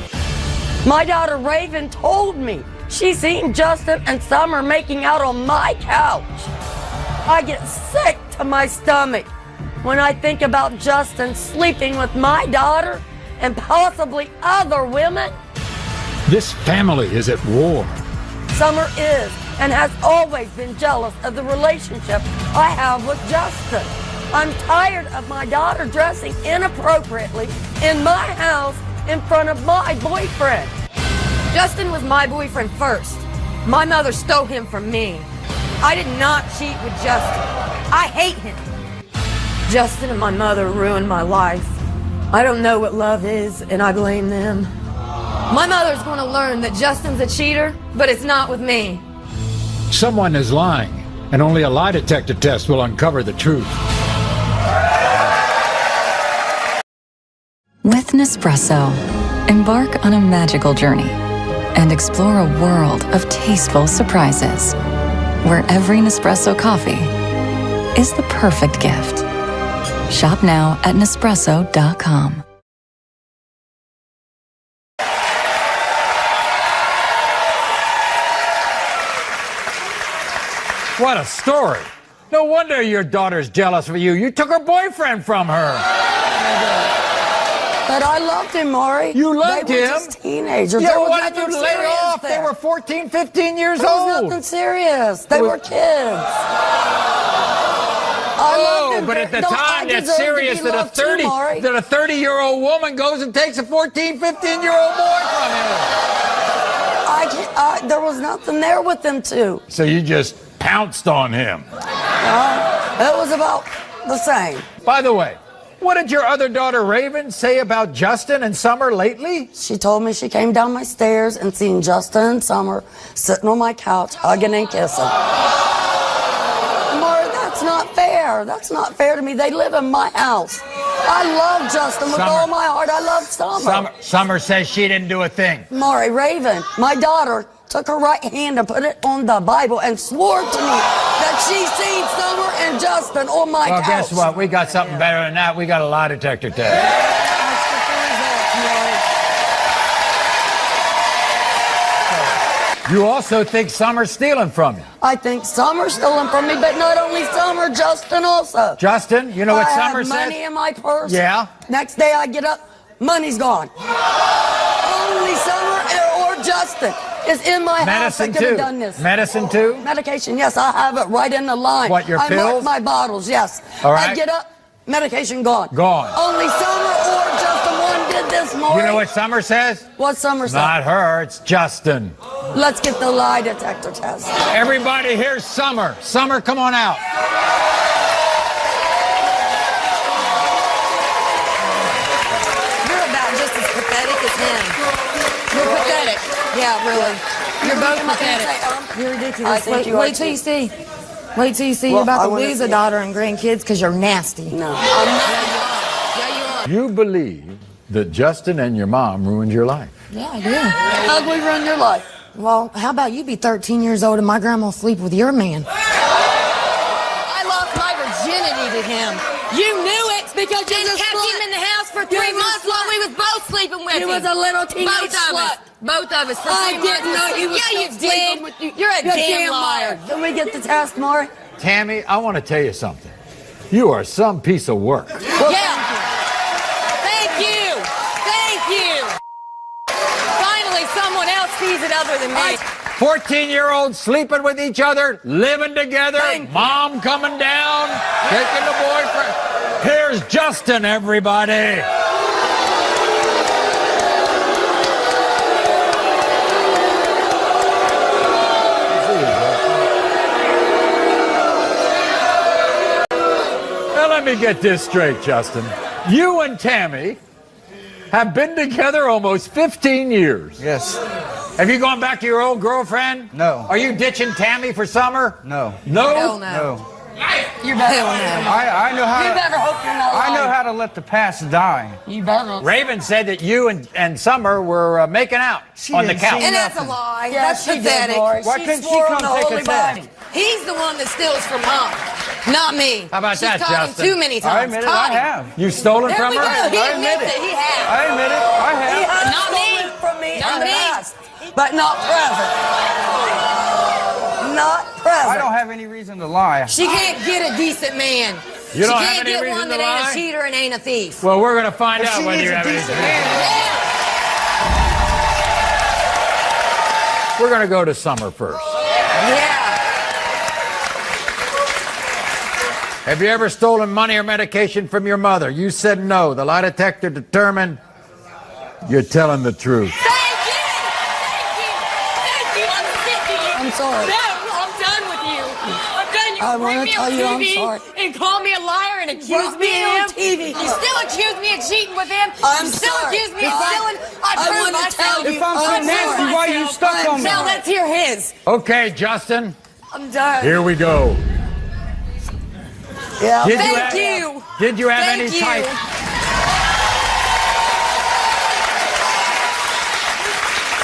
My daughter Raven told me she's seen Justin and Summer making out on my couch. I get sick to my stomach when I think about Justin sleeping with my daughter and possibly other women. This family is at war. Summer is and has always been jealous of the relationship I have with Justin. I'm tired of my daughter dressing inappropriately in my house in front of my boyfriend. Justin was my boyfriend first. My mother stole him from me. I did not cheat with Justin. I hate him. Justin and my mother ruined my life. I don't know what love is, and I blame them. My mother's going to learn that Justin's a cheater, but it's not with me. Someone is lying, and only a lie detector test will uncover the truth. With Nespresso, embark on a magical journey and explore a world of tasteful surprises, where every Nespresso coffee is the perfect gift. Shop now at Nespresso.com. What a story. No wonder your daughter's jealous of you. You took her boyfriend from her. But I loved him, Maury. You loved They were him? just teenagers. Yeah, There was why did nothing you lay serious off? there. They were 14, 15 years There was old. nothing serious. They were kids. I loved him. But at the No, I time, that's deserved to serious be that loved too, Maury. a 30-year-old woman goes and takes a 14, 15-year-old boy from him. There was nothing there with them two. So you just pounced on him. It was about the same. By the way, what did your other daughter, Raven, say about Justin and Summer lately? She told me she came down my stairs and seen Justin and Summer sitting on my couch, hugging and kissing. Maury, that's not fair. That's not fair to me. They live in my house. I love Justin with all my heart. I love Summer. Summer says she didn't do a thing. Maury, Raven, my daughter, took her right hand and put it on the Bible and swore to me that She's seen Summer and Justin on my Well, couch. guess what? We got something better than that. We got a lie detector test. You also think Summer's stealing from you. I think Summer's stolen from me, but not only Summer, Justin also. Justin, you know what Summer I have says? money in my purse. Yeah. Next day I get up, money's gone. Only Summer or Justin is in my house that Medicine could have too. done this. Medicine too? Medication, yes, I have it right in the line. What, your I mark pills? my bottles, yes. All right. I get up, medication gone. Gone. Only Summer or Justin one did this morning. You know what Summer says? What Summer said? Not her, it's Justin. Let's get the lie detector test. Everybody, here's Summer. Summer, come on out. You're about just as pathetic as him. You're pathetic. Yeah, really. You're both pathetic. You're ridiculous. I think you are Wait till you see. Wait till you see. You're about to lose a daughter and grandkids because you're nasty. No. I'm not. You believe that Justin and your mom ruined your life. Yeah, I do. How'd we run your life? Well, how about you be 13 years old and my grandma sleep with your man? I lost my virginity to him. You knew it because you just kept him in the house for 3 months while we was both sleeping with him. He was a little teenage slut. Both of us. I didn't know he was sleeping with you. You're a damn liar. Can we get the test, Maury? Tammy, I want to tell you something. You are some piece of work. Yeah. Thank you. Thank you. Finally, someone else sees it other than me. 14-year-olds sleeping with each other, living together, mom coming down, taking the boyfriend. Here's Justin, everybody. Now let me get this straight, Justin. You and Tammy have been together almost 15 years. Yes. Have you gone back to your old girlfriend? No. Are you ditching Tammy for Summer? No. No? Hell no. No. You better know. I know how. You better hope you're not lying. I know how to let the past die. You better. Raven said that you and Summer were making out on the didn't couch. see And that's a lie. Yeah, That's she did, pathetic. Why couldn't she swore come on the take a Holy test? Bible. He's the one that steals from Mom, not me. How about She's that, caught Justin? him too many times. I admit it. Caught I him. have. You've stolen There from we her? go. He I admit admits it. it. He has. I admit it. I have. He has Not me. stolen from me Not in the me. past, but not present. Not present. I don't have any reason to lie. She can't get a decent man. You don't she have can't any get reason one to that ain't lie? a cheater and ain't a thief. Well, we're going to find If out she whether needs you a have any. decent man. We're going to go to Summer first. Yeah. Have you ever stolen money or medication from your mother? You said no. The lie detector determined you're telling the truth. Thank you. I'm sick of you. I'm sorry. No, I'm done with you. I'm done. You I bring wanna me tell on you I'm TV sorry. and call me a liar and accuse Brought me me of on him. TV. You still accuse me of cheating with him. I'm you still sorry. accuse me of If I- stealing. I prove wanna myself. tell you, If I'm so I'm nasty, sorry. why you stuck on me? Now let's hear his. Okay, Justin, I'm done. here we go. Yeah. Did Thank you. Did you have Thank any you. type?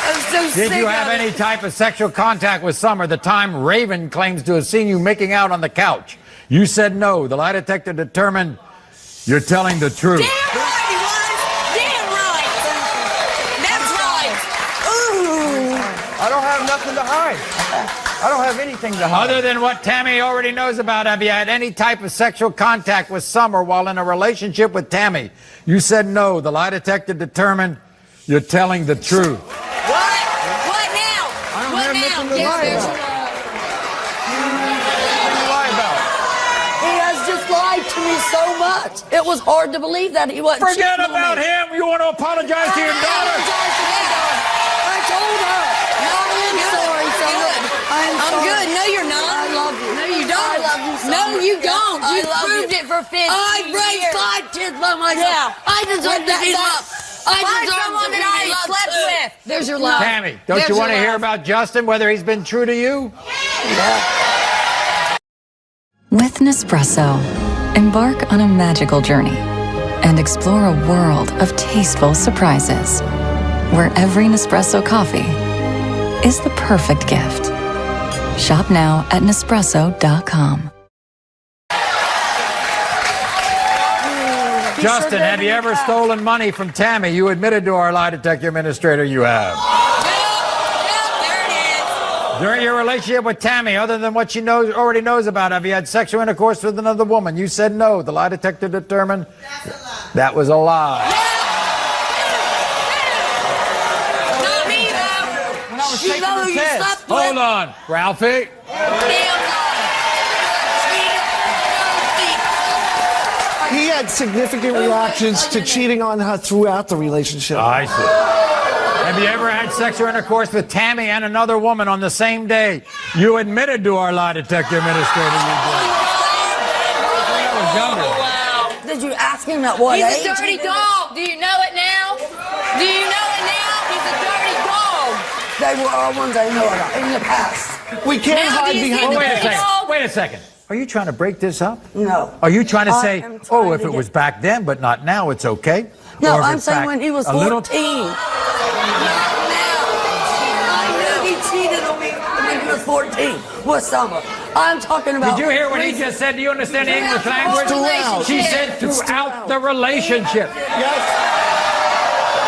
I'm so Did sick you have of it. any type of sexual contact with Summer the time Raven claims to have seen you making out on the couch? You said no. The lie detector determined you're telling the truth. Damn right he was. Damn right. That's right. Ooh. I don't have nothing to hide. I don't have anything to hide. Other than what Tammy already knows about, have you had any type of sexual contact with Summer while in a relationship with Tammy? You said no. The lie detector determined you're telling the truth. What? What now? I don't what have now? nothing to Yes, lie there's about. your lie. What do you lie about? He has just lied to me so much. It was hard to believe that he wasn't Forget cheating on about me. him. You want to apologize to your daughter? I told her. No, I'm sorry, Summer. I'm sorry. good. No, you're not. I love you. No, you don't. I love you, Summer. No, you don't. I You love proved you. it for 15 I raised years. 5 kids by myself. Yeah. I deserve to be loved. I Find deserve someone to be that I loved slept too. with. There's your love. Tammy, don't There's you want to your hear love. about Justin, whether he's been true to you? With Nespresso, embark on a magical journey and explore a world of tasteful surprises where every Nespresso coffee is the perfect gift. Shop now at Nespresso.com. Justin, have you ever stolen money from Tammy? You admitted to our lie detector administrator you have. During your relationship with Tammy, other than what she already knows about, have you had sexual intercourse with another woman? You said no. The lie detector determined that was a lie. Not me, though. When I was taking the test. Hold on, Ralphie. He had significant reactions to cheating on her throughout the relationship. I see. Have you ever had sexual intercourse with Tammy and another woman on the same day? You admitted to our lie detector administrator you did. When I was younger. Did you ask him at what age? He's a dirty dog. Do you know it now? Do you know it now? He's a dirty dog. They were all ones I know about in the past. We can't hide behind Wait a second. Wait a second. Are you trying to break this up? No. Are you trying to I say, am trying oh, if to it get- was back then, but not now, it's okay? No, Or if I'm it's saying back when he was a 14. little- I knew he cheated on me when he was 14 with Summer. I'm talking about. Did you hear what he just said? Do you understand the English language? Throughout. She said throughout the relationship. Yes.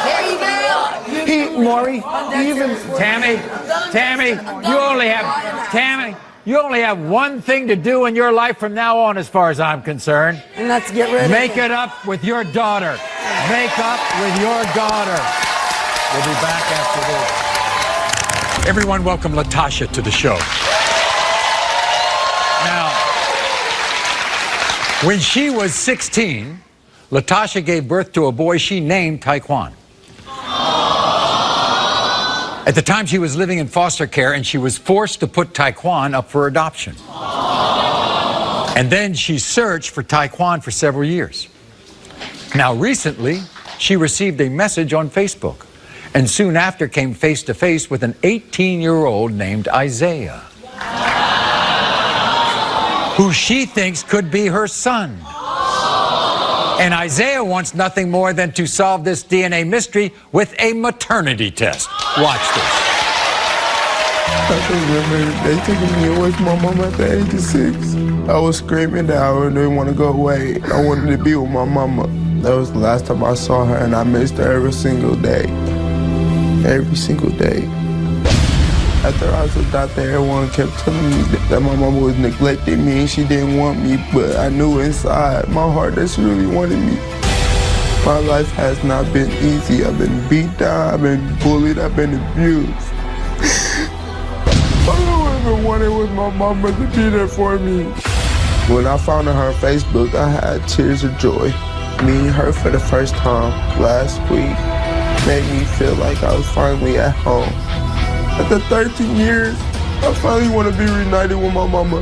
There you go. Maury, even Tammy, you only have one thing to do in your life from now on, as far as I'm concerned. And that's get rid of Make him. it up with your daughter. Make up with your daughter. We'll be back after this. Everyone, welcome Latasha to the show. Now, when she was 16, Latasha gave birth to a boy she named Taekwon. At the time, she was living in foster care, and she was forced to put Taekwon up for adoption. And then she searched for Taekwon for several years. Now, recently, she received a message on Facebook, and soon after came face to face with an 18-year-old named Isaiah, who she thinks could be her son. And Isaiah wants nothing more than to solve this DNA mystery with a maternity test. Watch this. I can remember they taking me away from my mom at the age of 6. I was screaming that I didn't want to go away. I wanted to be with my mama. That was the last time I saw her, and I missed her every single day. Every single day. After I was adopted, everyone kept telling me that my mama was neglecting me and she didn't want me, but I knew inside my heart that she really wanted me. My life has not been easy. I've been beat down, I've been bullied, I've been abused. All I ever wanted was my mama to be there for me. When I found her on Facebook, I had tears of joy. Meeting her for the first time last week made me feel like I was finally at home. After 13 years, I finally want to be reunited with my mama.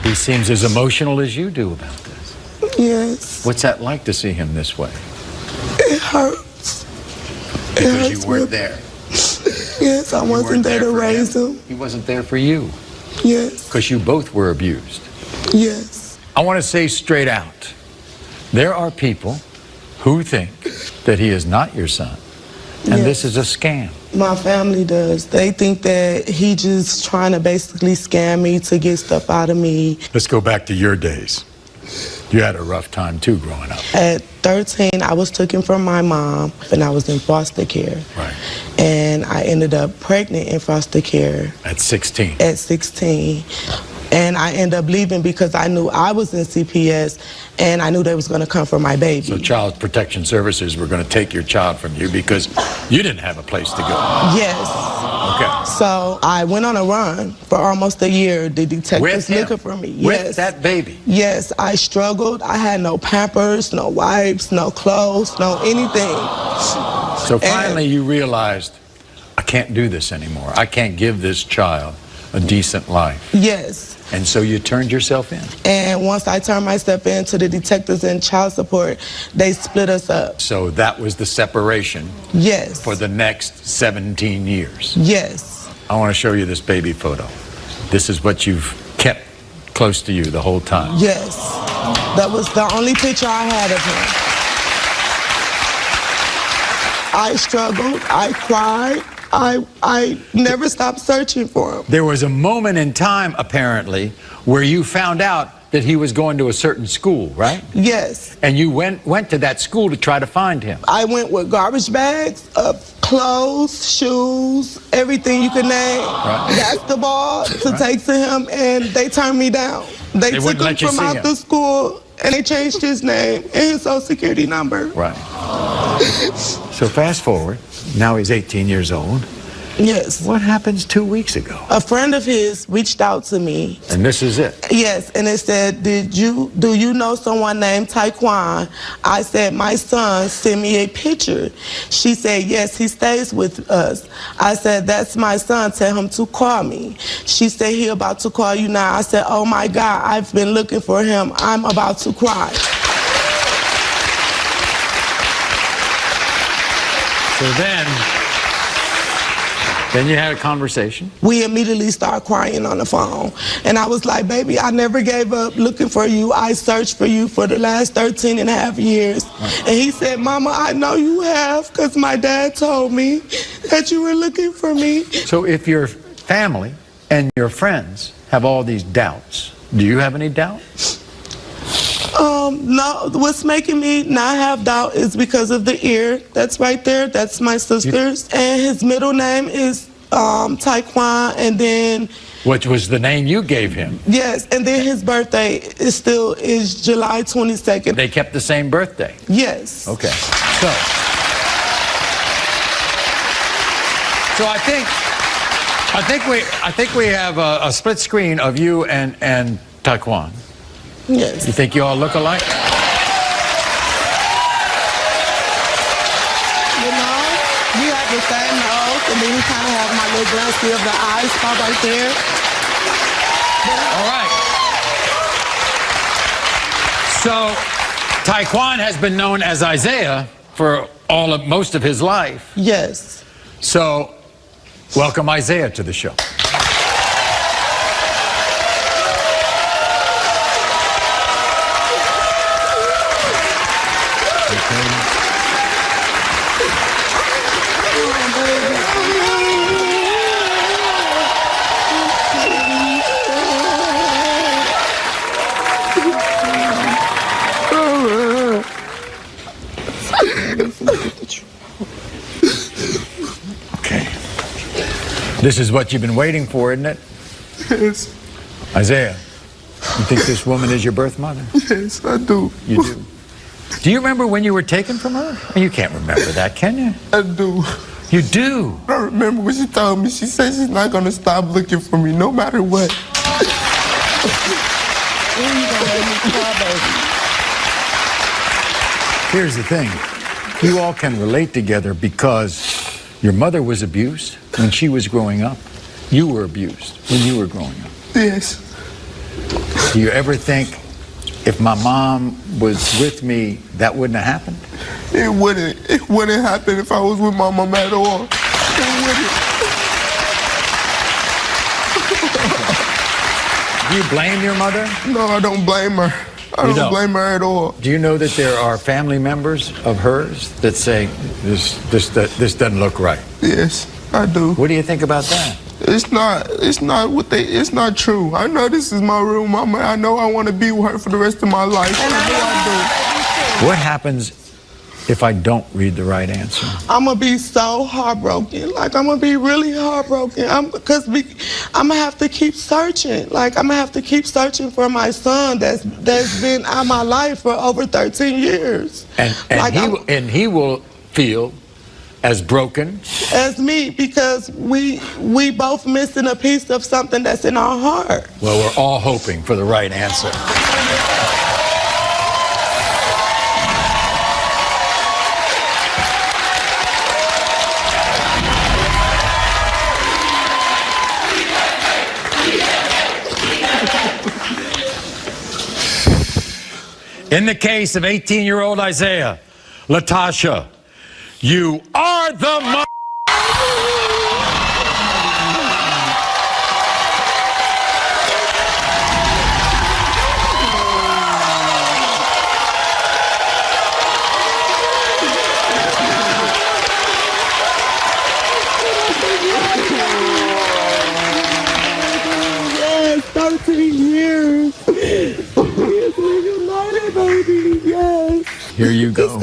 He seems as emotional as you do about this. Yes. What's that like to see him this way? It hurts. Because you weren't there. Yes, I wasn't there to raise him. He wasn't there for you. Yes. Because you both were abused. Yes. I want to say straight out, there are people who think that he is not your son, and this is a scam. My family does. They think that he just trying to basically scam me to get stuff out of me. Let's go back to your days. You had a rough time too growing up. At 13, I was taken from my mom, and I was in foster care. Right. And I ended up pregnant in foster care. At 16. At 16. And I ended up leaving because I knew I was in CPS and I knew they was going to come for my baby. So Child Protection Services were going to take your child from you because you didn't have a place to go. Yes. Okay. So I went on a run for almost a year. The detectives looking for me. With Yes. that baby? Yes, I struggled. I had no Pampers, no wipes, no clothes, no anything. So finally you realized, I can't do this anymore. I can't give this child a decent life. Yes. And so you turned yourself in. And once I turned myself in to the detectives and child support, they split us up. So that was the separation. Yes. For the next 17 years. Yes. I want to show you this baby photo. This is what you've kept close to you the whole time. Yes. That was the only picture I had of him. I struggled. I cried. I never stopped searching for him. There was a moment in time, apparently, where you found out that he was going to a certain school, right? Yes. And you went to that school to try to find him. I went with garbage bags of clothes, shoes, everything you could name, basketball to take to him, and they turned me down. They took him from out the school, and they changed his name and his social security number. Right. So fast forward, now he's 18 years old. Yes. What happens 2 weeks ago? A friend of his reached out to me. And this is it? Yes, and it said, do you know someone named Taekwon? I said, my son sent me a picture. She said, yes, he stays with us. I said, that's my son, tell him to call me. She said, he about to call you now. I said, oh my God, I've been looking for him. I'm about to cry. So then you had a conversation. We immediately started crying on the phone. And I was like, baby, I never gave up looking for you. I searched for you for the last 13 and a half years. Right. And he said, Mama, I know you have, because my dad told me that you were looking for me. So if your family and your friends have all these doubts, do you have any doubt? No, what's making me not have doubt is because of the ear. That's right there. That's my sister's. And his middle name is Taekwon, and then... Which was the name you gave him. Yes, and then his birthday is July 22nd. They kept the same birthday? Yes. Okay. So I think we have a split screen of you and Taekwon. Yes. You think you all look alike? You know, we have the same nose, and then we kind of have my little glassy of the eyes spot right there. All right. So, Taekwon has been known as Isaiah for most of his life. Yes. So, welcome Isaiah to the show. This is what you've been waiting for, isn't it? Yes. Isaiah, you think this woman is your birth mother? Yes, I do. You do? Do you remember when you were taken from her? You can't remember that, can you? I do. You do? I remember when she told me, she said she's not going to stop looking for me no matter what. Here's the thing. You all can relate together because your mother was abused when she was growing up. You were abused when you were growing up. Yes. Do you ever think, if my mom was with me, that wouldn't have happened? It wouldn't. It wouldn't happen if I was with my mom at all. It wouldn't. Do you blame your mother? No, I don't blame her. I don't blame her at all. Do you know that there are family members of hers that say, this doesn't look right? Yes, I do. What do you think about that? It's not true. I know this is my real mama. I know I want to be with her for the rest of my life. I What happens if I don't read the right answer? I'm going to be so heartbroken. Like, I'm going to be really heartbroken. Because I'm going to have to keep searching. Like, I'm going to have to keep searching for my son that's been out of my life for over 13 years. And he will feel as broken as me, because we both missing a piece of something that's in our heart. Well, we're all hoping for the right answer. In the case of 18-year-old Isaiah, Latasha, you are the years. Yes. Here you go.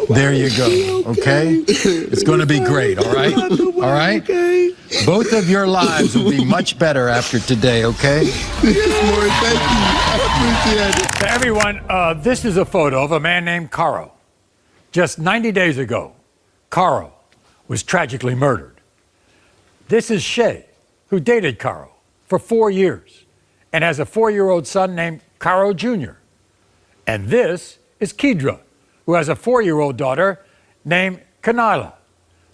There you go. Okay? It's going to be great, all right? All right? Both of your lives will be much better after today, okay? Yes, Lord, thank you. I appreciate it. To everyone, this is a photo of a man named Caro. Just 90 days ago, Caro was tragically murdered. This is Shay, who dated Caro for 4 years and has a 4-year-old son named Caro Jr. And this is Kedra, who has a 4-year-old daughter named Kanila.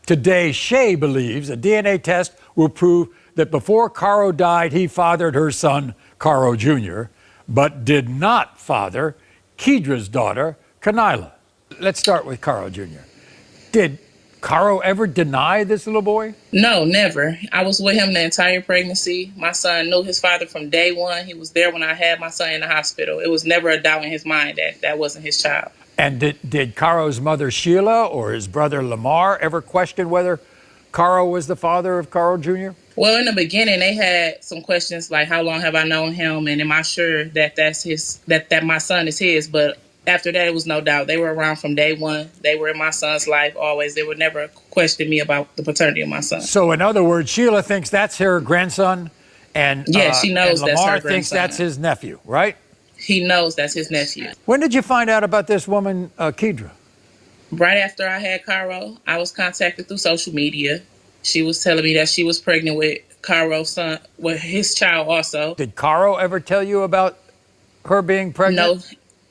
Today, Shay believes a DNA test will prove that before Caro died, he fathered her son, Caro Jr., but did not father Kedra's daughter, Kanila. Let's start with Caro Jr. Did Caro ever deny this little boy? No, never. I was with him the entire pregnancy. My son knew his father from day one. He was there when I had my son in the hospital. It was never a doubt in his mind that that wasn't his child. And did Caro's mother, Sheila, or his brother, Lamar, ever question whether Caro was the father of Caro Jr.? Well, in the beginning, they had some questions like, how long have I known him? And am I sure that that's his, that my son is his? But after that, it was no doubt. They were around from day one. They were in my son's life always. They would never question me about the paternity of my son. So, in other words, Sheila thinks that's her grandson, and yeah, she knows and that's her Lamar grandson. thinks that's his nephew, right? He knows that's his nephew. When did you find out about this woman, Kedra? Right after I had Caro, I was contacted through social media. She was telling me that she was pregnant with Caro's son, with his child also. Did Caro ever tell you about her being pregnant? No,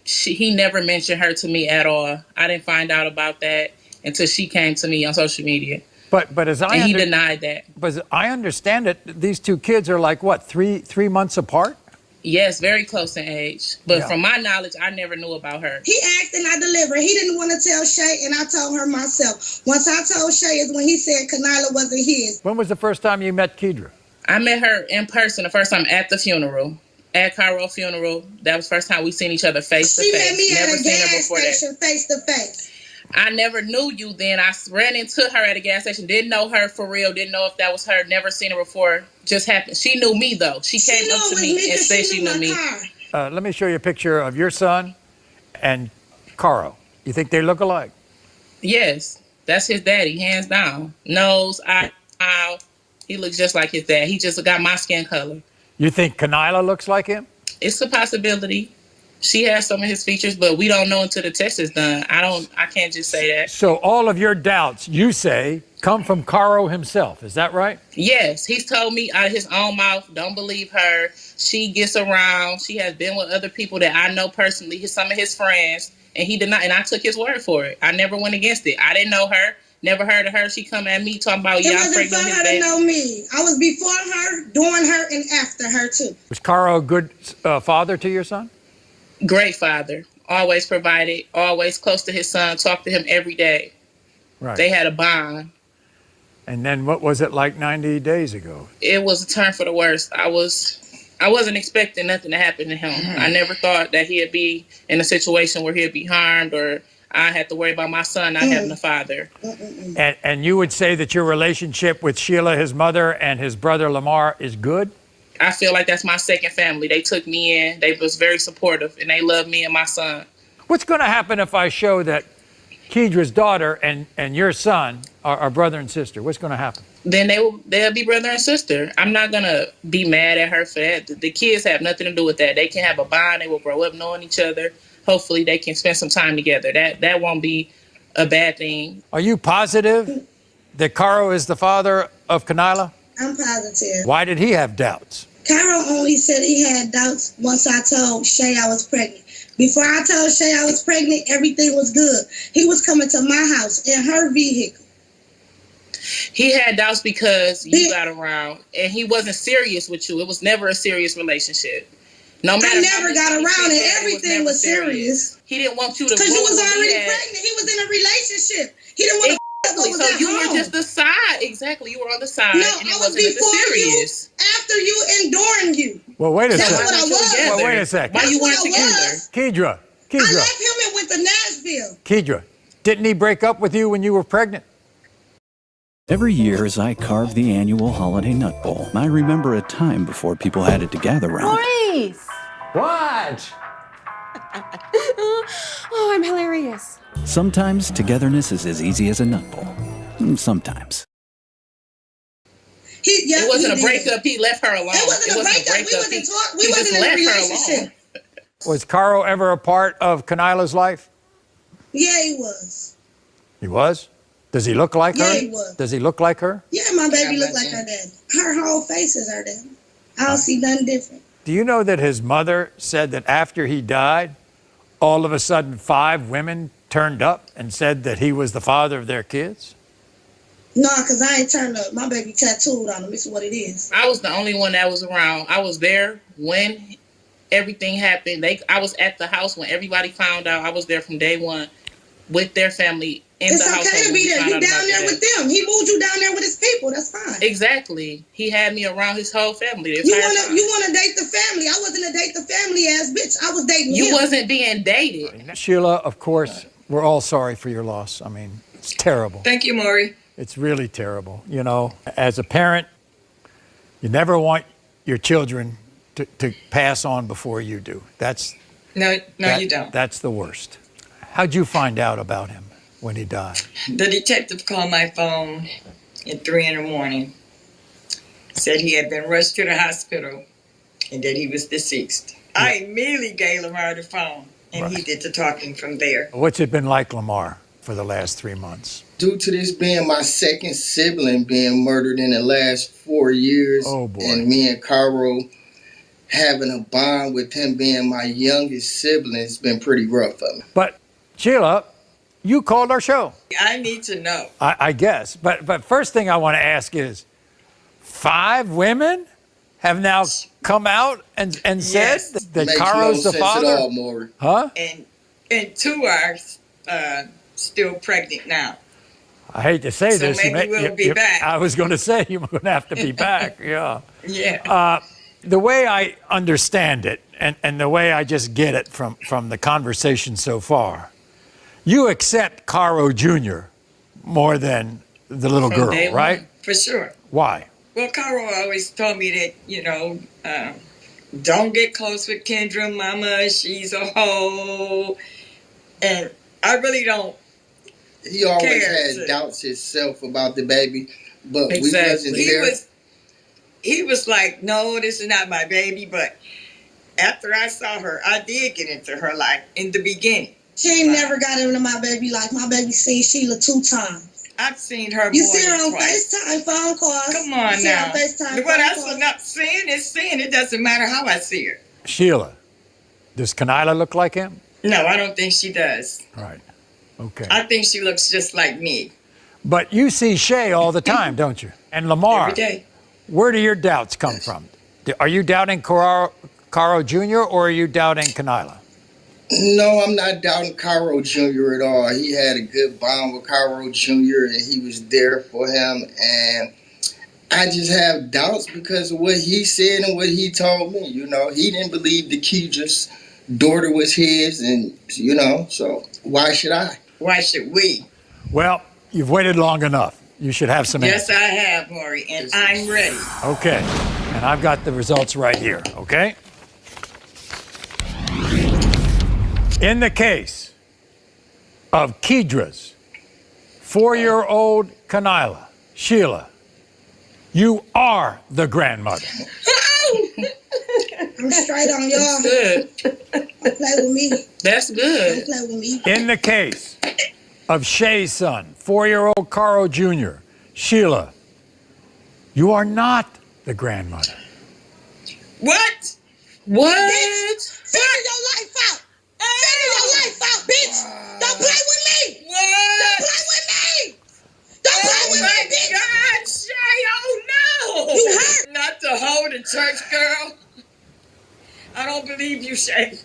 he never mentioned her to me at all. I didn't find out about that until she came to me on social media. But as I he denied that. But as I understand it, these two kids are like what, three months apart? Yes, very close in age. But Yeah. from my knowledge, I never knew about her. He asked and I delivered. He didn't want to tell Shay, and I told her myself. Once I told Shay is when he said Kanila wasn't his. When was the first time you met Kedra? I met her in person the first time at the funeral. At Caro's funeral. That was the first time we seen each other face to face. She met me Never at a seen her gas before that. station face to face. I never knew you then. I ran into her at a gas station. Didn't know her for real. Didn't know if that was her. Never seen her before. Just happened. She knew me though. She came up to me and said she knew me. Let me show you a picture of your son and Caro. You think they look alike? Yes, that's his daddy, hands down. Nose, eye, he looks just like his dad. He just got my skin color. You think Kanila looks like him? It's a possibility. She has some of his features, but we don't know until the test is done. I can't just say that. So all of your doubts, you say, come from Caro himself. Is that right? Yes, he's told me out of his own mouth, don't believe her. She gets around. She has been with other people that I know personally, some of his friends, and he denied, and I took his word for it. I never went against it. I didn't know her, never heard of her. She come at me talking about, yeah, I'm pregnant with his baby. It wasn't for her to know me. I was before her, during her, and after her too. Was Caro a good father to your son? Great father. Always provided, always close to his son, talked to him every day. Right. They had a bond. And then what was it like 90 days ago? It was a turn for the worst. I wasn't expecting nothing to happen to him. I never thought that he'd be in a situation where he'd be harmed or I had to worry about my son not having a father. And you would say that your relationship with Sheila, his mother, and his brother Lamar is good? I feel like that's my second family. They took me in. They was very supportive, and they love me and my son. What's going to happen if I show that Kedra's daughter and your son are brother and sister? What's going to happen? Then they'll be brother and sister. I'm not going to be mad at her for that. The kids have nothing to do with that. They can have a bond. They will grow up knowing each other. Hopefully they can spend some time together. That won't be a bad thing. Are you positive that Caro is the father of Kanila? I'm positive. Why did he have doubts? Caro only said he had doubts once I told Shay I was pregnant. Before I told Shay I was pregnant, everything was good. He was coming to my house in her vehicle. He had doubts because you got around, and he wasn't serious with you. It was never a serious relationship. No matter I never got around and everything was serious. He didn't want you to. Because you was already pregnant. He was in a relationship. He didn't want to what was so at you home. were just the side. Exactly. You were on the side. No, and it I was wasn't before serious. you, after you, and during you. Well, wait a That's second. what I was. Well, wait a second. Why you weren't That's what I together? I left him and went to Nashville. Kedra, didn't he break up with you when you were pregnant? Every year as I carve the annual holiday nut bowl, I remember a time before people had it to gather around. Maurice! What? Oh, I'm hilarious. Sometimes togetherness is as easy as a nut bowl. Sometimes. It wasn't a breakup. He left her alone. It wasn't a breakup. We wasn't in a relationship. Was Caro ever a part of Kanila's life? Yeah, he was. He was? Does he look like her? Yeah, he was. Does he look like her? Yeah, my baby looked like her dad. Her whole face is her dad. I don't see nothing different. Do you know that his mother said that after he died, all of a sudden 5 women turned up and said that he was the father of their kids? No, because I ain't turned up. My baby tattooed on him. It's what it is. I was the only one that was around. I was there when everything happened. I was at the house when everybody found out. I was there from day one with their family in the house. It's okay to be there. You down there with them. He moved you down there with his people. That's fine. Exactly. He had me around his whole family. You want to date the family. I wasn't a date the family ass bitch. I was dating You him. wasn't being dated. Sheila, of course, we're all sorry for your loss. I mean, it's terrible. Thank you, Maury. It's really terrible. You know, as a parent, you never want your children to pass on before you do. No, you don't. That's the worst. How'd you find out about him when he died? The detective called my phone at 3 in the morning. Said he had been rushed to the hospital and that he was deceased. Yeah. I immediately gave Lamar the phone, and he did the talking from there. What's it been like, Lamar, for the last 3 months? Due to this being my second sibling being murdered in the last 4 years, and me and Caro having a bond with him being my youngest sibling, it's been pretty rough for me. But Sheila, you called our show. I need to know. I guess. But first thing I want to ask is, 5 women have now come out and said that Caro's the father? At all, Maury. Huh? And 2 are still pregnant now. I hate to say this. Maybe we'll be back. I was going to say you're going to have to be back. Yeah. Yeah. The way I understand it, and the way I just get it from the conversation so far, you accept Caro Jr. more than the little girl, right? For sure. Why? Well, Caro always told me that, don't get close with Kendra, mama. She's a hoe. And I really don't. He always had doubts himself about the baby, but we wasn't there. He was like, no, this is not my baby. But after I saw her, I did get into her life in the beginning. She ain't never got into my baby life. My baby seen Sheila 2 times. I've seen her. You more see her than on twice. FaceTime, phone calls. Come on you now. See her on FaceTime, what phone I'm calls. not seeing is seeing. It doesn't matter how I see her. Sheila, does Kanila look like him? No, I don't think she does. Right. Okay. I think she looks just like me. But you see Shay all the time, don't you? And Lamar. Every day. Where do your doubts come from? Are you doubting Caro Jr. or are you doubting Kanila? No, I'm not doubting Caro Jr. at all. He had a good bond with Caro Jr. and he was there for him. And I just have doubts because of what he said and what he told me. You know, he didn't believe the Keedra's daughter was his, and so why should I? Why should we? Well, you've waited long enough. You should have some answers. Yes, I have, Maury, and I'm ready. Okay. And I've got the results right here, okay? In the case of Keedra's 4-year-old Kanila, Sheila, you are the grandmother. I'm straight on y'all. That's good. Don't play with me. That's good. Don't play with me. In the case of Shay's son, 4-year-old Caro Jr., Sheila, you are not the grandmother. What? What? Figure your life out. Figure your life out, bitch. Don't play with me. What? Don't play with me. Don't play with me, bitch. God, Shay, oh no. You hurt. Not to hold a church girl. I don't believe you, Shay.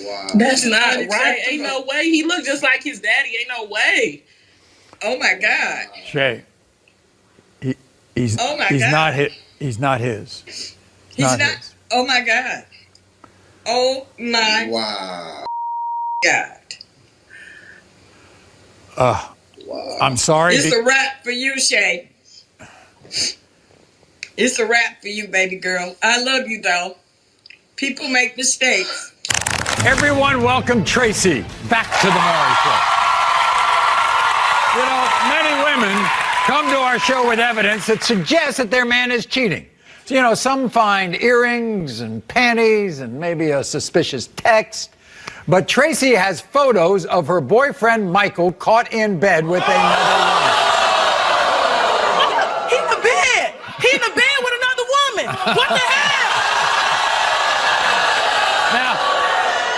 Wow. That's not right. Ain't no way. He looked just like his daddy. Ain't no way. Oh my God. Shay, he's Oh my he's God. not his. He's not his. He's not. his. Oh my God. Oh my Wow. God. I'm sorry. It's a wrap for you, Shay. It's a wrap for you, baby girl. I love you, though. People make mistakes. Everyone welcome Tracy back to the Maury Show. You know, many women come to our show with evidence that suggests that their man is cheating. So, you know, some find earrings and panties and maybe a suspicious text. But Tracy has photos of her boyfriend, Michael, caught in bed with another woman. He in the bed. He in the bed with another woman. What the hell?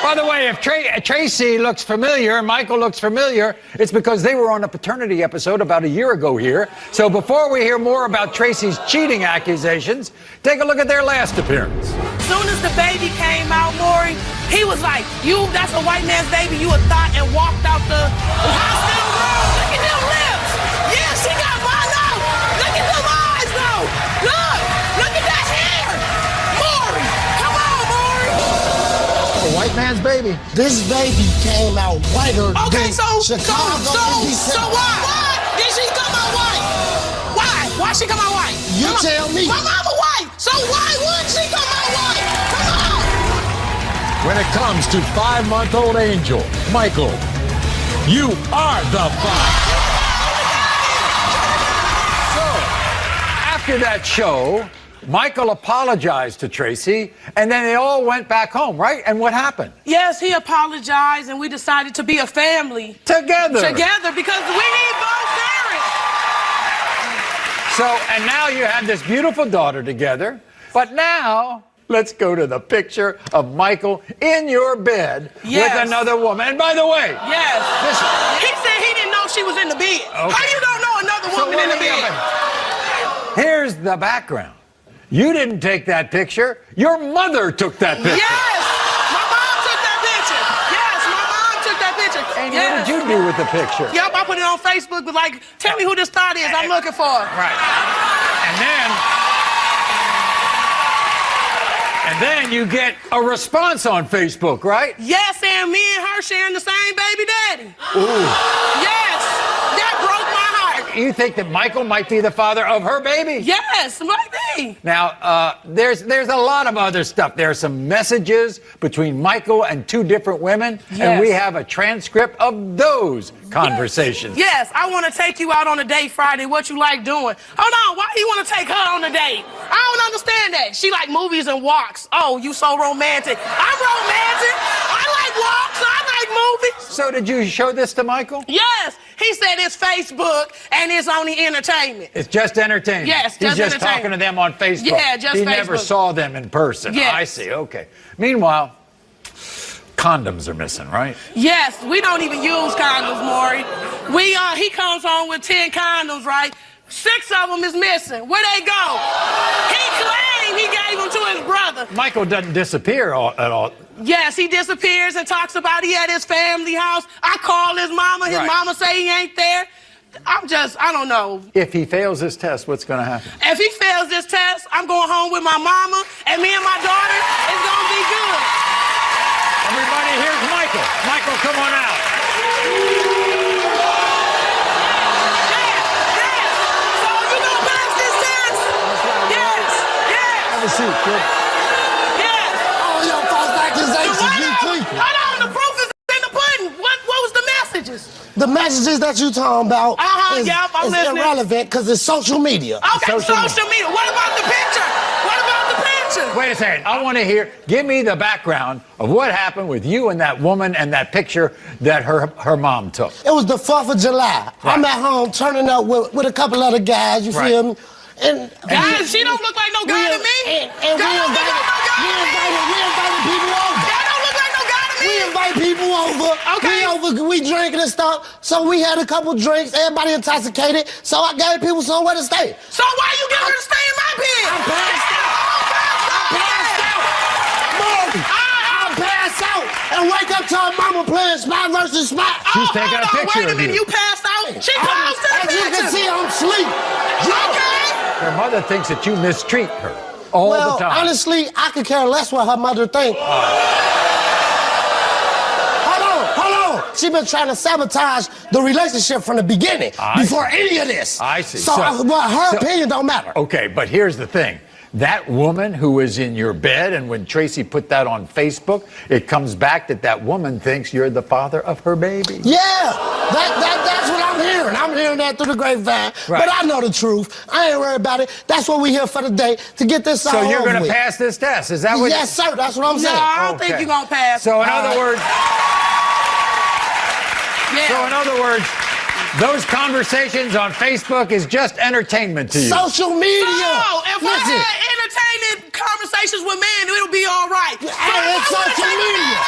By the way, if Tracy looks familiar and Michael looks familiar, it's because they were on a paternity episode about a year ago here. So before we hear more about Tracy's cheating accusations, take a look at their last appearance. As soon as the baby came out, Maury, he was like, that's a white man's baby, you a thought, and walked out the hospital room. Look at them lips. Yeah, she got my nose. Look at them eyes, though. Look at that hair. Maury, come on, Maury. A white man's baby. This baby came out whiter Okay, than so why? Did she come out white? Why she come out white? You tell me. My mama white. So why would she come out white? Come on. When it comes to 5-month-old Angel, Michael, you are the father. So, after that show, Michael apologized to Tracy, and then they all went back home, right? And what happened? Yes, he apologized, and we decided to be a family. Together because we need both parents. So, and now you have this beautiful daughter together, but now let's go to the picture of Michael in your bed with another woman. And by the way, he said he didn't know she was in the bed. Okay. How you don't know another woman in the bed? Here's the background. You didn't take that picture. Your mother took that picture. Yes! My mom took that picture. Yes, my mom took that picture. And what did you do with the picture? Yep, I put it on Facebook, but like, tell me who this thought is I'm looking for. Right. And then you get a response on Facebook, right? Yes, and me and her sharing the same baby daddy. Ooh. Yes, that broke my heart. You think that Michael might be the father of her baby? Yes, might be. Now, there's a lot of other stuff. There are some messages between Michael and 2 different women, and we have a transcript of those conversations. Yes, I want to take you out on a date Friday. What you like doing? Hold on, why do you want to take her on a date? I don't understand that. She like movies and walks. Oh, you so romantic. I'm romantic. I like walks. I like movies. So did you show this to Michael? Yes. He said it's Facebook and it's only entertainment. It's just entertainment. Yes, He's just entertainment. talking to them on Facebook. Yeah, just He Facebook. never saw them in person. Yes. I see, okay. Meanwhile, condoms are missing, right? Yes, we don't even use condoms, Maury. He comes home with 10 condoms, right? 6 of them is missing. Where they go? He claimed he gave them to his brother. Michael doesn't disappear at all. Yes, he disappears and talks about he at his family house. I call his mama. His mama say he ain't there. I don't know. If he fails this test, what's going to happen? If he fails this test, I'm going home with my mama, and me and my daughter is going to be good. Everybody, here's Michael. Michael, come on out. So you gonna pass this test? Yes. Have a seat, kid. Yes. All your false accusations, you tweaking. Hold on, the proof is in the pudding. What was the messages? The messages that you talking about is listening. irrelevant because it's social media. Okay, social media. What about the picture? What about the picture? Wait a second. I want to hear. Give me the background of what happened with you and that woman and that picture that her mom took. It was the 4th of July. Right. I'm at home turning up with a couple other guys, you feel me? And Guys, she don't look like no guy to me. And we invited people over. That don't look like no guy to me. We invite people over. Okay. We drinking and stuff. So we had a couple drinks. Everybody intoxicated. So I gave people somewhere to stay. So why you get her to stay in my bed? I passed out. Marty, I passed out and wake up to her mama playing Spot versus Spot. She's taking a picture Wait a of you. minute, you passed out? She close to the As you can see, I'm asleep. Okay. Her mother thinks that you mistreat her all the time. Honestly, I could care less what her mother thinks. Hold on. She been trying to sabotage the relationship from the beginning before any of this. I see. So her opinion don't matter. Okay, but here's the thing. That woman who was in your bed, and when Tracy put that on Facebook, it comes back that woman thinks you're the father of her baby. Yeah, that's what I'm hearing. I'm hearing that through the grapevine. Right. But I know the truth. I ain't worried about it. That's what we here for today, to get this all So you're over going to with. pass this test? Is that what? Yes, sir. That's what I'm saying. No, I don't think you're gonna pass. So in other words, those conversations on Facebook is just entertainment to you. Social media. No, if Listen. I had entertaining conversations with men, it'll be all right. So It's social media.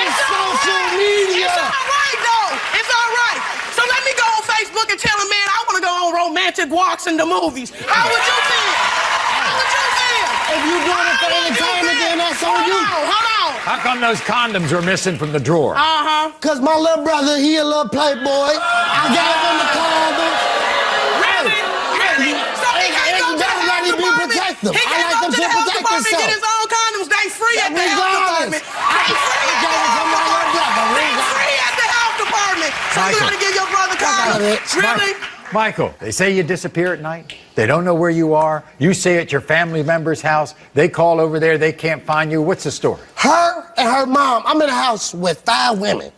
It's social media. It's all right, though. It's all right. So let me go on Facebook and tell a man I want to go on romantic walks in the movies. How would you feel? How would you feel? If you're doing it for entertainment, then that's on you. Hold on. How come those condoms were missing from the drawer? Because my little brother, he a little playboy. I gave him the condoms. Really? So he can't go to the health department? Protective. He can't go to the health department and get his own condoms. They free at the health department. They free at the health department. So you gotta give your brother condoms. Really? Michael, they say you disappear at night. They don't know where you are. You stay at your family member's house. They call over there. They can't find you. What's the story? Her and her mom, I'm in a house with 5 women,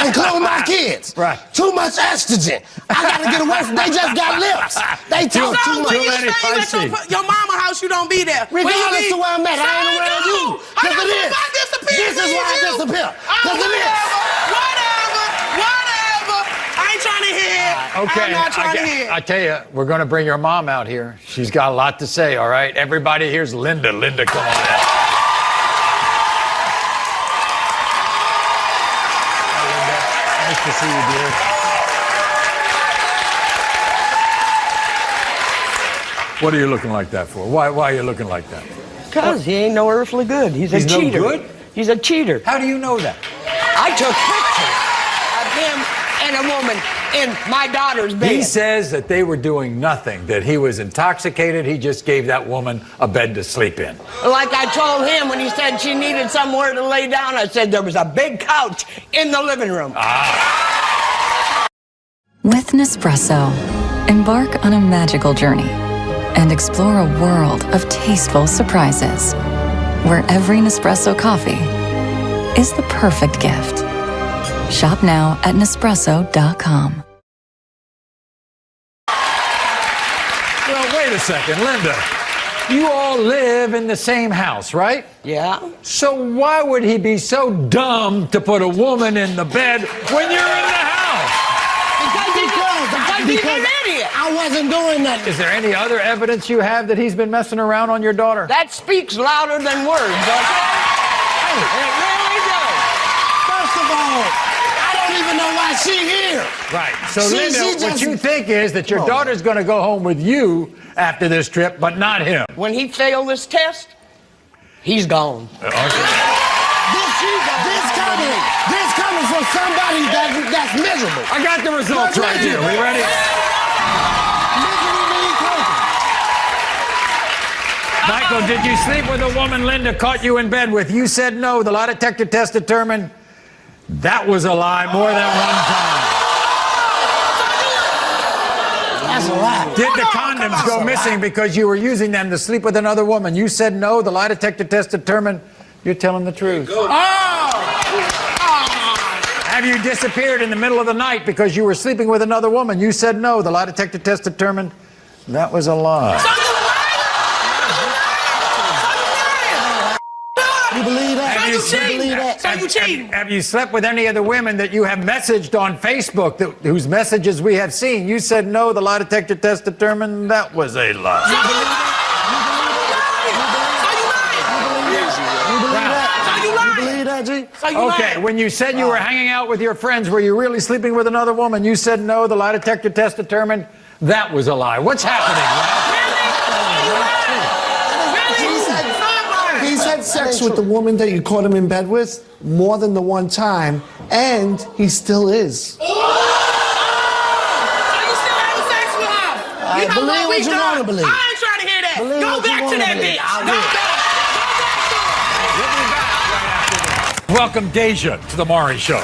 including my kids. Right. Too much estrogen. I gotta get away from they just got lips. They talk too much. When you stay at your mama house, you don't be there. Regardless of where I'm at, I ain't around you. Because it is. I disappear. This is why I disappear. Because it is. Whatever. I ain't trying to hear. Okay, I'm not trying to hear. I tell you, we're going to bring your mom out here. She's got a lot to say, all right? Everybody, here's Linda. Linda, come on out. Hi, Linda. Nice to see you, dear. What are you looking like that for? Why are you looking like that? Because he ain't no earthly good. He's a cheater. No good? He's a cheater. How do you know that? I took pictures of him and a woman in my daughter's bed. He says that they were doing nothing, that he was intoxicated. He just gave that woman a bed to sleep in. Like I told him when he said she needed somewhere to lay down, I said there was a big couch in the living room. With Nespresso, embark on a magical journey and explore a world of tasteful surprises, where every Nespresso coffee is the perfect gift. Shop now at Nespresso.com. Well, wait a second, Linda. You all live in the same house, right? Yeah. So why would he be so dumb to put a woman in the bed when you're in the house? Because he's an idiot. I wasn't doing that. Is there any other evidence you have that he's been messing around on your daughter? That speaks louder than words, okay? It really does. First of all, I don't even know why she's here. Right. So, Linda, what you think is that your daughter's going to go home with you after this trip, but not him. When he failed this test, he's gone. This coming from somebody that's miserable. I got the results right here. We ready? Michael, did you sleep with a woman Linda caught you in bed with? You said no. The lie detector test determined that was a lie more than one time. That's a lie. Did the condoms go missing because you were using them to sleep with another woman? You said no. The lie detector test determined you're telling the truth. Have you disappeared in the middle of the night because you were sleeping with another woman? You said no. The lie detector test determined that was a lie. You believe that? Have you slept with any of the women that you have messaged on Facebook, whose messages we have seen? You said no. The lie detector test determined that was a lie. Okay, when you said you were hanging out with your friends, were you really sleeping with another woman? You said no. The lie detector test determined that was a lie. What's happening, Really? He's had sex with the woman that you caught him in bed with more than the one time, and he still is. So you still having sex with her? You know believe what you want to believe. I ain't trying to hear that. Go back to that bitch. Go back. Welcome, Deja, to the Maury Show.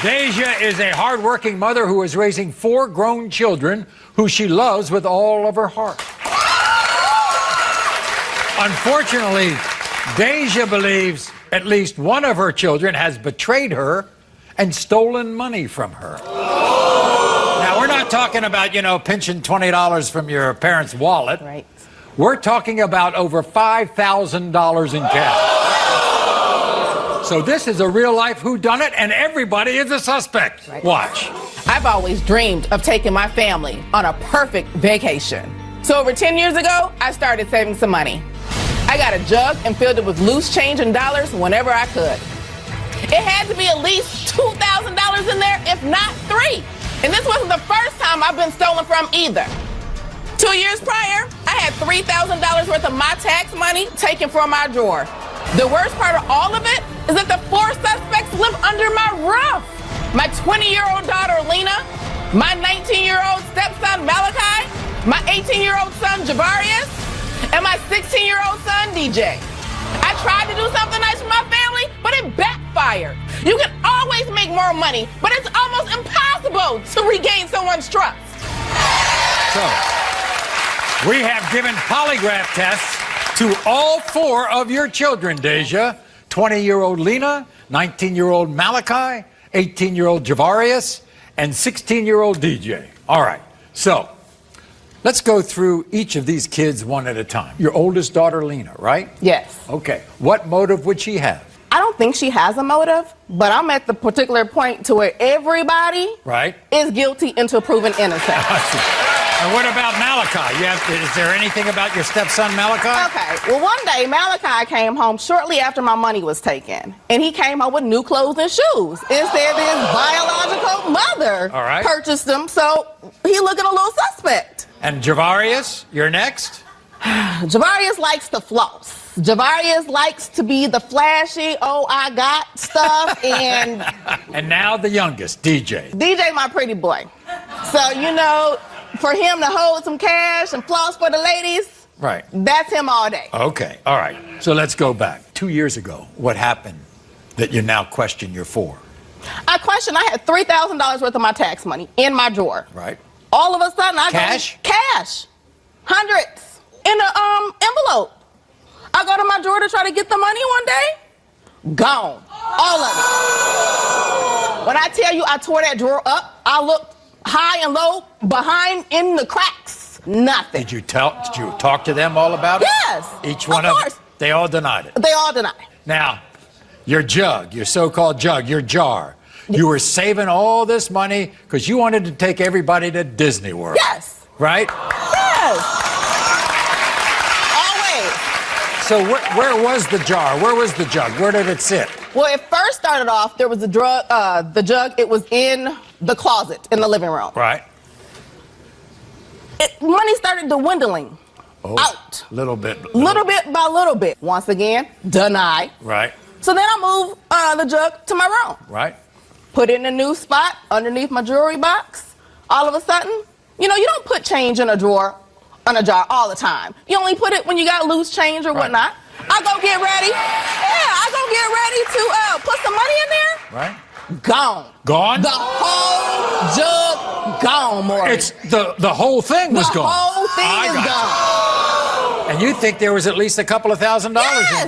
Deja is a hardworking mother who is raising 4 grown children who she loves with all of her heart. Unfortunately, Deja believes at least one of her children has betrayed her and stolen money from her. Now, we're not talking about, pinching $20 from your parents' wallet. Right. We're talking about over $5,000 in cash. So this is a real-life whodunit, and everybody is a suspect. Right. Watch. I've always dreamed of taking my family on a perfect vacation. So over 10 years ago, I started saving some money. I got a jug and filled it with loose change and dollars whenever I could. It had to be at least $2,000 in there, if not 3. And this wasn't the first time I've been stolen from either. 2 years prior, I had $3,000 worth of my tax money taken from my drawer. The worst part of all of it is that the 4 suspects live under my roof. My 20-year-old daughter, Lena, my 19-year-old stepson, Malachi, my 18-year-old son, Javarius, and my 16-year-old son, DJ. I tried to do something nice for my family, but it backfired. You can always make more money, but it's almost impossible to regain someone's trust. So, we have given polygraph tests to all 4 of your children, Deja. 20-year-old Lena, 19-year-old Malachi, 18-year-old Javarius, and 16-year-old DJ. All right, so let's go through each of these kids one at a time. Your oldest daughter, Lena, right? Yes. Okay, what motive would she have? I don't think she has a motive, but I'm at the particular point to where everybody is guilty until proven innocent. And what about Malachi? Is there anything about your stepson, Malachi? Okay. Well, one day, Malachi came home shortly after my money was taken. And he came home with new clothes and shoes. Instead, his biological mother purchased them, so he looking a little suspect. And Javarius, you're next? Javarius likes to floss. Javarius likes to be the flashy, oh, I got stuff, and... And now the youngest, DJ. DJ, my pretty boy. So, for him to hold some cash and floss for the ladies, that's him all day. Okay, all right. So let's go back. 2 years ago, what happened that you now question your 4? I had $3,000 worth of my tax money in my drawer. Right. All of a sudden, Cash? Cash. Hundreds. In an envelope. I go to my drawer to try to get the money one day. Gone. All of it. When I tell you I tore that drawer up, I looked high and low, behind, in the cracks. Nothing. Did you talk to them all about it? Yes. Each one of them? They all denied it? They all denied it. Now, your jug, your so-called jug, your jar, you were saving all this money because you wanted to take everybody to Disney World. Yes. Right? Yes. Always. So where was the jar? Where was the jug? Where did it sit? Well, it first started off, there was the jug, it was in the closet in the living room. Right. Money started dwindling out. Little bit by little bit. Once again, deny. Right. So then I moved the jug to my room. Right. Put it in a new spot underneath my jewelry box. All of a sudden, you don't put change in a drawer, in a jar all the time. You only put it when you got loose change or whatnot. I go get ready. Yeah, I go get ready to put some money in there. Right. Gone. Gone? The whole jug gone, Maury. It's the whole thing was gone. The whole thing is gone. And you think there was at least a couple of $1,000 in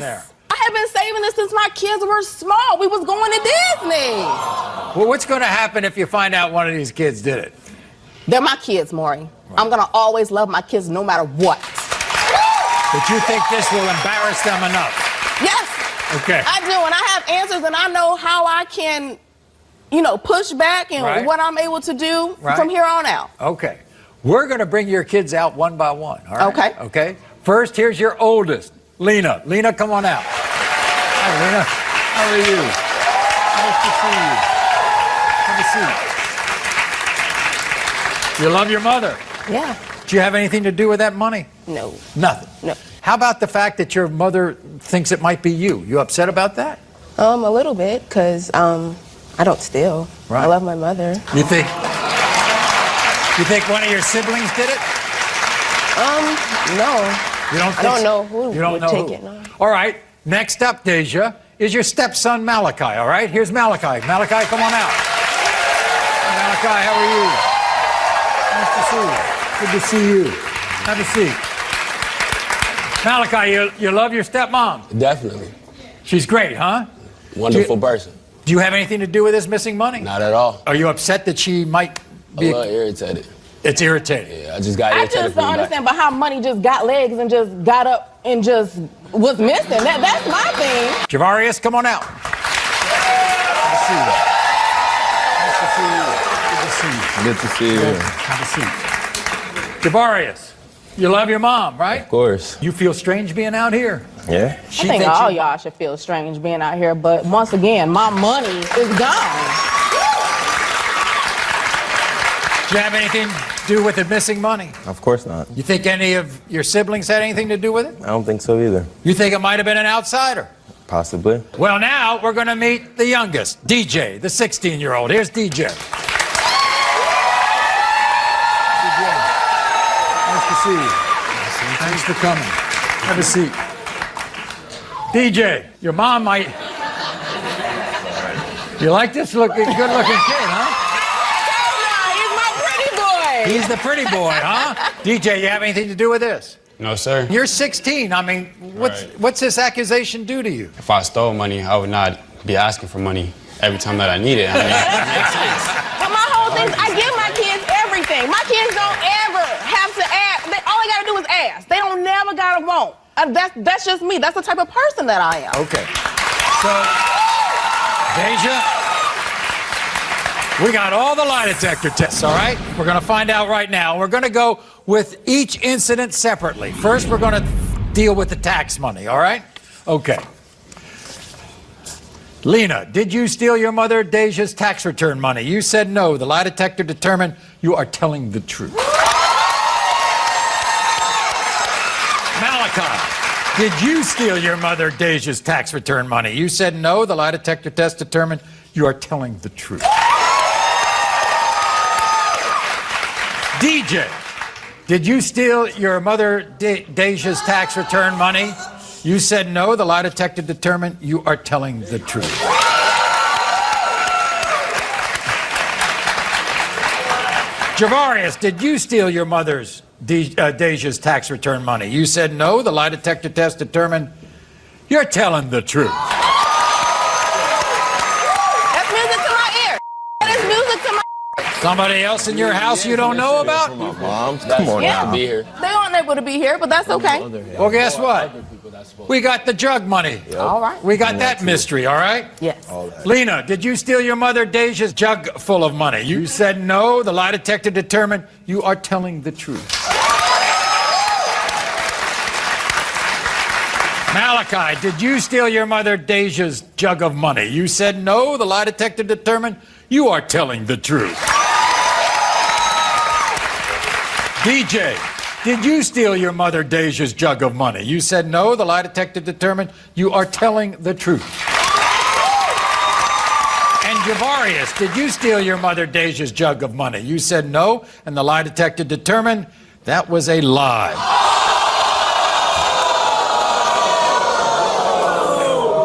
there? I have been saving this since my kids were small. We was going to Disney. Well, what's going to happen if you find out one of these kids did it? They're my kids, Maury. I'm going to always love my kids no matter what. But you think this will embarrass them enough? Yes. Okay. I do, and I have answers, and I know how I can, push back and what I'm able to do from here on out. Okay. We're going to bring your kids out one by one, all right? Okay. Okay? First, here's your oldest, Lena. Lena, come on out. Hi, Lena. How are you? Nice to see you. Have a seat. You love your mother? Yeah. Do you have anything to do with that money? No. Nothing? No. How about the fact that your mother thinks it might be you? You upset about that? A little bit, because I don't steal. Right. I love my mother. You think one of your siblings did it? No. You don't think I don't know who would take it. No. All right. Next up, Deja, is your stepson Malachi, all right? Here's Malachi. Malachi, come on out. Malachi, how are you? Nice to see you. Good to see you. Have a seat. Malachi, you love your stepmom? Definitely. She's great, huh? Wonderful person. Do you have anything to do with this missing money? Not at all. Are you upset that she might be... A little irritated. It's irritating. Yeah, I just got irritated. I just don't understand about how money just got legs and just got up and just was missing. That's my thing. Javarius, come on out. Good to see you. Good to see you. Have a seat. Javarius, you love your mom, right? Of course. You feel strange being out here? Yeah. I think all y'all should feel strange being out here, but once again, my money is gone. Do you have anything to do with the missing money? Of course not. You think any of your siblings had anything to do with it? I don't think so either. You think it might have been an outsider? Possibly. Well, now we're going to meet the youngest, DJ, the 16-year-old. Here's DJ. Nice to see you. Thanks for coming. Have a seat. DJ, your mom might... You like this good-looking kid, huh? He's the pretty boy, huh? DJ, you have anything to do with this? No, sir. You're 16. I mean, what's this accusation do to you? If I stole money, I would not be asking for money every time that I need it. I mean, it makes sense. But my whole thing is I give my kids everything. My kids don't ever have to ask. All they got to do is ask. They don't never got to want. That's just me. That's the type of person that I am. Okay. So, Deja, we got all the lie detector tests, all right? We're going to find out right now. We're going to go with each incident separately. First, we're going to deal with the tax money, all right? Okay. Lena, did you steal your mother Deja's tax return money? You said no. The lie detector determined you are telling the truth. Malachi, did you steal your mother Deja's tax return money? You said no. The lie detector test determined you are telling the truth. DJ, did you steal your mother Deja's tax return money? You said no. The lie detector determined you are telling the truth. Javarius, did you steal your mother's Deja's tax return money? You said no. The lie detector test determined you're telling the truth. That's music to my ear. That is music to my ear. Somebody else in your house you don't know about? Mom, come on now. Be here. They aren't able to be here, but that's okay. Well, guess what? We got the jug money. Yep. All right. We got that mystery, all right? Yes. Lena, did you steal your mother Deja's jug full of money? You said no. The lie detector determined you are telling the truth. Malachi, did you steal your mother Deja's jug of money? You said no. The lie detector determined you are telling the truth. DJ, did you steal your mother Deja's jug of money? You said no. The lie detector determined you are telling the truth. And Javarius, did you steal your mother Deja's jug of money? You said no, and the lie detector determined that was a lie.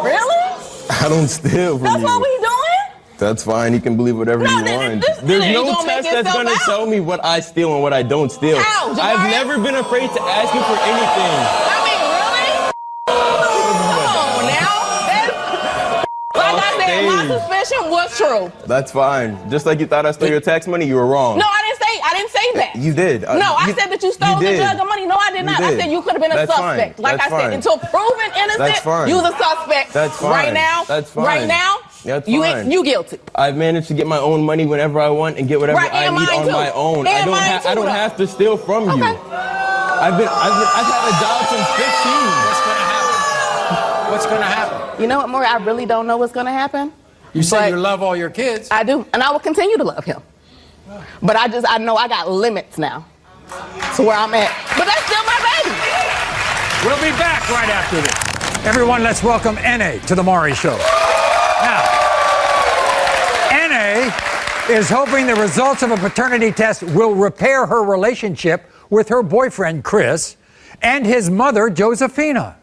Really? I don't steal from That's you. what we doing? That's fine. You can believe whatever you want. There's no test that's going to tell me what I steal and what I don't steal. How, Javarius? I've never been afraid to ask you for anything. I mean, really? Come on now. Like I said, my suspicion was true. That's fine. Just like you thought I stole your tax money, you were wrong. No, I didn't say that. You did. No, I said that you stole the jug of money. No, I did not. I said you could have been a That's suspect. fine. Like That's I said, fine. until proven innocent, That's fine. you're the suspect. That's fine. Right now, That's fine. right now, That's you fine. you guilty. I've managed to get my own money whenever I want and get whatever Right, I and need mine on too. my own. And mine I too, don't though. have to steal from you. I've had a job since 15. What's going to happen? You know what, Maury? I really don't know what's going to happen. You say you love all your kids. I do, and I will continue to love him. But I know I got limits now to where I'm at. But that's still my baby. We'll be back right after this. Everyone, let's welcome N.A. to the Maury Show. Now, N.A. is hoping the results of a paternity test will repair her relationship with her boyfriend, Chris, and his mother, Josephina.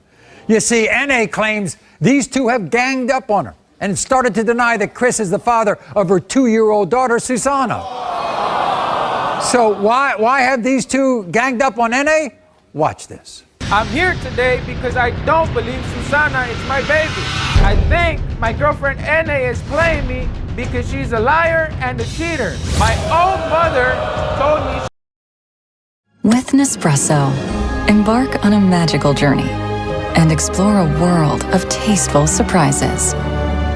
You see, N.A. claims these two have ganged up on her and started to deny that Chris is the father of her 2-year-old daughter, Susanna. So why have these two ganged up on NA? Watch this. I'm here today because I don't believe Susana is my baby. I think my girlfriend NA is playing me because she's a liar and a cheater. My own mother told me. With Nespresso, embark on a magical journey and explore a world of tasteful surprises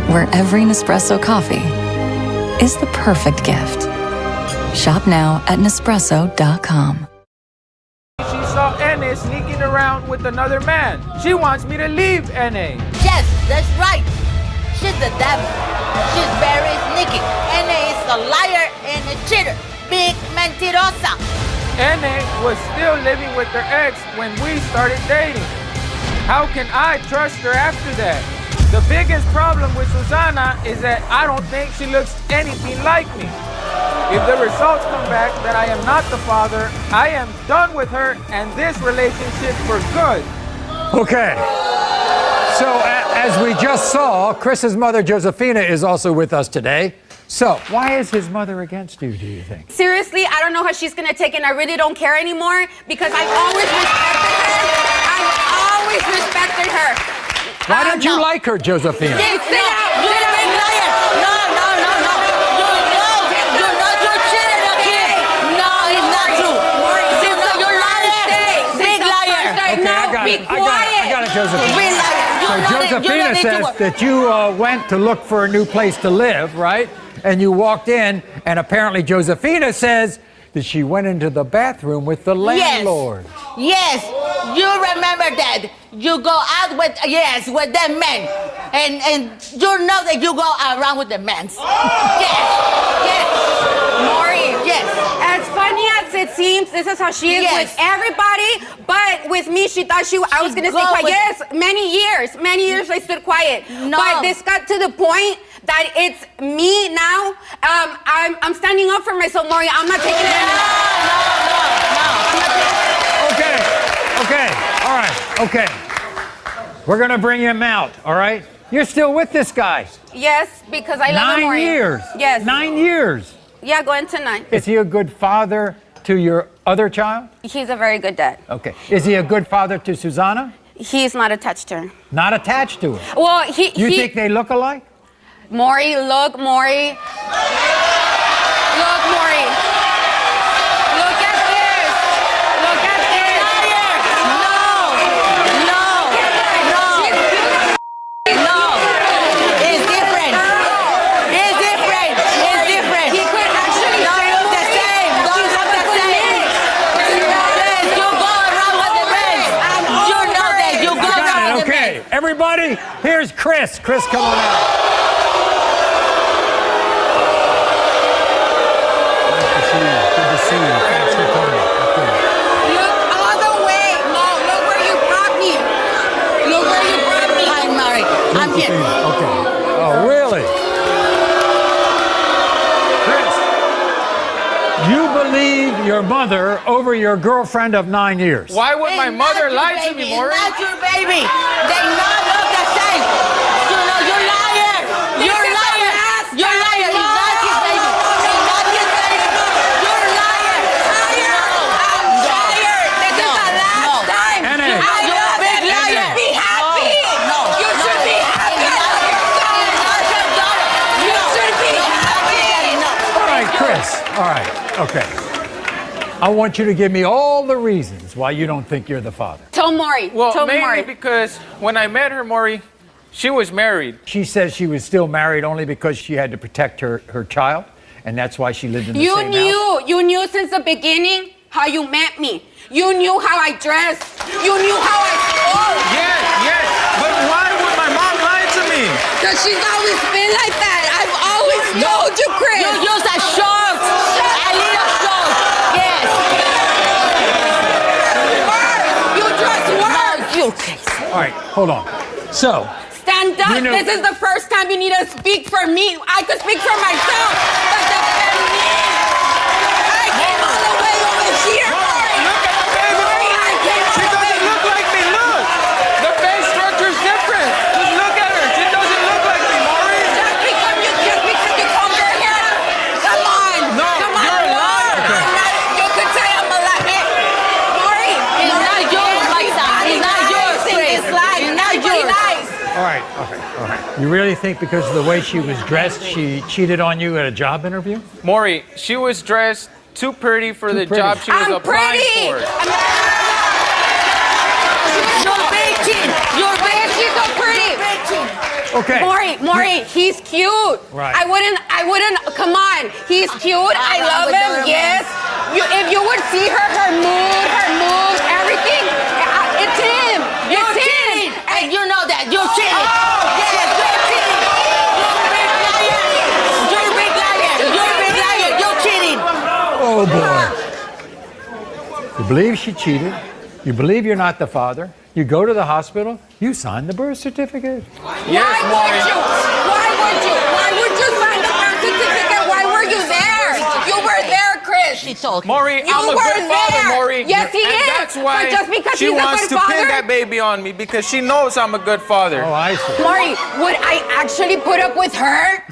where every Nespresso coffee is the perfect gift. Shop now at Nespresso.com. She saw NA sneaking around with another man. She wants me to leave NA. Yes, that's right. She's the devil. She's very sneaky. NA is a liar and a cheater. Big mentirosa. NA was still living with her ex when we started dating. How can I trust her after that? The biggest problem with Susana is that I don't think she looks anything like me. If the results come back that I am not the father, I am done with her and this relationship for good. Okay. So as we just saw, Chris's mother, Josefina, is also with us today. So why is his mother against you, do you think? Seriously, I don't know how she's gonna take it, and I really don't care anymore because I've always respected her. Why don't you like her, Josefina? Yes, sit out. You're a big liar. No. You're cheating a kid. No, it's not true. You're lying. Big liar. Okay, I got it, Josefina. Big liar. So Josefina says that you went to look for a new place to live, right? And you walked in, and apparently Josefina says that she went into the bathroom with the landlord. Yes, you remember that. You go out with them men. And you know that you go around with the men. Yes. Maury, yes. As funny as it seems, this is how she is with everybody, but with me, she thought I was gonna stay quiet. Yes, many years I stood quiet. No. But this got to the point that it's me now. I'm standing up for myself, Maury. I'm not taking it anymore. Okay. We're gonna bring him out, all right? You're still with this guy. Yes, because I love him, 9 Maury. years. Yes. 9 years. Yeah, going to 9. Is he a good father to your other child? He's a very good dad. Okay. Is he a good father to Susana? He's not attached to her. Not attached to her. Well, You think they look alike? Maury, look, Maury. Look, Maury. Look at this. Look at this. No. It's different. He could actually say the same. Don't have the same. Yes, you go around with the men. You know that. You go around with the men. Okay. Everybody, here's Chris. Chris, come on out. I'm here. Okay. Oh, really? Chris, you believe your mother over your girlfriend of 9 years. Why would my mother lie to me, Maury? It's not your baby. They not look the same. You know, you're liar. You're liar. You're liar. It's not his baby. It's not his baby. You're liar. I'm tired. This is the last time. You're a big liar. Be happy. No. You should be happy. You should be happy. All right, Chris. All right. Okay. I want you to give me all the reasons why you don't think you're the father. Tell Maury. Well, Tell mainly Maury. because when I met her, Maury, she was married. She says she was still married only because she had to protect her child, and that's why she lived in the same house. You knew since the beginning how you met me. You knew how I dressed. You knew how I spoke. Yes. But why would my mom lie to me? Because she's always been like that. I've always told you, Chris. You use a short. A little short. Yes. You dress worse. You. All right, hold on. So, Stand up. You know- This is the first time you need to speak for me. I could speak for myself, but defend me. I came all the way over here. Look at my baby. I came all She the way. doesn't look like me. Look. The face structure's different. Just look at her. She doesn't look like me, Maury. Just because you come over here. Come on. No, Come on. you're a liar. I'm not Okay, all right. You really think because of the way she was dressed, she cheated on you at a job interview? Maury, she was dressed too pretty for the job she was applying for. You're bitching. You're bitching. She's so pretty. Okay. Maury, he's cute. Right. I wouldn't, come on. He's cute. I love him, yes. If you would see her mood, everything, it's him. You're cheating. And you know that. You're cheating. Yes, you're cheating. You're a big liar. You're a big liar. You're cheating. Oh, boy. You believe she cheated. You believe you're not the father. You go to the hospital. You sign the birth certificate. Yes, Maury. Why would you? Why would you sign the birth certificate? Why were you there? You were there, Chris. She told me. Maury, I'm a good father, Maury. Yes, he and is. That's why But just because she he's a wants good to pin father? that baby on me because she knows I'm a good father. Oh, I see. Maury, would I actually put up with her?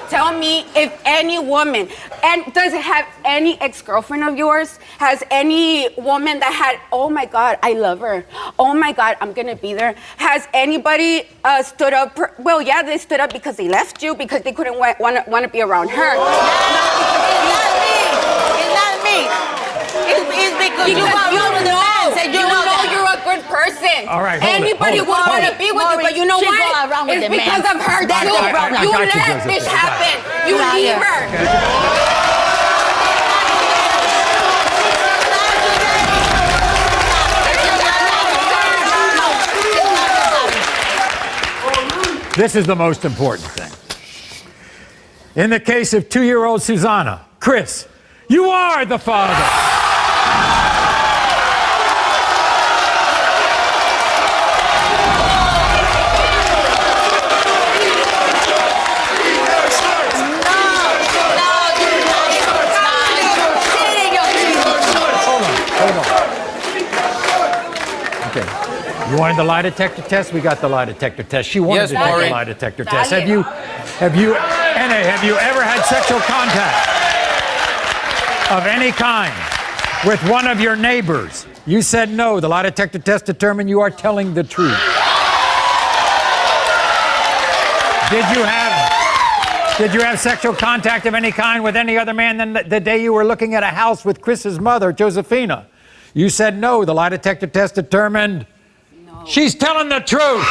Tell me if any woman, and does it have any ex-girlfriend of yours? Has any woman that had, oh my God, I love her. Oh my God, I'm gonna be there. Has anybody stood up? Well, yeah, they stood up because they left you because they couldn't want to be around her. It's not me. It's because you got wrong with the man. Said you know that. You're a good person. All right, hold it, Anybody hold it, would hold want to it. be with you, but you know She what? go around with It's the man. because of her That's too. the problem. You I got you, let Joseph. this I got happen. it. You Liar. leave her. This is the most important thing. In the case of 2-year-old Susanna, Chris, you are the father. Hold on. Okay. You wanted the lie detector test? We got the lie detector test. She wanted Yes, to take Maury. the lie detector test. Have you ever had sexual contact of any kind with one of your neighbors? You said no. The lie detector test determined you are telling the truth. Did you have sexual contact of any kind with any other man than the day you were looking at a house with Chris's mother, Josephina? You said no. The lie detector test determined she's telling the truth.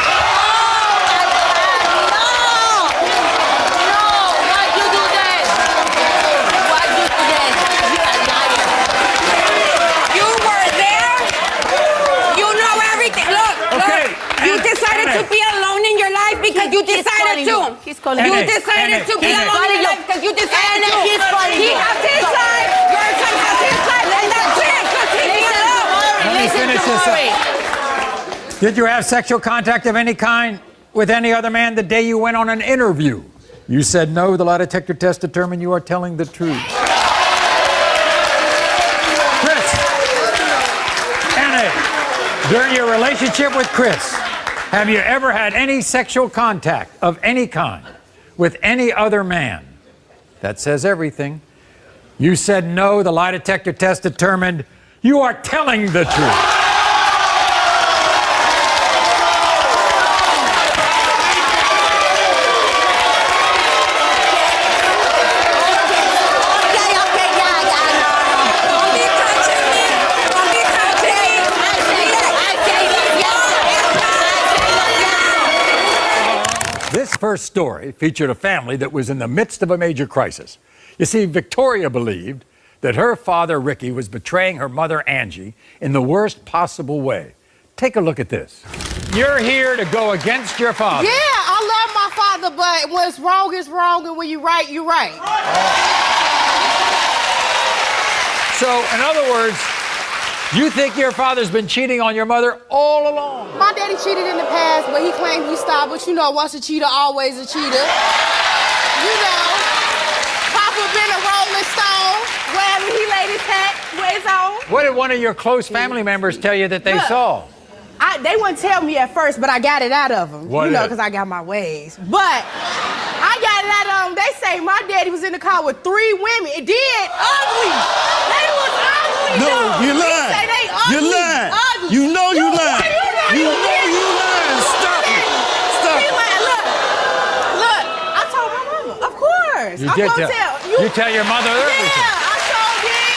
To be alone in your life because you decided to. He's calling you you. decided to be alone in your life because you decided to. He's calling He you. has his life. Your son has his life, and that's it. Just leave me alone. Let me finish this up. Did you have sexual contact of any kind with any other man the day you went on an interview? You said no. The lie detector test determined you are telling the truth. Chris, Anna, during your relationship with Chris, have you ever had any sexual contact of any kind with any other man? That says everything. You said no. The lie detector test determined you are telling the truth. This first story featured a family that was in the midst of a major crisis. You see, Victoria believed that her father, Ricky, was betraying her mother, Angie, in the worst possible way. Take a look at this. You're here to go against your father. Yeah, I love my father, but what's wrong is wrong, and when you're right, you're right. So, in other words, you think your father's been cheating on your mother all along? My daddy cheated in the past, but he claimed he stopped. But you know, once a cheater, always a cheater. You know, Papa been a Rolling Stone. Wherever he laid his hat, where it's on. What did one of your close family members tell you that they saw? They wouldn't tell me at first, but I got it out of them. What you know, is? because I got my ways. But I got it out of they say my daddy was in the car with 3 women. It did ugly. They was ugly. No, though. you They lying. say they ugly. You lying. Ugly. You know you lying. You You know you lying. Stop it. Stop He it. lying. Look, I told my mama. Of course. You I'm did gonna tell. tell You tell your mother everything. Yeah, I sure did.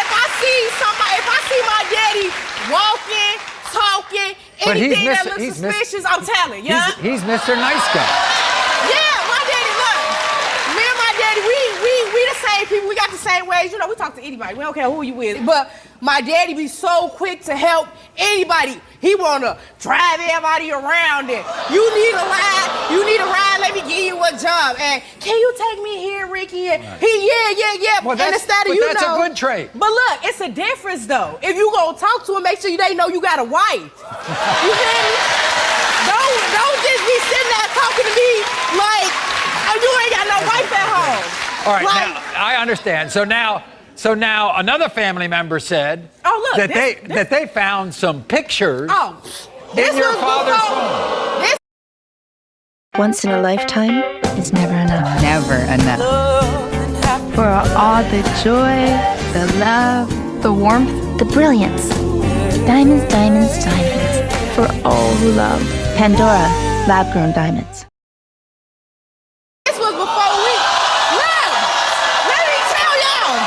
If I see my daddy walking, talking, But he's anything that Mr. looks he's Mr. suspicious, I'm telling. Yeah. He's Mr. Nice Guy. Yeah, my daddy, look. Me and my daddy, we the same people. We got the same ways. You know, we talk to anybody. We don't care who you with. But my daddy be so quick to help anybody. He wanna drive everybody around it. You need a ride, let me give you a job. And can you take me here, Ricky? And yeah. Well, and instead of that's a good trait. But look, it's a difference though. If you gonna talk to him, make sure they know you got a wife. You feel me? Don't just be sitting there talking to me like you ain't got no wife at home. All right, Like- now I understand. So now another family member said that they found some pictures in your father's phone. Once in a lifetime is never enough. Never enough. For all the joy, the love, the warmth, the brilliance. Diamonds, diamonds, diamonds. For all who love. Pandora, lab-grown diamonds. This was before we. Look, let me tell y'all.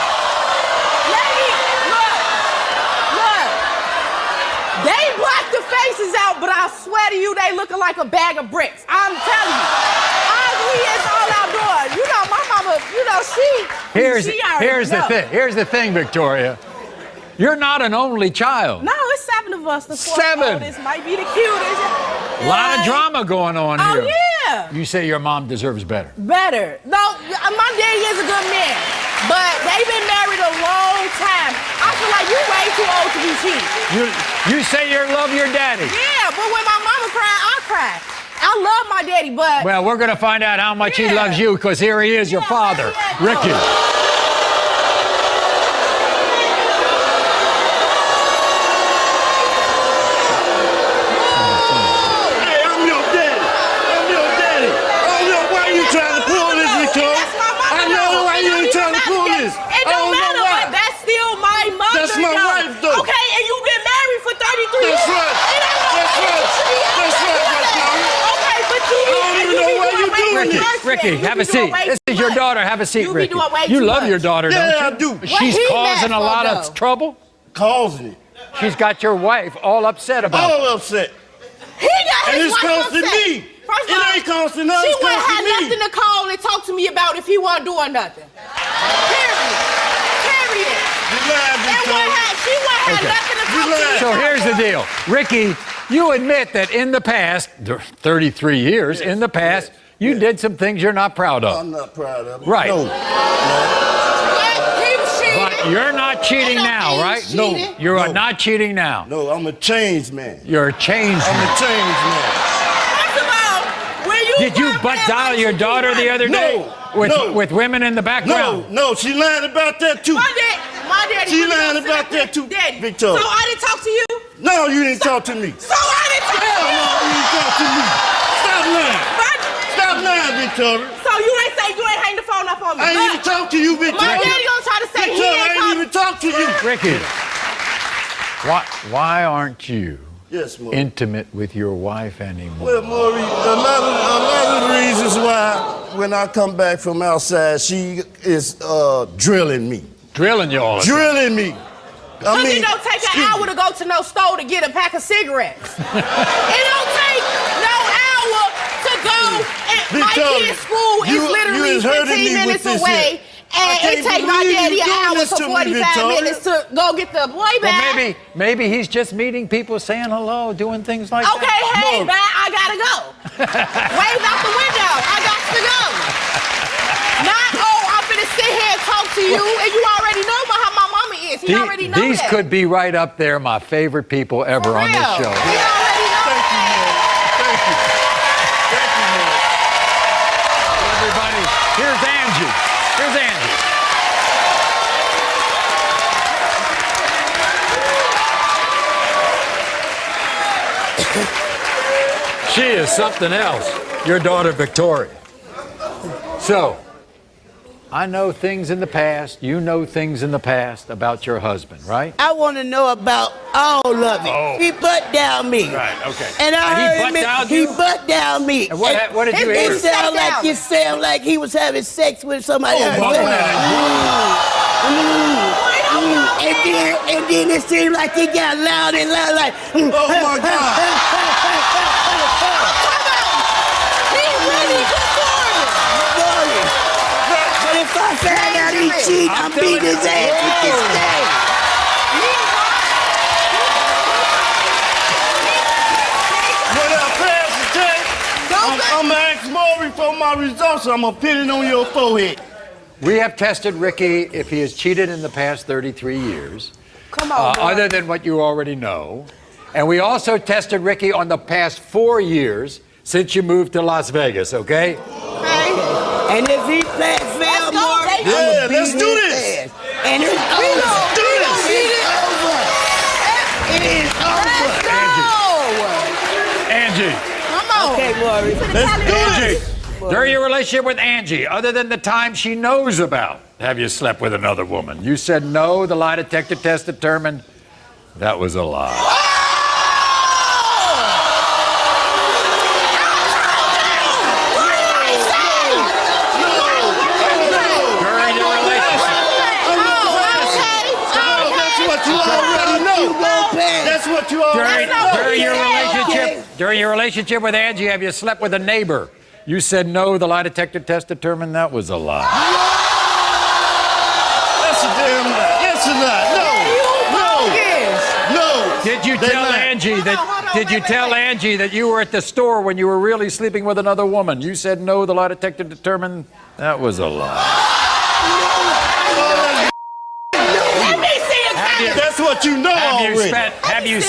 Look. They blacked the faces out, but I swear to you, they looking like a bag of bricks. I'm telling you. Ugly is all outdoors. You know, my mama, you know, she already Here's the know. thing. Here's the thing, Victoria. You're not an only child. No, it's 7 of us. The 4th 7. oldest might be the cutest. A lot of drama going on Oh, here. yeah. You say your mom deserves better. Better. No, my daddy is a good man, but they've been married a long time. I feel like you're way too old to be cheating. You say you love your daddy. Yeah, but when my mama cried, I cried. I love my daddy, but Well, we're going to find out how much he loves you because here he is, your father, Ricky. Hey, I'm your daddy. I'm your daddy. Oh, no, why you trying to pull this, Victoria? I know why you ain't trying to pull this. It don't matter, but that's still my mother. That's my wife, though. Okay, and you've been married for 33 years. That's right. It ain't no That's way right. you should be able That's to right, do that. Victoria. Okay, but you I don't even know why you doing this. Ricky, have a seat. This is your daughter. Have a seat, You be Ricky. doing way You too love much. your daughter, Yeah, don't you? I do. She's What he causing mad a for, lot though? of trouble. Causing it. She's got your wife all upset about it. All upset. He got And his it's wife costing upset. me. First It of all, ain't costing us, she it's wouldn't have costing me. nothing to call and talk to me about if he wasn't doing nothing. Period. You lying, Victoria. She wouldn't have Okay. nothing to talk to me So about. here's the deal. Ricky, you admit that in the past, 33 years, in the past, you did some things you're not proud of. I'm not proud of it. Right. No. He was cheating. But you're not cheating now, right? No. You are not cheating now. No, I'm a changed man. You're a changed I'm man. a changed man. First of all, when you Did you butt dial your daughter the other day with women in the background? No, she lying about that too. My daddy. She really lying don't about sit up that too, Daddy. Victoria. So I didn't talk to you? No, you didn't talk to me. So I didn't talk to Hell you? no, you didn't talk to me. Stop lying. Stop lying, Victoria. So you ain't say you ain't hang the phone up on me? I ain't even talk to you, Victoria. My daddy gonna try to say he Victoria, I ain't ain't even talk to you. Ricky, why aren't you Yes, Maury. intimate with your wife anymore? Well, Maury, a lot of the reasons why when I come back from outside, she is drilling me. Drilling you all the time. Drilling me. I Cause mean, it don't take an hour to go to no store to get a pack of cigarettes. It don't take no hour to go. And my Victoria, kid's school you is literally is hurting 15 me with minutes this away. here. I And can't it take my believe daddy you an doing hour this to to me, 45 Victoria. minutes to go get the boy Well, back. maybe he's just meeting people, saying hello, doing things like Okay, that. hey, No. man, I gotta go. Wave out the window. I got to go. Not, I'm finna sit here and talk to you, and you already know how my mama is. He already know These that. could be right up there, my favorite people ever on this real. show. He already know Thank you, man. Thank you. Thank you, man. Everybody, here's Angie. Here's Angie. She is something else. Your daughter, Victoria. So, I know things in the past, you know things in the past about your husband, right? I want to know about all of it. Oh. He butt down me. Right, okay. And I heard he him, butt down he you? butt down me. And what did you hear? It sounded like he was having sex with somebody else. And then it seemed like he got loud and loud, like, Oh my God. He really performing. But if I find out he cheating, I'm beating his ass with this thing. What up, Pastor Jay? I'm gonna ask Maury for my results. I'm gonna pin it on your forehead. We have tested Ricky if he has cheated in the past 33 years. Come on, other than what you already know. And we also tested Ricky on the past 4 years since you moved to Las Vegas, okay? And if he fail more, yeah, let's do this. And it's over. Let's do this. It is over. Angie. Come on. Okay, Maury. Let's do Angie. this. During your relationship with Angie, other than the time she knows about, have you slept with another woman? You said no. The lie detector test determined that was a lie. That's what you already know. During your relationship with Angie, have you slept with a neighbor? You said no. The lie detector test determined that was a lie. That's a damn lie. Yes, a lie. No. Did you tell Angie that? Did you tell Angie that you were at the store when you were really sleeping with another woman? You said no. The lie detector determined that was a lie. That's what you know already. Have you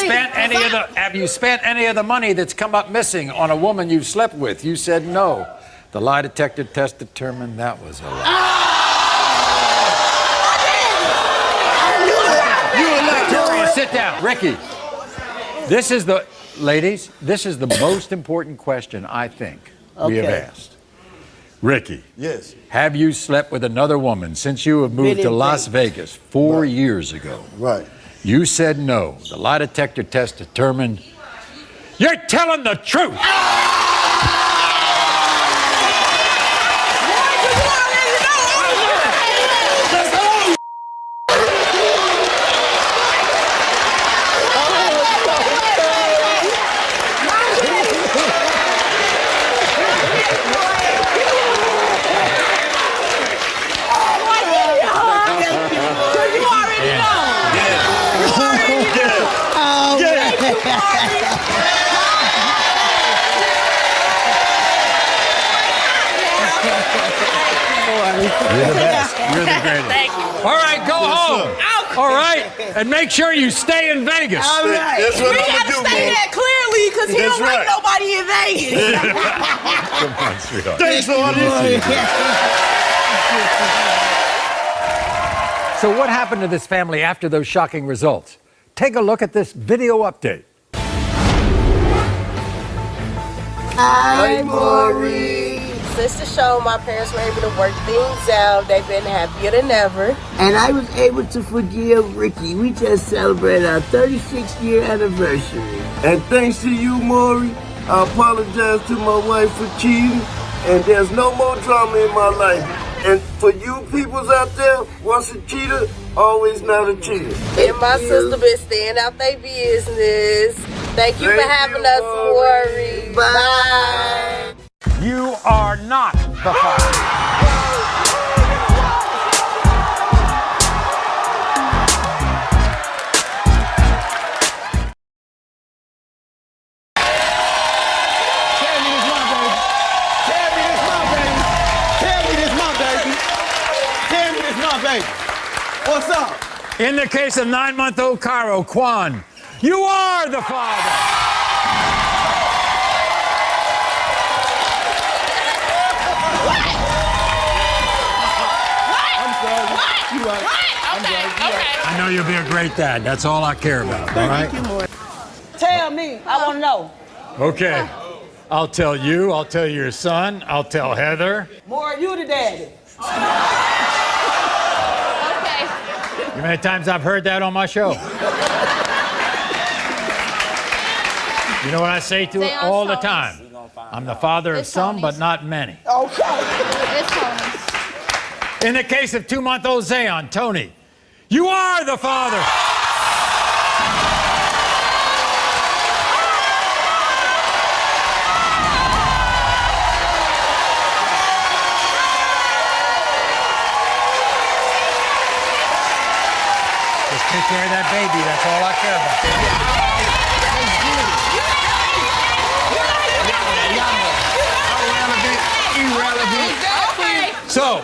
spent any of the money that's come up missing on a woman you've slept with? You said no. The lie detector test determined that was a lie. Victoria, sit down. Ricky, this is the most important question I think we have asked. Ricky. Yes. Have you slept with another woman since you have moved to Las Vegas 4 years ago? Right. You said no. The lie detector test determined you're telling the truth. You're the best. You're the greatest. Thank you. All right, go home. All right, and make sure you stay in Vegas. All right. That's what We I'm gotta gonna do, say bro. that clearly because he That's don't like right. nobody in Vegas. Come on, sweetheart. Thanks for all this. So what happened to this family after those shocking results? Take a look at this video update. Hi, Maury. Since the show, my parents were able to work things out. They've been happier than ever. And I was able to forgive Ricky. We just celebrated our 36th year anniversary. And thanks to you, Maury, I apologize to my wife for cheating, and there's no more drama in my life. And for you peoples out there, once a cheater, always not a cheater. And my sister been staying out their business. Thank you for having us, Maury. Bye. You are not the father. What's up? In the case of 9-month-old Cairo, Quan, you are the father. I know you'll be a great dad. That's all I care about, all right? Tell me. I want to know. Okay. I'll tell you. I'll tell your son. I'll tell Heather. More you the daddy. Okay. You know how many times I've heard that on my show? You know what I say to it all the time? I'm the father of some, but not many. Okay. It's Tony's. In the case of 2-month-old Zayon, Tony, you are the father. Just take care of that baby. That's all I care about. So,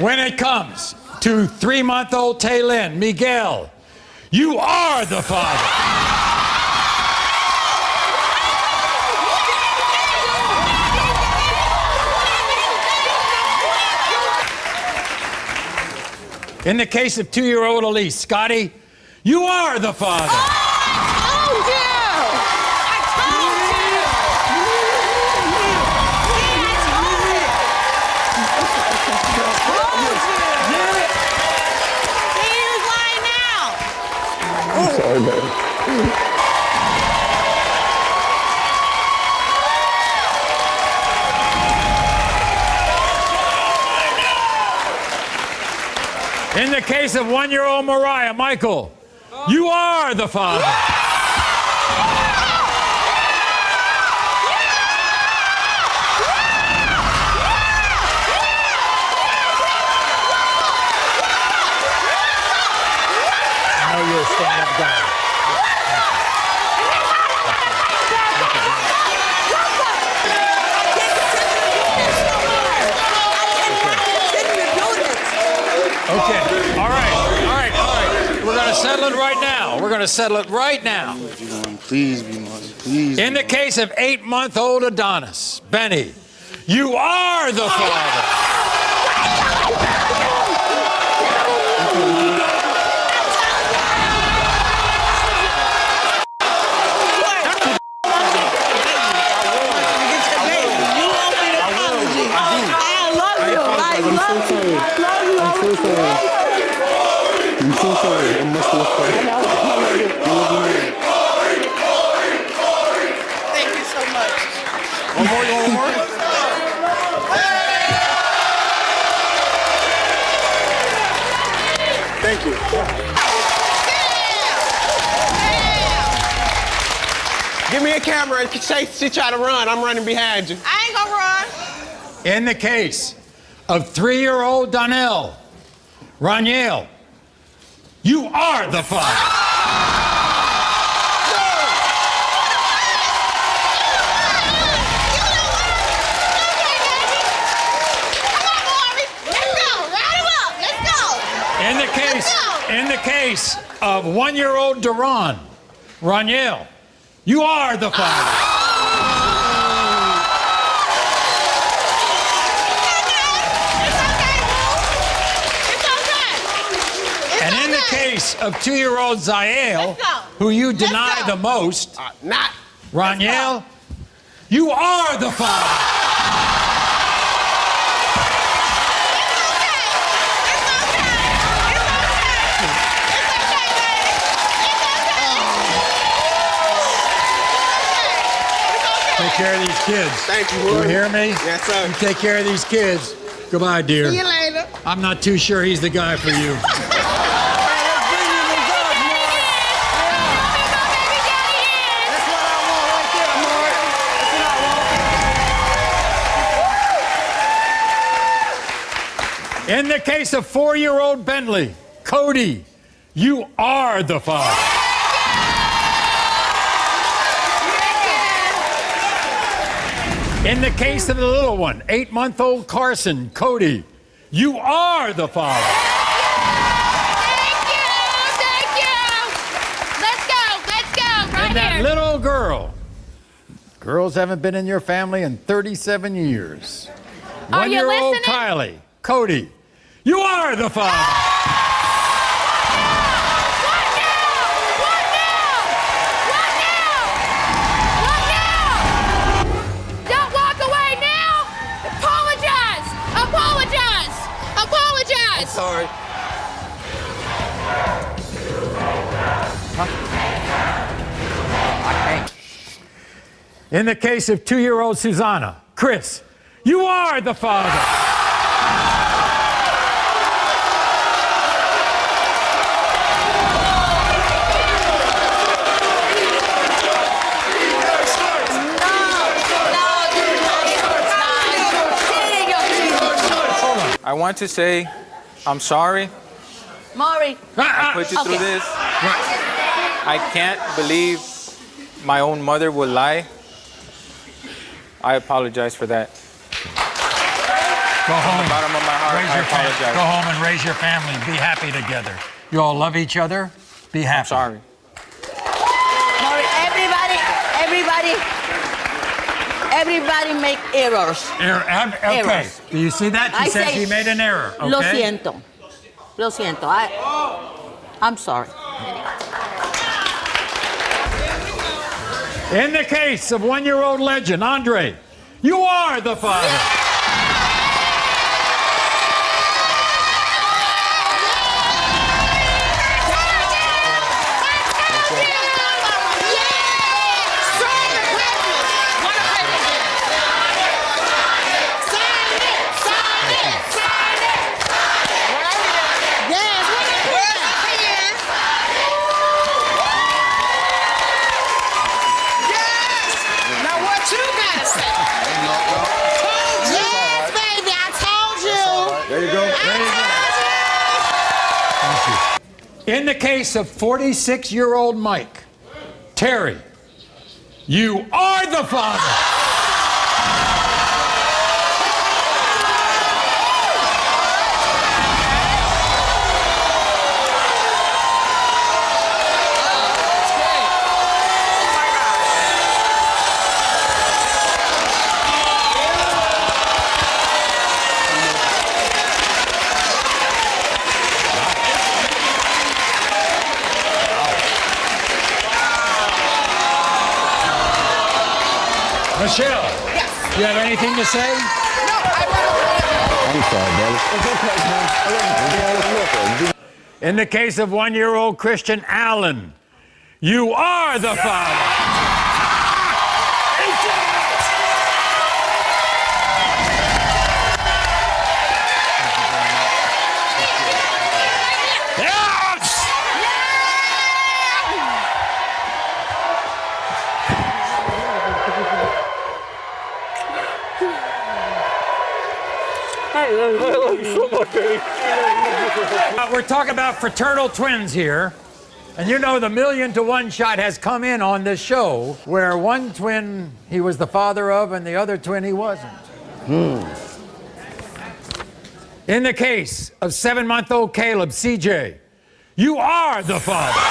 when it comes to 3-month-old Taylin, Miguel, you are the father. In the case of 2-year-old Elise, Scotty, you are the father. Oh, yeah. I told you. I'm sorry, baby. In the case of 1-year-old Mariah, Michael, you are the father. I know you're a stand-up guy. Okay, all right. We're going to settle it right now. Please be mine, please. In the case of 8-month-old Adonis, Benny, you are the father. I'm so sorry. I must have Thank you so much. One more? Thank you. Give me a camera and she try to run. I'm running behind you. I ain't gonna run. In the case of 3-year-old Donnell, Roniel, you are the father. In the case of 1-year-old Duran, Roniel, you are the father. And in the case of 2-year-old Zael, who you deny the most, Roniel, you are the father. Take care of these kids. Thank you, You Woody. hear me? Yes, sir. You take care of these kids. Goodbye, dear. See you later. I'm not too sure he's the guy for you. In the case of 4-year-old Bentley, Cody, you are the father. In the case of the little one, 8-month-old Carson, Cody, you are the father. Thank you. Let's go. Right And that here. little girl, girls haven't been in your family in 37 years. Are you 1-year-old listening? Kylie, Cody, you are the father. sorry. In the case of 2-year-old Susanna, Chris, you are the father. I want to say I'm sorry. Maury. I put you through this. I can't believe my own mother would lie. I apologize for that. Go home. From the bottom of my heart, I apologize. Go home and raise your family. Be happy together. You all love each other. Be happy. I'm sorry. Maury, everybody make errors. Okay. Errors. Do you see that? She said she made an error. Okay? Lo siento. Lo siento. I'm sorry. In the case of 1-year-old legend, Andre, you are the father. In the case of 46-year-old Mike, Terry, you are the father. Michelle, yes. You have anything to say? I'm sorry, brother. In the case of 1-year-old Christian Allen, you are the father. I love you so much, baby. We're talking about fraternal twins here. And you know the 1,000,000-to-1 shot has come in on this show where one twin he was the father of and the other twin he wasn't. In the case of 7-month-old Caleb, CJ, you are the father.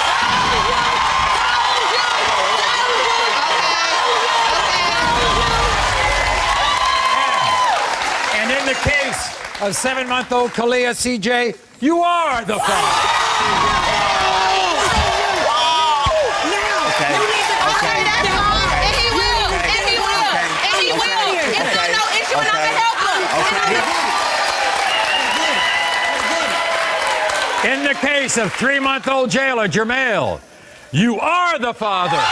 And in the case of 7-month-old Kalia, CJ, you are the father. In the case of 3-month-old jailer Jermail, you are the father.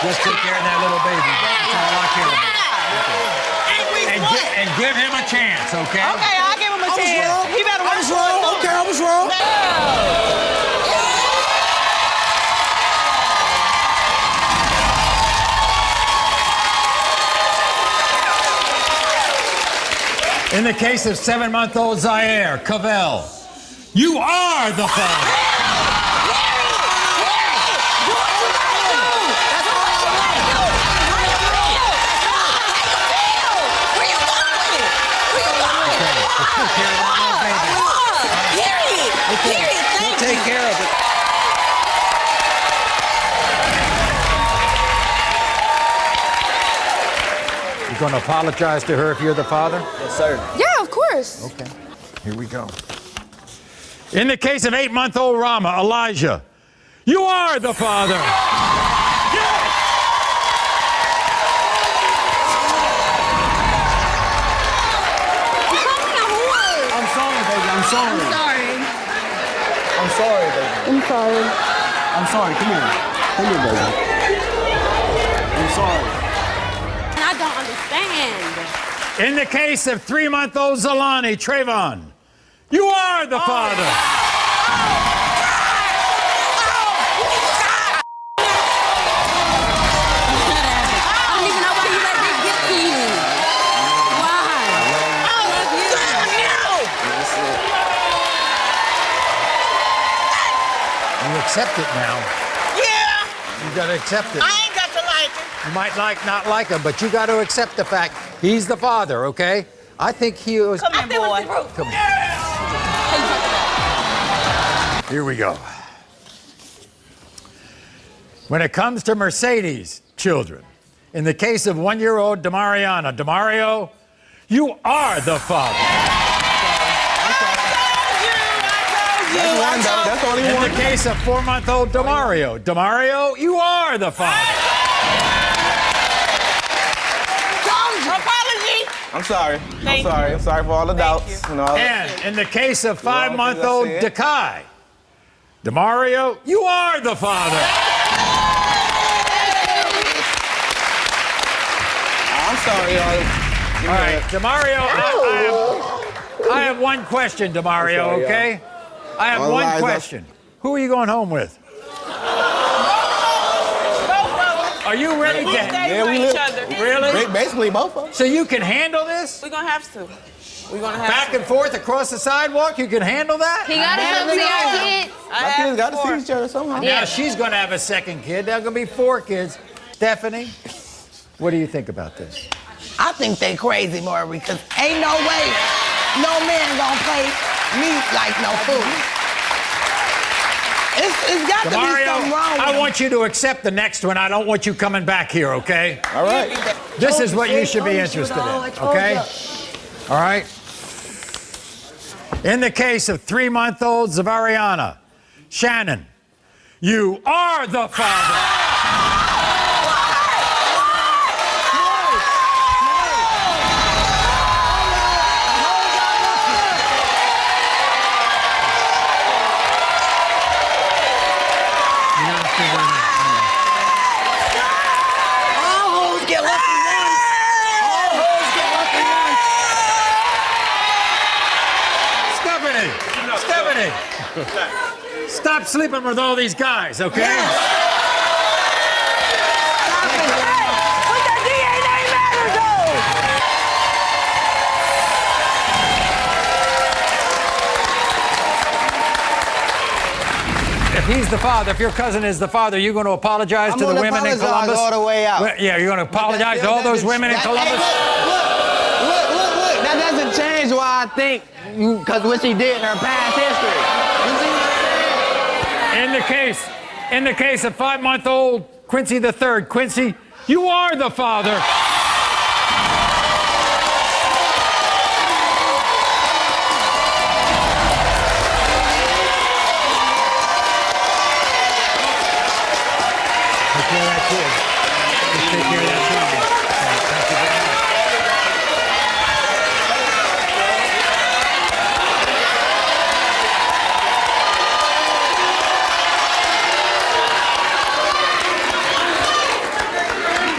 Just take care of that little baby. That's all I care about. And give him a chance, okay? Okay, I'll give him a chance. He better work for it. Okay, I was wrong. In the case of 7-month-old Zaire Cavell, you are the father. We'll take care of it. You going to apologize to her if you're the father? Yes, sir. Yeah, of course. Okay, here we go. In the case of 8-month-old Rama, Elijah, you are the father. sorry. I'm sorry. I'm sorry, baby. I'm sorry. I'm sorry. Come here. Come here, baby. I'm sorry. I don't understand. In the case of 3-month-old Zalani, Trayvon, you are the father. I don't even know why you let this get to you. Why? I love you. You accept it now. Yeah. You gotta accept it. I ain't got to like it. You might not like him, but you got to accept the fact he's the father, okay? I think he was. Come here, boy. Come here. Here we go. When it comes to Mercedes children, in the case of 1-year-old Demariana, Demario, you are the father. That's one, though. That's only In one. the case of 4-month-old Demario, Demario, you are the father. Apology. I'm sorry. Thank I'm sorry. you. I'm sorry for all the doubts. And all And in the case of all the things I 5-month-old said. Dakai, Demario, you are the father. I'm sorry, y'all. All right, Demario, I have one question, Demario, sorry, okay? I have All one lies, question. Who are you going home with? Are you ready to? Yeah, we each live. other. Really? Basically, both of them. So you can handle this? We're gonna have to. We're gonna have Back to. and forth across the sidewalk? You can handle that? He got to come see our kids. My kids got to see each other somehow. Now she's going to have a second kid. There are going to be 4 kids. Stephanie, what do you think about this? I think they crazy, Maury, because ain't no way no man gonna play me like no fool. It's got to be Demario, something wrong with I him. want you to accept the next one. I don't want you coming back here, okay? All right. This is what you should be interested in, okay? All right? In the case of 3-month-old Zavariana, Shannon, you are the father. All hoes get lucky once. All hoes get lucky once. Stephanie, stop sleeping with all these guys, okay? What that DNA matter, though? If he's the father, if your cousin is the father, you're going to apologize to the women in Columbus? all the way out. Well, yeah, you're going to apologize to all those women in Columbus? Look. That doesn't change why I think, because what she did in her past history. You see what I'm saying? In the case of 5-month-old Quincy III, Quincy, you are the father. Take care of that kid. Just take care of that kid. Thank you very much.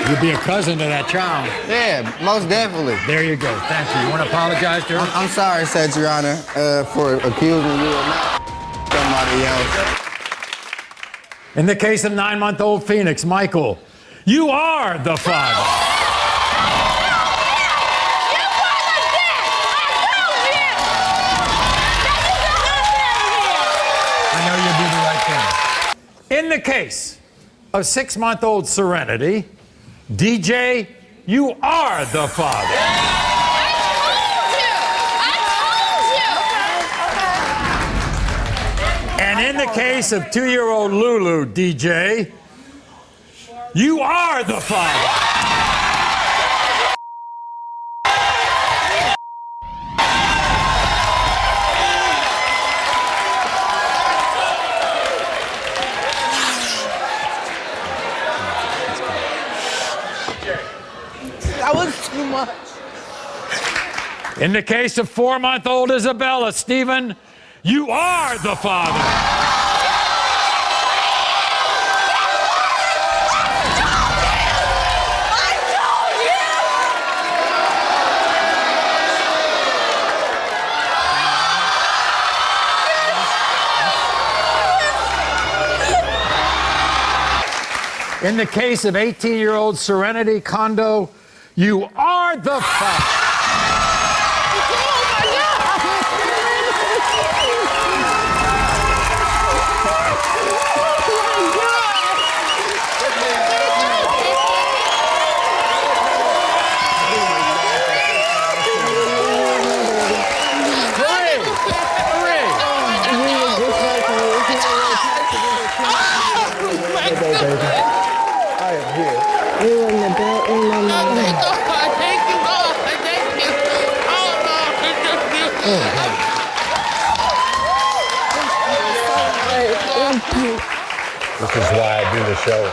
You'd be a cousin to that child. Yeah, most definitely. There you go. Thank you. You want to apologize to her? I'm sorry, said Your Honor, for accusing you of not somebody else. In the case of 9-month-old Phoenix, Michael, you are the father. I know you did the right thing. In the case of 6-month-old Serenity, DJ, you are the father. And in the case of 2-year-old Lulu, DJ, you are the father. That was too much. In the case of 4-month-old Isabella, Stephen, you are the father. In the case of 18-year-old Serenity Kondo, you are the father. This is why I do the show.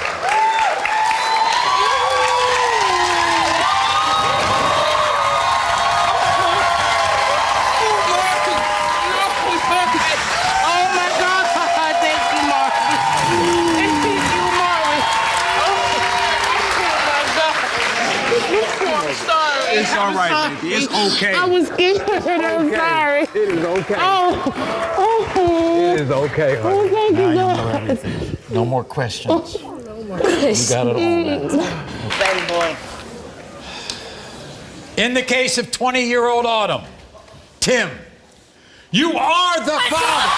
Oh my God! Thank you, Marvin. Thank you, Marvin. Oh my God! I'm sorry. It's all right, baby. It's okay. I was scared. I'm sorry. It is okay. Oh. It is okay, honey. Oh, thank you, Now God. know everything. No more questions. You got it all now. Baby boy. In the case of 20-year-old Autumn, Tim, you are the father.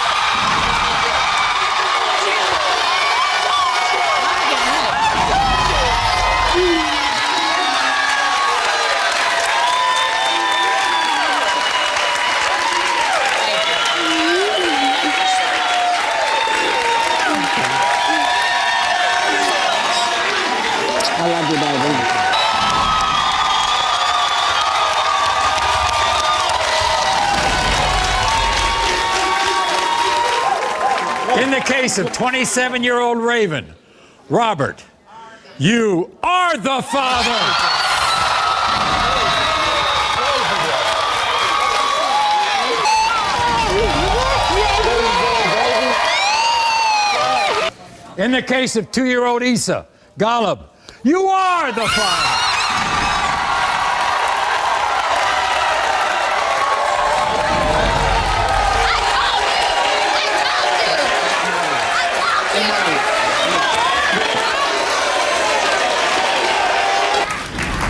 I love you, baby. In the case of 27-year-old Raven, Robert, you are the father. In the case of 2-year-old Issa, Golub, you are the father.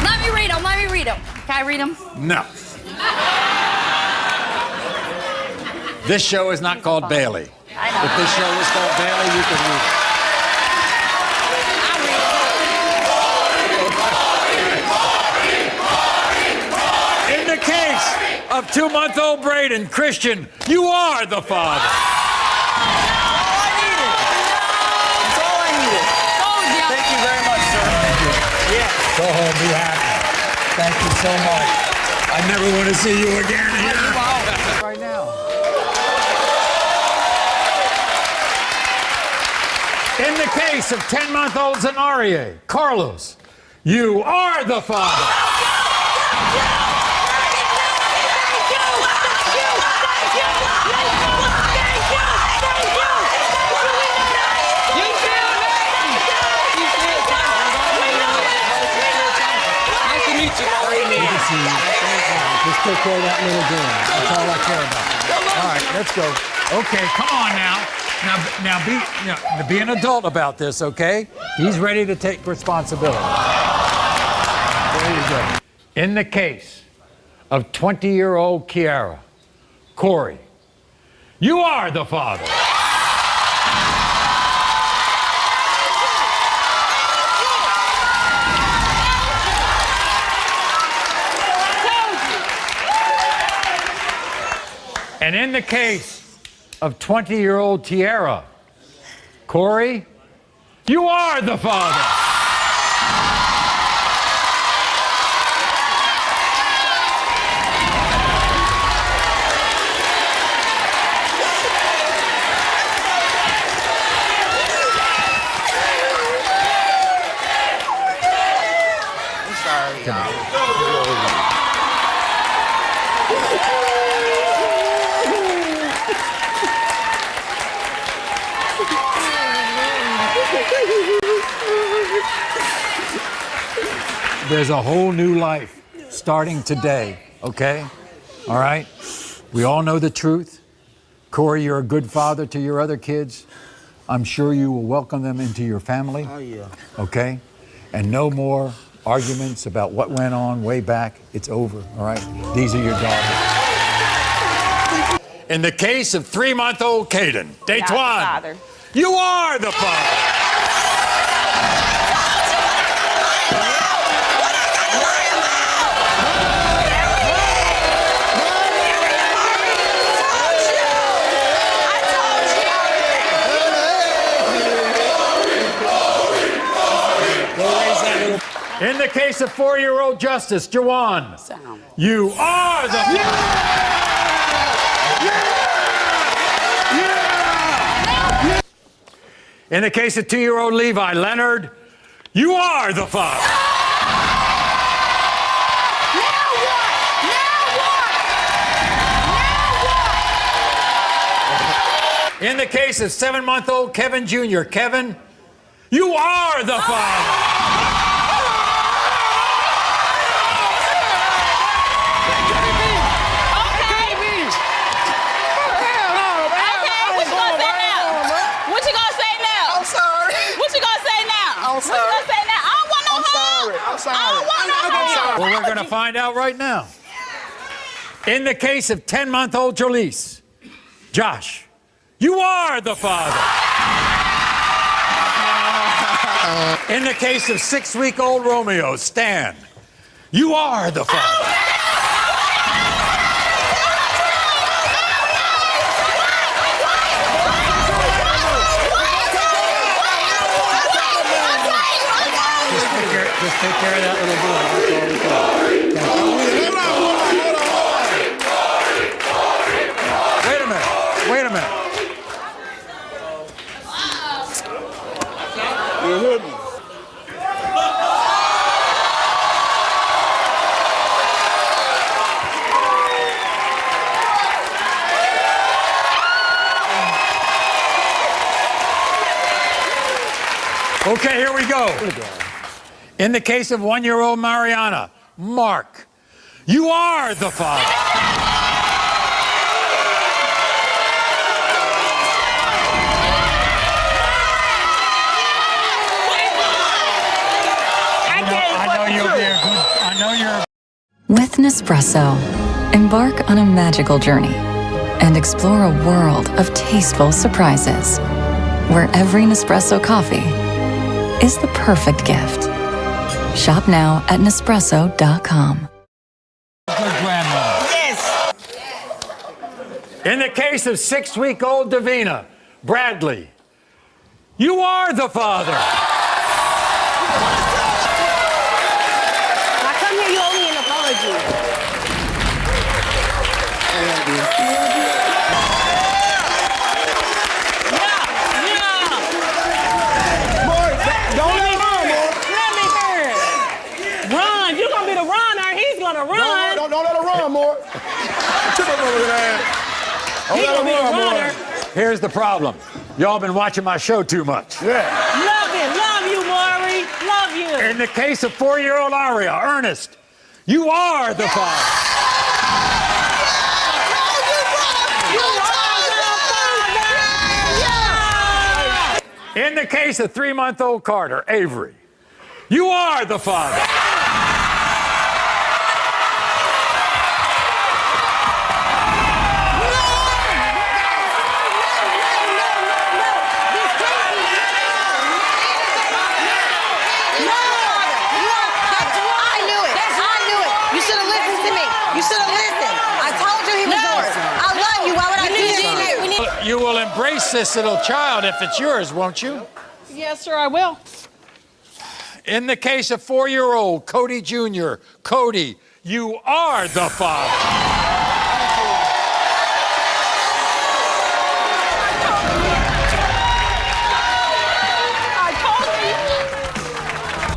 Let me read them. Let me read them. Can I read them? No. This show is not called Bailey. I know. If this show was called Bailey, you can read it. In the case of 2-month-old Braden, Christian, you are the father. Thank you very much, sir. Yeah. Go home, be happy. Thank you so much. I never want to see you again here. Right now. In the case of 10-month-old Zenarie, Carlos, you are the father. Just take care of that little girl. That's all I care about. All right, let's go. Okay, come on now. Now be an adult about this, okay? He's ready to take responsibility. There you go. In the case of 20-year-old Kiara, Corey, you are the father. And in the case of 20-year-old Tiara, Corey, you are the father. I'm sorry, y'all. There's a whole new life starting today, okay? All right? We all know the truth. Corey, you're a good father to your other kids. I'm sure you will welcome them into your family. Oh, yeah. Okay? And no more arguments about what went on way back. It's over, all right? These are your daughters. In the case of 3-month-old Caden, Daytwan, you are the father. In the case of 4-year-old Justice, Jawan, you are the In the case of 2-year-old Levi Leonard, you are the father. In the case of 7-month-old Kevin Jr., Kevin, you are the father. Well, we're going to find out right now. In the case of 10-month-old Jolise, Josh, you are the father. In the case of 6-week-old Romeo, Stan, you are the father. Just take care of that little boy. That's all we can. Wait a minute. Wait a minute. You heard me. Okay, here we go. In the case of 1-year-old Mariana, Mark, you are the father. I know you're. With Nespresso, embark on a magical journey and explore a world of tasteful surprises, where every Nespresso coffee is the perfect gift. Shop now at Nespresso.com. Yes. In the case of 6-week-old Davina, Bradley, you are the father. I come here, you owe me an apology. Here's the problem. Y'all been watching my show too much. Love it. Love you, Maury. Love you. In the case of 4-year-old Aria, Ernest, you are the father. In the case of 3-month-old Carter, Avery, you are the father. You will embrace this little child if it's yours, won't you? Yes, sir, I will. In the case of 4-year-old Cody Jr., Cody, you are the father.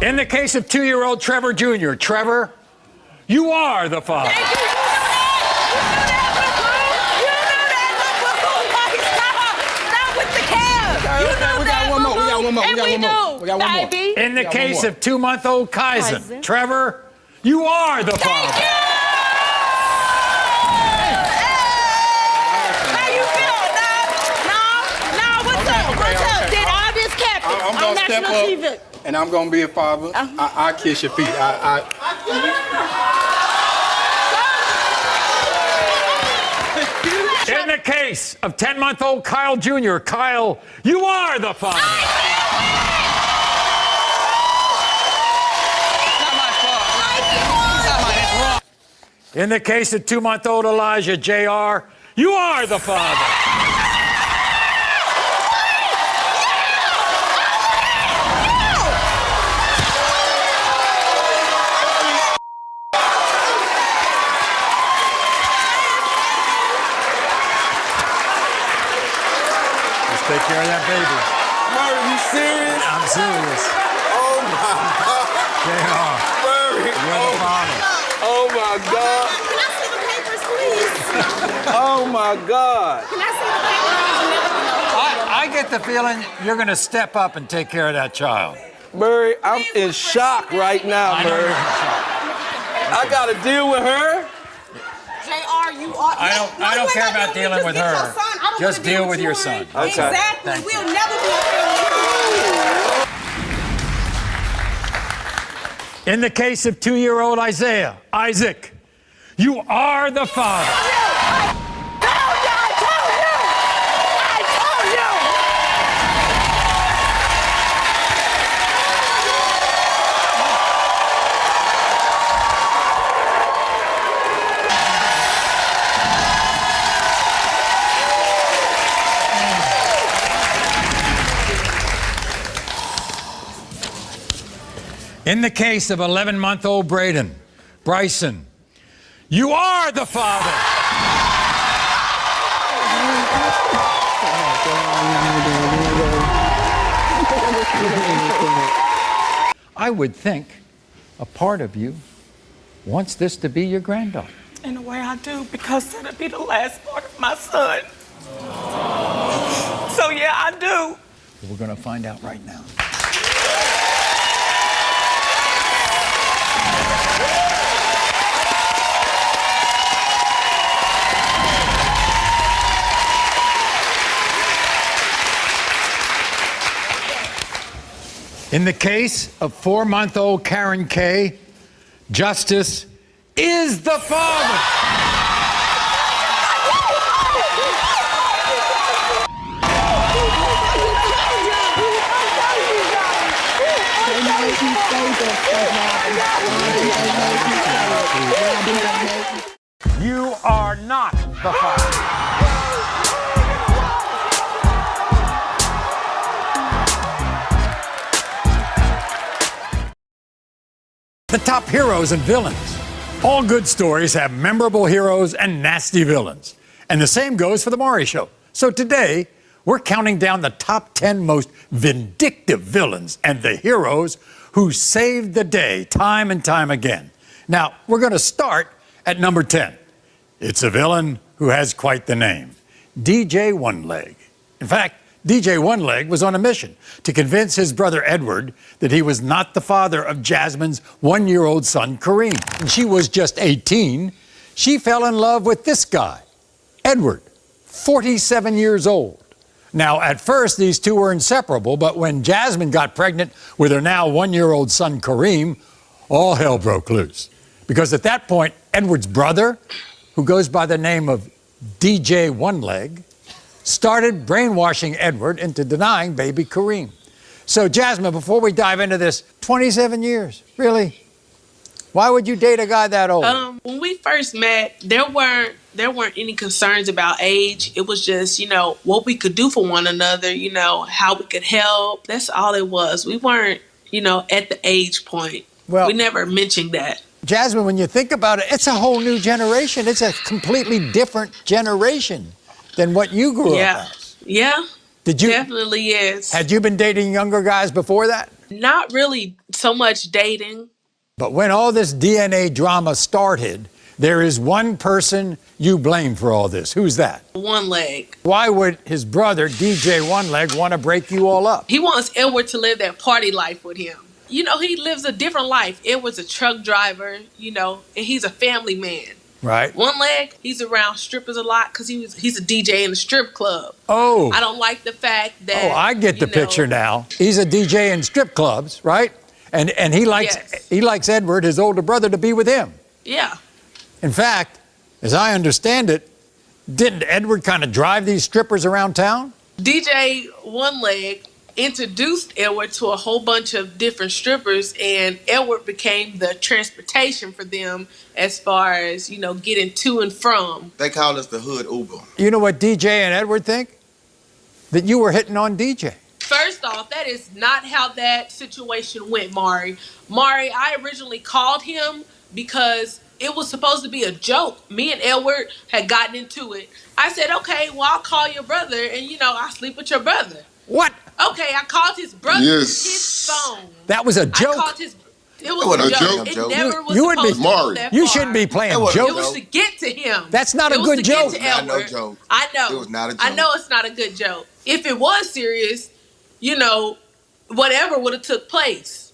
In the case of 2-year-old Trevor Jr., Trevor, you are the father. We got one more. Baby, me. In the case of 2-month-old Kyson, Trevor, you are the father. How you feel, dog? No, what's up? What's up? Did all this happen I'm on gonna step national up, TV? and I'm gonna be a father. I kiss your feet. In the case of 10-month-old Kyle Jr., Kyle, you are the father. In the case of 2-month-old Elijah, JR, you are the father. Let's take care of that baby. Murray, you serious? I'm serious. Oh my God. JR, Murray, you're the father. oh my God. Can I see the papers, please? Oh my God. Can I see the papers? I get the feeling you're going to step up and take care of that child. Murray, I'm in shock right now, I know Murray. you're in shock. I gotta deal with her. JR, you are. I don't care about dealing with her. Just deal with your son. Okay. Exactly. Thank We'll never be a family. In the case of 2-year-old Isaac, you are the father. In the case of 11-month-old Bryson, you are the father. I would think a part of you wants this to be your granddaughter. In a way I do, because that'll be the last part of my son. So yeah, I do. We're going to find out right now. In the case of 4-month-old Karen K, Justice is the father. You are not the father. The top heroes and villains. All good stories have memorable heroes and nasty villains. And the same goes for The Maury Show. So today, we're counting down the top 10 most vindictive villains and the heroes who saved the day time and time again. Now, we're going to start at number 10. It's a villain who has quite the name, DJ One Leg. In fact, DJ One Leg was on a mission to convince his brother Edward that he was not the father of Jasmine's 1-year-old son, Kareem. When she was just 18, she fell in love with this guy, Edward, 47 years old. Now, at first, these two were inseparable, but when Jasmine got pregnant with her now 1-year-old son, Kareem, all hell broke loose. Because at that point, Edward's brother, who goes by the name of DJ One Leg, started brainwashing Edward into denying baby Kareem. So, Jasmine, before we dive into this, 27 years, really? Why would you date a guy that old? When we first met, there weren't any concerns about age. It was just, what we could do for one another, how we could help. That's all it was. We weren't, at the age point. Well, we never mentioned that. Jasmine, when you think about it, it's a whole new generation. It's a completely different generation than what you grew up as. Yeah. Did you? Definitely is. Had you been dating younger guys before that? Not really so much dating. But when all this DNA drama started, There is one person you blame for all this. Who's that? One Leg. Why would his brother, DJ One Leg, want to break you all up? He wants Edward to live that party life with him. You know, he lives a different life. Edward's a truck driver, you know, and he's a family man. Right. One Leg, he's around strippers a lot because he's a DJ in a strip club. Oh. I don't like the fact that. Oh, I get the picture now. He's a DJ in strip clubs, right? And he likes Edward, his older brother, to be with him. Yeah. In fact, as I understand it, didn't Edward kind of drive these strippers around town? DJ One Leg introduced Edward to a whole bunch of different strippers, and Edward became the transportation for them as far as, you know, getting to and from. They call us the hood Uber. You know what DJ and Edward think? That you were hitting on DJ. First off, that is not how that situation went, Mari. Mari, I originally called him because it was supposed to be a joke. Me and Edward had gotten into it. I said, okay, well, I'll call your brother and, you know, I'll sleep with your brother. What? Okay, I called his brother his phone. That was a joke? I called his... It was a joke. It never was supposed to go that You far. shouldn't be playing jokes. It was to get to him. That's not a It was good to get joke. to Not no Edward. joke. I know. It was not a joke. I know it's not a good joke. If it was serious, you know, whatever would have took place.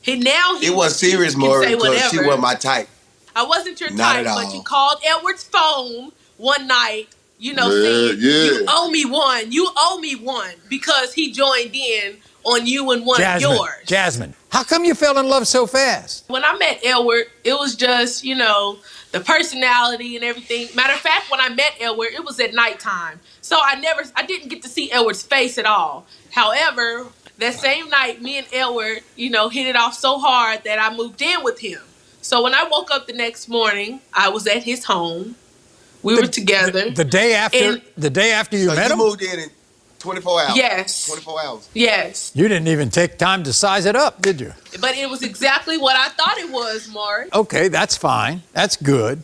It was serious, Maury, because she wasn't my type. I wasn't your Not type, at but all. you called Edward's phone one night, you know, saying, you owe me one. You owe me one because he joined in on you and one of yours. Jasmine, how come you fell in love so fast? When I met Edward, it was just, you know, the personality and everything. Matter of fact, when I met Edward, it was at nighttime. So I didn't get to see Edward's face at all. However, that same night, me and Edward, you know, hit it off so hard that I moved in with him. So when I woke up the next morning, I was at his home. We were together. The day after you met him? You moved in 24 hours. Yes. 24 hours. Yes. You didn't even take time to size it up, did you? But it was exactly what I thought it was, Mark. Okay, that's fine. That's good.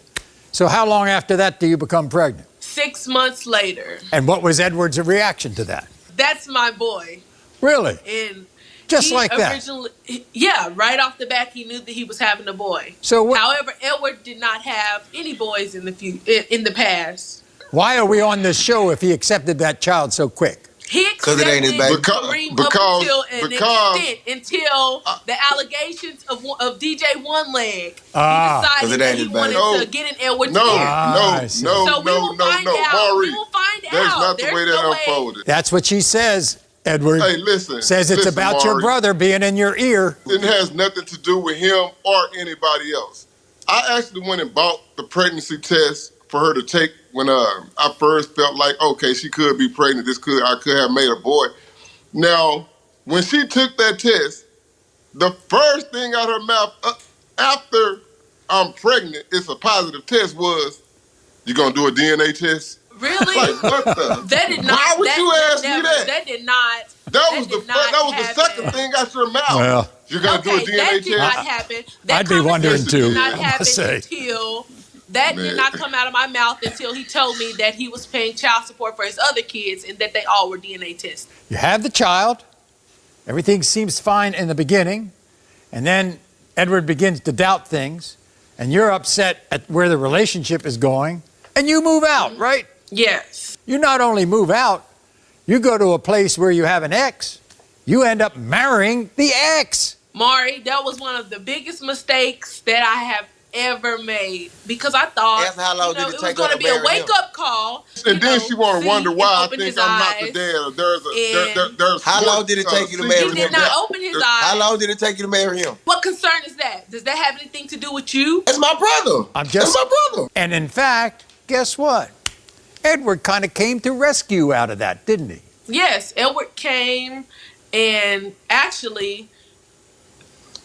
So how long after that do you become pregnant? 6 months later. And what was Edward's reaction to that? That's my boy. Really? And Just he like that? originally, yeah, right off the bat, he knew that he was having a boy. So however, Edward did not have any boys in the past. Why are we on this show if he accepted that child so quick? He Because it ain't his baby. Kareem up until an extent, until the allegations of DJ One Leg. Ah. He decided that he wanted to get in Edward's ear. So we will find out. We will find out. That's not the way There's that no way. unfolded. That's what she says, Edward. Hey, listen. Says it's listen, about your Maury. brother being in your ear. It has nothing to do with him or anybody else. I actually went and bought the pregnancy test for her to take when I first felt like, okay, she could be pregnant. I could have made a boy. Now, when she took that test, the first thing out her mouth after I'm pregnant, it's a positive test, was, you gonna do a DNA test? Really? Like, what the? That did not. Why would you ask me that? That did not. That was the second thing out your mouth. Well, you're gonna do a DNA that test? did not happen. That I'd be wondering conversation too, did not I happen must say. until that did not come out of my mouth until he told me that he was paying child support for his other kids and that they all were DNA tested. You have the child. Everything seems fine in the beginning. And then Edward begins to doubt things. And you're upset at where the relationship is going. And you move out, right? Yes. You not only move out, you go to a place where you have an ex. You end up marrying the ex. Maury, that was one of the biggest mistakes that I have ever made because I thought That's how long you know, did it it was take going her to to be a marry wake-up call. And then she want to wonder why I open think his I'm not the eyes, dad. There's How long did it take you to marry him? He did not open his eyes. How long did it take you to marry him? What concern is that? Does that have anything to do with you? That's my brother. That's my brother. And in fact, guess what? Edward kind of came to rescue you out of that, didn't he? Yes, Edward came and actually,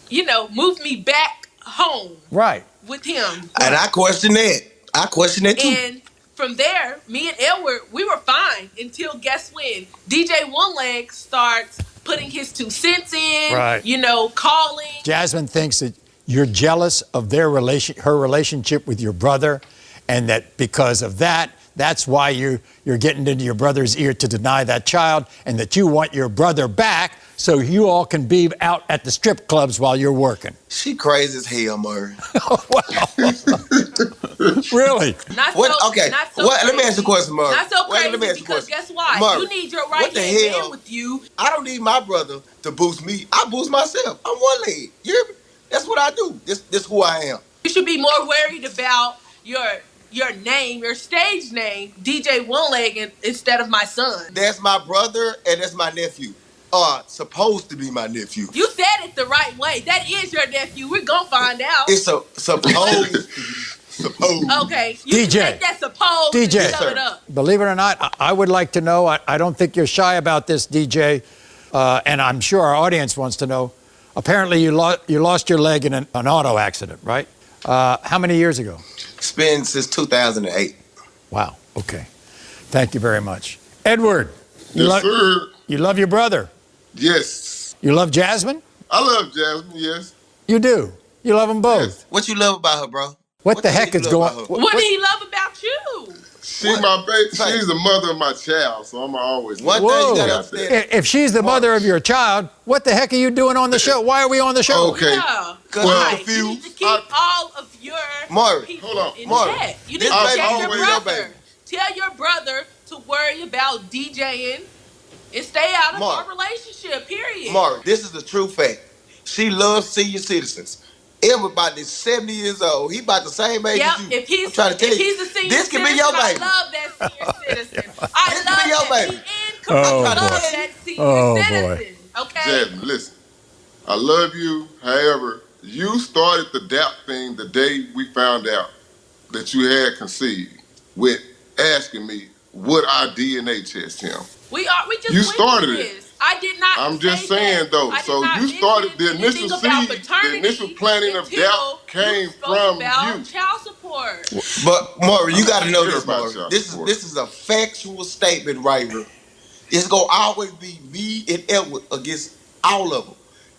you know, moved me back home Right. with him. And I question that. I question that too. And from there, me and Edward, we were fine until guess when? DJ One Leg starts putting his 2 cents in, Right. you know, calling. Jasmine thinks that you're jealous of her relationship with your brother, and that because of that, that's why you're getting into your brother's ear to deny that child, and that you want your brother back so you all can be out at the strip clubs while you're working. She crazy as hell, Murray. Really? Not What? so, Okay. not so What? Let me crazy. ask you a question, Murray. Not so Wait, crazy let me ask you a because question. guess what? Murray, You need your what right the hand hell? man with you. I don't need my brother to boost me. I boost myself. I'm one leg. You hear me? That's what I do. This who I am. You should be more worried about your name, your stage name, DJ One Leg, instead of my son. That's my brother and that's my nephew. Supposed to be my nephew. You said it the right way. That is your nephew. We're gonna find out. It's supposed. Supposed. Okay, you DJ. can take that supposed DJ. and shove it up. Believe it or not, I would like to know, I don't think you're shy about this, DJ, and I'm sure our audience wants to know. Apparently, you lost your leg in an auto accident, right? How many years ago? It's been since 2008. Wow, okay. Thank you very much. Edward, Yes, sir. you love your brother. Yes. You love Jasmine? I love Jasmine, yes. You do. You love them both. What you love about her, bro? What the heck is going on? What do he love about you? She's my baby. She's the mother of my child, so I'm always. Whoa. If she's the mother of your child, what the heck are you doing on the show? Why are we on the show? Okay. Yeah. Well, You need to keep all of your Maury, people hold on. in Maury, check. You need this to baby tell your always your brother. baby. Tell your brother to worry about DJing and stay out of Maury. our relationship, period. Maury, this is the true fact. She loves senior citizens. Everybody's 70 years old. He about the same age Yep, as you. if he's I'm trying to tell if you. he's a senior This can citizen, be your baby. I love that senior citizen. I This love can be your that. baby. Me and Oh, Camille love boy. that senior Oh, boy. citizen. Okay. Jasmine, listen. I love you. However, you started the doubt thing the day we found out that you had conceived with asking me would I DNA test him. We just You went started through it. this. I did not. I'm just say saying that. though. I did So not you started the mention initial anything about seed, the paternity initial planting of until doubt came you spoke from about you. child support. But Maury, you I got to don't know care this, about Maury. child This support. is a factual statement right here. It's gonna always be me and Edward against all of them.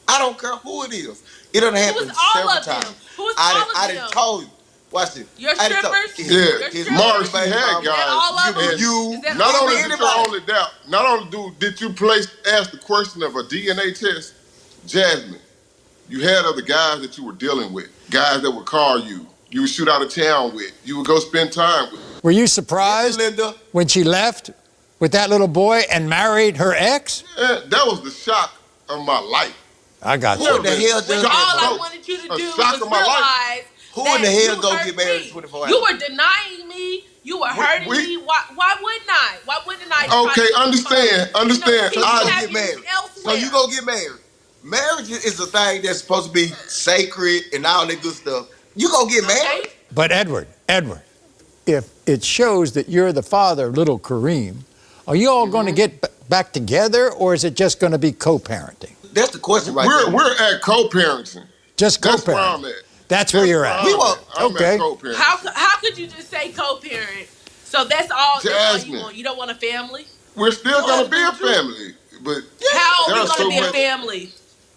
I don't care who it is. It done happened Who's all several of them? times. Who's I all of done them? told you. Watch it. Your I done told- strippers? Yeah, His Maury, she baby had mama. guys. all of them? And You, Is that not all only of did them? you only doubt, not only did you ask the question of a DNA test, Jasmine, you had other guys that you were dealing with, guys that would call you would shoot out of town with, you would go spend time with. Were you surprised Linda. when she left with that little boy and married her ex? That was the shock of my life. I got Who you. in the hell does All that, I bro? wanted you to A do shock was of my life. realize Who that in the hell you go hurt get married me. in 24 hours? You were denying me. You were hurting me. Why wouldn't I? Why wouldn't I? try Okay, to understand. keep I'll happiness get married. elsewhere? So you go get married. Marriage is a thing that's supposed to be sacred and all that good stuff. You go get married. But Edward, if it shows that you're the father of little Kareem, are you all going to get back together, or is it just going to be co-parenting? That's the question right there. We're at co-parenting. Just That's where I'm co-parenting. at. That's where you're at. We won't. I'm Okay. at co-parenting. How could you just say co-parent? So that's all you Jasmine. want. You don't want a family? We're still gonna be a family, but How are we there's going so to be a much- family?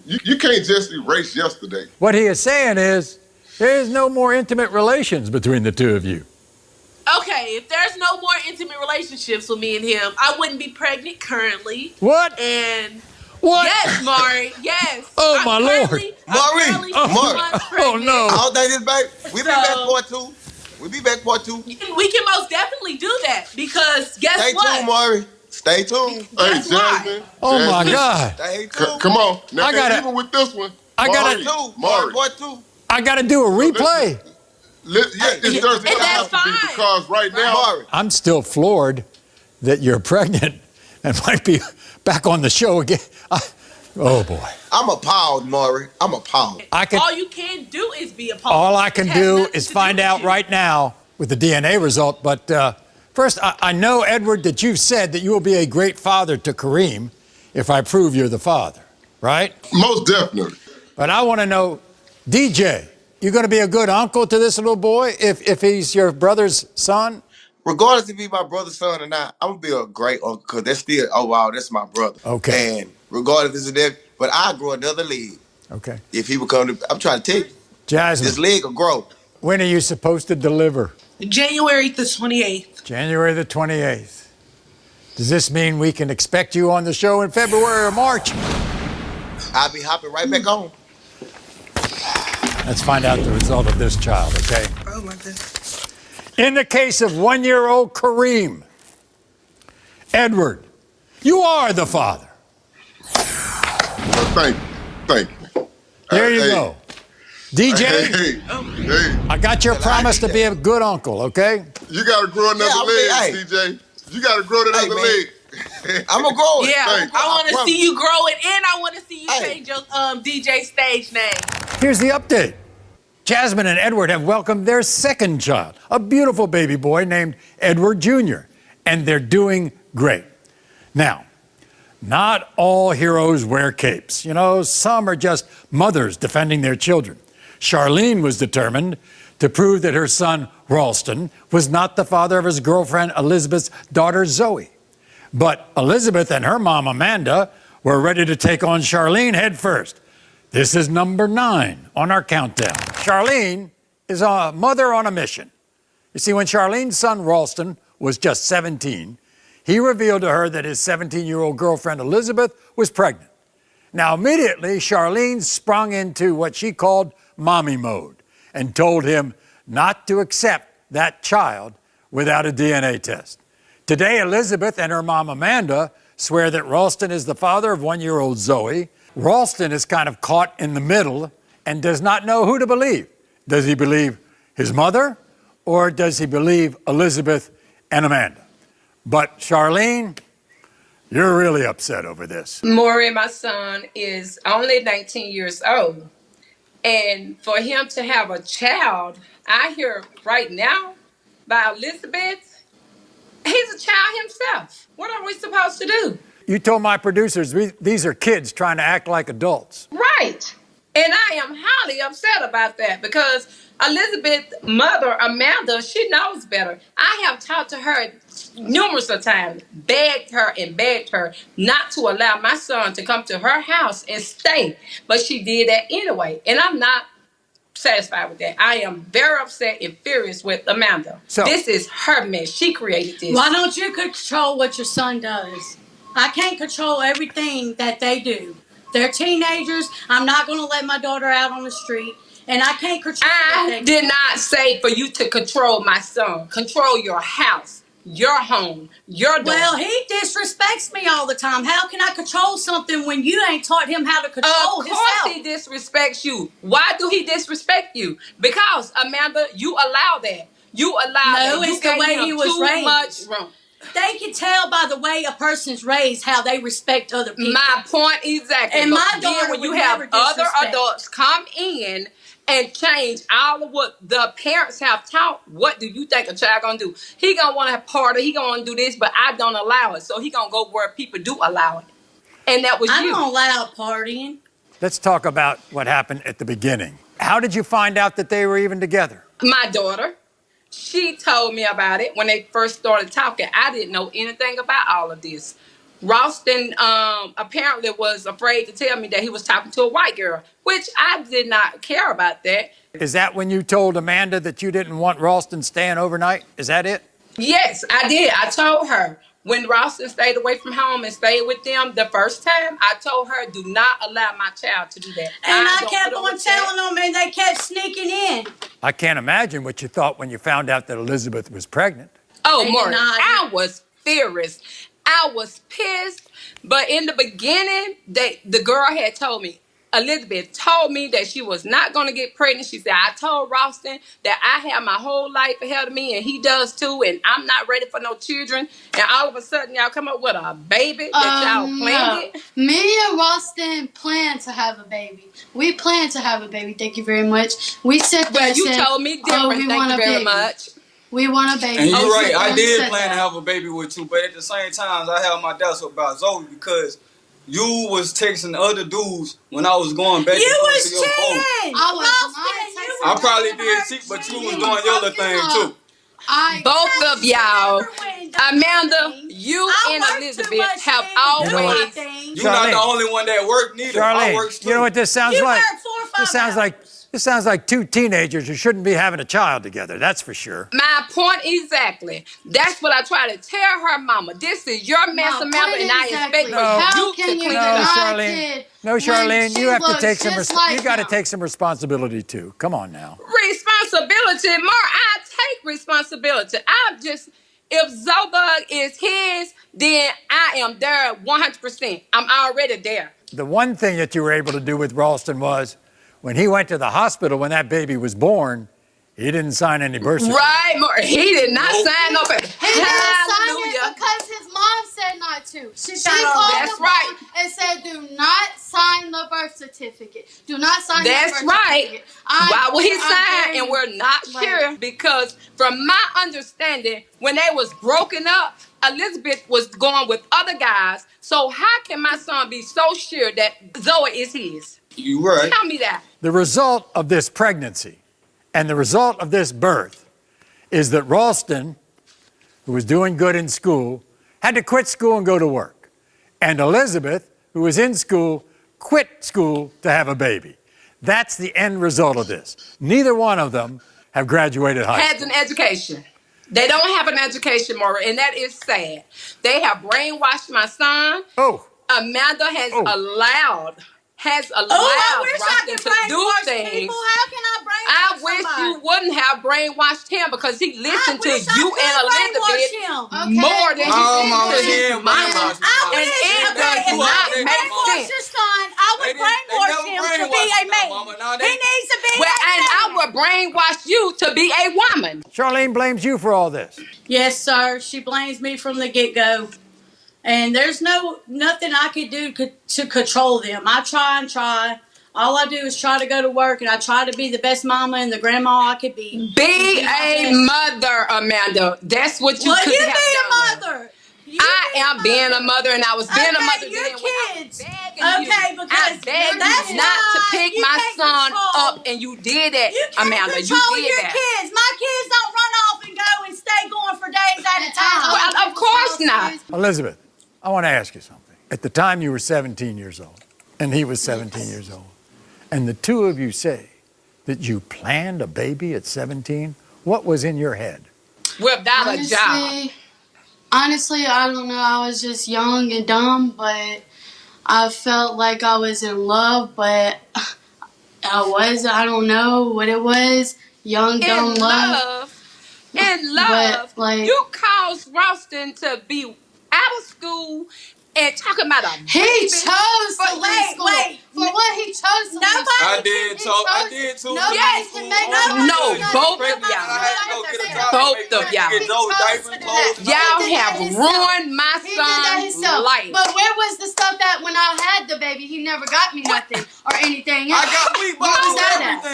You can't just erase yesterday. What he is saying is there's no more intimate relations between the two of you. Okay, if there's no more intimate relationships with me and him, I wouldn't be pregnant currently. What? And What? yes, Maury, yes. Oh, I'm my Lord. currently Maury, 2 Maury. months Oh, pregnant. no. I don't think this, baby. We'll be So- back part two. We'll be back part two. We can most definitely do that because guess Stay what? tuned, Maury. Stay tuned. Hey, Guess why? Jasmine. Oh, my Jasmine, God. Stay c- tuned. Come on. Now, I gotta- even with this one, I gotta- Maury, Part two. I got to do a replay. Yes, it and does that's have to be fine. because right now, Maury. I'm still floored that you're pregnant and might be back on the show again. Oh, boy. I'm appalled, Maury. I'm appalled. All you can do is be a part. All I can It has do nothing is to find with out you. right now with the DNA result. But first, I know, Edward, that you've said that you will be a great father to Kareem if I prove you're the father, right? most definitely. But I want to know, DJ, you going to be a good uncle to this little boy if he's your brother's son? Regardless if he's my brother's son or not, I'm gonna be a great uncle because that's still, oh wow, that's my brother. Okay. And regardless if it's that, but I grow another leg. Okay. If he become, I'm trying to tell you, Jasmine, this leg will grow. when are you supposed to deliver? January the 28th. January the 28th. Does this mean we can expect you on the show in February or March? I'll be hopping right back on. Let's find out the result of this child, okay? Oh my goodness. In the case of 1-year-old Kareem, Edward, you are the father. Thank you. There you go. DJ, Hey. I got your promise to be a good uncle, okay? You gotta grow another leg, DJ. You gotta grow that other leg. I'm gonna grow it. Yeah, I want to see you grow it, and I want to see you change your DJ stage name. Here's the update. Jasmine and Edward have welcomed their second child, a beautiful baby boy named Edward Jr., and they're doing great. Now, not all heroes wear capes. You know, some are just mothers defending their children. Charlene was determined to prove that her son, Ralston, was not the father of his girlfriend, Elizabeth's daughter, Zoe. But Elizabeth and her mom, Amanda, were ready to take on Charlene head first. This is number 9 on our countdown. Charlene is a mother on a mission. You see, when Charlene's son, Ralston, was just 17, he revealed to her that his 17-year-old girlfriend, Elizabeth, was pregnant. Now, immediately, Charlene sprung into what she called mommy mode and told him not to accept that child without a DNA test. Today, Elizabeth and her mom, Amanda, swear that Ralston is the father of 1-year-old Zoe. Ralston is kind of caught in the middle and does not know who to believe. Does he believe his mother, or does he believe Elizabeth and Amanda? But Charlene, you're really upset over this. Maury, my son, is only 19 years old. And for him to have a child, I hear right now by Elizabeth, he's a child himself. What are we supposed to do? You told my producers these are kids trying to act like adults. Right. And I am highly upset about that because Elizabeth's mother, Amanda, she knows better. I have talked to her numerous of times, begged her not to allow my son to come to her house and stay. But she did that anyway. And I'm not satisfied with that. I am very upset and furious with Amanda. This is her mess. She created this. Why don't you control what your son does? I can't control everything that they do. They're teenagers. I'm not going to let my daughter out on the street. And I can't control what they do. did not say for you to control my son. Control your house, your home, your door. Well, he disrespects me all the time. How can I control something when you ain't taught him how to control himself? Of course he disrespects you. Why do he disrespect you? Because, Amanda, you allow that. You allow that. No, it's the way he was raised. Much room. They can tell by the way a person's raised how they respect other people. My point exactly. And my daughter when you would have never other disrespect. adults come in and change all of what the parents have taught, what do you think a child gonna do? He gonna want to party, he gonna do this, but I don't allow it. So he gonna go where people do allow it. And that was I you. don't allow partying. Let's talk about what happened at the beginning. How did you find out that they were even together? My daughter, she told me about it when they first started talking. I didn't know anything about all of this. Ralston apparently was afraid to tell me that he was talking to a white girl, which I did not care about that. Is that when you told Amanda that you didn't want Ralston staying overnight? Is that it? Yes, I did. I told her when Ralston stayed away from home and stayed with them the first time, I told her, do not allow my child to do that. And I kept on telling them, and they kept sneaking in. I can't imagine what you thought when you found out that Elizabeth was pregnant. Oh, Mark, I was furious. I was pissed. But in the beginning, the girl had told me, Elizabeth told me that she was not going to get pregnant. She said, I told Ralston that I have my whole life ahead of me, and he does too, and I'm not ready for no children. And all of a sudden, y'all come up with a baby that y'all planned it. Me and Ralston plan to have a baby. We plan to have a baby. Thank you very much. We said that. Well, you told me different. Thank you very much. We want a baby. And you're right. I did said plan that. to have a baby with you, but at the same time, I have my doubts about Zoe because you was texting other dudes when I was going back and forth to your phone. I probably did cheat, but you was doing your other thing too. Both of y'all, Amanda, you and Elizabeth have always. You know what? You're not the only one that worked neither. I work Charlene, too. you know what this sounds You like? work 4 or 5 This sounds like two teenagers who shouldn't be having a child together. That's for sure. My point exactly. That's what I try to tell her mama. This is your mess, Amanda, and I expect How you can saying you No, denied Charlene. kid No, when Charlene, she you have to looks take some. just like You got to him. take some responsibility too. Come on now. Responsibility, more. I take responsibility. If Zobug is his, then I am there 100%. I'm already there. The one thing that you were able to do with Ralston was when he went to the hospital when that baby was born, he didn't sign any birth certificate. Right, more. He did not sign no paper. He didn't sign it because his mom said not to. She called That's the right. mom and said, "Do not sign the birth certificate. Do not sign the birth That's right. certificate." Why would he I sign? dare And we're you. not sure because, from my understanding, when they was broken up, Elizabeth was going with other guys. So how can my son be so sure that Zoe is his? You right. Tell me that. The result of this pregnancy and the result of this birth is that Ralston, who was doing good in school, had to quit school and go to work. And Elizabeth, who was in school, quit school to have a baby. That's the end result of this. Neither one of them have graduated high Has school. an education. They don't have an education, Maura, and that is sad. They have brainwashed my son. Oh. Amanda has allowed I wish I Ralston could to do brainwash things. people. How can I brainwash I wish somebody? you wouldn't have brainwashed him because he listened to wish I you could and brainwash Elizabeth him. Okay. more than he Mama, listened to she his ain't mama. brainwashed me, I Mama. wish, And it okay, does if not I make brainwash sense. your son, I would brainwash him to be a man. He needs to be Well, a and I man. would brainwash you to be a woman. Charlene blames you for all this. Yes, sir. She blames me from the get-go. And there's nothing I could do to control them. I try and try. All I do is try to go to work, and I try to be the best mama and the grandma I could be. Be a mother, Amanda. That's what you could have done. a mother. I am being a mother, and I was being a mother your then. kids. I begged that's you not to why pick you my can't son control. up, and you did that, You can't Amanda. You control did your that. kids. My kids don't run off and go and stay going for days at a time. Well, of course not. Elizabeth, I want to ask you something. At the time you were 17 years old, and he was 17 years old, and the two of you say that you planned a baby at 17, what was in your head? Without a job. Honestly, I don't know. I was just young and dumb, but I felt like I was in love, but I don't know what it was. Young, dumb love. In love, But, like, you caused Ralston to be out of school and talking about a He baby. chose to But leave school. For what he chose to leave school. I did too. Nobody can make No, both of y'all. Both of y'all. Y'all have ruined my son's life. But where was the stuff that when I had the baby, he never got me nothing or anything else? We Where was that at?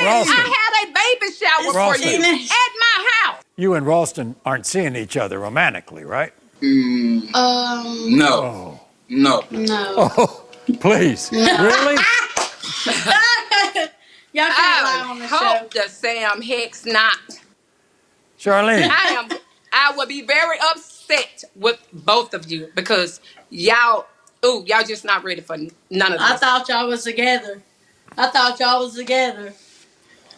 Ralston. I had a baby shower for Ralston. you at my house. You and Ralston aren't seeing each other romantically, right? No. No. No. Oh, please. Really? Y'all can't lie on the show. I hope that Sam Hicks not. Charlene. I would be very upset with both of you because y'all just not ready for none of this. I thought y'all was together.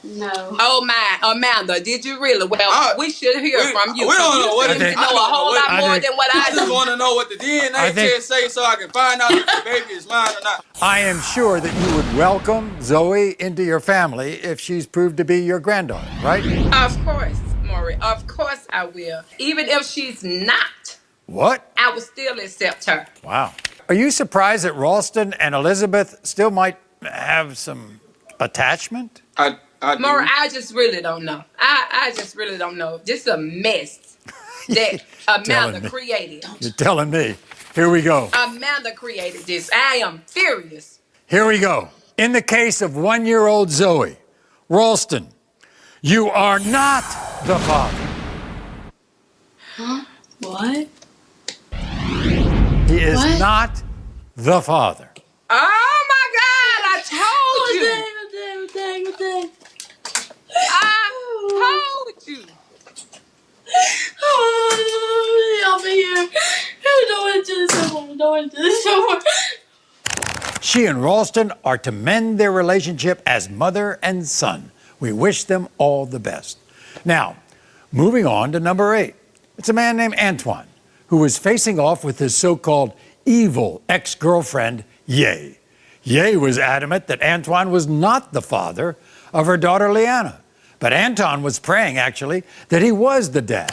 No. Oh my, Amanda, did you really? Well, we should hear from you. We don't know what You know a whole lot more than what I I just do. want to know what the DNA test say so I can find out if the baby is mine or not. I am sure that you would welcome Zoe into your family if she's proved to be your granddaughter, right? Of course, Maury. Of course I will. Even if she's not, What? I would still accept her. Wow. Are you surprised that Ralston and Elizabeth still might have some attachment? Maury, I just really don't know. I just really don't know. Just a mess that Amanda created. You're telling me. Here we go. Amanda created this. I am furious. Here we go. In the case of 1-year-old Zoe, Ralston, you are not the father. Huh? What? He is not the father. Oh my God! I told you. I told you. Y'all be here. Don't want to do this no more. Don't want to do this no more. She and Ralston are to mend their relationship as mother and son. We wish them all the best. Now, moving on to number 8. It's a man named Antoine who was facing off with his so-called evil ex-girlfriend, Ye. Ye was adamant that Antoine was not the father of her daughter, Leanna. But Anton was praying, actually, that he was the dad.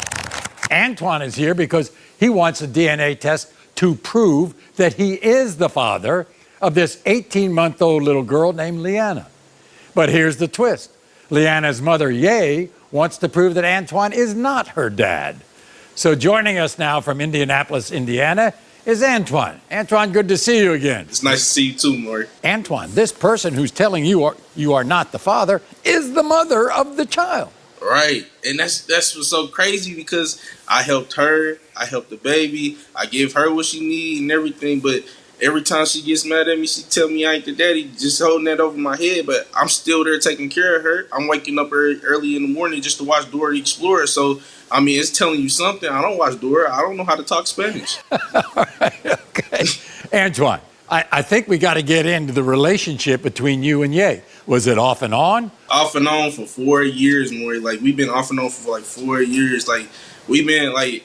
Antoine is here because he wants a DNA test to prove that he is the father of this 18-month-old little girl named Leanna. But here's the twist. Leanna's mother, Ye, wants to prove that Antoine is not her dad. So joining us now from Indianapolis, Indiana, is Antoine. Antoine, good to see you again. It's nice to see you too, Maury. Antoine, this person who's telling you you are not the father is the mother of the child. Right, and that's what's so crazy because I helped her, I helped the baby, I give her what she needs and everything, but every time she gets mad at me, she tell me I ain't the daddy, just holding that over my head, but I'm still there taking care of her. I'm waking up early in the morning just to watch Dora the Explorer, so, I mean, it's telling you something. I don't watch Dora. I don't know how to talk Spanish. All right, okay. Antoine, I think we got to get into the relationship between you and Ye. Was it off and on? Off and on for 4 years, Maury. Like, we've been off and on for like 4 years. Like, we've been, like,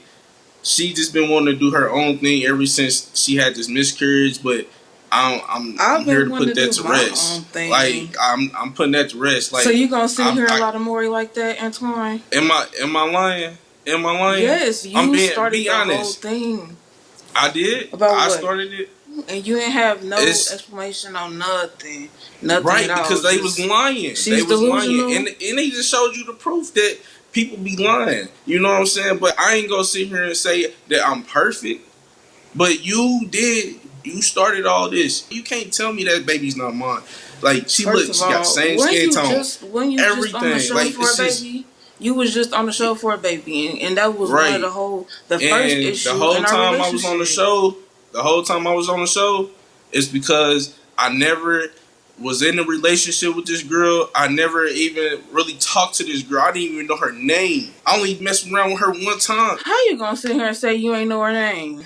she just been wanting to do her own thing ever since she had this miscarriage, but I'm here to put that to rest. Like, I'm putting that to rest. Like, so you gonna sit here a lot of Maury like that, Antoine? Am I lying? Am I lying? Yes, you started the whole thing. I did. About I what? started it. And you didn't have no explanation on nothing. Nothing right, at all. Because they was lying. They was lying. And they just showed you the proof that people be lying. You know what I'm saying? But I ain't gonna sit here and say that I'm perfect. But you started all this. You can't tell me that baby's not mine. Like, she got the same skin tone. When you just on the show like, for a baby? You was just on the show for a baby, and that was one of the first issue. The whole in our time I was on the show, is because I never was in a relationship with this girl. I never even really talked to this girl. I didn't even know her name. I only messed around with her one time. How you gonna sit here and say you ain't know her name?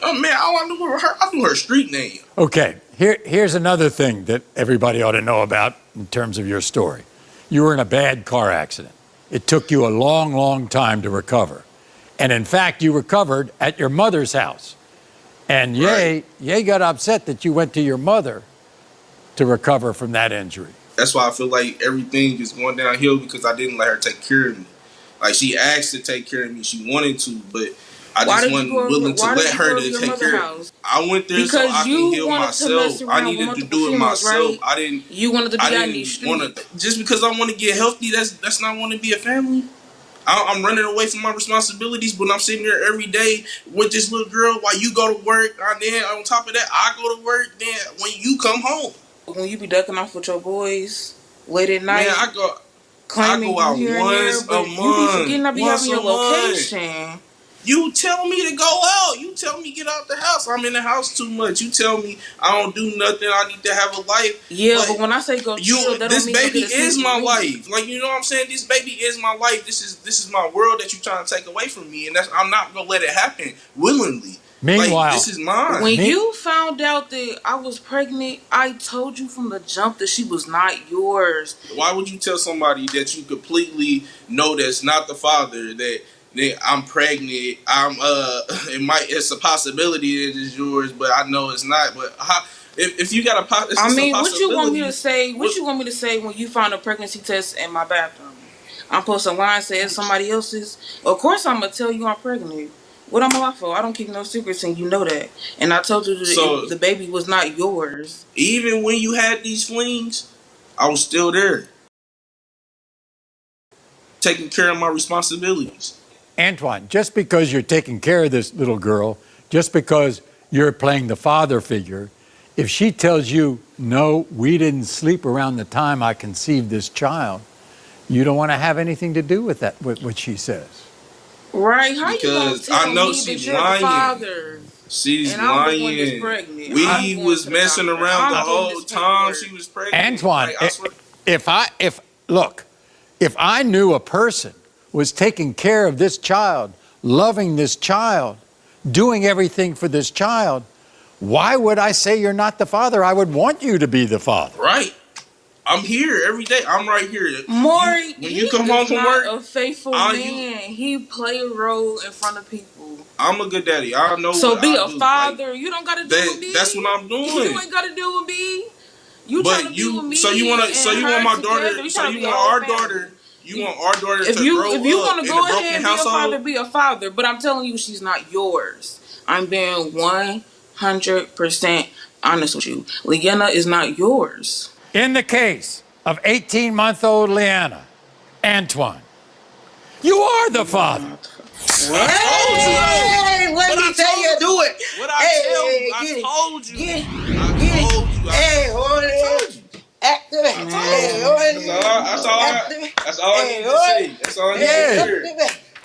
Oh man, all I knew her street name. Okay, here's another thing that everybody ought to know about in terms of your story. You were in a bad car accident. It took you a long, long time to recover. And in fact, you recovered at your mother's house. And Ye got upset that you went to your mother to recover from that injury. That's why I feel like everything is going downhill because I didn't let her take care of me. Like, she asked to take care of me. She wanted to, but I just wasn't willing to let her to take care of me. I went there so I can heal myself. I needed to do it myself. Right? You wanted to be out in these streets. Just because I want to get healthy, that's not want to be a family. I'm running away from my responsibilities, but I'm sitting there every day with this little girl while you go to work. And then on top of that, I go to work. Then when you come home, when you be ducking off with your boys late at night, man, I go out once a month. You be forgetting I be having your location. You tell me to go out. You tell me get out the house. I'm in the house too much. You tell me I don't do nothing. I need to have a life. Yeah, but when I say go chill, that this don't mean baby is my life. Like, you know what I'm saying? This baby is my life. This is my world that you trying to take away from me, and I'm not gonna let it happen willingly. Meanwhile, like, this is mine. When you found out that I was pregnant, I told you from the jump that she was not yours. Why would you tell somebody that you completely know that's not the father that I'm pregnant? It's a possibility that it's yours, but I know it's not. But if you got what you want me to say? What you want me to say when you found a pregnancy test in my bathroom? I'm supposed to lie and say it's somebody else's? Of course I'm gonna tell you I'm pregnant. What am I lie for? I don't keep no secrets, and you know that. And I told you that the baby was not yours. Even when you had these flings, I was still there, taking care of my responsibilities. Antoine, just because you're taking care of this little girl, just because you're playing the father figure, if she tells you, no, we didn't sleep around the time I conceived this child, you don't want to have anything to do with that, with what she says. Right? How because you gonna tell I know me she's that you're lying. the father? She's and I'm lying. The one that's pregnant. We was messing around the whole time she was pregnant. Antoine, if I knew a person was taking care of this child, loving this child, doing everything for this child, why would I say you're not the father? I would want you to be the father. Right. I'm here every day. I'm right here. Maury, when you come home from work, a faithful man. He play a role in front of people. I'm a good daddy. I know So what be I a do. father. You don't gotta deal with me. That's what I'm doing. You ain't gotta deal with me. You trying to be with me? So you want my daughter? So you want our daughter? You want our daughter to grow if you up want to in go a broken ahead and be household? a father, be a father. But I'm telling you, she's not yours. I'm being 100% honest with you. Leanna is not yours. In the case of 18-month-old Leanna, Antoine, you are the father. What? Hey, let me tell you, do it. What I told you. Get it. Hey, hold it. Activate. Hey, hold it. That's all I need to say. That's all I need to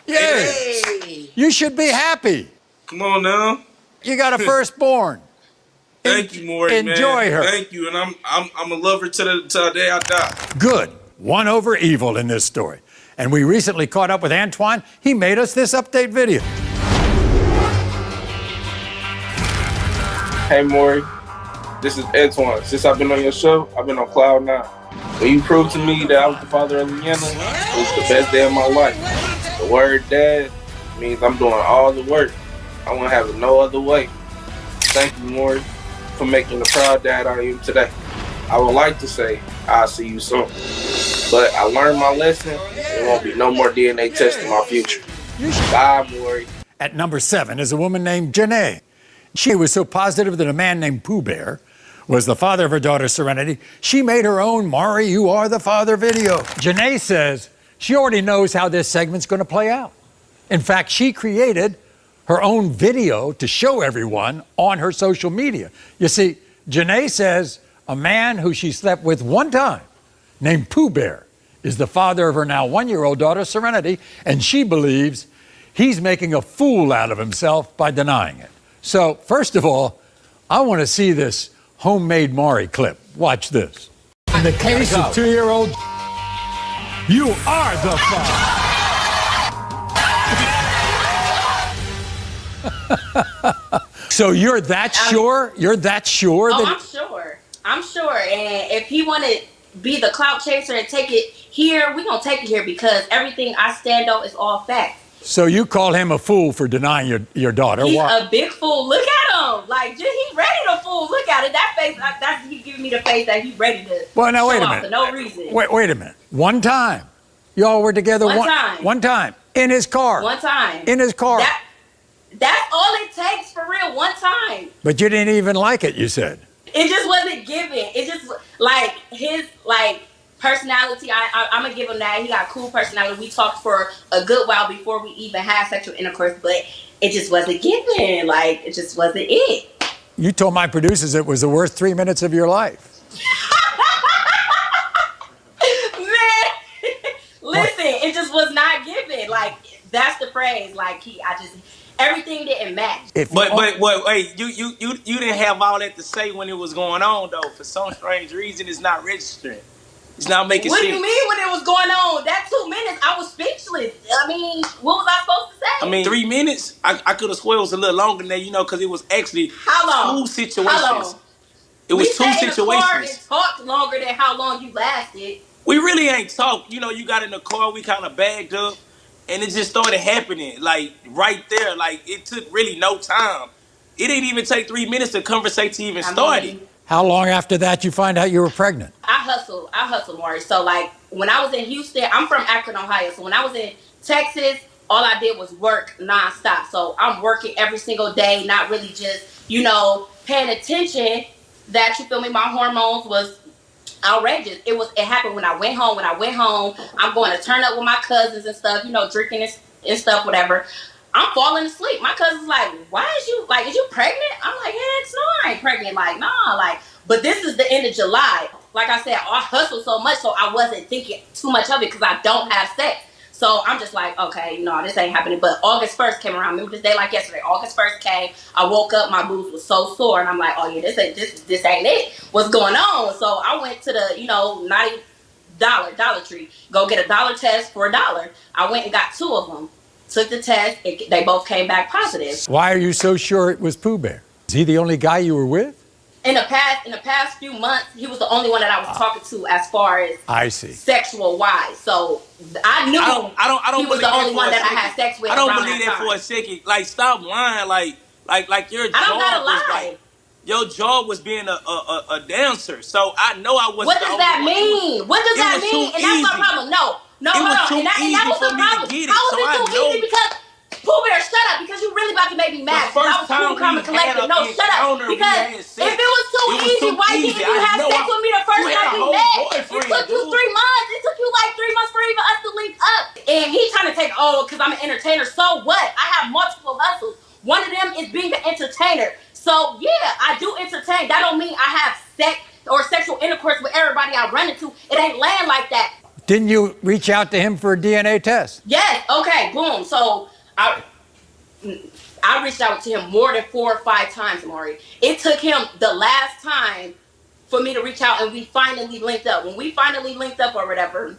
hear. Yeah. You should be happy. Come on now. You got a firstborn. Thank you, Maury. Enjoy man. her. Thank you, and I'm a lover till the day I die. Good. One over evil in this story. And we recently caught up with Antoine. He made us this update video. Hey, Maury. This is Antoine. Since I've been on your show, I've been on cloud nine. When you proved to me that I was the father of Leanna, it was the best day of my life. The word dad means I'm doing all the work. I won't have it no other way. Thank you, Maury, for making the proud dad I am today. I would like to say I'll see you soon. But I learned my lesson. There won't be no more DNA tests in my future. Bye, Maury. At number 7 is a woman named Janae. She was so positive that a man named Pooh Bear was the father of her daughter, Serenity. She made her own Maury, You Are the Father video. Janae says she already knows how this segment's going to play out. In fact, she created her own video to show everyone on her social media. You see, Janae says a man who she slept with one time, named Pooh Bear, is the father of her now 1-year-old daughter, Serenity, and she believes he's making a fool out of himself by denying it. So, first of all, I want to see this homemade Maury clip. Watch this. In the case of 2-year-old, you are the father. So you're that sure? You're that sure? Oh, that I'm sure. I'm sure. And if he want to be the clout chaser and take it here, we gonna take it here because everything I stand on is all facts. So you call him a fool for denying your daughter? He's Why? a big fool. Look at him. Like, he's ready to fool. Look at it. That face, that's he giving me the face that he's ready to Well, now, show wait a off minute. for no reason. Wait a minute. One time. Y'all were together One time. One time. In his car. One time. In his car. That's all it takes for real. One time. But you didn't even like it, you said. It just wasn't given. It just, like, his, like, personality, I'm gonna give him that. He got a cool personality. We talked for a good while before we even had sexual intercourse, but it just wasn't given. Like, it just wasn't it. You told my producers it was the worst 3 minutes of your life. Man, listen, it just was not given. Like, that's the phrase. Like, everything didn't match. But wait, you didn't have all that to say when it was going on though. For some strange reason, it's not registering. It's not making What sense. do you mean when it was going on? That 2 minutes, I was speechless. I mean, what was I supposed to say? I mean, 3 minutes? I could have sworn it was a little longer than that, because it was actually How long? 2 situations. How long? It was we 2 sat in the car and situations. talked longer than how long you lasted. We really ain't talked. You got in the car, we kind of bagged up, and it just started happening, like, right there. Like, it took really no time. It didn't even take 3 minutes to conversate to even start it. How long after that you find out you were pregnant? I hustled, Maury. So, like, when I was in Houston, I'm from Akron, Ohio. So when I was in Texas, all I did was work nonstop. So I'm working every single day, not really just, paying attention that, you feel me, my hormones was outrageous. It happened when I went home. When I went home, I'm going to turn up with my cousins and stuff, drinking and stuff, whatever. I'm falling asleep. My cousin's like, is you pregnant? I'm like, heck no, I ain't pregnant. Like, nah, but this is the end of July. Like I said, I hustled so much, so I wasn't thinking too much of it because I don't have sex. So I'm just like, okay, no, this ain't happening. But August 1st came around. Remember this day like yesterday. August 1st came. I woke up, my boobs was so sore, and I'm like, oh yeah, this ain't it. What's going on? So I went to the, Dollar Tree. Go get a dollar test for $1. I went and got 2 of them. Took the test. They both came back positive. Why are you so sure it was Pooh Bear? Is he the only guy you were with? in the past few months, he was the only one that I was talking to as far as I see. sexual wise. So I knew I don't he was believe the that only for one a that I second. had sex with. I don't around believe that that time. for a second. Like, stop lying. Like your I don't gotta job was lie. like your job was being a dancer. So I know I wasn't. What does that mean? What does that mean? And that's my problem. No, It hold was on. too And that easy was for the me to problem. get it, How so was I it too know. easy? Because Pooh Bear, shut up, because you really about to make me mad. The first I was cool, calm, and collected. No, shut up. Because if it was too easy, why didn't you have sex with me the first time we met? It took you 3 months. It took you like 3 months for even us to link up. And he trying to take, because I'm an entertainer. So what? I have multiple hustles. One of them is being an entertainer. So yeah, I do entertain. That don't mean I have sex or sexual intercourse with everybody I run into. It ain't land like that. Didn't you reach out to him for a DNA test? Yes. Okay. Boom. So I reached out to him more than 4 or 5 times, Maury. It took him the last time for me to reach out, and we finally linked up. When we finally linked up or whatever,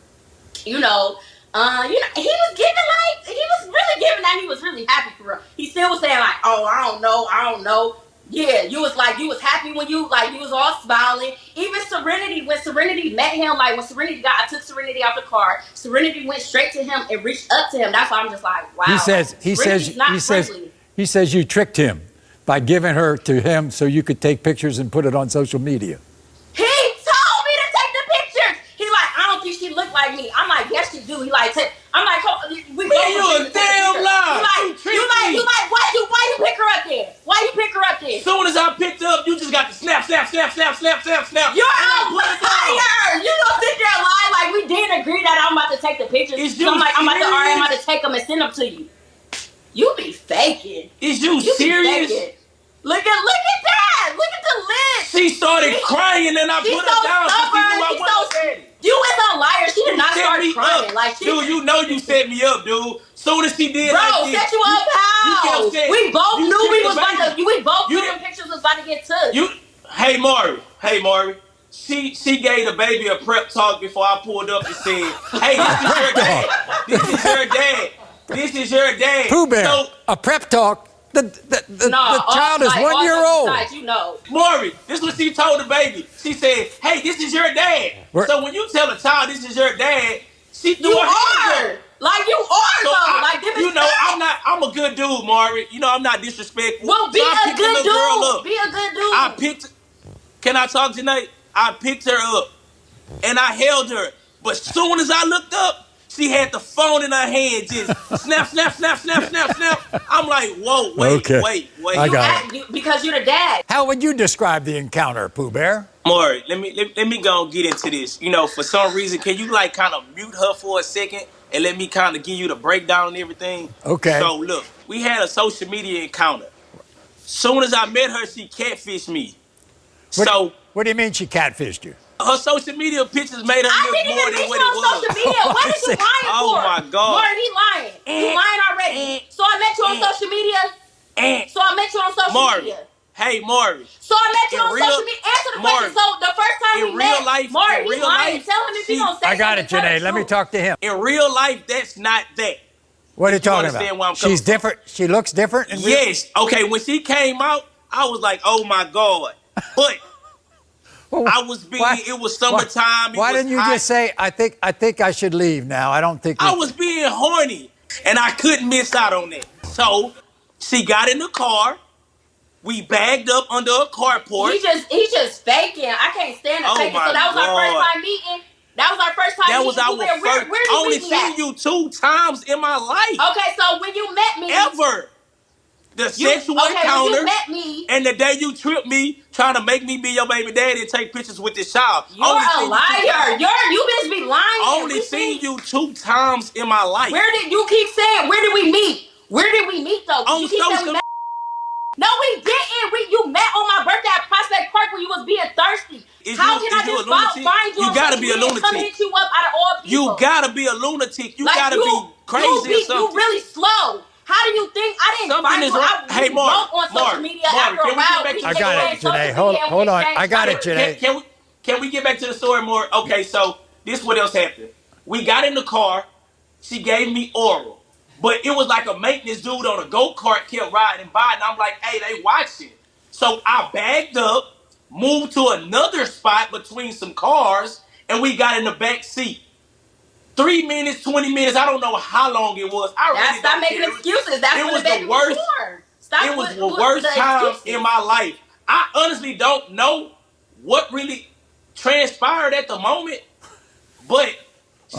he was giving that he was really happy for real. He still was saying like, oh, I don't know. Yeah, you was happy when you was all smiling. Even Serenity, when Serenity met him, like when Serenity I took Serenity out the car. Serenity went straight to him and reached up to him. That's why I'm just like, wow. He says you tricked him by giving her to him so you could take pictures and put it on social media. He told me to take the pictures. He like, I don't think she looked like me. I'm like, yes, she do. He like, I'm like, we Man, you a damn lie. You like, why you pick her up there? Why you pick her up there? As soon as I picked her up, you just got to snap. You're a liar. You don't sit there and lie like we didn't agree that I'm about to take the pictures. So I'm like, I'm about to take them and send them to you. You be faking. Is you serious? Look at that. Look at the list. She started crying and I put her down because she knew I wasn't ready. You is a liar. She did not start crying. Like, dude, you know you set me up, dude. Soon as she did, set you up how? We both knew we was about to. We both knew them pictures was about to get took. Hey Maury. She gave the baby a prep talk before I pulled up and said, "Hey, this is your dad. This is your dad." Pooh Bear, a prep talk. The child is 1 year old. You know. Maury, this is what she told the baby. She said, "Hey, this is your dad." So when you tell a child this is your dad, she threw her hands up. Like you are though. I'm a good dude, Maury. I'm not disrespectful. Well, be a good dude. Be a good dude. Can I talk tonight? I picked her up and I held her. But soon as I looked up, she had the phone in her hand, just snap. I'm like, whoa, wait. I got it. Because you're the dad. How would you describe the encounter, Pooh Bear? Maury, let me go and get into this. For some reason, can you kind of mute her for a second and let me kind of give you the breakdown and everything? Okay. So look, we had a social media encounter. Soon as I met her, she catfished me. What do you mean she catfished you? Her social media pictures made her look more than what it was. Social media. What are you lying for? Oh my God. Maury, he lying. You lying already. So I met you on social media. Hey, Maury. So I met you on social media. Answer the question. So the first time we met, Maury, he lying. Tell him if he gonna say I got it, Janae. Let me talk to him. In real life, that's not that. What are you talking about? She's different. She looks different. Yes. Okay. When she came out, I was like, oh my God. But I was being. It was summertime. Why didn't you just say, I think I should leave now? I don't think. I was being horny, and I couldn't miss out on that. So she got in the car. We bagged up under a carport. He just faking. I can't stand the faking. So that was our first time meeting. That was our first time meeting. That was our first. Where did I only we meet seen you 2 times in my life. Okay, so when you met me, ever. The sexual encounter, when you met me, and the day you tripped me trying to make me be your baby daddy and take pictures with this child. You're a liar. You just be lying. Only seen you 2 times in my life. Where did you keep saying? Where did we meet? Where did we meet though? You keep saying we met. No, we didn't. You met on my birthday at Prospect Park when you was being thirsty. How can I just find you? You gotta be a lunatic. Come hit you up out of all people. You gotta be a lunatic. You gotta be crazy or something. You really slow. How do you think I didn't find you? Hey, Mark, on social media after a while. I got it, Janae. Hold on. I got it, Janae. Can we get back to the story more? Okay, so this what else happened. We got in the car. She gave me oral. But it was like a maintenance dude on a go-kart kept riding by. And I'm like, hey, they watching. So I bagged up. moved to another spot between some cars, and we got in the back seat. 3 minutes, 20 minutes, I don't know how long it was. Stop making excuses. That's what the baby was for. It was the worst time in my life. I honestly don't know what really transpired at the moment, but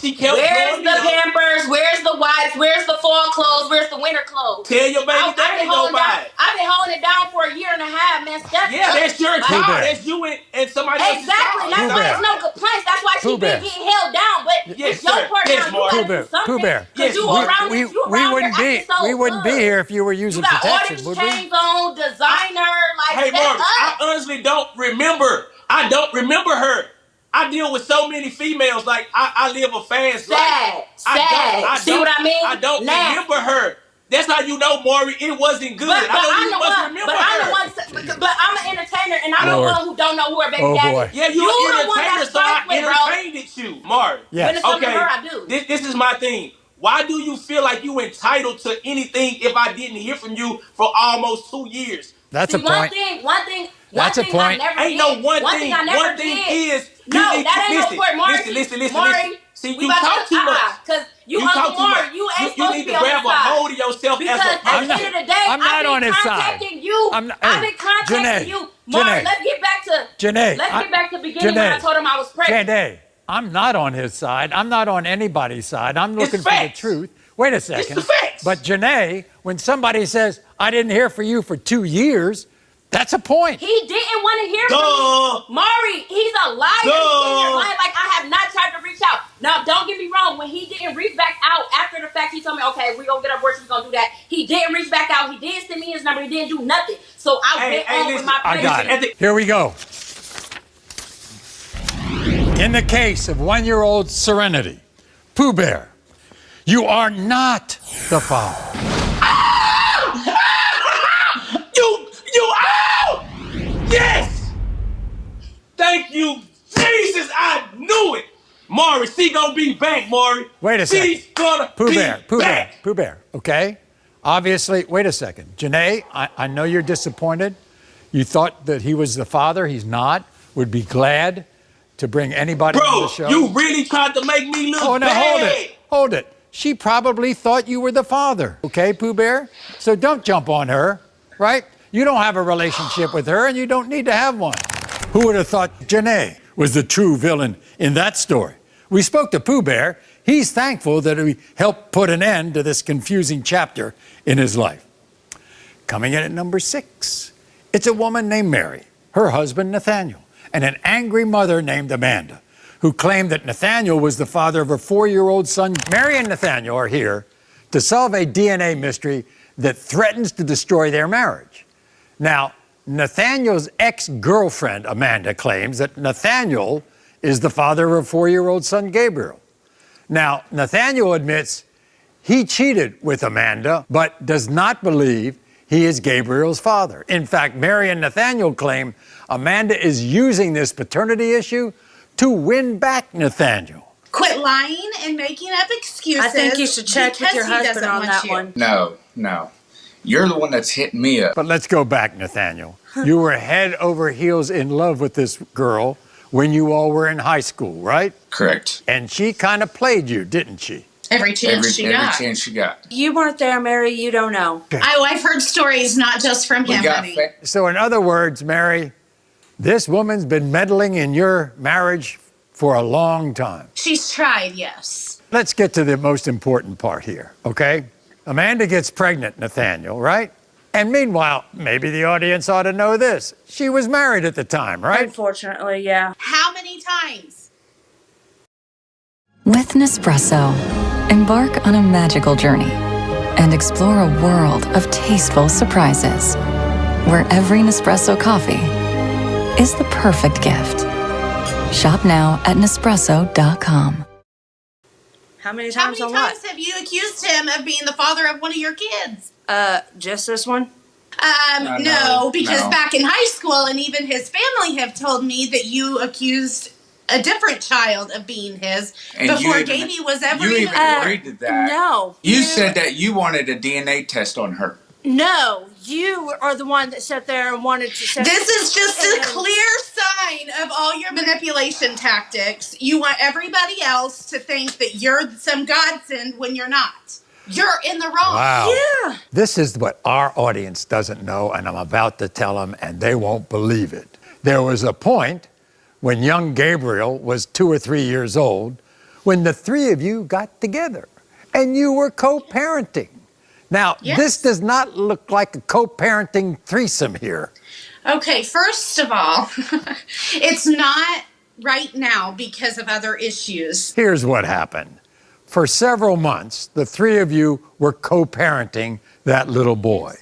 she kept Where's the Pampers? Where's the wipes? Where's the fall clothes? Where's the winter clothes? Tell your baby daddy go buy it. I've been holding it down for a year and a half, man. That's your child. That's you and somebody else's Exactly. child. That's why there's no complaints. That's why she been getting held down. But it's your part now. You gotta do something. Because you around this, you around here. We wouldn't be here if you were using protection, would we? Chains on, designer, like hey, Marvin, I honestly don't remember. I don't remember her. I deal with so many females. Like I live a fast life. See what I mean? I don't remember her. That's how you know, Maury, it wasn't good. But I know you must remember her. But I'm an entertainer, and I'm the one who don't know who her baby daddy is. Yeah, you're an entertainer, so I entertained you, Maury. Yes. When it's something to her, I do. This is my thing. Why do you feel like you entitled to anything if I didn't hear from you for almost 2 years? That's a point. One thing I never ain't did. No one One thing. thing I never One thing did. is No, that ain't no point, Maury. Listen. See, you talk too much. Because you Uncle Maury, you ain't supposed to be on his side. You need to grab a hold of yourself because at the end of the day, I've been contacting you. I've been contacting you. Maury, let's get back to beginning when I told him I was pregnant. Janae, I'm not on his side. I'm not on anybody's side. I'm looking for the truth. Wait a second. It's the facts. But Janae, when somebody says, I didn't hear from you for 2 years, that's a point. He didn't want to hear from me. Maury, he's a liar. He's lying like I have not tried to reach out. Now, don't get me wrong. When he didn't reach back out after the fact, he told me, okay, we're going to get abortion, we're going to do that. He didn't reach back out. He didn't send me his number. He didn't do nothing. So I went on with my pregnancy. I got it. Here we go. In the case of 1-year-old Serenity, Pooh Bear, you are not the father. Yes! Thank you, Jesus, I knew it! Maury, she gonna be back, Maury. Wait a second. She's gonna be back. Pooh Bear, okay? Obviously, wait a second. Janae, I know you're disappointed. You thought that he was the father. He's not. Would be glad to bring anybody on the show. Bro, you really tried to make me look bad. Hold it. She probably thought you were the father, okay, Pooh Bear? So don't jump on her, right? You don't have a relationship with her, and you don't need to have one. Who would have thought Janae was the true villain in that story? We spoke to Pooh Bear. He's thankful that we helped put an end to this confusing chapter in his life. Coming in at number 6, it's a woman named Mary, her husband Nathaniel, and an angry mother named Amanda, who claimed that Nathaniel was the father of her 4-year-old son. Mary and Nathaniel are here to solve a DNA mystery that threatens to destroy their marriage. Now, Nathaniel's ex-girlfriend, Amanda, claims that Nathaniel is the father of her 4-year-old son, Gabriel. Now, Nathaniel admits he cheated with Amanda, but does not believe he is Gabriel's father. In fact, Mary and Nathaniel claim Amanda is using this paternity issue to win back Nathaniel. Quit lying and making up excuses. I think you should check with your husband on that one. No. You're the one that's hitting me up. But let's go back, Nathaniel. You were head over heels in love with this girl when you all were in high school, right? Correct. And she kind of played you, didn't she? Every chance she got. Every chance she got. You weren't there, Mary. You don't know. Okay. I've heard stories not just from him, honey. So in other words, Mary, this woman's been meddling in your marriage for a long time. She's tried, yes. Let's get to the most important part here, okay? Amanda gets pregnant, Nathaniel, right? And meanwhile, maybe the audience ought to know this. She was married at the time, right? Unfortunately, yeah. How many times? With Nespresso, embark on a magical journey and explore a world of tasteful surprises where every Nespresso coffee is the perfect gift. Shop now at Nespresso.com. How many times have you accused him of being the father of one of your kids? Just this one? No, because back in high school and even his family have told me that you accused a different child of being his And before you Davey was ever even agreed to that. No. You said that you wanted a DNA test on her. No, You are the one that sat there and wanted to say. This is just a clear sign of all your manipulation tactics. You want everybody else to think that you're some godsend when you're not. You're in the wrong. Wow. Yeah. This is what our audience doesn't know, and I'm about to tell them, and they won't believe it. There was a point when young Gabriel was 2 or 3 years old when the three of you got together and you were co-parenting. Now, this does not look like a co-parenting threesome here. Okay, first of all, it's not right now because of other issues. Here's what happened. For several months, the three of you were co-parenting that little boy.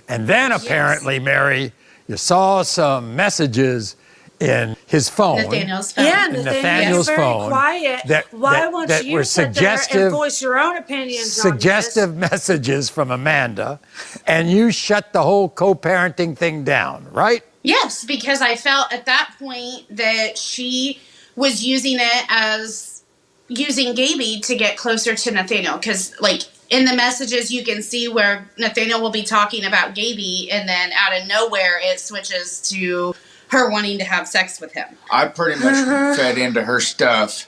And then apparently, Mary, you saw some messages in his phone. Nathaniel's phone. Yeah, Nathaniel's you're phone. very quiet. Why won't that you were sit there and suggestive, voice your own opinions suggestive on this? messages from Amanda, and you shut the whole co-parenting thing down, right? Yes, because I felt at that point that she was using it as using Gaby to get closer to Nathaniel. Because, like, in the messages, you can see where Nathaniel will be talking about Gaby, and then out of nowhere, it switches to her wanting to have sex with him. I pretty much fed into her stuff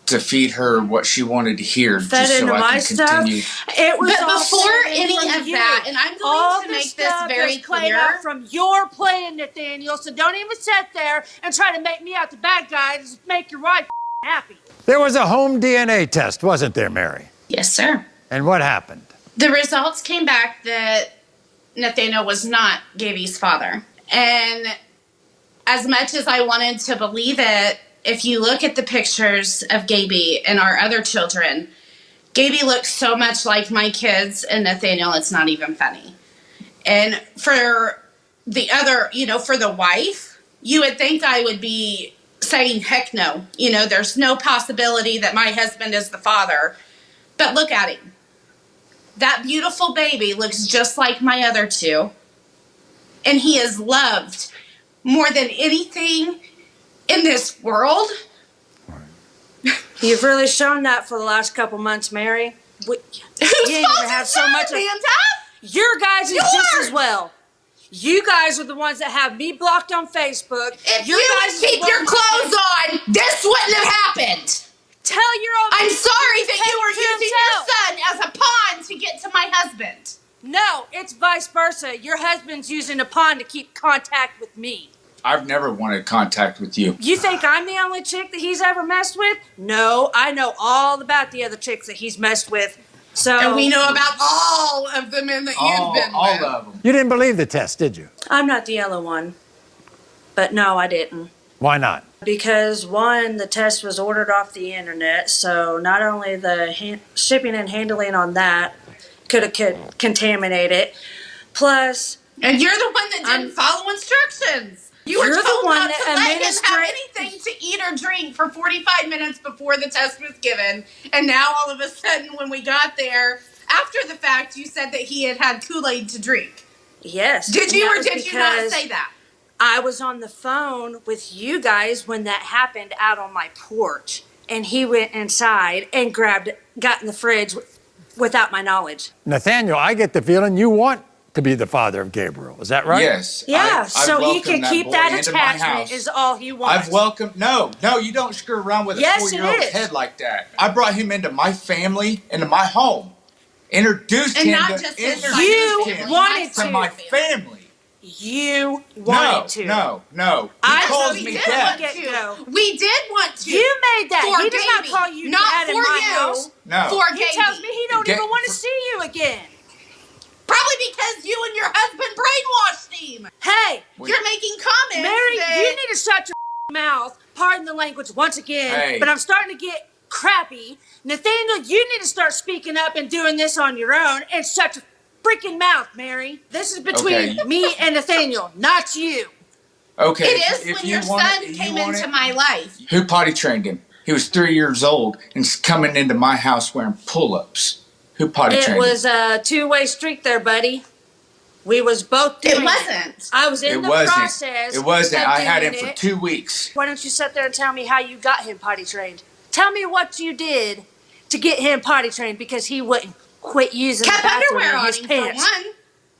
to feed her what she wanted to hear, Fed just so into I my can stuff. continue. It was But all before fed any from of you. that, and I'm going all to the make this stuff very is played clear. out from your playing, Nathaniel. So don't even sit there and try to make me out the bad guy. Just make your wife happy. There was a home DNA test, wasn't there, Mary? Yes, sir. And what happened? The results came back that Nathaniel was not Gaby's father. And as much as I wanted to believe it, if you look at the pictures of Gaby and our other children, Gaby looks so much like my kids and Nathaniel, it's not even funny. And for the other, for the wife, you would think I would be saying, heck no. There's no possibility that my husband is the father. But look at him. That beautiful baby looks just like my other two. And he is loved more than anything in this world. You've really shown that for the last couple months, Mary. You ain't even had so much of your guys is just as well. You guys are the ones that have me blocked on Facebook. If you would keep your clothes on, this wouldn't have happened. Tell your own. I'm sorry that you were using your son as a pawn to get to my husband. No, it's vice versa. Your husband's using a pawn to keep contact with me. I've never wanted contact with you. You think I'm the only chick that he's ever messed with? No, I know all about the other chicks that he's messed with. So, and we know about all of the men that you've been with. All of them. You didn't believe the test, did you? I'm not the yellow one. But no, I didn't. Why not? Because, one, the test was ordered off the internet, so not only the shipping and handling on that could have contaminated it, plus... And you're the one that didn't follow instructions. You were told not to let him have anything to eat or drink for 45 minutes before the test was given. And now all of a sudden when we got there, after the fact, you said that he had had Kool-Aid to drink. Yes. Did you or did you not say that? I was on the phone with you guys when that happened out on my porch. And he went inside and got in the fridge without my knowledge. Nathaniel, I get the feeling you want to be the father of Gabriel. Is that right? Yes. Yeah, so he can keep that into my attachment house. is all he wants. I've welcomed... No, you don't screw around with a 4-year-old's head like that. I brought him into my family, into my home. Introduced him to my family. You wanted to. No. I calls told me you that. We did want to. You made that. For He does not Gaby, call you not dad in for my you. house. No. For He Gaby. tells me he don't even want to see you again. Probably because you and your husband brainwashed him. Hey, you're making comments. Mary, that... you need to shut your mouth. Pardon the language once again. Hey. But I'm starting to get crappy. Nathaniel, you need to start speaking up and doing this on your own and shut your freaking mouth, Mary. This is between me and Nathaniel, not you. Okay. It is when your son came into my life. Who potty trained him? He was 3 years old and he's coming into my house wearing pull-ups. Who potty trained him? It was a two-way street there, buddy. We was both doing it. Wasn't. I was in the process. It wasn't. of I had doing him for it. 2 weeks. Why don't you sit there and tell me how you got him potty trained? Tell me what you did to get him potty trained because he wouldn't quit using Kept the bathroom underwear in on his him pants. for one.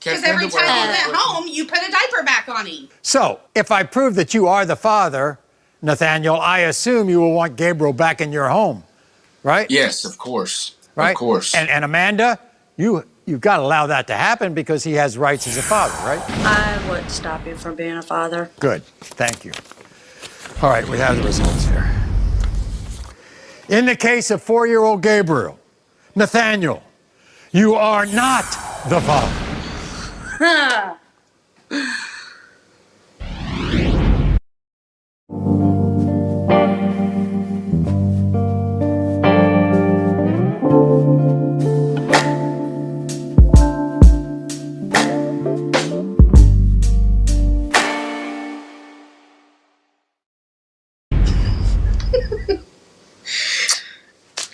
Because every time he went home, you put a diaper back on him. So, if I prove that you are the father, Nathaniel, I assume you will want Gabriel back in your home, right? Yes, of course. Right? Of course. And Amanda, you've got to allow that to happen because he has rights as a father, right? I wouldn't stop you from being a father. Good. Thank you. All right, we have the results here. In the case of 4-year-old Gabriel, Nathaniel, you are not the father.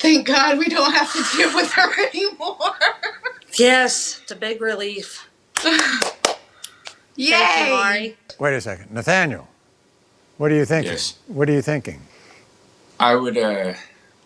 Thank God we don't have to deal with her anymore. Yes, it's a big relief. Yay! Thank you, Mari. Wait a second. Nathaniel, what are you thinking? Yes. What are you thinking? I would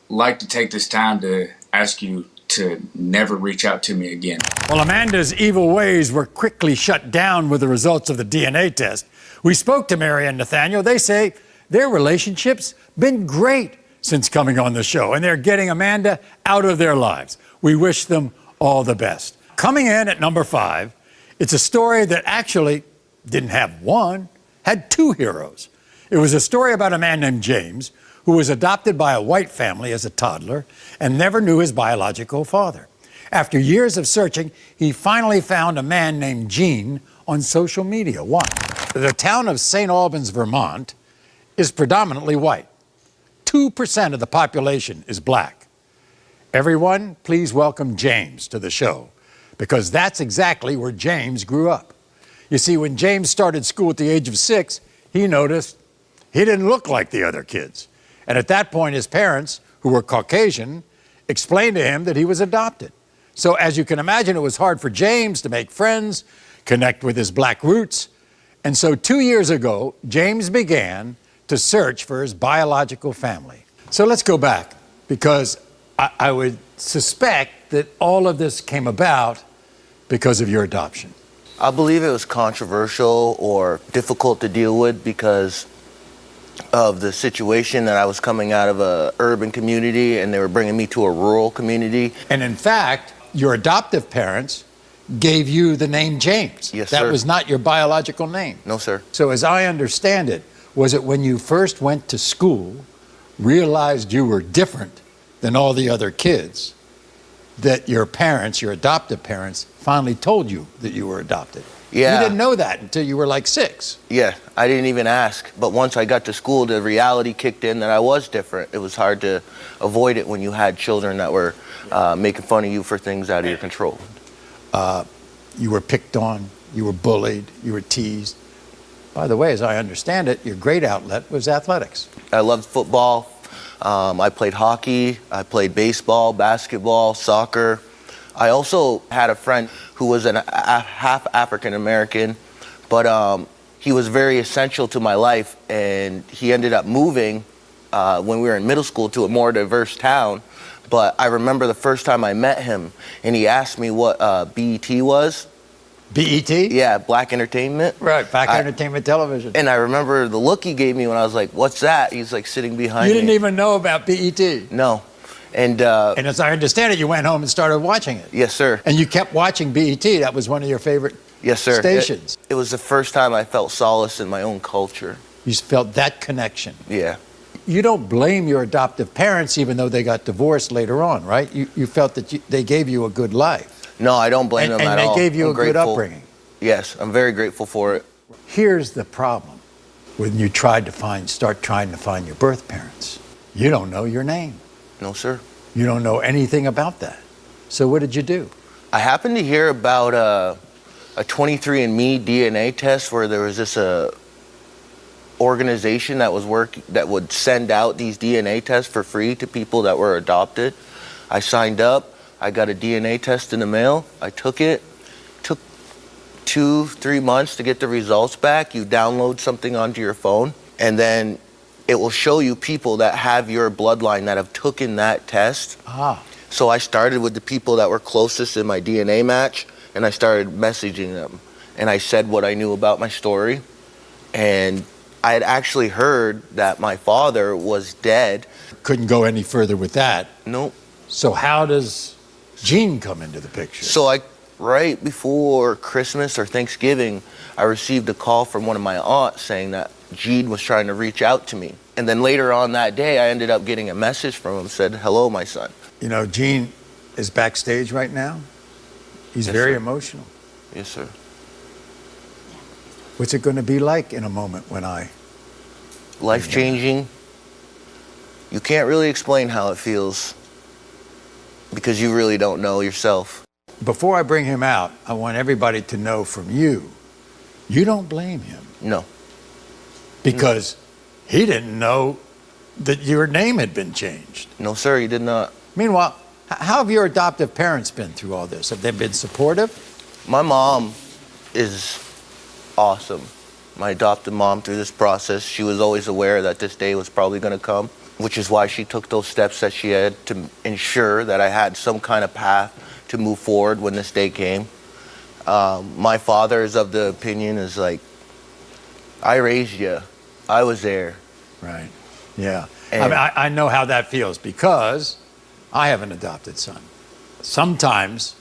like to take this time to ask you to never reach out to me again. Well, Amanda's evil ways were quickly shut down with the results of the DNA test. We spoke to Mary and Nathaniel. They say their relationship's been great since coming on the show, and they're getting Amanda out of their lives. We wish them all the best. Coming in at number 5, it's a story that actually didn't have one, had 2 heroes. It was a story about a man named James who was adopted by a white family as a toddler and never knew his biological father. After years of searching, he finally found a man named Gene on social media. Why? The town of St. Albans, Vermont, is predominantly white. 2% of the population is black. Everyone, please welcome James to the show, because that's exactly where James grew up. You see, when James started school at the age of 6, he noticed he didn't look like the other kids. And at that point, his parents, who were Caucasian, explained to him that he was adopted. So as you can imagine, it was hard for James to make friends, connect with his black roots. And so 2 years ago, James began to search for his biological family. So let's go back, because I would suspect that all of this came about because of your adoption. I believe it was controversial or difficult to deal with because of the situation that I was coming out of an urban community and they were bringing me to a rural community. And in fact, your adoptive parents gave you the name James. Yes, that sir. was not your biological name. No, sir. So as I understand it, was it when you first went to school, realized you were different than all the other kids, that your parents, your adoptive parents, finally told you that you were adopted? Yeah. You didn't know that until you were like 6. Yeah, I didn't even ask. But once I got to school, the reality kicked in that I was different. It was hard to avoid it when you had children that were making fun of you for things out of your control. You were picked on, you were bullied, you were teased. By the way, as I understand it, your great outlet was athletics. I loved football. I played hockey. I played baseball, basketball, soccer. I also had a friend who was a half African American, but he was very essential to my life, and he ended up moving when we were in middle school to a more diverse town. But I remember the first time I met him, and he asked me what BET was. BET? Yeah, Black Entertainment. Right, Black Entertainment Television. And I remember the look he gave me when I was like, "What's that?" He's like sitting behind me. You didn't even know about BET? No. And as I understand it, you went home and started watching it. Yes, sir. And you kept watching BET. That was one of your favorite yes, sir. stations. It was the first time I felt solace in my own culture. You felt that connection. Yeah. You don't blame your adoptive parents, even though they got divorced later on, right? You felt that they gave you a good life. No, I don't blame them at all. And they gave you I'm a grateful. good upbringing. Yes, I'm very grateful for it. Here's the problem when you start trying to find your birth parents. You don't know your name. No, sir. You don't know anything about that. So what did you do? I happened to hear about a 23andMe DNA test where there was this organization that would send out these DNA tests for free to people that were adopted. I signed up. I got a DNA test in the mail. I took it. Took 2-3 months to get the results back. You download something onto your phone, and then it will show you people that have your bloodline that have taken that test. Ah. So I started with the people that were closest in my DNA match, and I started messaging them. And I said what I knew about my story. And I had actually heard that my father was dead. Couldn't go any further with that. Nope. So how does Gene come into the picture? So right before Christmas or Thanksgiving, I received a call from one of my aunts saying that Gene was trying to reach out to me. And then later on that day, I ended up getting a message from him, said, "Hello, my son." You know, Gene is backstage right now. He's very emotional. Yes, sir. What's it going to be like in a moment when I... Life-changing. You can't really explain how it feels because you really don't know yourself. Before I bring him out, I want everybody to know from you, you don't blame him. No. Because he didn't know that your name had been changed. No, sir, he did not. Meanwhile, how have your adoptive parents been through all this? Have they been supportive? My mom is awesome. My adopted mom through this process, she was always aware that this day was probably going to come, which is why she took those steps that she had to ensure that I had some kind of path to move forward when this day came. My father is of the opinion is like, I raised you. I was there. Right. Yeah. I mean, I know how that feels because I have an adopted son. Sometimes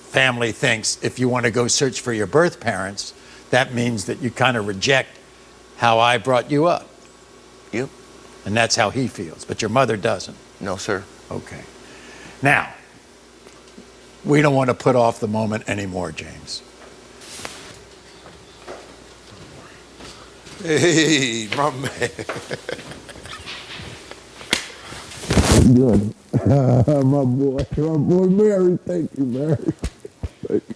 family thinks if you want to go search for your birth parents, that means that you kind of reject how I brought you up. Yep. And that's how he feels. But your mother doesn't. No, sir. Okay. Now, we don't want to put off the moment anymore, James. Hey, my man. Good. My boy Mary. Thank you, Mary. Thank you.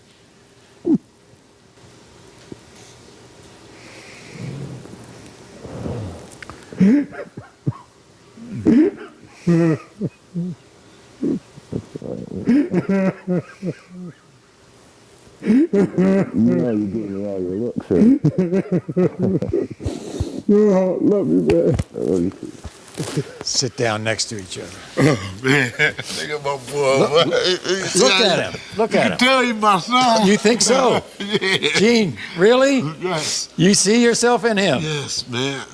You're getting all your looks, sir. Oh, love you, man. I love you too. Sit down next to each other. Oh, man. Look at my boy. Look at him. Look at him. You can tell he's my son. You think so? Yeah. Gene, really? Yes. You see yourself in him? Yes, man.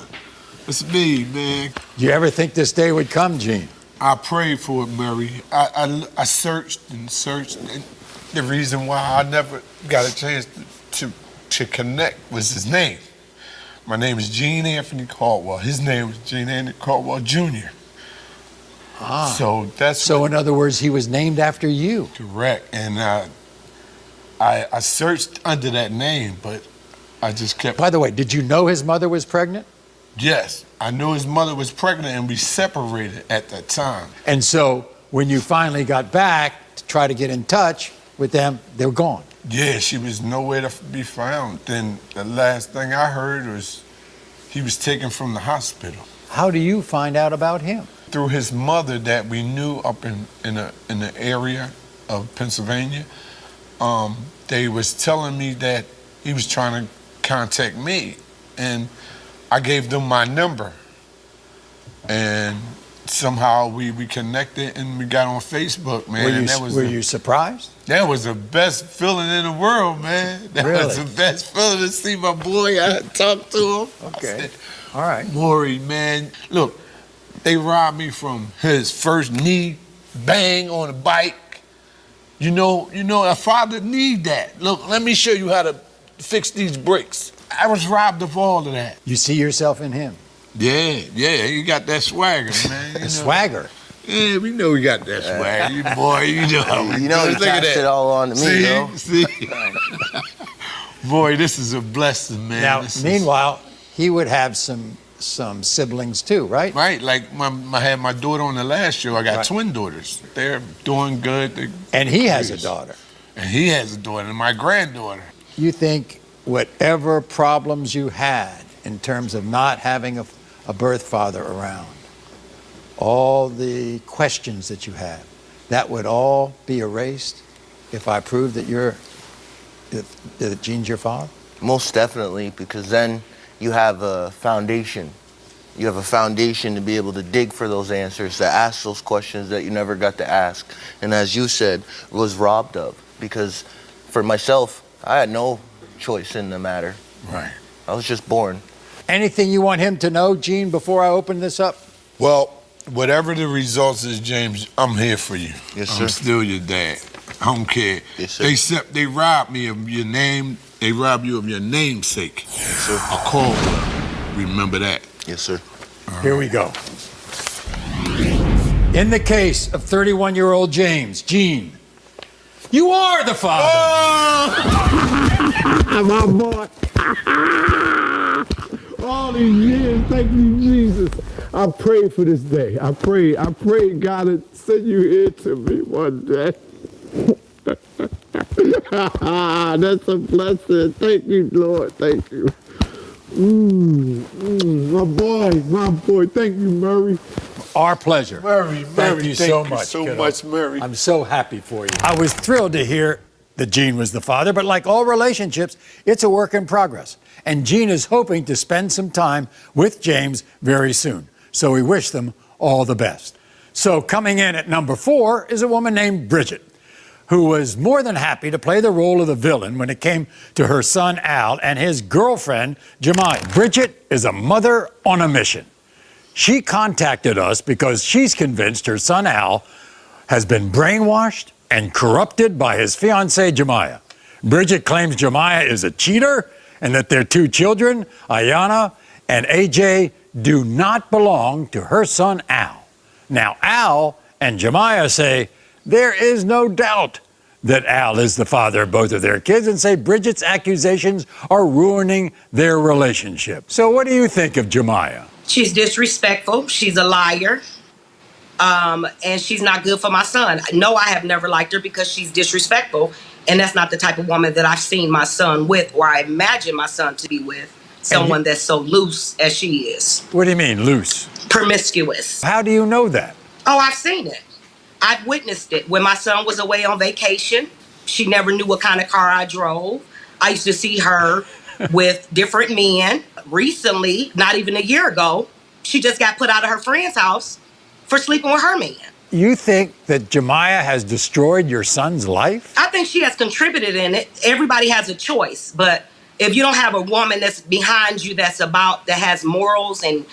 It's me, man. You ever think this day would come, Gene? I prayed for it, Mary. I searched and searched. And the reason why I never got a chance to connect was his name. My name is Gene Anthony Caldwell. His name was Gene Anthony Caldwell Jr. Ah. So in other words, he was named after you. Correct. And I searched under that name, but I just kept... By the way, did you know his mother was pregnant? Yes. I knew his mother was pregnant, and we separated at that time. And so when you finally got back to try to get in touch with them, they were gone. Yeah, she was nowhere to be found. Then the last thing I heard was he was taken from the hospital. How do you find out about him? Through his mother that we knew up in the area of Pennsylvania. They was telling me that he was trying to contact me, and I gave them my number. And somehow we connected and we got on Facebook, man. Were you surprised? That was the best feeling in the world, man. That was the best feeling to see my boy. I talked to him. Okay. I said, all right. Maury, man, look, they robbed me from his first knee bang on a bike. You know, a father need that. Look, let me show you how to fix these brakes. I was robbed of all of that. You see yourself in him? Yeah, you got that swagger, man. The swagger? Yeah, we know we got that swagger. You boy, you know. You know, you passed it all on to me, though. See? Boy, this is a blessing, man. Now, meanwhile, he would have some siblings too, right? Right, like I had my daughter on the last show. I got twin daughters. They're doing good. And he has a daughter. And he has a daughter, and my granddaughter. You think whatever problems you had in terms of not having a birth father around, all the questions that you had, that would all be erased if I proved that that Gene's your father? Most definitely, because then you have a foundation. You have a foundation to be able to dig for those answers, to ask those questions that you never got to ask. And as you said, was robbed of. Because for myself, I had no choice in the matter. Right. I was just born. Anything you want him to know, Gene, before I open this up? Well, whatever the results is, James, I'm here for you. Yes, sir. I'm still your dad. I don't care. Yes, sir. They robbed me of your name. They robbed you of your namesake. Yes, sir. A call. Remember that. Yes, sir. Here we go. In the case of 31-year-old James, Gene, you are the father. My boy. All these years, thank you, Jesus. I prayed for this day. I prayed God would send you here to me one day. That's a blessing. Thank you, Lord. Thank you. My boy. Thank you, Murray. Our pleasure. Murray, Thank you so much. so kiddo. much, Murray. I'm so happy for you. I was thrilled to hear that Gene was the father, but like all relationships, it's a work in progress. And Gene is hoping to spend some time with James very soon. So we wish them all the best. So coming in at number 4 is a woman named Bridget, who was more than happy to play the role of the villain when it came to her son Al and his girlfriend Jemiah. Bridget is a mother on a mission. She contacted us because she's convinced her son Al has been brainwashed and corrupted by his fiancée Jemiah. Bridget claims Jemiah is a cheater and that their 2 children, Ayanna and AJ, do not belong to her son Al. Now Al and Jemiah say there is no doubt that Al is the father of both of their kids and say Bridget's accusations are ruining their relationship. So what do you think of Jemiah? She's disrespectful. She's a liar. And she's not good for my son. No, I have never liked her because she's disrespectful. And that's not the type of woman that I've seen my son with, or I imagine my son to be with. Someone that's so loose as she is. What do you mean, loose? Promiscuous. How do you know that? Oh, I've seen it. I've witnessed it. When my son was away on vacation, she never knew what kind of car I drove. I used to see her with different men. Recently, not even a year ago, she just got put out of her friend's house for sleeping with her man. You think that Jemiah has destroyed your son's life? I think she has contributed in it. Everybody has a choice, but if you don't have a woman that's behind you that has morals and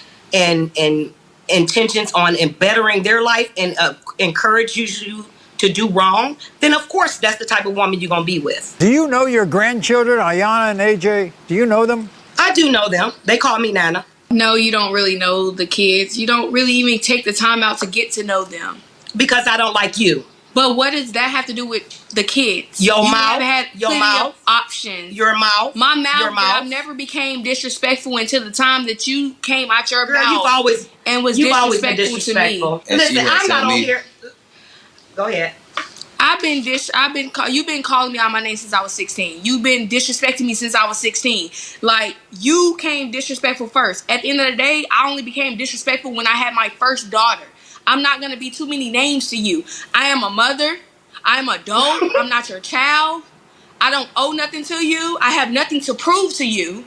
intentions on bettering their life and encourages you to do wrong, then of course that's the type of woman you're gonna be with. Do you know your grandchildren, Ayanna and AJ? Do you know them? I do know them. They call me Nana. No, you don't really know the kids. You don't really even take the time out to get to know them. Because I don't like you. But what does that have to do with the kids? Your you mouth. Have had your plenty mouth. Of options. Your mouth. My mouth. Your mouth. I've never became disrespectful until the time that you came out your Girl, mouth. You've always been disrespectful to me. Listen, I'm not on here. Go ahead. You've been calling me out my name since I was 16. You've been disrespecting me since I was 16. Like, you came disrespectful first. At the end of the day, I only became disrespectful when I had my first daughter. I'm not going to be too many names to you. I am a mother. I'm an adult. I'm not your child. I don't owe nothing to you. I have nothing to prove to you.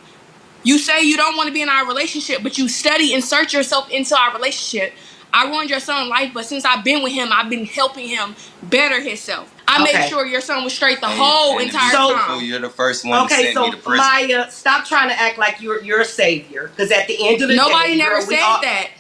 You say you don't want to be in our relationship, but you study and search yourself into our relationship. I ruined your son's life, but since I've been with him, I've been helping him better himself. I made sure your son was straight the whole entire time. You're the first one to send me to prison. Maya, stop trying to act like you're a savior. Because at the end of the day, nobody never said that.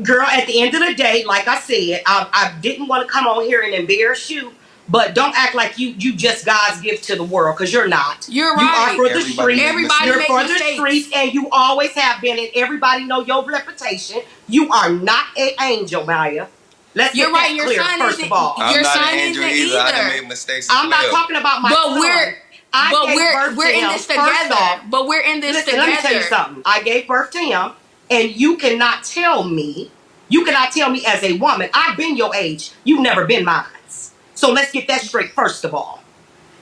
Girl, at the end of the day, like I said, I didn't want to come on here and embarrass you. But don't act like you just God's gift to the world, because you're not. You're right. You are for the streets. You're for the mistakes. streets, and you always have been, and everybody know your reputation. You are not an angel, Maya. Let's get that clear, first of all. I'm not an angel either. I done made mistakes as well. I'm not talking about my son. We're in this together. But we're in this together. Let me tell you something. I gave birth to him, and you cannot tell me as a woman, I've been your age. You've never been mine. So let's get that straight, first of all.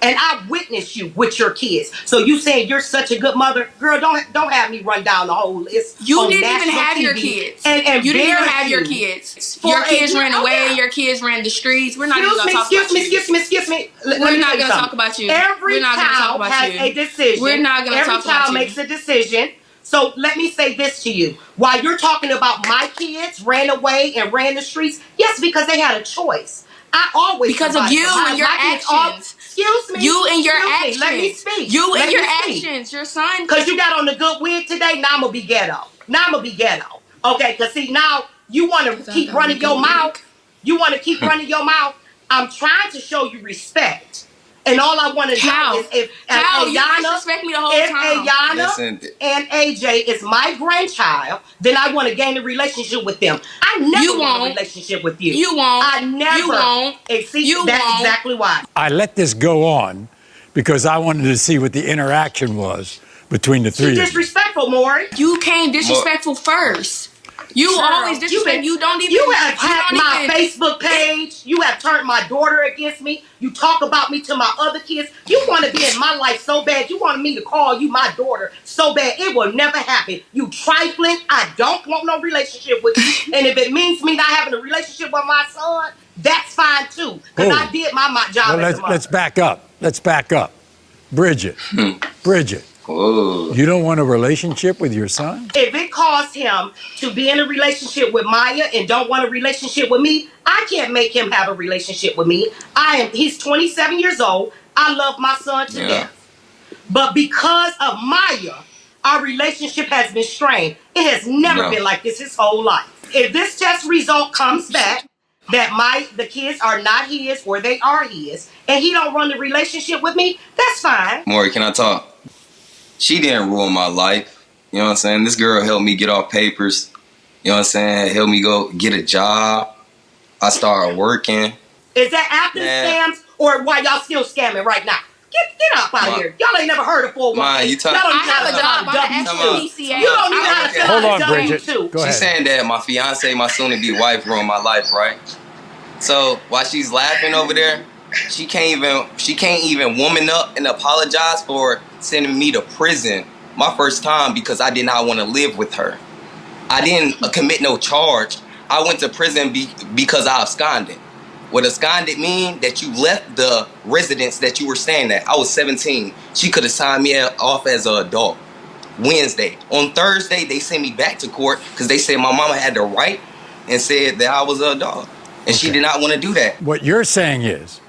And I witnessed you with your kids. So you saying you're such a good mother, girl? Don't have me run down the whole list. You didn't even have your kids. And you didn't even have your kids. Your kids ran away. Your kids ran the streets. We're not even going to talk about you. Excuse me. We're not going to talk about you. Every child has a decision. We're not going to talk about you. Every child makes a decision. So let me say this to you. While you're talking about my kids ran away and ran the streets, yes, because they had a choice. I always because of you and your actions. Excuse me. You and your Excuse actions. me. Let me speak. You Let and your me speak. actions. Your son. Because you got on the good wig today, now I'm going to be ghetto. Now I'm going to be ghetto. Okay, because see, now you want to keep running your mouth. You want to keep running your mouth. I'm trying to show you respect. And all I want to know is if How? You Ayana, disrespect me the whole if time. Ayana and AJ is my grandchild, then I want to gain a relationship with them. I never want a relationship with you. You won't. I never. You won't. See, You that's won't. exactly why. I let this go on because I wanted to see what the interaction was between the three She's of you. disrespectful, Maury. You came disrespectful first. You always disrespect. You don't even. You have hacked my Facebook page. You have turned my daughter against me. You talk about me to my other kids. You want to be in my life so bad. You wanted me to call you my daughter so bad. It will never happen. You trifling. I don't want no relationship with you. And if it means me not having a relationship with my son, that's fine too. Because I did my job as a mother. Let's back up. Let's back up. Bridget. Bridget. You don't want a relationship with your son? If it caused him to be in a relationship with Maya and don't want a relationship with me, I can't make him have a relationship with me. He's 27 years old. I love my son to death. But because of Maya, our relationship has been strained. It has never been like this his whole life. If this test result comes back that the kids are not his or they are his, and he don't run the relationship with me, that's fine. Maury, can I talk? She didn't ruin my life. You know what I'm saying? This girl helped me get off papers. You know what I'm saying? Helped me go get a job. I started working. Is that after the scams or while y'all still scamming right now? Get up out of here. Y'all ain't never heard of 401k. You Y'all don't even have a job. W2. You don't even have to Hold on, W2. Bridget. Go ahead. She's saying that my fiance, my soon-to-be wife, ruined my life, right? So while she's laughing over there, she can't even woman up and apologize for sending me to prison my first time because I did not want to live with her. I didn't commit no charge. I went to prison because I absconded. What absconded mean that you left the residence that you were staying at. I was 17. She could have signed me off as an adult. Wednesday. On Thursday, they sent me back to court because they said my mama had the right and said that I was an adult. And she did not want to do that. What you're saying is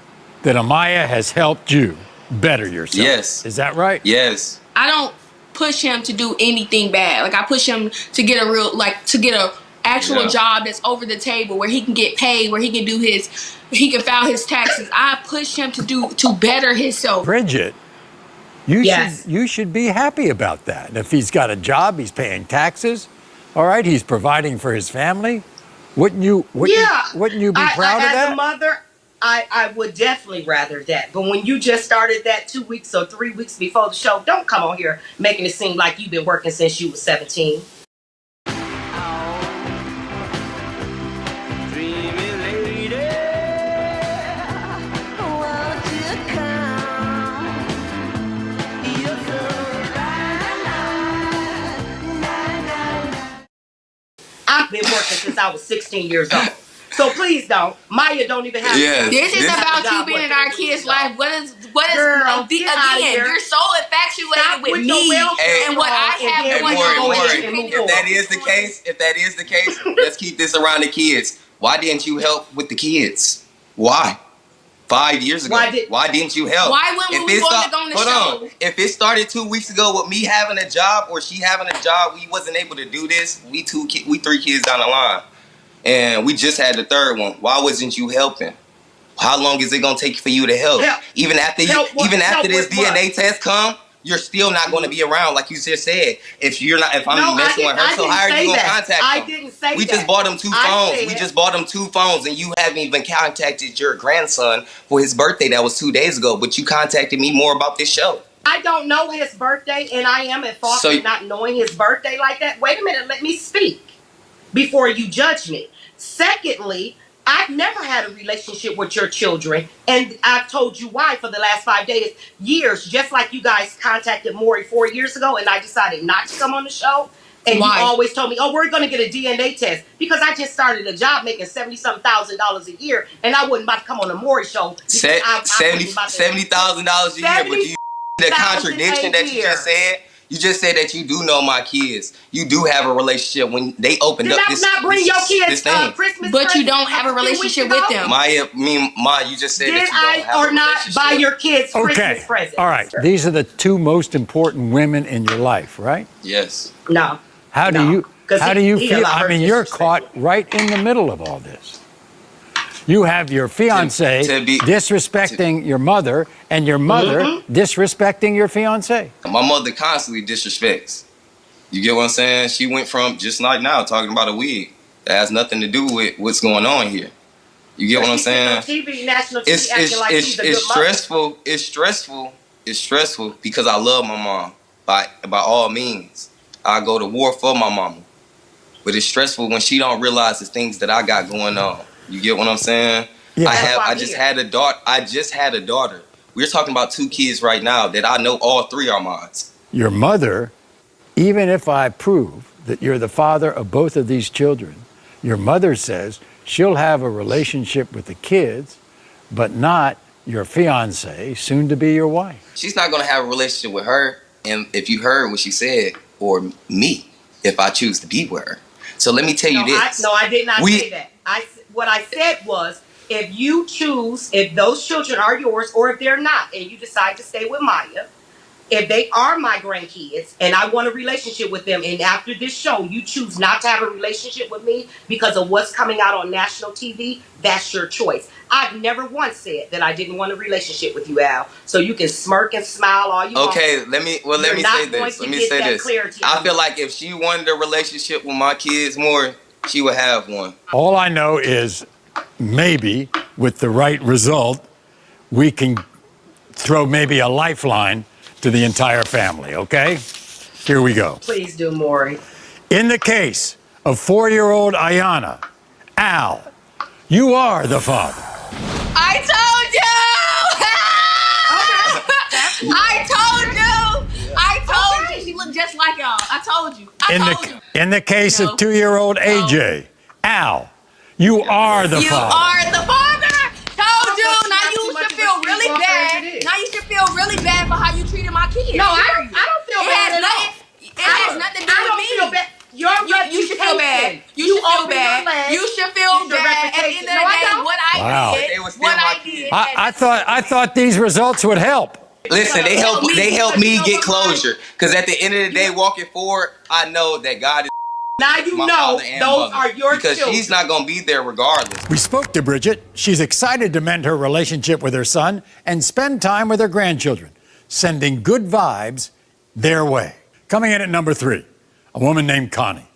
that Amaya has helped you better yourself. Yes. Is that right? Yes. I don't push him to do anything bad. Like I push him to get a actual job that's over the table where he can get paid, where he can file his taxes. I push him to better himself. Bridget, you should be happy about that. If he's got a job, he's paying taxes. All right, he's providing for his family. Wouldn't you be proud of that? As a mother, I would definitely rather that. But when you just started that 2 weeks or 3 weeks before the show, don't come on here making it seem like you've been working since you was 17. I've been working since I was 16 years old. So please don't. Maya don't even have. Yes. This is about you being in our kids' life. Girl, again, you're so infatuated with me and what I have going on. If that is the case, let's keep this around the kids. Why didn't you help with the kids? Why? 5 years ago. Why didn't you help? Why wouldn't we want to go on the show? If it started 2 weeks ago with me having a job or she having a job, we wasn't able to do this. We 3 kids down the line. And we just had the third one. Why wasn't you helping? How long is it gonna take for you to help? Even after this DNA test come, you're still not going to be around, like you just said. If I'm messing with her, so how are you gonna contact them? I didn't say that. We just bought them 2 phones. We just bought them 2 phones, and you haven't even contacted your grandson for his birthday. That was 2 days ago. But you contacted me more about this show. I don't know his birthday, and I am at fault for not knowing his birthday like that. Wait a minute, let me speak before you judge me. Secondly, I've never had a relationship with your children, and I've told you why for the last 5 years, just like you guys contacted Maury 4 years ago, and I decided not to come on the show. And why? You always told me, oh, we're going to get a DNA test, because I just started a job making $70,000 a year, and I wasn't about to come on the Maury show. $70,000 a year, but the contradiction that you just said, You just said that you do know my kids. You do have a relationship when they opened up this. Did I not bring your kids thing. Christmas? But you don't have a relationship with them. Ma, you just said Did that you don't have I or a not relationship. buy your kids Okay. Christmas presents? All right. These are the two most important women in your life, right? Yes. No. How do No. you 'Cause how he- do you he feel? allowed I her mean, to you're disrespect caught right in the middle of all this. You have your fiance disrespecting your mother, and your mother disrespecting your fiance. My mother constantly disrespects. You get what I'm saying? She went from just like now talking about a wig that has nothing to do with what's going on here. You get what I'm saying? TV, national TV, acting like she's a good It's mother. stressful. It's stressful. It's stressful because I love my mom by all means. I go to war for my mama. But it's stressful when she don't realize the things that I got going on. You get what I'm saying? Yeah. I just had a daughter. We're talking about 2 kids right now that I know all 3 are mine. Your mother, even if I prove that you're the father of both of these children, your mother says she'll have a relationship with the kids, but not your fiance, soon to be your wife. She's not gonna have a relationship with her, and if you heard what she said, or me, if I choose to be with her. So let me tell you this. I did not say that. What I said was, if you choose, if those children are yours, or if they're not, and you decide to stay with Maya, if they are my grandkids and I want a relationship with them, and after this show you choose not to have a relationship with me because of what's coming out on national TV, that's your choice. I've never once said that I didn't want a relationship with you, Al. So you can smirk and smile all you want. Okay, let me say this. I feel like if she wanted a relationship with my kids more, she would have one. All I know is maybe with the right result, we can throw maybe a lifeline to the entire family, okay? Here we go. Please do, Maury. In the case of 4-year-old Ayana, Al, you are the father. I told you! I told you! She looked just like y'all. I told you. In the case of 2-year-old AJ, Al, you are the You father. are the father! Told you! Now you should feel really bad. Now you should feel really bad for how you treated my kids. No, I don't feel bad at all. It has nothing to do with me. I don't feel bad. Your You should feel bad. You should feel bad. You should feel bad. At the end of the day, what I did. I thought these results would help. Listen, they help me get closure. Because at the end of the day, walking forward, I know that God is now you my know father and those mother. are your because children. she's not going to be there regardless. We spoke to Bridget. She's excited to mend her relationship with her son and spend time with her grandchildren, sending good vibes their way. Coming in at number 3, a woman named Connie.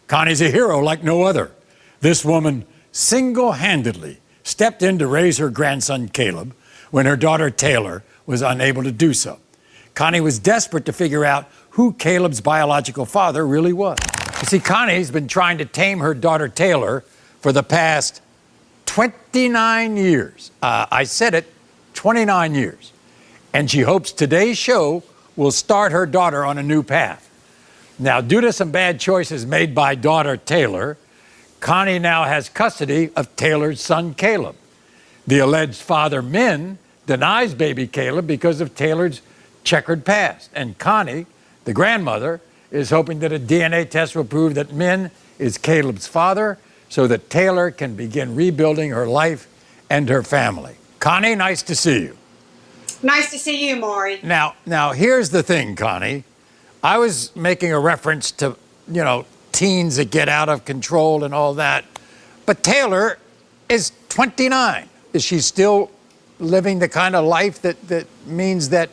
Connie's a hero like no other. This woman single-handedly stepped in to raise her grandson Caleb when her daughter Taylor was unable to do so. Connie was desperate to figure out who Caleb's biological father really was. You see, Connie's been trying to tame her daughter Taylor for the past 29 years. I said it, 29 years. And she hopes today's show will start her daughter on a new path. Now, due to some bad choices made by daughter Taylor, Connie now has custody of Taylor's son Caleb. The alleged father, Min, denies baby Caleb because of Taylor's checkered past. And Connie, the grandmother, is hoping that a DNA test will prove that Min is Caleb's father so that Taylor can begin rebuilding her life and her family. Connie, nice to see you. Nice to see you, Maury. Now, here's the thing, Connie. I was making a reference to, teens that get out of control and all that. But Taylor is 29. Is she still living the kind of life that means that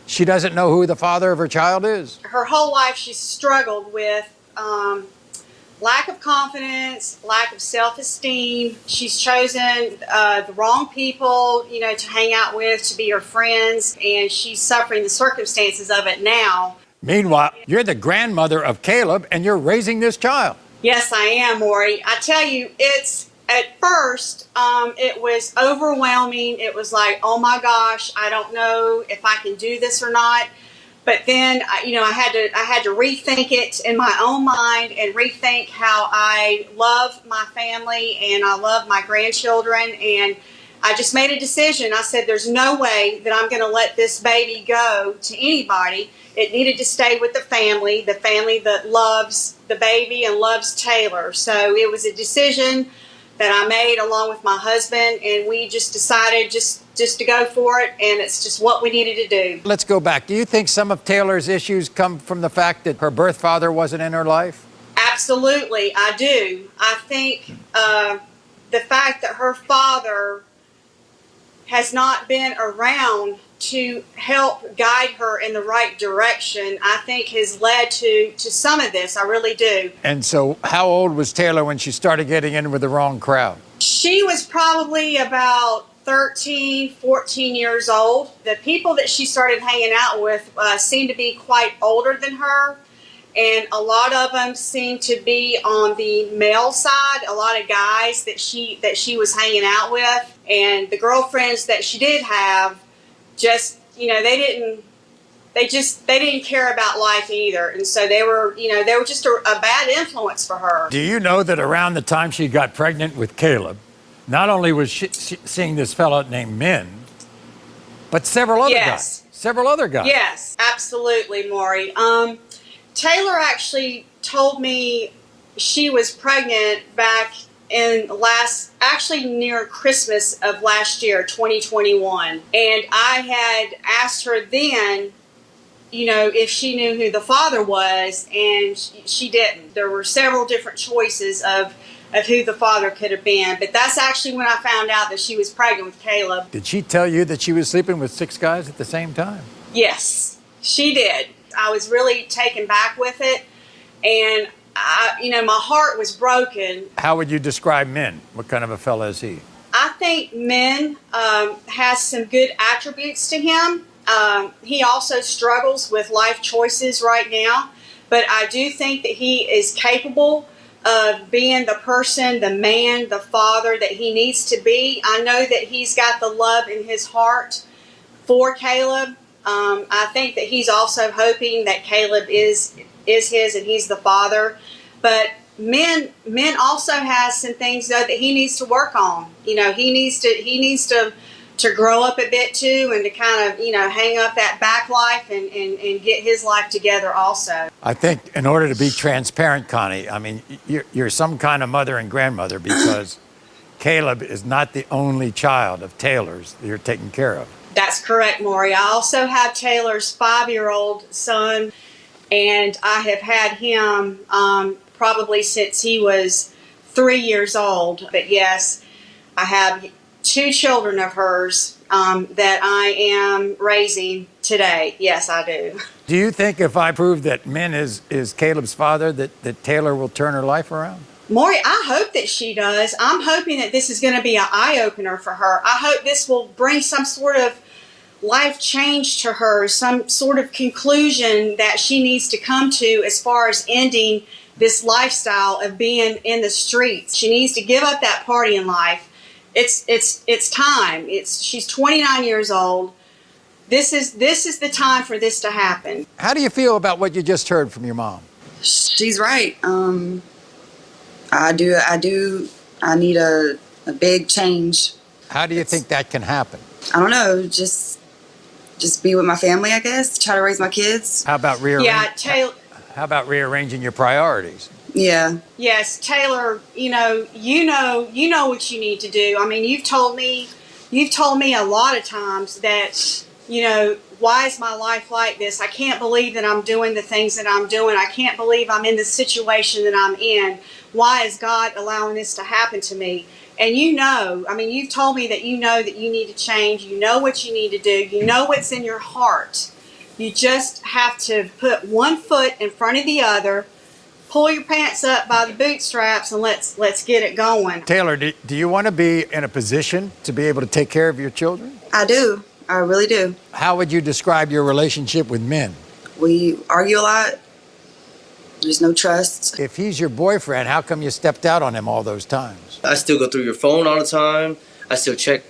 she doesn't know who the father of her child is? Her whole life she's struggled with lack of confidence, lack of self-esteem. She's chosen the wrong people, to hang out with, to be her friends, and she's suffering the circumstances of it now. Meanwhile, you're the grandmother of Caleb, and you're raising this child. Yes, I am, Maury. I tell you, at first, it was overwhelming. It was like, oh my gosh, I don't know if I can do this or not. But then, I had to rethink it in my own mind and rethink how I love my family and I love my grandchildren. And I just made a decision. I said, there's no way that I'm going to let this baby go to anybody. It needed to stay with the family that loves the baby and loves Taylor. So it was a decision that I made along with my husband, and we just decided just to go for it, and it's just what we needed to do. Let's go back. Do you think some of Taylor's issues come from the fact that her birth father wasn't in her life? Absolutely, I do. I think the fact that her father has not been around to help guide her in the right direction, I think has led to some of this. I really do. And so how old was Taylor when she started getting in with the wrong crowd? She was probably about 13, 14 years old. The people that she started hanging out with seemed to be quite older than her. And a lot of them seemed to be on the male side, a lot of guys that she was hanging out with. And the girlfriends that she did have, just, they didn't care about life either. And so they were just a bad influence for her. Do you know that around the time she got pregnant with Caleb, not only was she seeing this fellow named Min, but several other guys? Several other guys. Yes, absolutely, Maury. Taylor actually told me she was pregnant back in near Christmas of last year, 2021. And I had asked her then, if she knew who the father was, and she didn't. There were several different choices of who the father could have been. But that's actually when I found out that she was pregnant with Caleb. Did she tell you that she was sleeping with 6 guys at the same time? Yes, she did. I was really taken back with it, and my heart was broken. How would you describe Min? What kind of a fella is he? I think Min has some good attributes to him. He also struggles with life choices right now, but I do think that he is capable of being the person, the man, the father that he needs to be. I know that he's got the love in his heart for Caleb. I think that he's also hoping that Caleb is his and he's the father. But Min also has some things though that he needs to work on. He needs to grow up a bit too, and to kind of hang up that back life and get his life together also. I think in order to be transparent, Connie, I mean, you're some kind of mother and grandmother, because Caleb is not the only child of Taylor's that you're taking care of. That's correct, Maury. I also have Taylor's 5-year-old son, and I have had him probably since he was 3 years old. But yes, I have 2 children of hers that I am raising today. Yes, I do. Do you think if I prove that Min is Caleb's father, that Taylor will turn her life around? Maury, I hope that she does. I'm hoping that this is going to be an eye-opener for her. I hope this will bring some sort of life change to her, some sort of conclusion that she needs to come to as far as ending this lifestyle of being in the streets. She needs to give up that partying life. It's time. She's 29 years old. This is the time for this to happen. How do you feel about what you just heard from your mom? She's right. I need a big change. How do you think that can happen? I don't know. Just be with my family, I guess. Try to raise my kids. How about How about rearranging your priorities? Yeah. Yes, Taylor, you know what you need to do. I mean, you've told me a lot of times that, why is my life like this? I can't believe that I'm doing the things that I'm doing. I can't believe I'm in the situation that I'm in. Why is God allowing this to happen to me? And you've told me that you know that you need to change. You know what you need to do. You know what's in your heart. You just have to put one foot in front of the other, pull your pants up by the bootstraps, and let's get it going. Taylor, do you want to be in a position to be able to take care of your children? I do. I really do. How would you describe your relationship with Min? We argue a lot. There's no trust. If he's your boyfriend, how come you stepped out on him all those times? I still go through your phone all the time. I still check,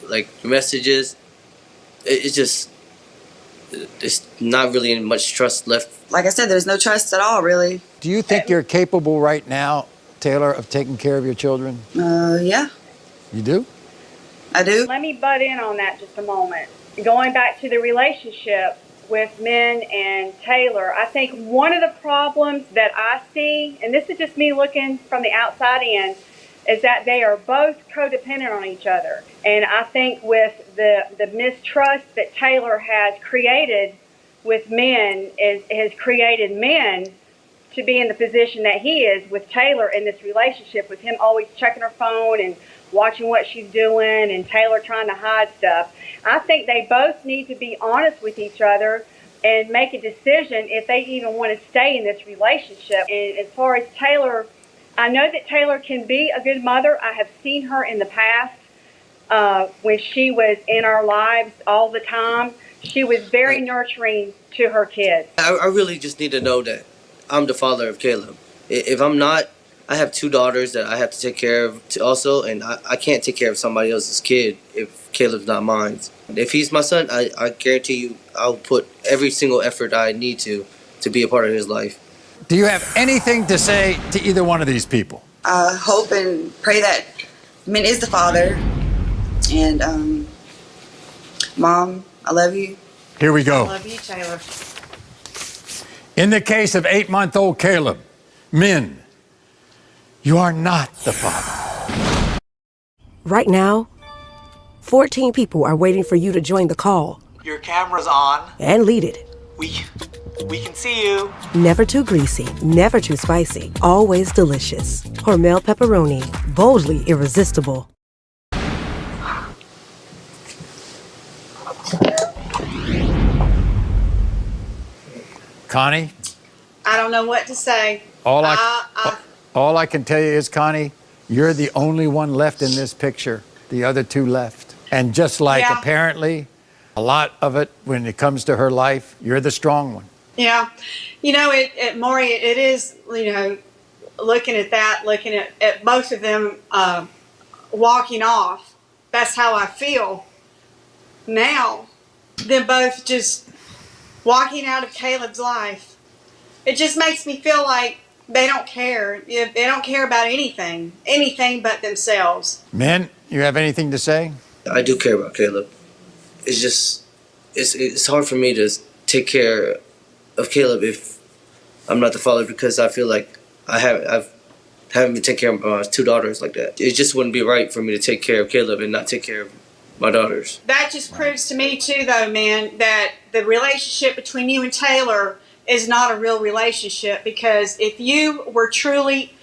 your messages. It's not really much trust left. Like I said, there's no trust at all, really. Do you think you're capable right now, Taylor, of taking care of your children? Yeah. You do? I do. Let me butt in on that just a moment. Going back to the relationship with Min and Taylor, I think one of the problems that I see, and this is just me looking from the outside in, is that they are both codependent on each other. And I think with the mistrust that Taylor has created with Min has created Min to be in the position that he is with Taylor in this relationship, with him always checking her phone and watching what she's doing and Taylor trying to hide stuff. I think they both need to be honest with each other and make a decision if they even want to stay in this relationship. And as far as Taylor, I know that Taylor can be a good mother. I have seen her in the past when she was in our lives all the time. She was very nurturing to her kids. I really just need to know that I'm the father of Caleb. If I'm not, I have 2 daughters that I have to take care of also, and I can't take care of somebody else's kid if Caleb's not mine. If he's my son, I guarantee you I'll put every single effort I need to be a part of his life. Do you have anything to say to either one of these people? I hope and pray that Min is the father. And Mom, I love you. Here we go. I love you, Taylor. In the case of 8-month-old Caleb, Min, you are not the father. Right now, 14 people are waiting for you to join the call Your camera's on. and lead it. We can see you. Never too greasy, never too spicy, always delicious. Hormel pepperoni, boldly irresistible. Connie, I don't know what to say. all I can tell you is, Connie, you're the only one left in this picture. The other 2 left. And just like apparently a lot of it when it comes to her life, you're the strong one. Yeah. You know, Maury, it is, looking at both of them walking off, that's how I feel now. Them both just walking out of Caleb's life. It just makes me feel like they don't care. They don't care about anything but themselves. Min, you have anything to say? I do care about Caleb. It's just, it's hard for me to take care of Caleb if I'm not the father, because I feel like I haven't been taking care of my 2 daughters like that. It just wouldn't be right for me to take care of Caleb and not take care of my daughters. That just proves to me too, though, man, that the relationship between you and Taylor is not a real relationship, because if you were truly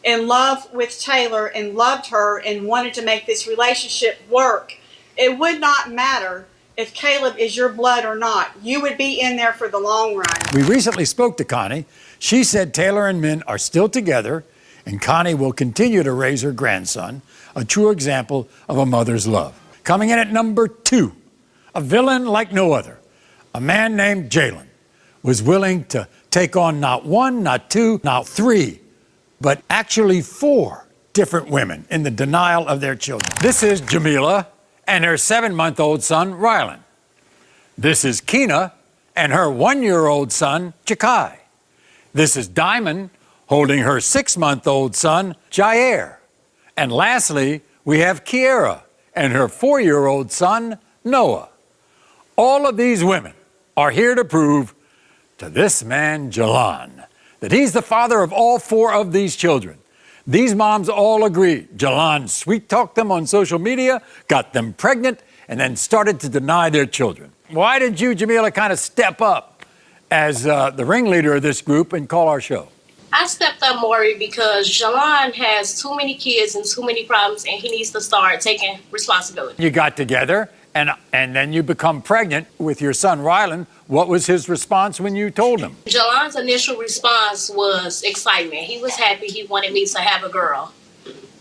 in love with Taylor and loved her and wanted to make this relationship work, it would not matter if Caleb is your blood or not. You would be in there for the long run. We recently spoke to Connie. She said Taylor and Min are still together, and Connie will continue to raise her grandson, a true example of a mother's love. Coming in at number 2, a villain like no other. A man named Jalen was willing to take on not 1, not 2, not 3, but actually 4 different women in the denial of their children. This is Jamila and her 7-month-old son, Rylan. This is Keena and her 1-year-old son, Jakai. This is Diamond holding her 6-month-old son, Jair. And lastly, we have Kiera and her 4-year-old son, Noah. All of these women are here to prove to this man, Jalan, that he's the father of all 4 of these children. These moms all agree. Jalan sweet-talked them on social media, got them pregnant, and then started to deny their children. Why did you, Jamila, kind of step up as the ringleader of this group and call our show? I stepped up, Maury, because Jalan has too many kids and too many problems, and he needs to start taking responsibility. You got together, and then you become pregnant with your son, Rylan. What was his response when you told him? Jalan's initial response was excitement. He was happy. He wanted me to have a girl.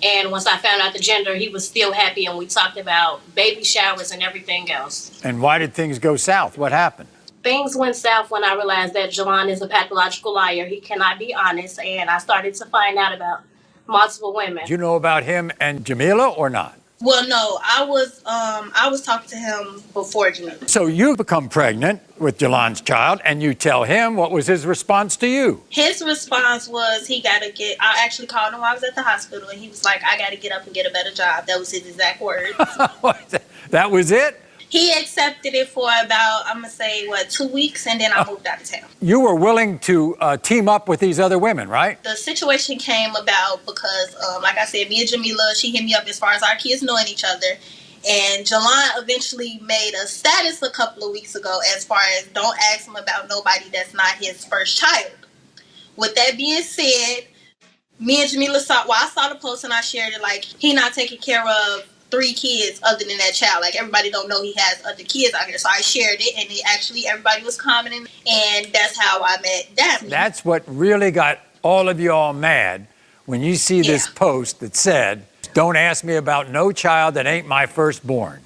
And once I found out the gender, he was still happy, and we talked about baby showers and everything else. And why did things go south? What happened? Things went south when I realized that Jalan is a pathological liar. He cannot be honest, and I started to find out about multiple women. Did you know about him and Jamila or not? Well, no, I was talking to him before Jamila. So you become pregnant with Jalan's child, and you tell him. What was his response to you? His response was I actually called him while I was at the hospital, and he was like, I got to get up and get a better job. That was his exact words. That was it? He accepted it for about, I'm going to say, 2 weeks, and then I moved out of town. You were willing to team up with these other women, right? The situation came about because, like I said, me and Jamila, she hit me up as far as our kids knowing each other. And Jalan eventually made a status a couple of weeks ago as far as don't ask him about nobody that's not his first child. With that being said, me and Jamila I saw the post and I shared it, like, he not taking care of 3 kids other than that child. Like, everybody don't know he has other kids out here. So I shared it, and everybody was commenting, and that's how I met Daphne. That's what really got all of you all mad when you see this post that said, don't ask me about no child that ain't my firstborn.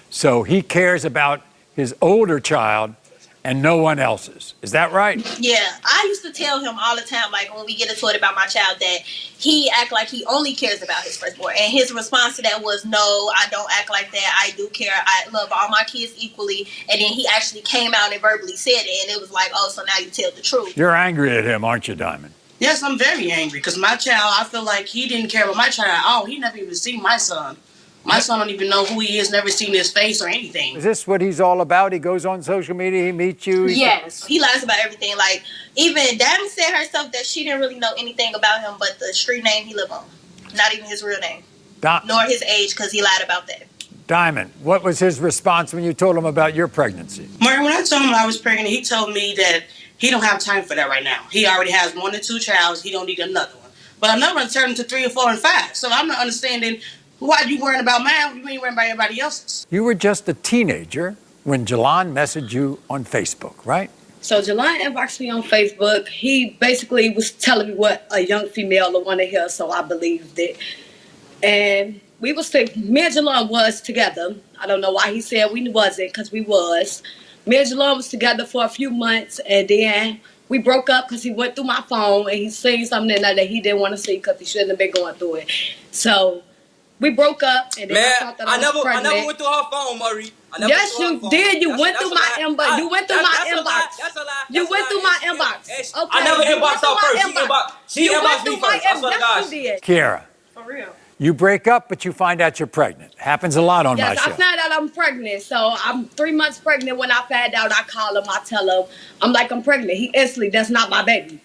So he cares about his older child and no one else's. Is that right? Yeah, I used to tell him all the time, like, when we get into it about my child, that he act like he only cares about his firstborn. And his response to that was, no, I don't act like that. I do care. I love all my kids equally. And then he actually came out and verbally said it. And it was like, oh, so now you tell the truth. You're angry at him, aren't you, Diamond? Yes, I'm very angry because my child, I feel like he didn't care about my child at all. He never even seen my son. My son don't even know who he is, never seen his face or anything. Is this what he's all about? He goes on social media, he meets you? Yes, he lies about everything. Like, even Daphne said herself that she didn't really know anything about him but the street name he lived on. Not even his real name. Nor his age, because he lied about that. Diamond, what was his response when you told him about your pregnancy? Murray, when I told him I was pregnant, he told me that he don't have time for that right now. He already has 1 or 2 child. He don't need another one. But another one turned into 3 or 4 and 5. So I'm not understanding why you worrying about mine. You ain't worrying about everybody else's. You were just a teenager when Jalan messaged you on Facebook, right? So Jalan inboxed me on Facebook. He basically was telling me what a young female would want to hear, so I believed it. And me and Jalan was together. I don't know why he said we wasn't, because we was. Me and Jalan was together for a few months, and then we broke up because he went through my phone and he seen something in there that he didn't want to see because he shouldn't have been going through it. So we broke up, and then I thought that I never went through her phone, Murray. Yes, you did. You went through my inbox. You went through my inbox. That's a lie. You went through my inbox. Okay. I never inboxed her first. She inboxed me first. I swear to God. Yes, you did. Kiara. For real. You break up, but you find out you're pregnant. Happens a lot on my show. Yes, I found out I'm pregnant. So I'm 3 months pregnant. When I found out, I call him. I tell him, I'm like, I'm pregnant. He instantly, that's not my baby.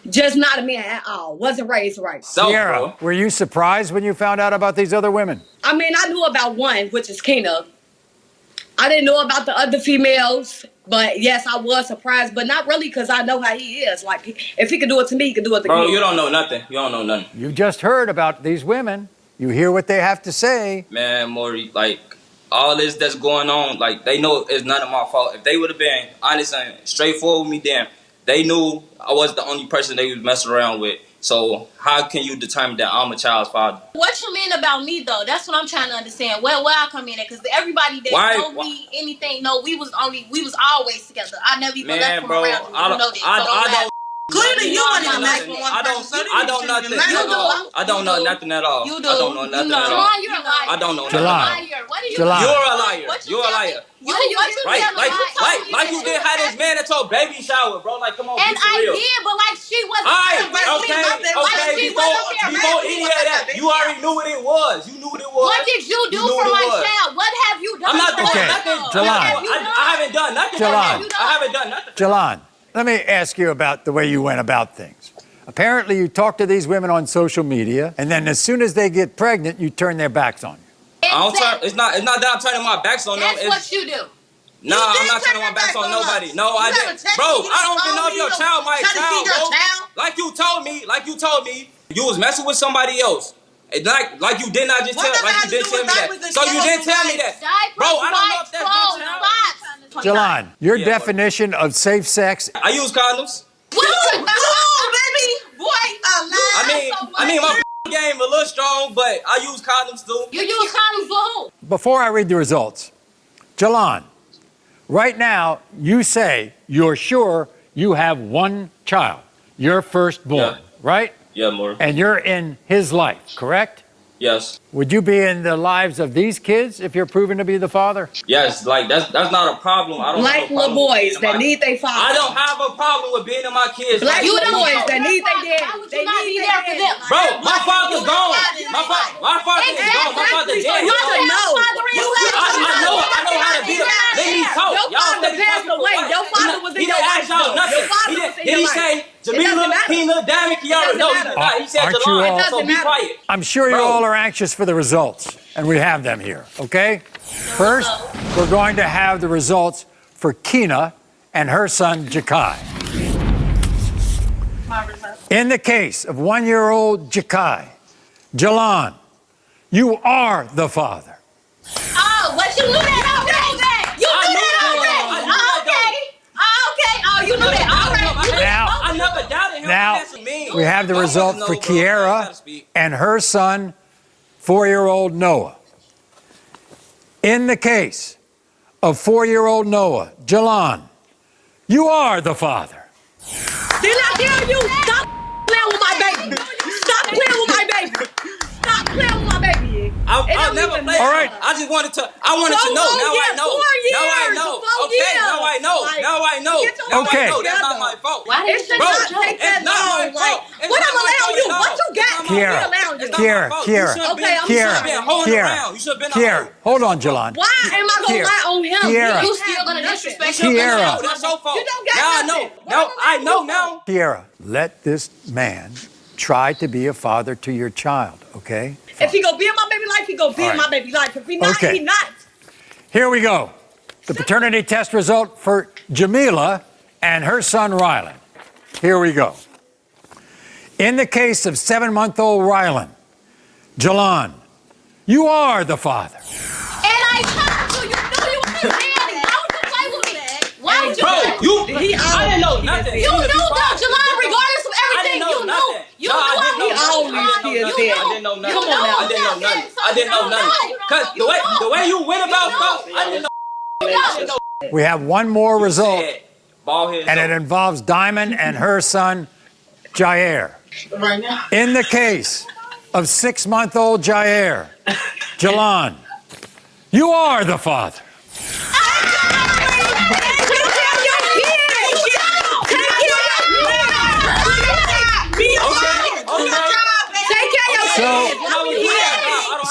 Just not a man at all. Wasn't raised right. Kiara, were you surprised when you found out about these other women? I mean, I knew about one, which is Kena. I didn't know about the other females, but yes, I was surprised, but not really because I know how he is. Like, if he could do it to me, he could do it to Bro, me. you don't know nothing. You don't know nothing. You just heard about these women. You hear what they have to say. Man, Maury, like, all this that's going on, like, they know it's none of my fault. If they would have been honest and straightforward with me, then they knew I was the only person they was messing around with. So how can you determine that I'm a child's father? What you mean about me, though? That's what I'm trying to understand. Where I come in at? Because everybody that know me, anything, no, we was always together. I never even left from around you. You know this. I don't. Clearly, you don't even like one I don't nothing at all. I don't know nothing at all. You do. I don't know nothing at all. Jalan, you're a liar. I don't know You're nothing. What are you? You're a liar. You're a liar. Right, like you did have this man at your baby shower, bro. Like, come on, and be for real. I did, but like she wasn't. Okay. Before any of that, you already knew what it was. You knew what it was. What did you do for my child? What have you done? I'm not doing nothing. Jalan. I haven't done nothing. I haven't done nothing. Jalan, let me ask you about the way you went about things. Apparently, you talk to these women on social media, and then as soon as they get pregnant, you turn their backs on you. It's not that I'm turning my backs on them. That's what you do. Nah, I'm not turning my backs on nobody. No, I didn't. Bro, I don't even know if your child my child, bro. Like you told me, you was messing with somebody else. Like you did not just tell, like you didn't tell me that. So you didn't tell me that. Bro, I don't know if that's your child. Jalan, your definition of safe sex. I use condoms. Whoa, baby. Boy, I mean, my game a little strong, but I use condoms too. You use condoms for who? Before I read the results, Jalan, right now, you say you're sure you have one child, your firstborn, right? Yeah, more. And you're in his life, correct? Yes. Would you be in the lives of these kids if you're proven to be the father? Yes, like that's not a problem. I don't Black have a little problem with boys being in that my- need their father. I don't have a problem with being in my kids. Black life. little boys that need their Why daddy. would They you not need be their there for them? daddy. Bro, my father You gone. realize My father is gone. My father Exactly. dead. So you should know. I know how to be. Let me talk. Your Y'all father steady passed talking for away. what? Your father was in He your didn't life. ask y'all though. nothing. Your father He was in did your he life. say It doesn't Jamila, matter. Tina, Damon, Kiara? It No, doesn't he did matter. not. He said Aren't you Jelani. all- So be quiet. I'm sure you Bro. all are anxious for the results, and we have them here, okay? First, we're going to have the results for Kina and her son, Jakai. In the case of 1-year-old Jakai, Jalan, you are the father. Oh, but you knew that already. You knew that already. Oh, okay. Oh, okay. Oh, you knew that. All right. You knew Now- that. I never doubted him. Now, That's me. we have the result for Kiara and her son, 4-year-old Noah. In the case of 4-year-old Noah, Jalan, you are the father. Didn't I tell you? Stop playing with my baby. Stop playing with my baby. Stop playing with my baby. I'll never play. All right. I just wanted to. I wanted to know. Now I know. Now I know. Okay. Now I know. Now I know. Now Okay. I know. That's not my fault. It should Bro, not take that it's not my long. fault. It's What not I'm my allowing fault you? at all. What you got? It's not my Kiara, fault. allowing you. It's not Kiara, my fault. Kiara, You should have Okay, I'm been sorry. holding Kiara, around. You should have been Kiara, hold on, Jalan. Why am I going to lie on him? Kiara. You You still gonna disrespect You him? should've been Kiara. out. That's your fault. You don't got now nothing. I know. Now I know now. Kiara, let this man try to be a father to your child, okay? If he go be in my baby life, he go be All in right. my baby life. If he not, Okay. he not. Here we go. The paternity test result for Jamila and her son Rylan. Here we go. In the case of 7-month-old Rylan, Jalan, you are the father. And I told you, you knew you was his daddy. Why would you play with me? Why would you? Bro, play? I didn't know nothing. You knew though, Jelani, regardless of everything, know you knew. nothing. You No, knew I didn't know I nothing. was I didn't know nothing. You I didn't know nothing. knew. I didn't know nothing. I didn't know nothing. Cause the way you went about stuff, I didn't know. I didn't know. We have one more result, Ball head. and it involves Diamond and her son Jair. Right now. In the case of 6-month-old Jair, Jalan, you are the father.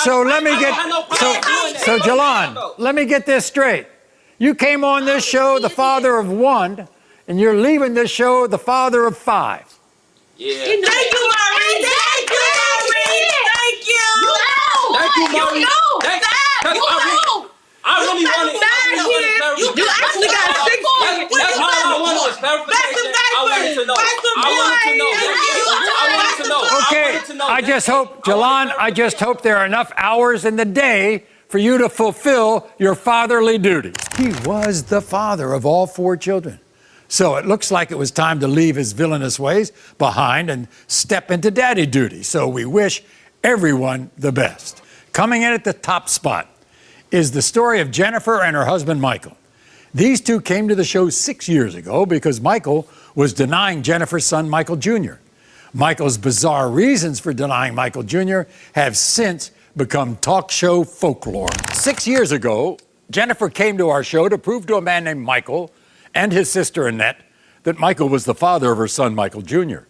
So let me get so Jalan, let me get this straight. You came on this show the father of 1, and you're leaving this show the father of 5. Yeah. Thank you, Maureen. Thank you, Maureen. Thank you. Thank you, Maureen. You know Thank that. you. I really wanted You actually got 6 feet. That's all I wanted was clarification. I wanted to know. Okay, I just hope, Jalan, I just hope there are enough hours in the day for you to fulfill your fatherly duties. He was the father of all 4 children. So it looks like it was time to leave his villainous ways behind and step into daddy duty. So we wish everyone the best. Coming in at the top spot is the story of Jennifer and her husband, Michael. These two came to the show 6 years ago because Michael was denying Jennifer's son, Michael Jr. Michael's bizarre reasons for denying Michael Jr. have since become talk show folklore. 6 years ago, Jennifer came to our show to prove to a man named Michael and his sister Annette that Michael was the father of her son, Michael Jr.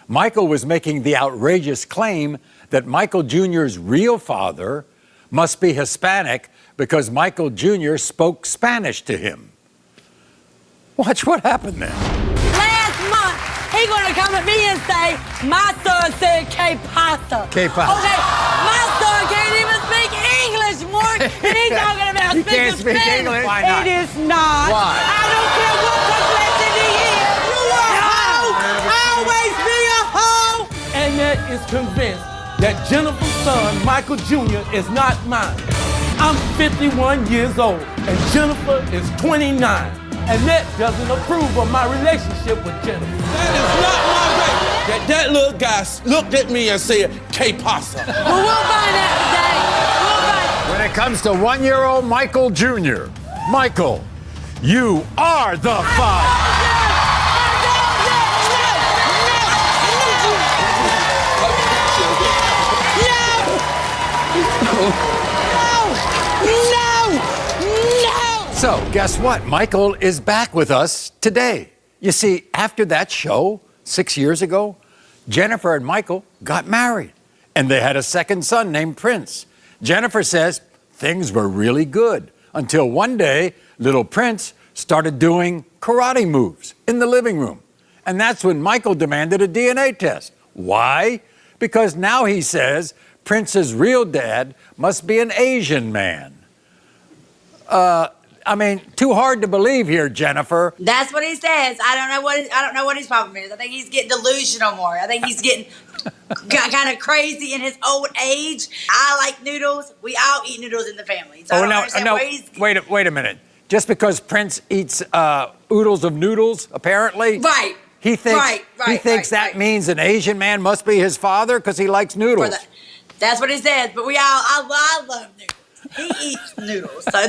Michael was making the outrageous claim that Michael Jr.'s real father must be Hispanic because Michael Jr. spoke Spanish to him. Watch what happened then. Last month, he gonna come at me and say, my son said que pasa. Que pasa. Okay, my son can't even speak English, Mark, and he's talking about He can't speaking speak Spanish. English? Why not? It is not. Why? I don't care what complexion he is. You are a hoe. Always be a hoe. Annette is convinced that Jennifer's son, Michael Jr., is not mine. I'm 51 years old, and Jennifer is 29. Annette doesn't approve of my relationship with Jennifer. That is not my baby. That little guy looked at me and said, que pasa? Well, we'll find out today. We'll find. When it comes to 1-year-old Michael Jr., Michael, you are the father. No! So, guess what? Michael is back with us today. You see, after that show 6 years ago, Jennifer and Michael got married, and they had a second son named Prince. Jennifer says things were really good until one day, little Prince started doing karate moves in the living room. And that's when Michael demanded a DNA test. Why? Because now he says Prince's real dad must be an Asian man. I mean, too hard to believe here, Jennifer. That's what he says. I don't know what his problem is. I think he's getting delusional more. I think he's getting kind of crazy in his old age. I like noodles. We all eat noodles in the family. So I don't understand where he's... Wait a minute. Just because Prince eats oodles of noodles, apparently, Right. He thinks that means an Asian man must be his father because he likes noodles. That's what he says. But I love noodles. He eats noodles. So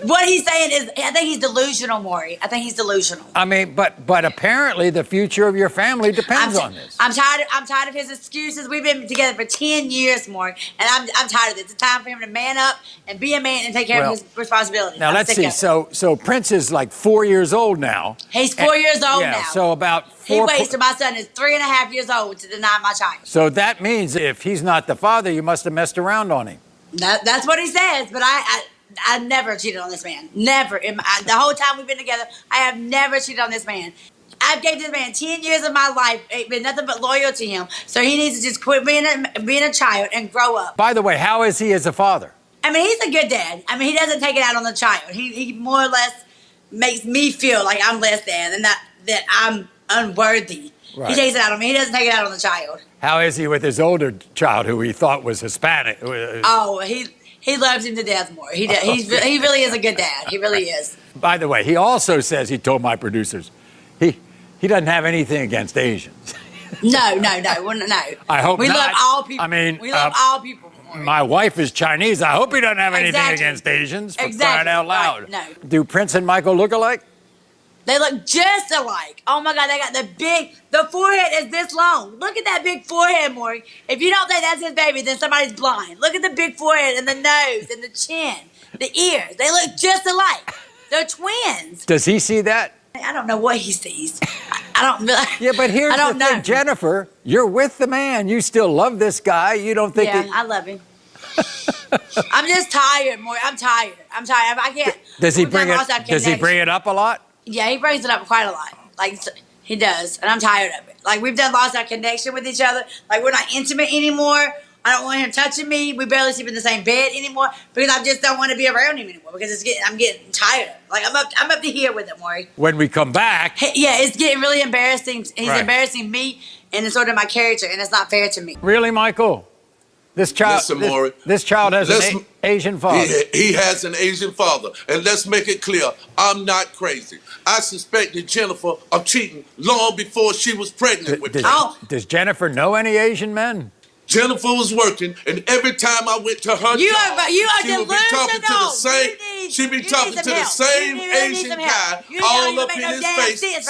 what he's saying is, I think he's delusional, Maury. I think he's delusional. I mean, but apparently the future of your family depends on this. I'm tired of his excuses. We've been together for 10 years, Maury, and I'm tired of this. It's time for him to man up and be a man and take care of his responsibilities. Now let's see. So Prince is like 4 years old now. He's 4 years old now. So about he waits till my son is 3.5 years old to deny my child. So that means if he's not the father, you must have messed around on him. That's what he says, but I never cheated on this man. Never. The whole time we've been together, I have never cheated on this man. I've gave this man 10 years of my life, ain't been nothing but loyal to him. So he needs to just quit being a child and grow up. By the way, how is he as a father? I mean, he's a good dad. I mean, he doesn't take it out on the child. He more or less makes me feel like I'm less than and that I'm unworthy. Right. He takes it out on me. He doesn't take it out on the child. How is he with his older child, who he thought was Hispanic? Oh, he loves him to death more. He really is a good dad. He really is. By the way, he also says, he told my producers, he doesn't have anything against Asians. No. I hope we not. love all people. I mean, we love all people. My wife is Chinese. I hope he doesn't have anything against Asians, for crying out loud. Right, no. Do Prince and Michael look alike? They look just alike. Oh my God, they got the forehead is this long. Look at that big forehead, Maury. If you don't think that's his baby, then somebody's blind. Look at the big forehead and the nose and the chin, the ears. They look just alike. They're twins. Does he see that? I don't know what he sees. I don't. Yeah, but here's the thing, Jennifer. You're with the man. You still love this guy. You don't think? Yeah, I love him. I'm just tired, Maury. I'm tired. I can't. Does he bring it up a lot? Yeah, he brings it up quite a lot. Like, he does. And I'm tired of it. Like, we've lost our connection with each other. Like, we're not intimate anymore. I don't want him touching me. We barely sleep in the same bed anymore because I just don't want to be around him anymore because I'm getting tired. Like, I'm up to here with it, Maury. When we come back. Yeah, it's getting really embarrassing. He's embarrassing me and it's sort of my character, and it's not fair to me. Really, Michael? This child, this child has an Asian father. He has an Asian father. And let's make it clear, I'm not crazy. I suspected Jennifer of cheating long before she was pregnant with me. Does Jennifer know any Asian men? Jennifer was working, and every time I went to her job, she would be talking to the same. She'd be talking to the same Asian guy, all up in his face,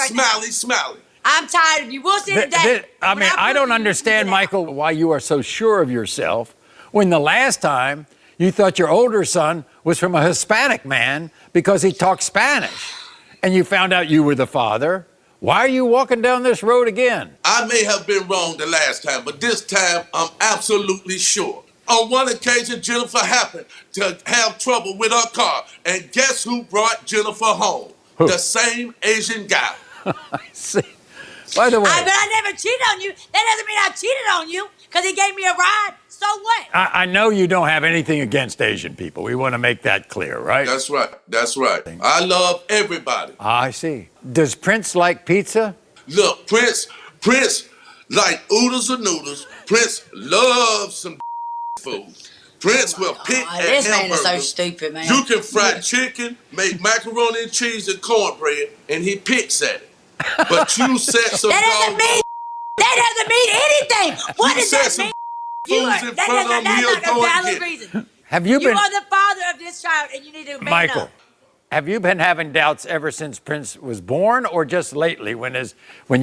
smiley. I'm tired of you. We'll see today. I don't understand, Michael, why you are so sure of yourself when the last time you thought your older son was from a Hispanic man because he talked Spanish, and you found out you were the father. Why are you walking down this road again? I may have been wrong the last time, but this time I'm absolutely sure. On one occasion, Jennifer happened to have trouble with her car, and guess who brought Jennifer home? Who? The same Asian guy. I see. By the way, but I never cheated on you. That doesn't mean I cheated on you because he gave me a ride. So what? I know you don't have anything against Asian people. We want to make that clear, right? That's right. I love everybody. I see. Does Prince like pizza? Look, Prince like oodles of noodles. Prince loves some food. Prince will pick at this hamburgers. man is so stupid, man. You can fry chicken, make macaroni and cheese and cornbread, and he picks at it. But you said some that doesn't mean anything. What does that mean? Foods in front of me that's not a valid reason. You are the father of this child, and you need to man up. Have you been having doubts ever since Prince was born, or just lately when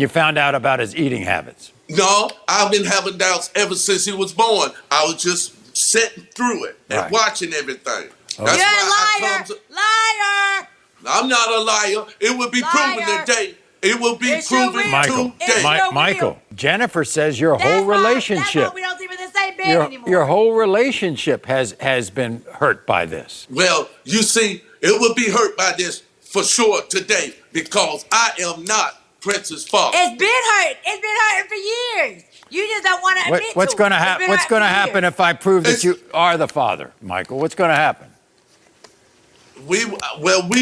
you found out about his eating habits? No, I've been having doubts ever since he was born. I was just sitting through it and Right. watching everything. Okay. That's You're a why liar. Liar. I'm not a liar. It will be proven Liar. today. It will be It's your proven will. Michael, today. Michael, Jennifer says your whole relationship, That's why we don't sleep in the same bed anymore. your whole relationship has been hurt by this. Well, you see, it will be hurt by this for sure today because I am not Prince's father. It's been hurt. It's been hurting for years. You just don't want to admit to What's it. going to It's happen? been What's hurting going to for happen years. if I prove that you are the father, Michael? What's going to happen? We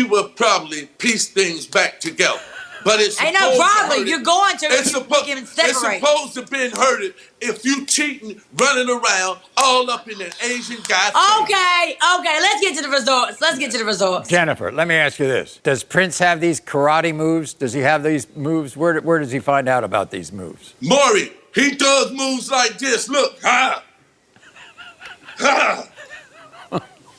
will probably piece things back together. But it's Ain't no supposed to problem. hurt it. You're going to. It's, You can it's separate. supposed to been hurted if you cheating, running around, all up in an Asian guy. Okay. Let's get to the results. Jennifer, let me ask you this. Does Prince have these karate moves? Does he have these moves? Where does he find out about these moves? Maury, he does moves like this. Look, ha, ha.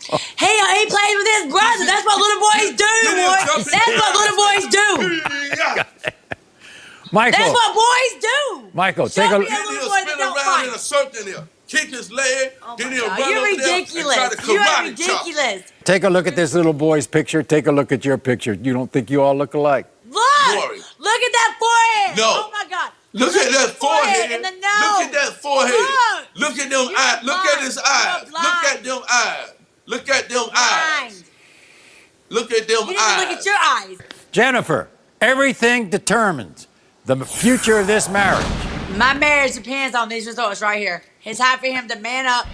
He plays with his brother. That's what little boys do, boy. That's what little boys do. Michael. That's what boys do. Michael, Show take a me look. a little boy Spin that don't around fight. in a circle here, kick his leg, then he'll run You're over there and try to ridiculous. You are karate chop. ridiculous. Take a look at this little boy's picture. Take a look at your picture. You don't think you all look alike? Look Maury. at that forehead. No. Oh my God. Look at that forehead. And the nose. Look at that forehead. Look. Look at them eyes. Look at his eyes. Look at them eyes. Look at them eyes. Look at them You need to eyes. look at your eyes. Jennifer, everything determines the future of this marriage. My marriage depends on these results right here. It's time for him to man up,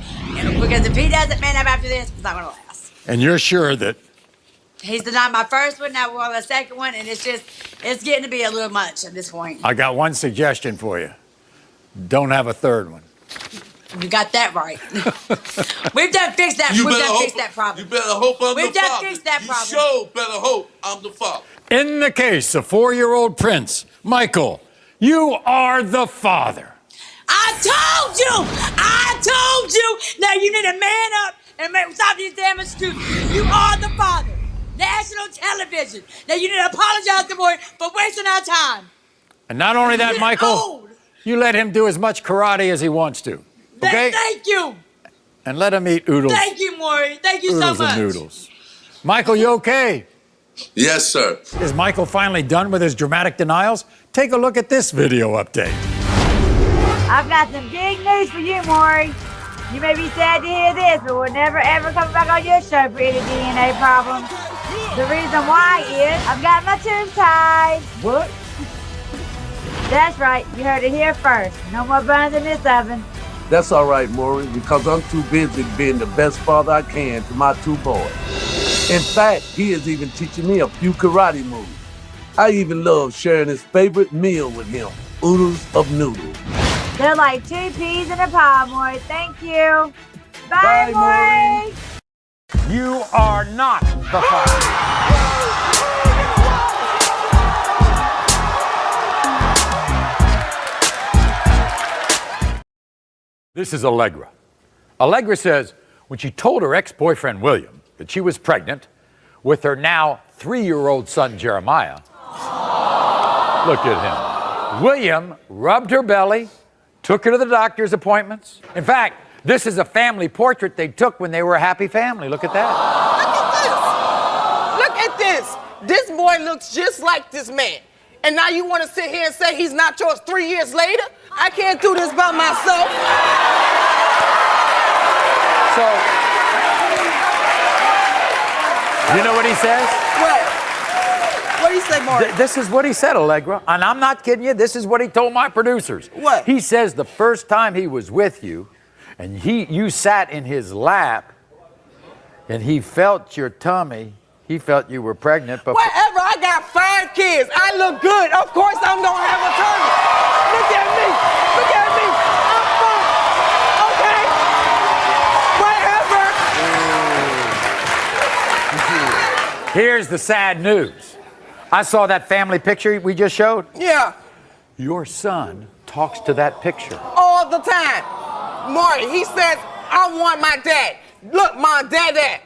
because if he doesn't man up after this, it's not going to last. And you're sure that He's denied my first one, now we're on the second one, and it's getting to be a little much at this point. I got one suggestion for you. Don't have a third one. You got that right. We've done fixed that. We've done fixed that problem. You better hope I'm We've the done father. fixed that problem. You sure better hope I'm the father. In the case of 4-year-old Prince, Michael, you are the father. I told you. Now you need to man up and stop these damn excuses. You are the father. National television. Now you need to apologize to boy for wasting our time. And not only that, You're Michael, old. you let him do as much karate as he wants to. Okay? Thank you. And let him eat oodles. Thank you, Maury. Thank you so Oodles much. and noodles. Michael, you okay? Yes, sir. Is Michael finally done with his dramatic denials? Take a look at this video update. I've got some big news for you, Maury. You may be sad to hear this, but we're never ever coming back on your show for any DNA problems. The reason why is I've got my tube tied. What? That's right, you heard it here first. No more buns in this oven. That's all right, Maury, because I'm too busy being the best father I can to my 2 boys. In fact, he is even teaching me a few karate moves. I even love sharing his favorite meal with him, oodles of noodles. They're like 2 peas in a pod, Maury. Thank you. Bye, Bye, Maury. You are not the father. This is Allegra. Allegra says when she told her ex-boyfriend William that she was pregnant with her now 3-year-old son Jeremiah, look at him. William rubbed her belly, took her to the doctor's appointments. In fact, this is a family portrait they took when they were a happy family. Look at that. Look at this. This boy looks just like this man. And now you want to sit here and say he's not yours 3 years later? I can't do this by myself. So, you know what he says? What? What do you say, Mark? This is what he said, Allegra. And I'm not kidding you. This is what he told my producers. What? He says the first time he was with you and you sat in his lap and he felt your tummy, he felt you were pregnant. But Whatever, I got 5 kids. I look good. Of course I'm going to have a tummy. Look at me. Look at me. I'm fine. Okay? Whatever. here's the sad news. I saw that family picture we just showed. Yeah. Your son talks to that picture. All the time. Marty, he says, I want my dad. Look, Mom, Dad.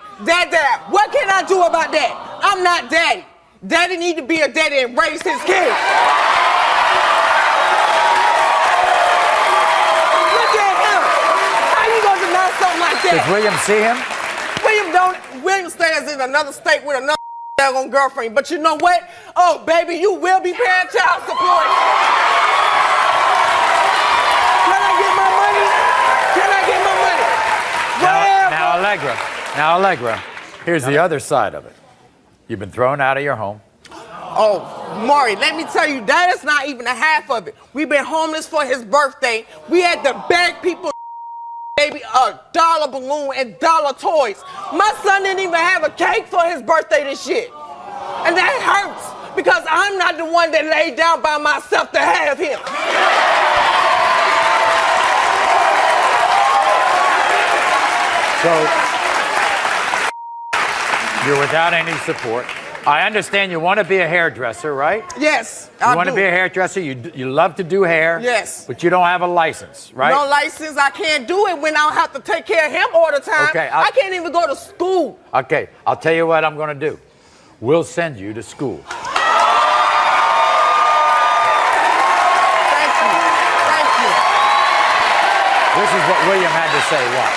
What can I do about that? I'm not daddy. Daddy need to be a daddy and raise his kids. Look at him. How you gonna deny something like Does William see him? William stays in another state with another daggone girlfriend. But you know what? Oh, baby, you will be paying child support. Can I get my money? Can I get my money? Now, Allegra, here's the other side of it. You've been thrown out of your home. Oh, Maury, let me tell you, that is not even a half of it. We've been homeless for his birthday. We had to beg people, baby, $1 balloon and dollar toys. My son didn't even have a cake for his birthday this year. And that hurts because I'm not the one that laid down by myself to have him. So, you're without any support. I understand you want to be a hairdresser, right? Yes, You want to be a hairdresser. You love to do hair. Yes. But you don't have a license, right? No license. I can't do it when I don't have to take care of him all the time. Okay, I can't even go to school. Okay, I'll tell you what I'm going to do. We'll send you to school. Thank you. This is what William had to say. What?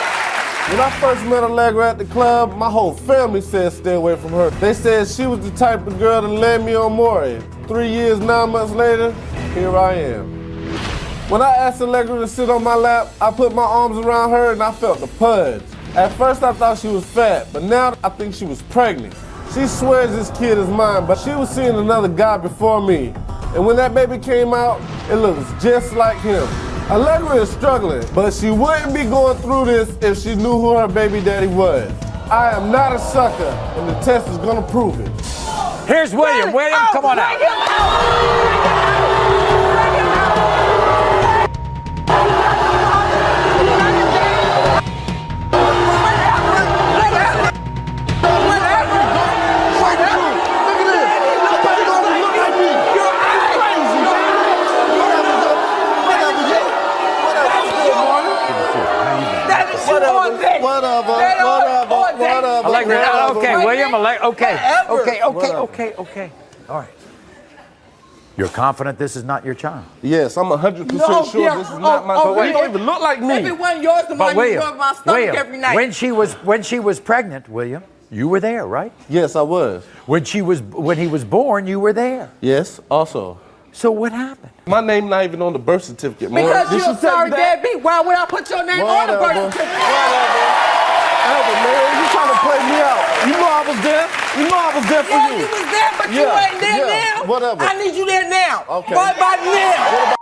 When I first met Allegra at the club, my whole family said stay away from her. They said she was the type of girl that led me on Maury. 3 years, 9 months later, here I am. When I asked Allegra to sit on my lap, I put my arms around her and I felt the pudge. At first I thought she was fat, but now I think she was pregnant. She swears this kid is mine, but she was seeing another guy before me. And when that baby came out, it looks just like him. Allegra is struggling, but she wouldn't be going through this if she knew who her baby daddy was. I am not a sucker, and the test is gonna prove it. Here's William. William, come on out. Whatever. Allegra, okay, William, okay. All right. You're confident this is not your child? Yes, I'm 100% sure this is not my son. He don't even look like me. If it wasn't yours, the one you rub my stomach every night. When she was pregnant, William, you were there, right? Yes, I was. When he was born, you were there. Yes, also. So what happened? My name not even on the birth certificate. Because you're a sorry deadbeat. Why would I put your name on the birth certificate? Whatever, man. You trying to play me out. You know I was there. You know I was there for you. Yeah, you was there, but you ain't there now. Whatever. I need you there now. Okay. What about now?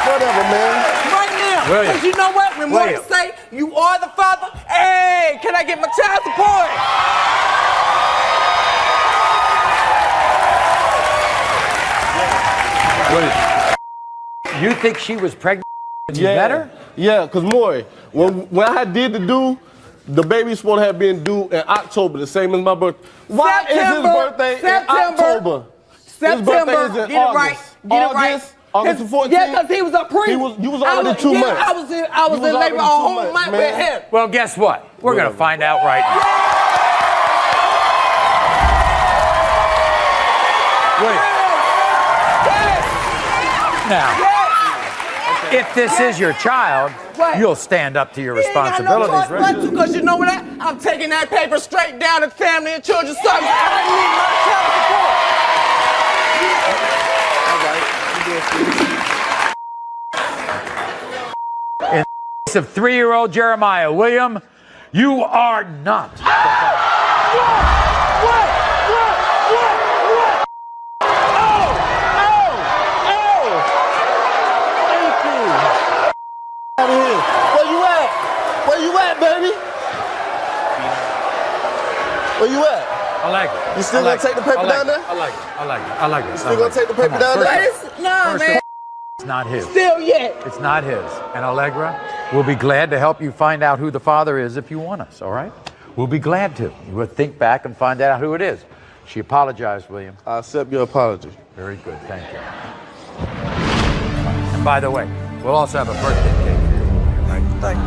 Whatever, man. Right now. William. Because you know what? When Morgan say you are the father, hey, can I get my child support? William, you think she was pregnant when you met her? Yeah, because Maury, when I did the due, the baby's supposed to have been due in October, the same as my birthday. Why is his birthday in October? His birthday is in August. August the 14th? Yeah, because he was a pre. You was already 2 months. I was in labor a whole month with him. Well, guess what? We're going to find out right now. Now, if this is your child, you'll stand up to your responsibilities, right? Because you know what? I'm taking that paper straight down to Family and Children's Services. I need my child support. In the case of 3-year-old Jeremiah, William, you are not the father. Where you at, baby? Where you at? I like it. You still gonna take the paper down there? I like it. You still gonna take the paper down there? No, man. It's not his. Still yet. It's not his. And Allegra, we'll be glad to help you find out who the father is if you want us, all right? We'll be glad to. We'll think back and find out who it is. She apologized, William. I accept your apology. Very good, thank you. And by the way, we'll also have a birthday cake for you, right? Thank you.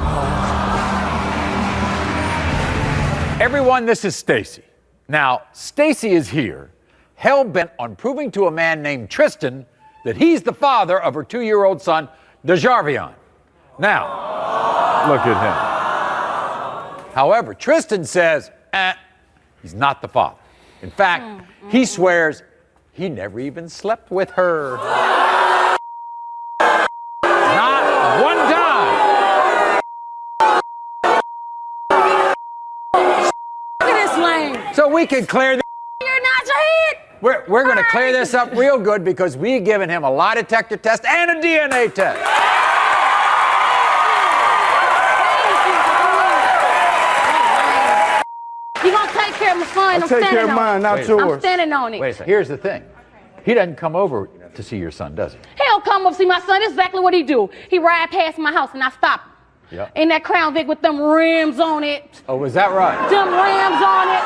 Everyone, this is Stacy. Now, Stacy is here, hell-bent on proving to a man named Tristan that he's the father of her 2-year-old son, DeJarvion. Now, Look at him. However, Tristan says, he's not the father. In fact, he swears he never even slept with her. Not one time. Look at this lane. So we can clear this. You're not your head. We're going to clear this up real good because we've given him a lie detector test and a DNA test. You gonna take care of my son? I'll take care of mine, not yours. I'm standing on it. Wait a second. Here's the thing. He doesn't come over to see your son, does he? He don't come up to see my son. That's exactly what he do. He ride past my house and I stop him. Yep. In that Crown Vic with them rims on it. Oh, was that right? Them rims on it.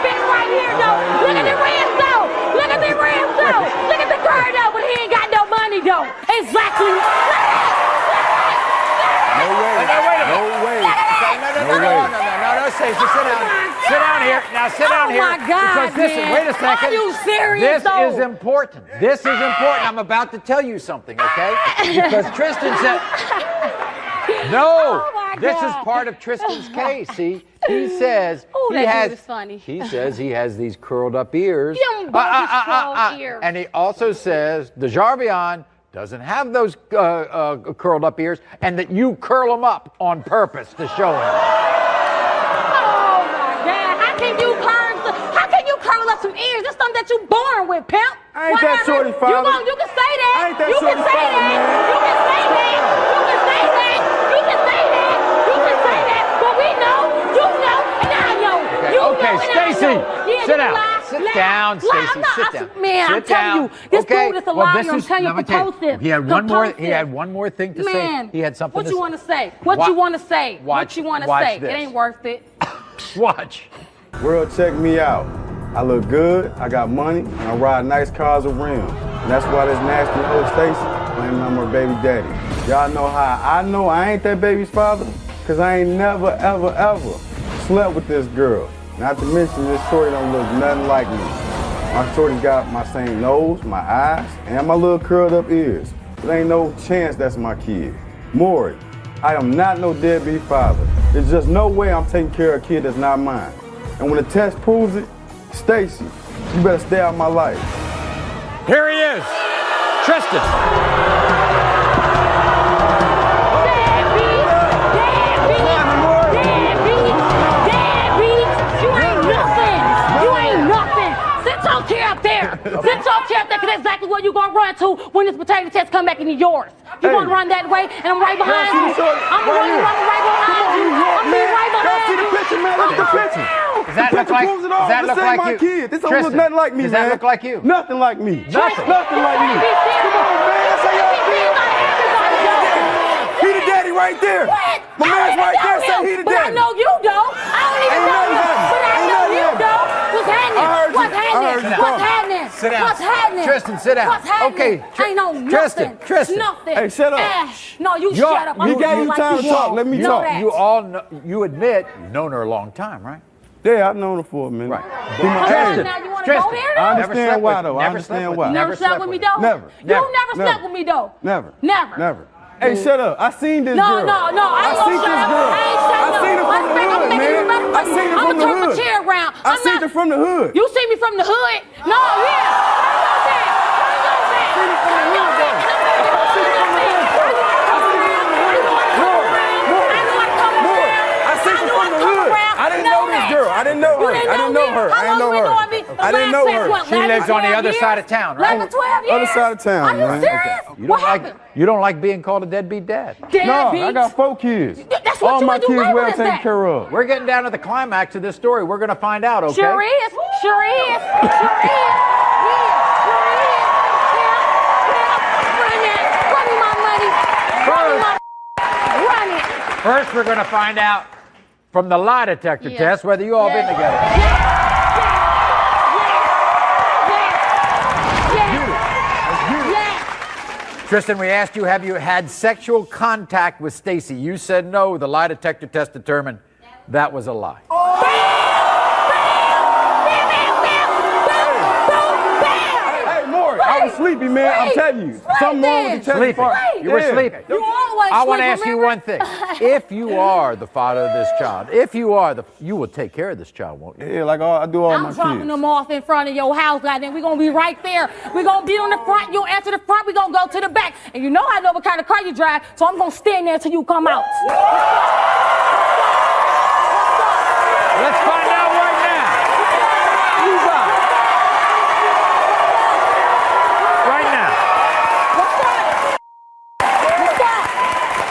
Look at the rims though. Look at the rims though. Look at the car though, but he ain't got no money though. Exactly. No way. No way. No, Stacey, sit down. Sit down here. Now sit down here. Oh my God, because this man. wait a second. Are you serious This though? is important. This is important. I'm about to tell you something, okay? Because Tristan said no. This is part of Tristan's case. See, he says he says he has these curled up ears. Curled ears. And he also says DeJarvion doesn't have those curled up ears, and that you curl them up on purpose to show him. Oh my God! How can you curl up some ears? That's something that you born with, pimp. I ain't that shorty father. You can say that. I ain't that you can shorty say father, that. man. You can say that. You can say that. You can say that. You can say that. But we know, you know, and I know. Okay, You okay, know and Stacey, I know. Yeah, sit you down. lie, Sit lie, down, lie. Stacey. I'm not- Sit down. Man, I'm Sit telling down. you, this Okay, dude is a well, liar. this I'm is- telling you, let me tell propulsive. He had one more. He Propulsive. had one more thing to Man, say. He had something. What to you say. want to say? What you want to say? What you want to watch say? this. It ain't worth it. Watch. World, check me out. I look good, I got money, and I ride nice cars with rims. And that's why this nasty old Stacey claiming I'm her baby daddy. Y'all know how I know I ain't that baby's father? Cause I ain't never, ever slept with this girl. Not to mention this shorty don't look nothing like me. My shorty got my same nose, my eyes, and my little curled up ears. There ain't no chance that's my kid. Maury, I am not no deadbeat father. There's just no way I'm taking care of a kid that's not mine. And when the test proves it, Stacey, you better stay out of my life. Here he is, Tristan. Sit your chair up there, because that's exactly where you're going to run to when this potato test come back into yours. You're going to run that way, and I'm right behind you. I'm running right behind you. I'm right behind you. See the picture, man? Look at the picture. Does that look like? Does that look like you? Kid. This don't look nothing like me, does man. Does that look like you? Nothing like me. Nothing. Nothing like me. Come on, man. That's how y'all feel. He the daddy right there. What? My man's right there. Say he the But I daddy. know you don't. I don't even know you. But I know you don't. What's happening? What's happening? What's happening? Sit down. What's happening? Tristan, sit down. What's happening? Okay, I know nothing. Tristan. Nothing. Hey, shut up. No, you shut up. You gave you time to talk. Let me talk. You all know, you admit you've known her a long time, right? Yeah, I've known her for a minute. Right. Tristan, now you want to go there, though? I understand why, though. I understand why. You never slept with me, though? Never. You never slept with me, though? Never. Never. Never. Hey, shut up. I seen this girl. No. I ain't seen gonna shut this up. girl. I ain't shut I up. seen her from the hood, man. I seen her from the I'm gonna turn my hood. chair around. I seen her from the hood. You see me from the hood? No, I didn't know this girl. I didn't know her. I didn't know her. I didn't know her. I didn't know her. She lives on the other side of town, right? 11, 12 years. Other side of town, Are you man. serious? You don't like being called a deadbeat dad. No, I got 4 kids. That's what All you my would do kids later well is taken that. care of. We're getting down to the climax of this story. We're going to find out, okay? Sure is. Sure is. Sure is. Run me my money. Run it. First, we're going to find out from the lie detector test whether you all been together. Tristan, we asked you, have you had sexual contact with Stacey? You said no. The lie detector test determined that was a lie. Hey, Maury, I I was sleepy, man. I'm telling you. Something wrong with the chest Sleeping. part. You were sleeping. You I want to ask you one thing. If you are the father of this child, you will take care of this child, won't you? Yeah, like I do all my I'm dropping kids. them off in front of your house, goddamn. We're going to be right there. We're going to be on the front. You'll answer the front. We're going to go to the back. And you know I know what kind of car you drive, so I'm going to stand there until you come out. Let's find out right now. You got it. Right now.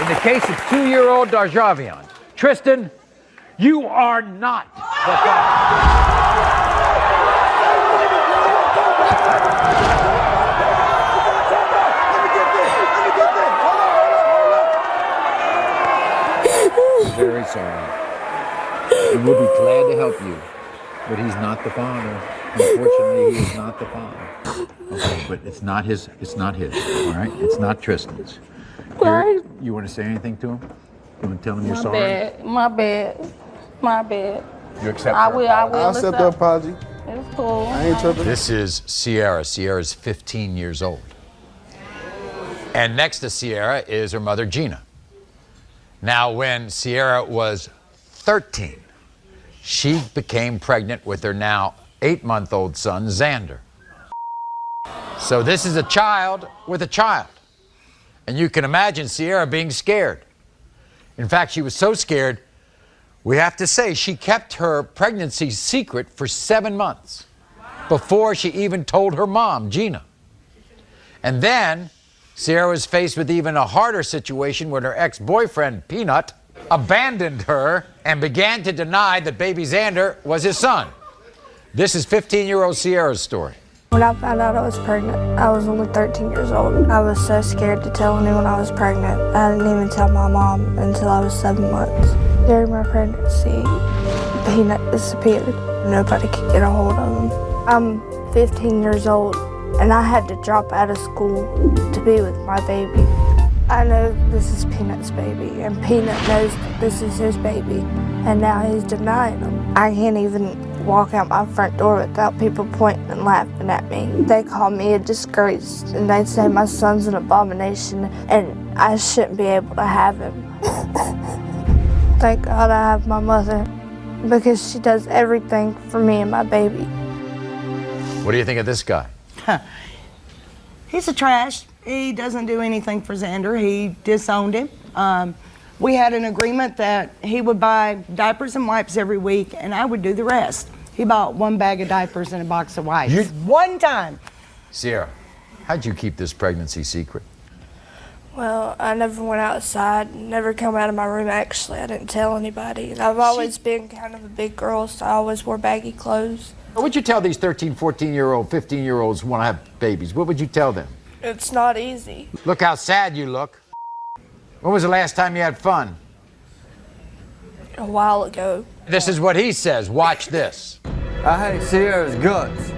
In the case of 2-year-old Darjavion, Tristan, you are not the father. I'm very sorry. And we'll be glad to help you, but he's not the father. Unfortunately, he is not the father. Okay, but it's not his, all right? It's not Tristan's. Right. You want to say anything to him? You want to tell him you're sorry? My bad. You accept I will accept the apology. It's cool. I ain't tripping. This is Sierra. Sierra's 15 years old. And next to Sierra is her mother, Gina. Now, when Sierra was 13, she became pregnant with her now 8-month-old son, Xander. So this is a child with a child. And you can imagine Sierra being scared. In fact, she was so scared, we have to say she kept her pregnancy secret for 7 months before she even told her mom, Gina. And then Sierra was faced with even a harder situation when her ex-boyfriend, Peanut, abandoned her and began to deny that baby Xander was his son. This is 15-year-old Sierra's story. When I found out I was pregnant, I was only 13 years old. I was so scared to tell anyone I was pregnant. I didn't even tell my mom until I was 7 months. During my pregnancy, Peanut disappeared. Nobody could get a hold of him. I'm 15 years old, and I had to drop out of school to be with my baby. I know this is Peanut's baby, and Peanut knows that this is his baby, and now he's denying him. I can't even walk out my front door without people pointing and laughing at me. They call me a disgrace, and they say my son's an abomination, and I shouldn't be able to have him. Thank God I have my mother, because she does everything for me and my baby. What do you think of this guy? He's a trash. He doesn't do anything for Xander. He disowned him. We had an agreement that he would buy diapers and wipes every week, and I would do the rest. He bought 1 bag of diapers and a box of wipes. One time. Sierra, how'd you keep this pregnancy secret? Well, I never went outside, never come out of my room actually. I didn't tell anybody. I've always been kind of a big girl, so I always wore baggy clothes. What would you tell these 13, 14-year-old, 15-year-olds who want to have babies? What would you tell them? It's not easy. Look how sad you look. When was the last time you had fun? A while ago. This is what he says. Watch this. I hate Sierra's guts.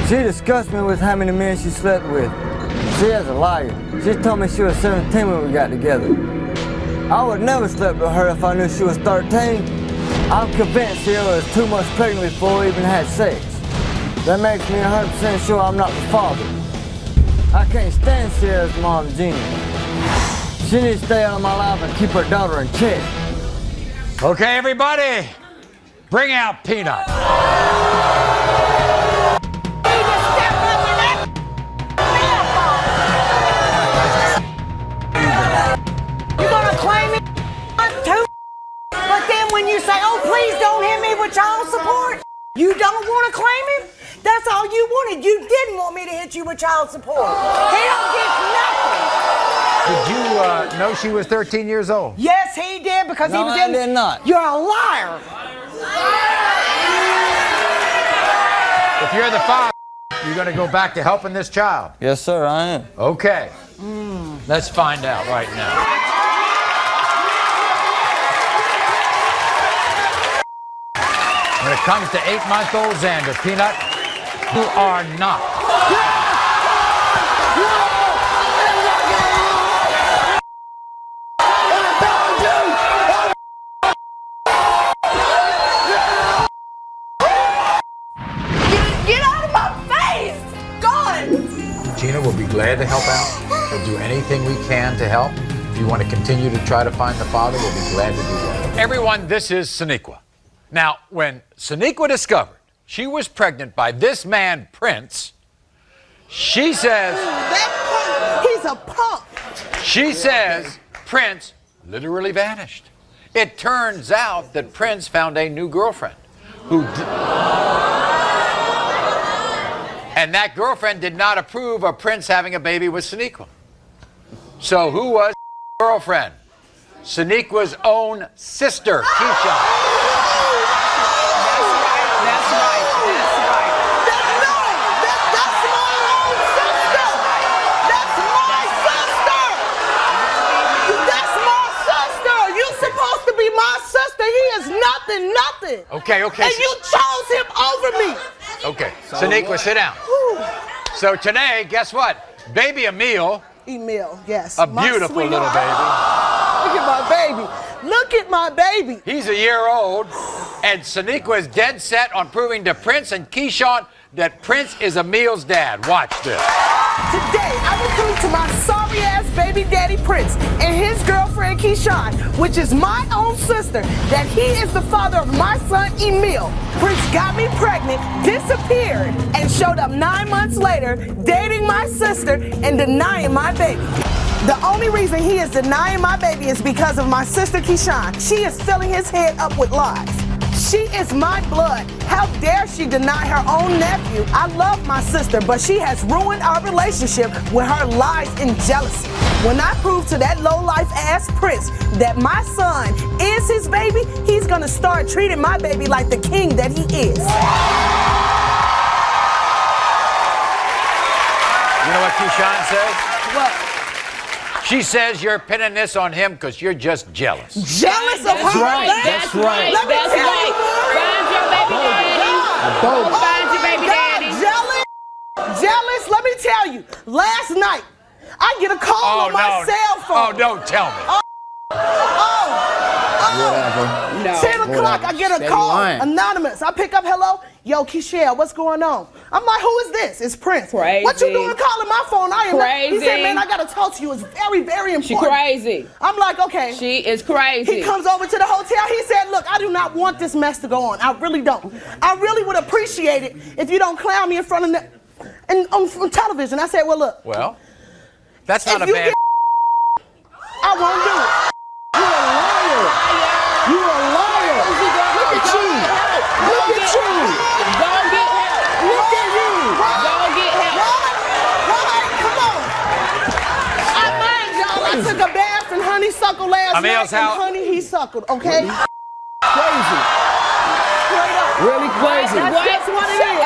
She disgusts me with how many men she slept with. Sierra's a liar. She told me she was 17 when we got together. I would never slept with her if I knew she was 13. I'm convinced Sierra was 2 months pregnant before we even had sex. That makes me 100% sure I'm not the father. I can't stand Sierra's mom, Gina. She needs to stay out of my life and keep her daughter in check. Okay, everybody, bring out Peanut. You're gonna claim me too? But then when you say, oh, please don't hit me with child support, you don't want to claim him? That's all you wanted. You didn't want me to hit you with child support. He don't get nothing. Did you know she was 13 years old? Yes, he did because he was in. No, I did not. You're a liar. If you're the father, you're going to go back to helping this child. Yes, sir, I am. Okay. Let's find out right now. When it comes to 8-month-old Xander, Peanut, you are not. Get out of my face! God! glad to help out. We'll do anything we can to help. If you want to continue to try to find the father, we'll be glad to do that. Everyone, this is Sonequa. Now, when Sonequa discovered she was pregnant by this man, Prince, she says... He's a punk. She says Prince literally vanished. It turns out that Prince found a new girlfriend and that girlfriend did not approve of Prince having a baby with Sonequa. So who was girlfriend? Sonequa's own sister, Keisha. Nothing. Okay. And you chose him over me. Okay, Sonequa, sit down. So today, guess what? Baby Emil. Yes. A beautiful little baby. Look at my baby. Look at my baby. He's a year old, and Sonequa is dead set on proving to Prince and Keyshawn that Prince is Emil's dad. Watch this. Today, I will prove to my sorry-ass baby daddy Prince and his girlfriend Keyshawn, which is my own sister, that he is the father of my son Emil. Prince got me pregnant, disappeared, and showed up 9 months later, dating my sister and denying my baby. The only reason he is denying my baby is because of my sister Keyshawn. She is filling his head up with lies. She is my blood. How dare she deny her own nephew? I love my sister, but she has ruined our relationship with her lies and jealousy. When I prove to that low-life ass Prince that my son is his baby, he's gonna start treating my baby like the king that he is. You know what Keyshawn says? What? She says you're pinning this on him because you're just jealous. Jealous of her? That's right. Find your baby daddy. Find your baby daddy. Jealous? Let me tell you. Last night, I get a call on my cell phone. Oh, don't tell me. Whatever. 10 o'clock, I get a call. Anonymous. I pick up, hello? Yo, Keisha, what's going on? I'm like, who is this? It's Prince. Crazy. What you doing calling my phone? I am Crazy. He said, man, I got to talk to you. It's very, very important. She crazy. I'm like, okay. She is crazy. He comes over to the hotel. He said, look, I do not want this mess to go on. I really don't. I really would appreciate it if you don't clown me in front of on television. I said, well, look. Well, that's not a bad... I won't do it. You're a liar. You're a liar. Look at you. Look at you. Go get help. Look at you. Go get help. Right. Come on. I mind y'all. I took a bath in honeysuckle last night, and honey he suckled, okay? Crazy. Straight up. Really crazy. That's what it is.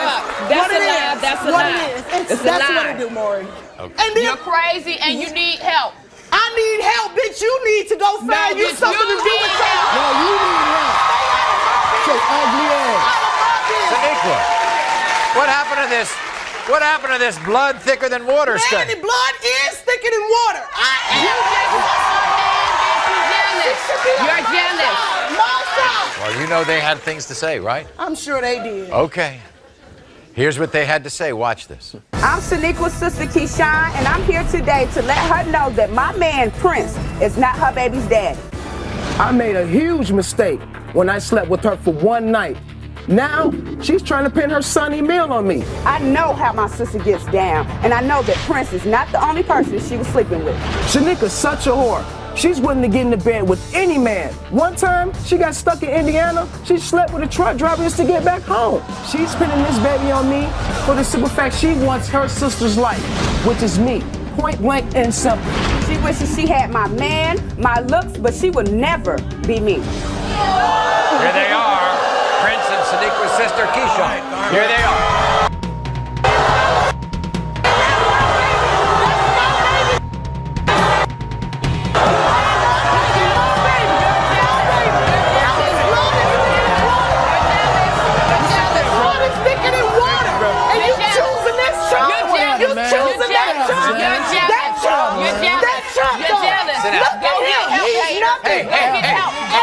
That's a lie. That's a lie. That's what it do, Maury. Okay. And then, you're crazy and you need help. I need help, bitch. You need to go find you something to do with help. No, you need help. Your ugly ass. Sonequa, what happened to this? What happened to this blood thicker than water study? Man, the blood is thicker than water. You're jealous. Well, you know they had things to say, right? I'm sure they did. Okay. Here's what they had to say. Watch this. I'm Sonequa's sister Keyshawn, and I'm here today to let her know that my man Prince is not her baby's daddy. I made a huge mistake when I slept with her for one night. Now, she's trying to pin her son Emil on me. I know how my sister gets down, and I know that Prince is not the only person she was sleeping with. Shanika's such a whore. She's willing to get into bed with any man. One time, she got stuck in Indiana. She slept with a truck driver just to get back home. She's pinning this baby on me for the simple fact she wants her sister's life, which is me. Point blank and simple. She wishes she had my man, my looks, but she would never be me. Here they are, Prince and Sonequa's sister, Keisha. Here they are.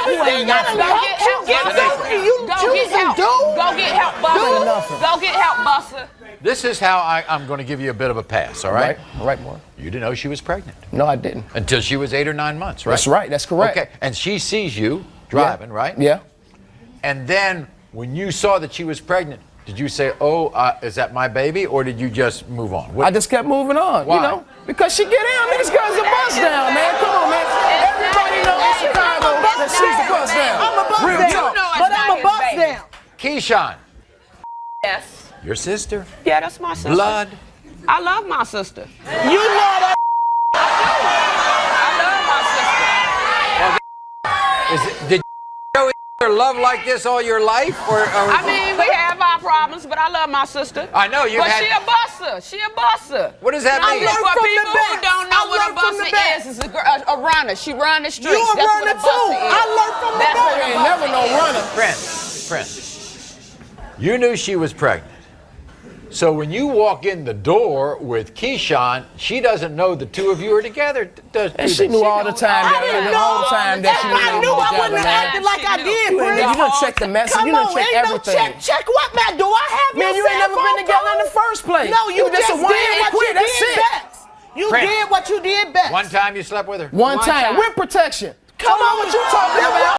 Everything got to help you get over you choose to do. Go get help, Buster. Go get help, Buster. This is how I'm going to give you a bit of a pass, all right? All right, Maury. You didn't know she was pregnant. No, I didn't. Until she was 8 or 9 months, right? That's right. That's correct. Okay, and she sees you driving, right? Yeah. And then when you saw that she was pregnant, did you say, oh, is that my baby? Or did you just move on? I just kept moving on, Why? you know? Because she get in. I mean, this girl's a bust down, man. Come on, man. Everybody knows in Chicago that she's a bust down. I'm a bust Real down. talk. But I'm a bust down. Keyshawn, Yes. your sister? Yeah, that's my sister. Blood? I love my sister. You love that. I love my sister. Did you show her love like this all your life? I mean, we have our problems, but I love my sister. I know you've but had. she a busser. She a busser. What does that mean? For people who don't know what a busser is, it's a runner. She run the streets. You a That's runner what a busser too. is. I learned from the That's best. what a Ain't busser never no is. runner. Prince, you knew she was pregnant. So when you walk in the door with Keyshawn, she doesn't know the two of you are together. And she knew all the time that If I knew, I wouldn't have acted like I did, Prince. You done check the message. Come You done on, check ain't everything. no check what, man? Do I have Man, your you ain't cell never been phone together in phone? the first place. No, you just just a one did and what quit. you That's did it. best. You Prince. did what you did best. One time you slept with her? One time. With protection. Come on, what you talking about?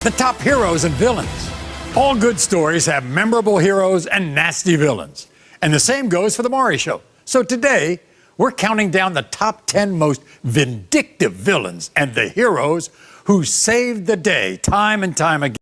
The top heroes and villains. All good stories have memorable heroes and nasty villains. And the same goes for The Maury Show. So today, we're counting down the top 10 most vindictive villains and the heroes who saved the day time and time again.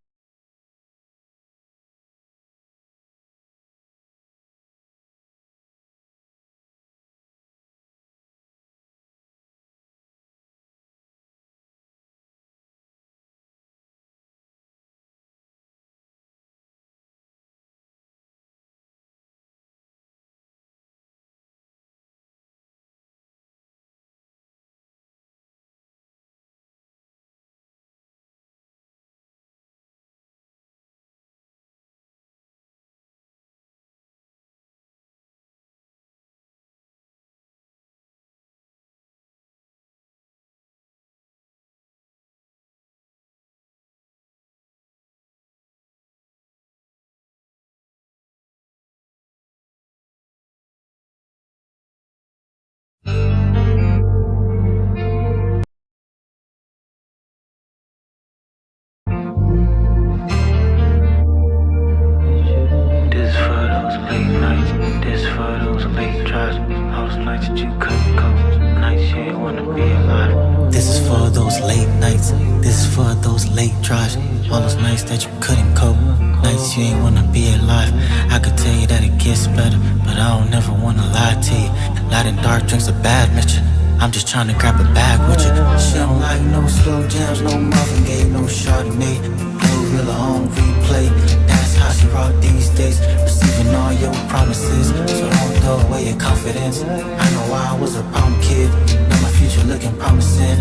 This is for those late nights. This is for those late drives. All those nights that you couldn't cope. Nights you ain't wanna be alive. I could tell you that it gets better, but I don't never wanna lie to you. Light and dark drinks a bad mixture. I'm just trying to grab a bag with you. She don't like no slow jams, no Marvin Gaye, no Chardonnay. No real on replay. That's how she rock these days. Receiving all your promises, so don't throw away your confidence. I know I was a problem kid. Now my future looking promising.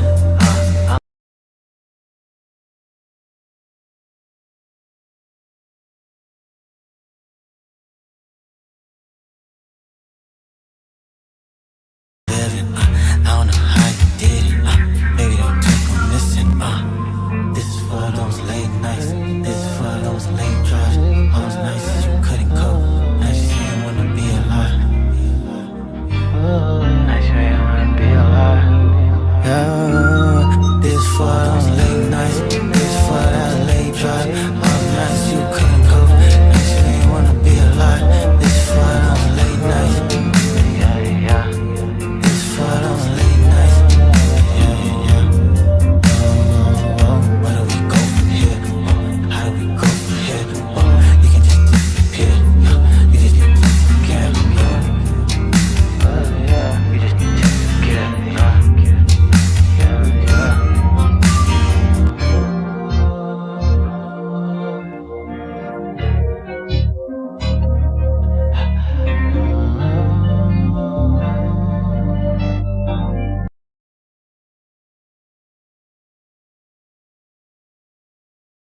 I don't know how you did it, baby, don't take on missing, this is for those late nights, this is for those late drives, all those nights that you couldn't cope, nights you ain't wanna be alive, nights you ain't wanna be alive, yeah, this is for those late nights, this is for that late drive, all those nights you couldn't cope, nights you ain't wanna be alive, this is for those late nights, yeah. For those late nights, yeah. Where do we go from here? How do we go from here? You can just disappear. You just need to disappear. You just need to disappear. This is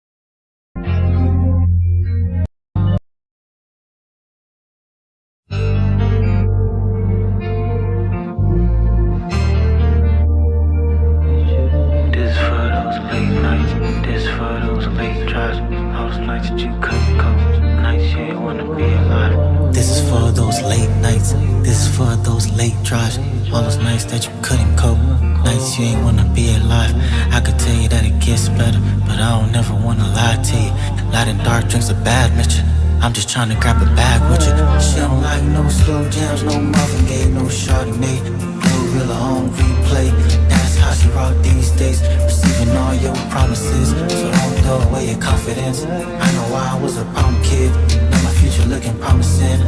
for those late nights. This is for those late drives. All those nights that you couldn't cope. Nights you ain't wanna be alive. This is for those late nights. This is for those late drives. All those nights that you couldn't cope. Nights you ain't wanna be alive. I could tell you that it gets better, but I don't never wanna lie to you. Light and dark drinks a bad mixture. I'm just trying to grab a bag with you. She don't like no slow jams, no Marvin Gaye, no Chardonnay. No real on replay. That's how she rock these days. Receiving all your promises, so don't throw away your confidence. I know I was a problem kid. Now my future looking promising.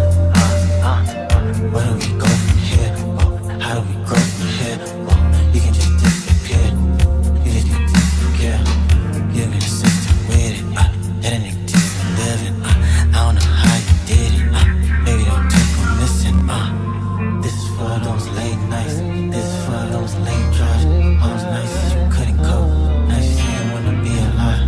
Where do we go from here? How do we grow from here? You can just disappear. You just need to disappear. You get a system with it. That ain't just living. I don't know how you did it. Baby, don't take on missing. This is for those late nights. This is for those late drives. All those nights that you couldn't cope. Nights you didn't wanna be alive.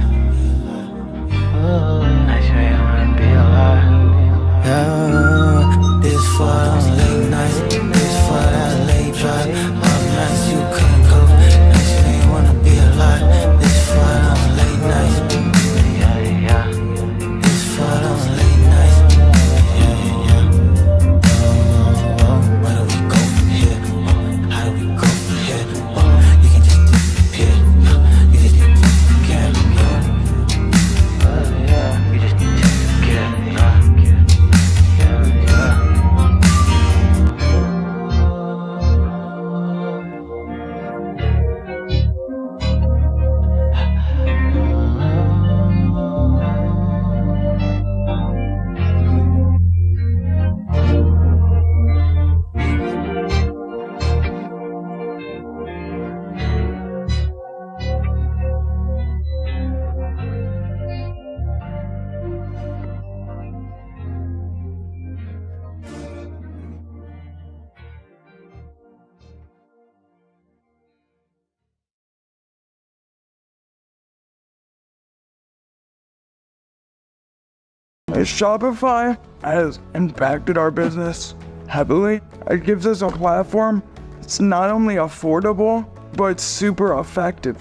Shopify has impacted our business heavily. It gives us a platform. It's not only affordable, but it's super effective.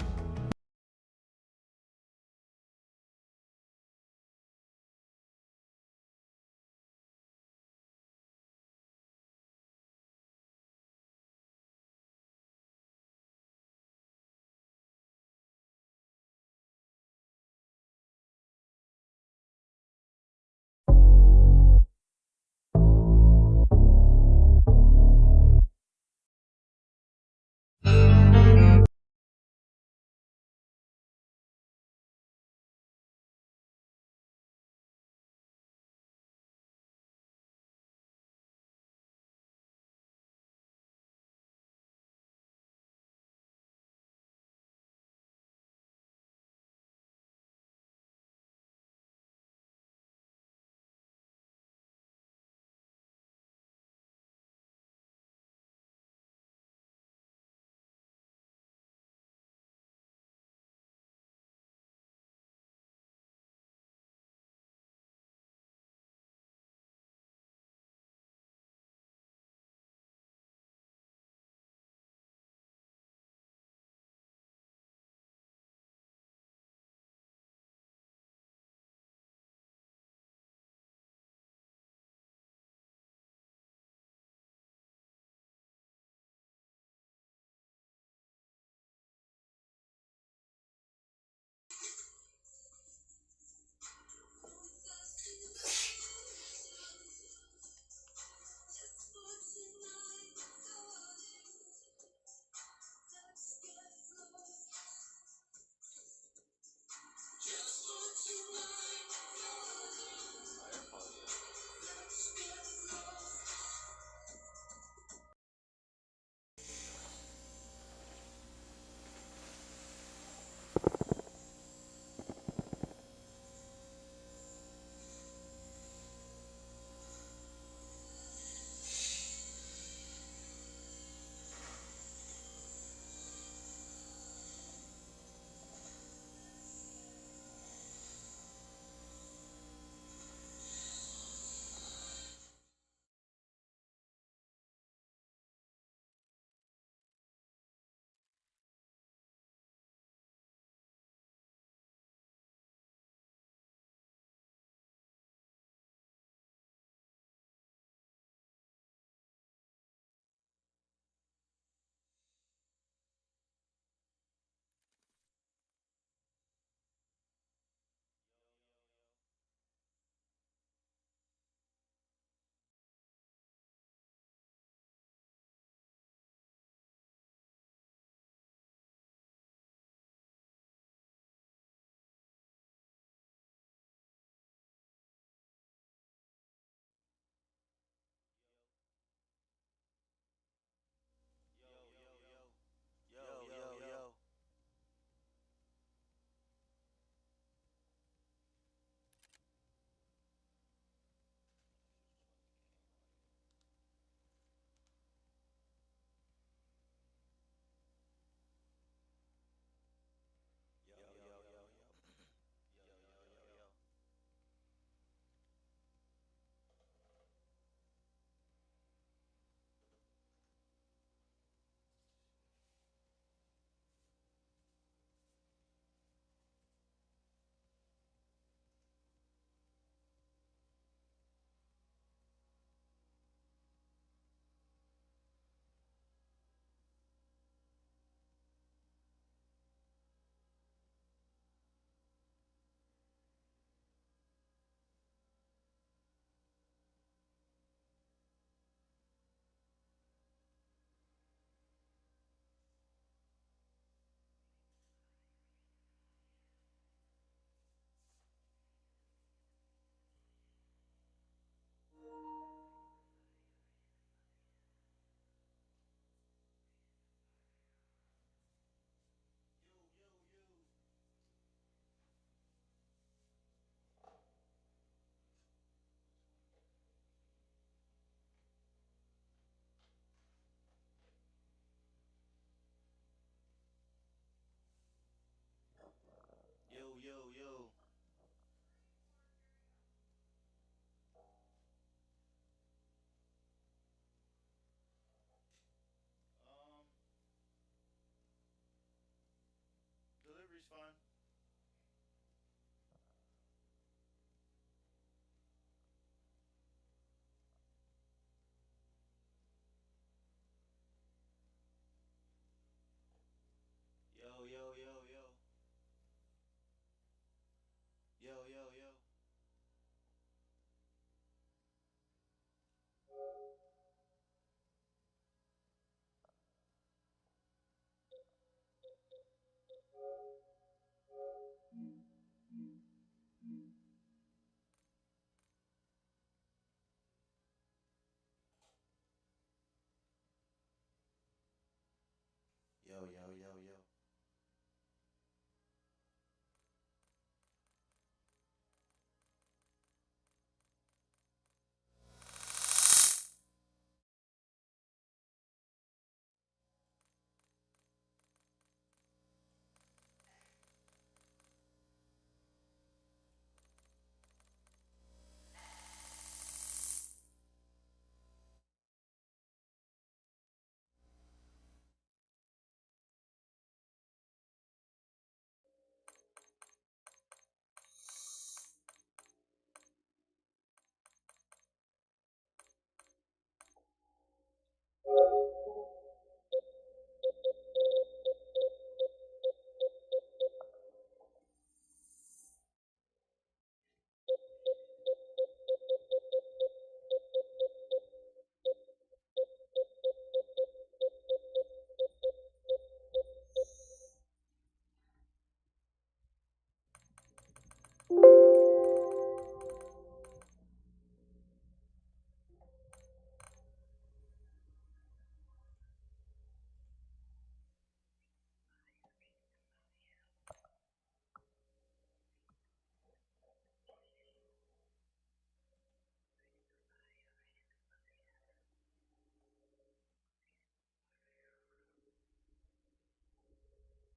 fine.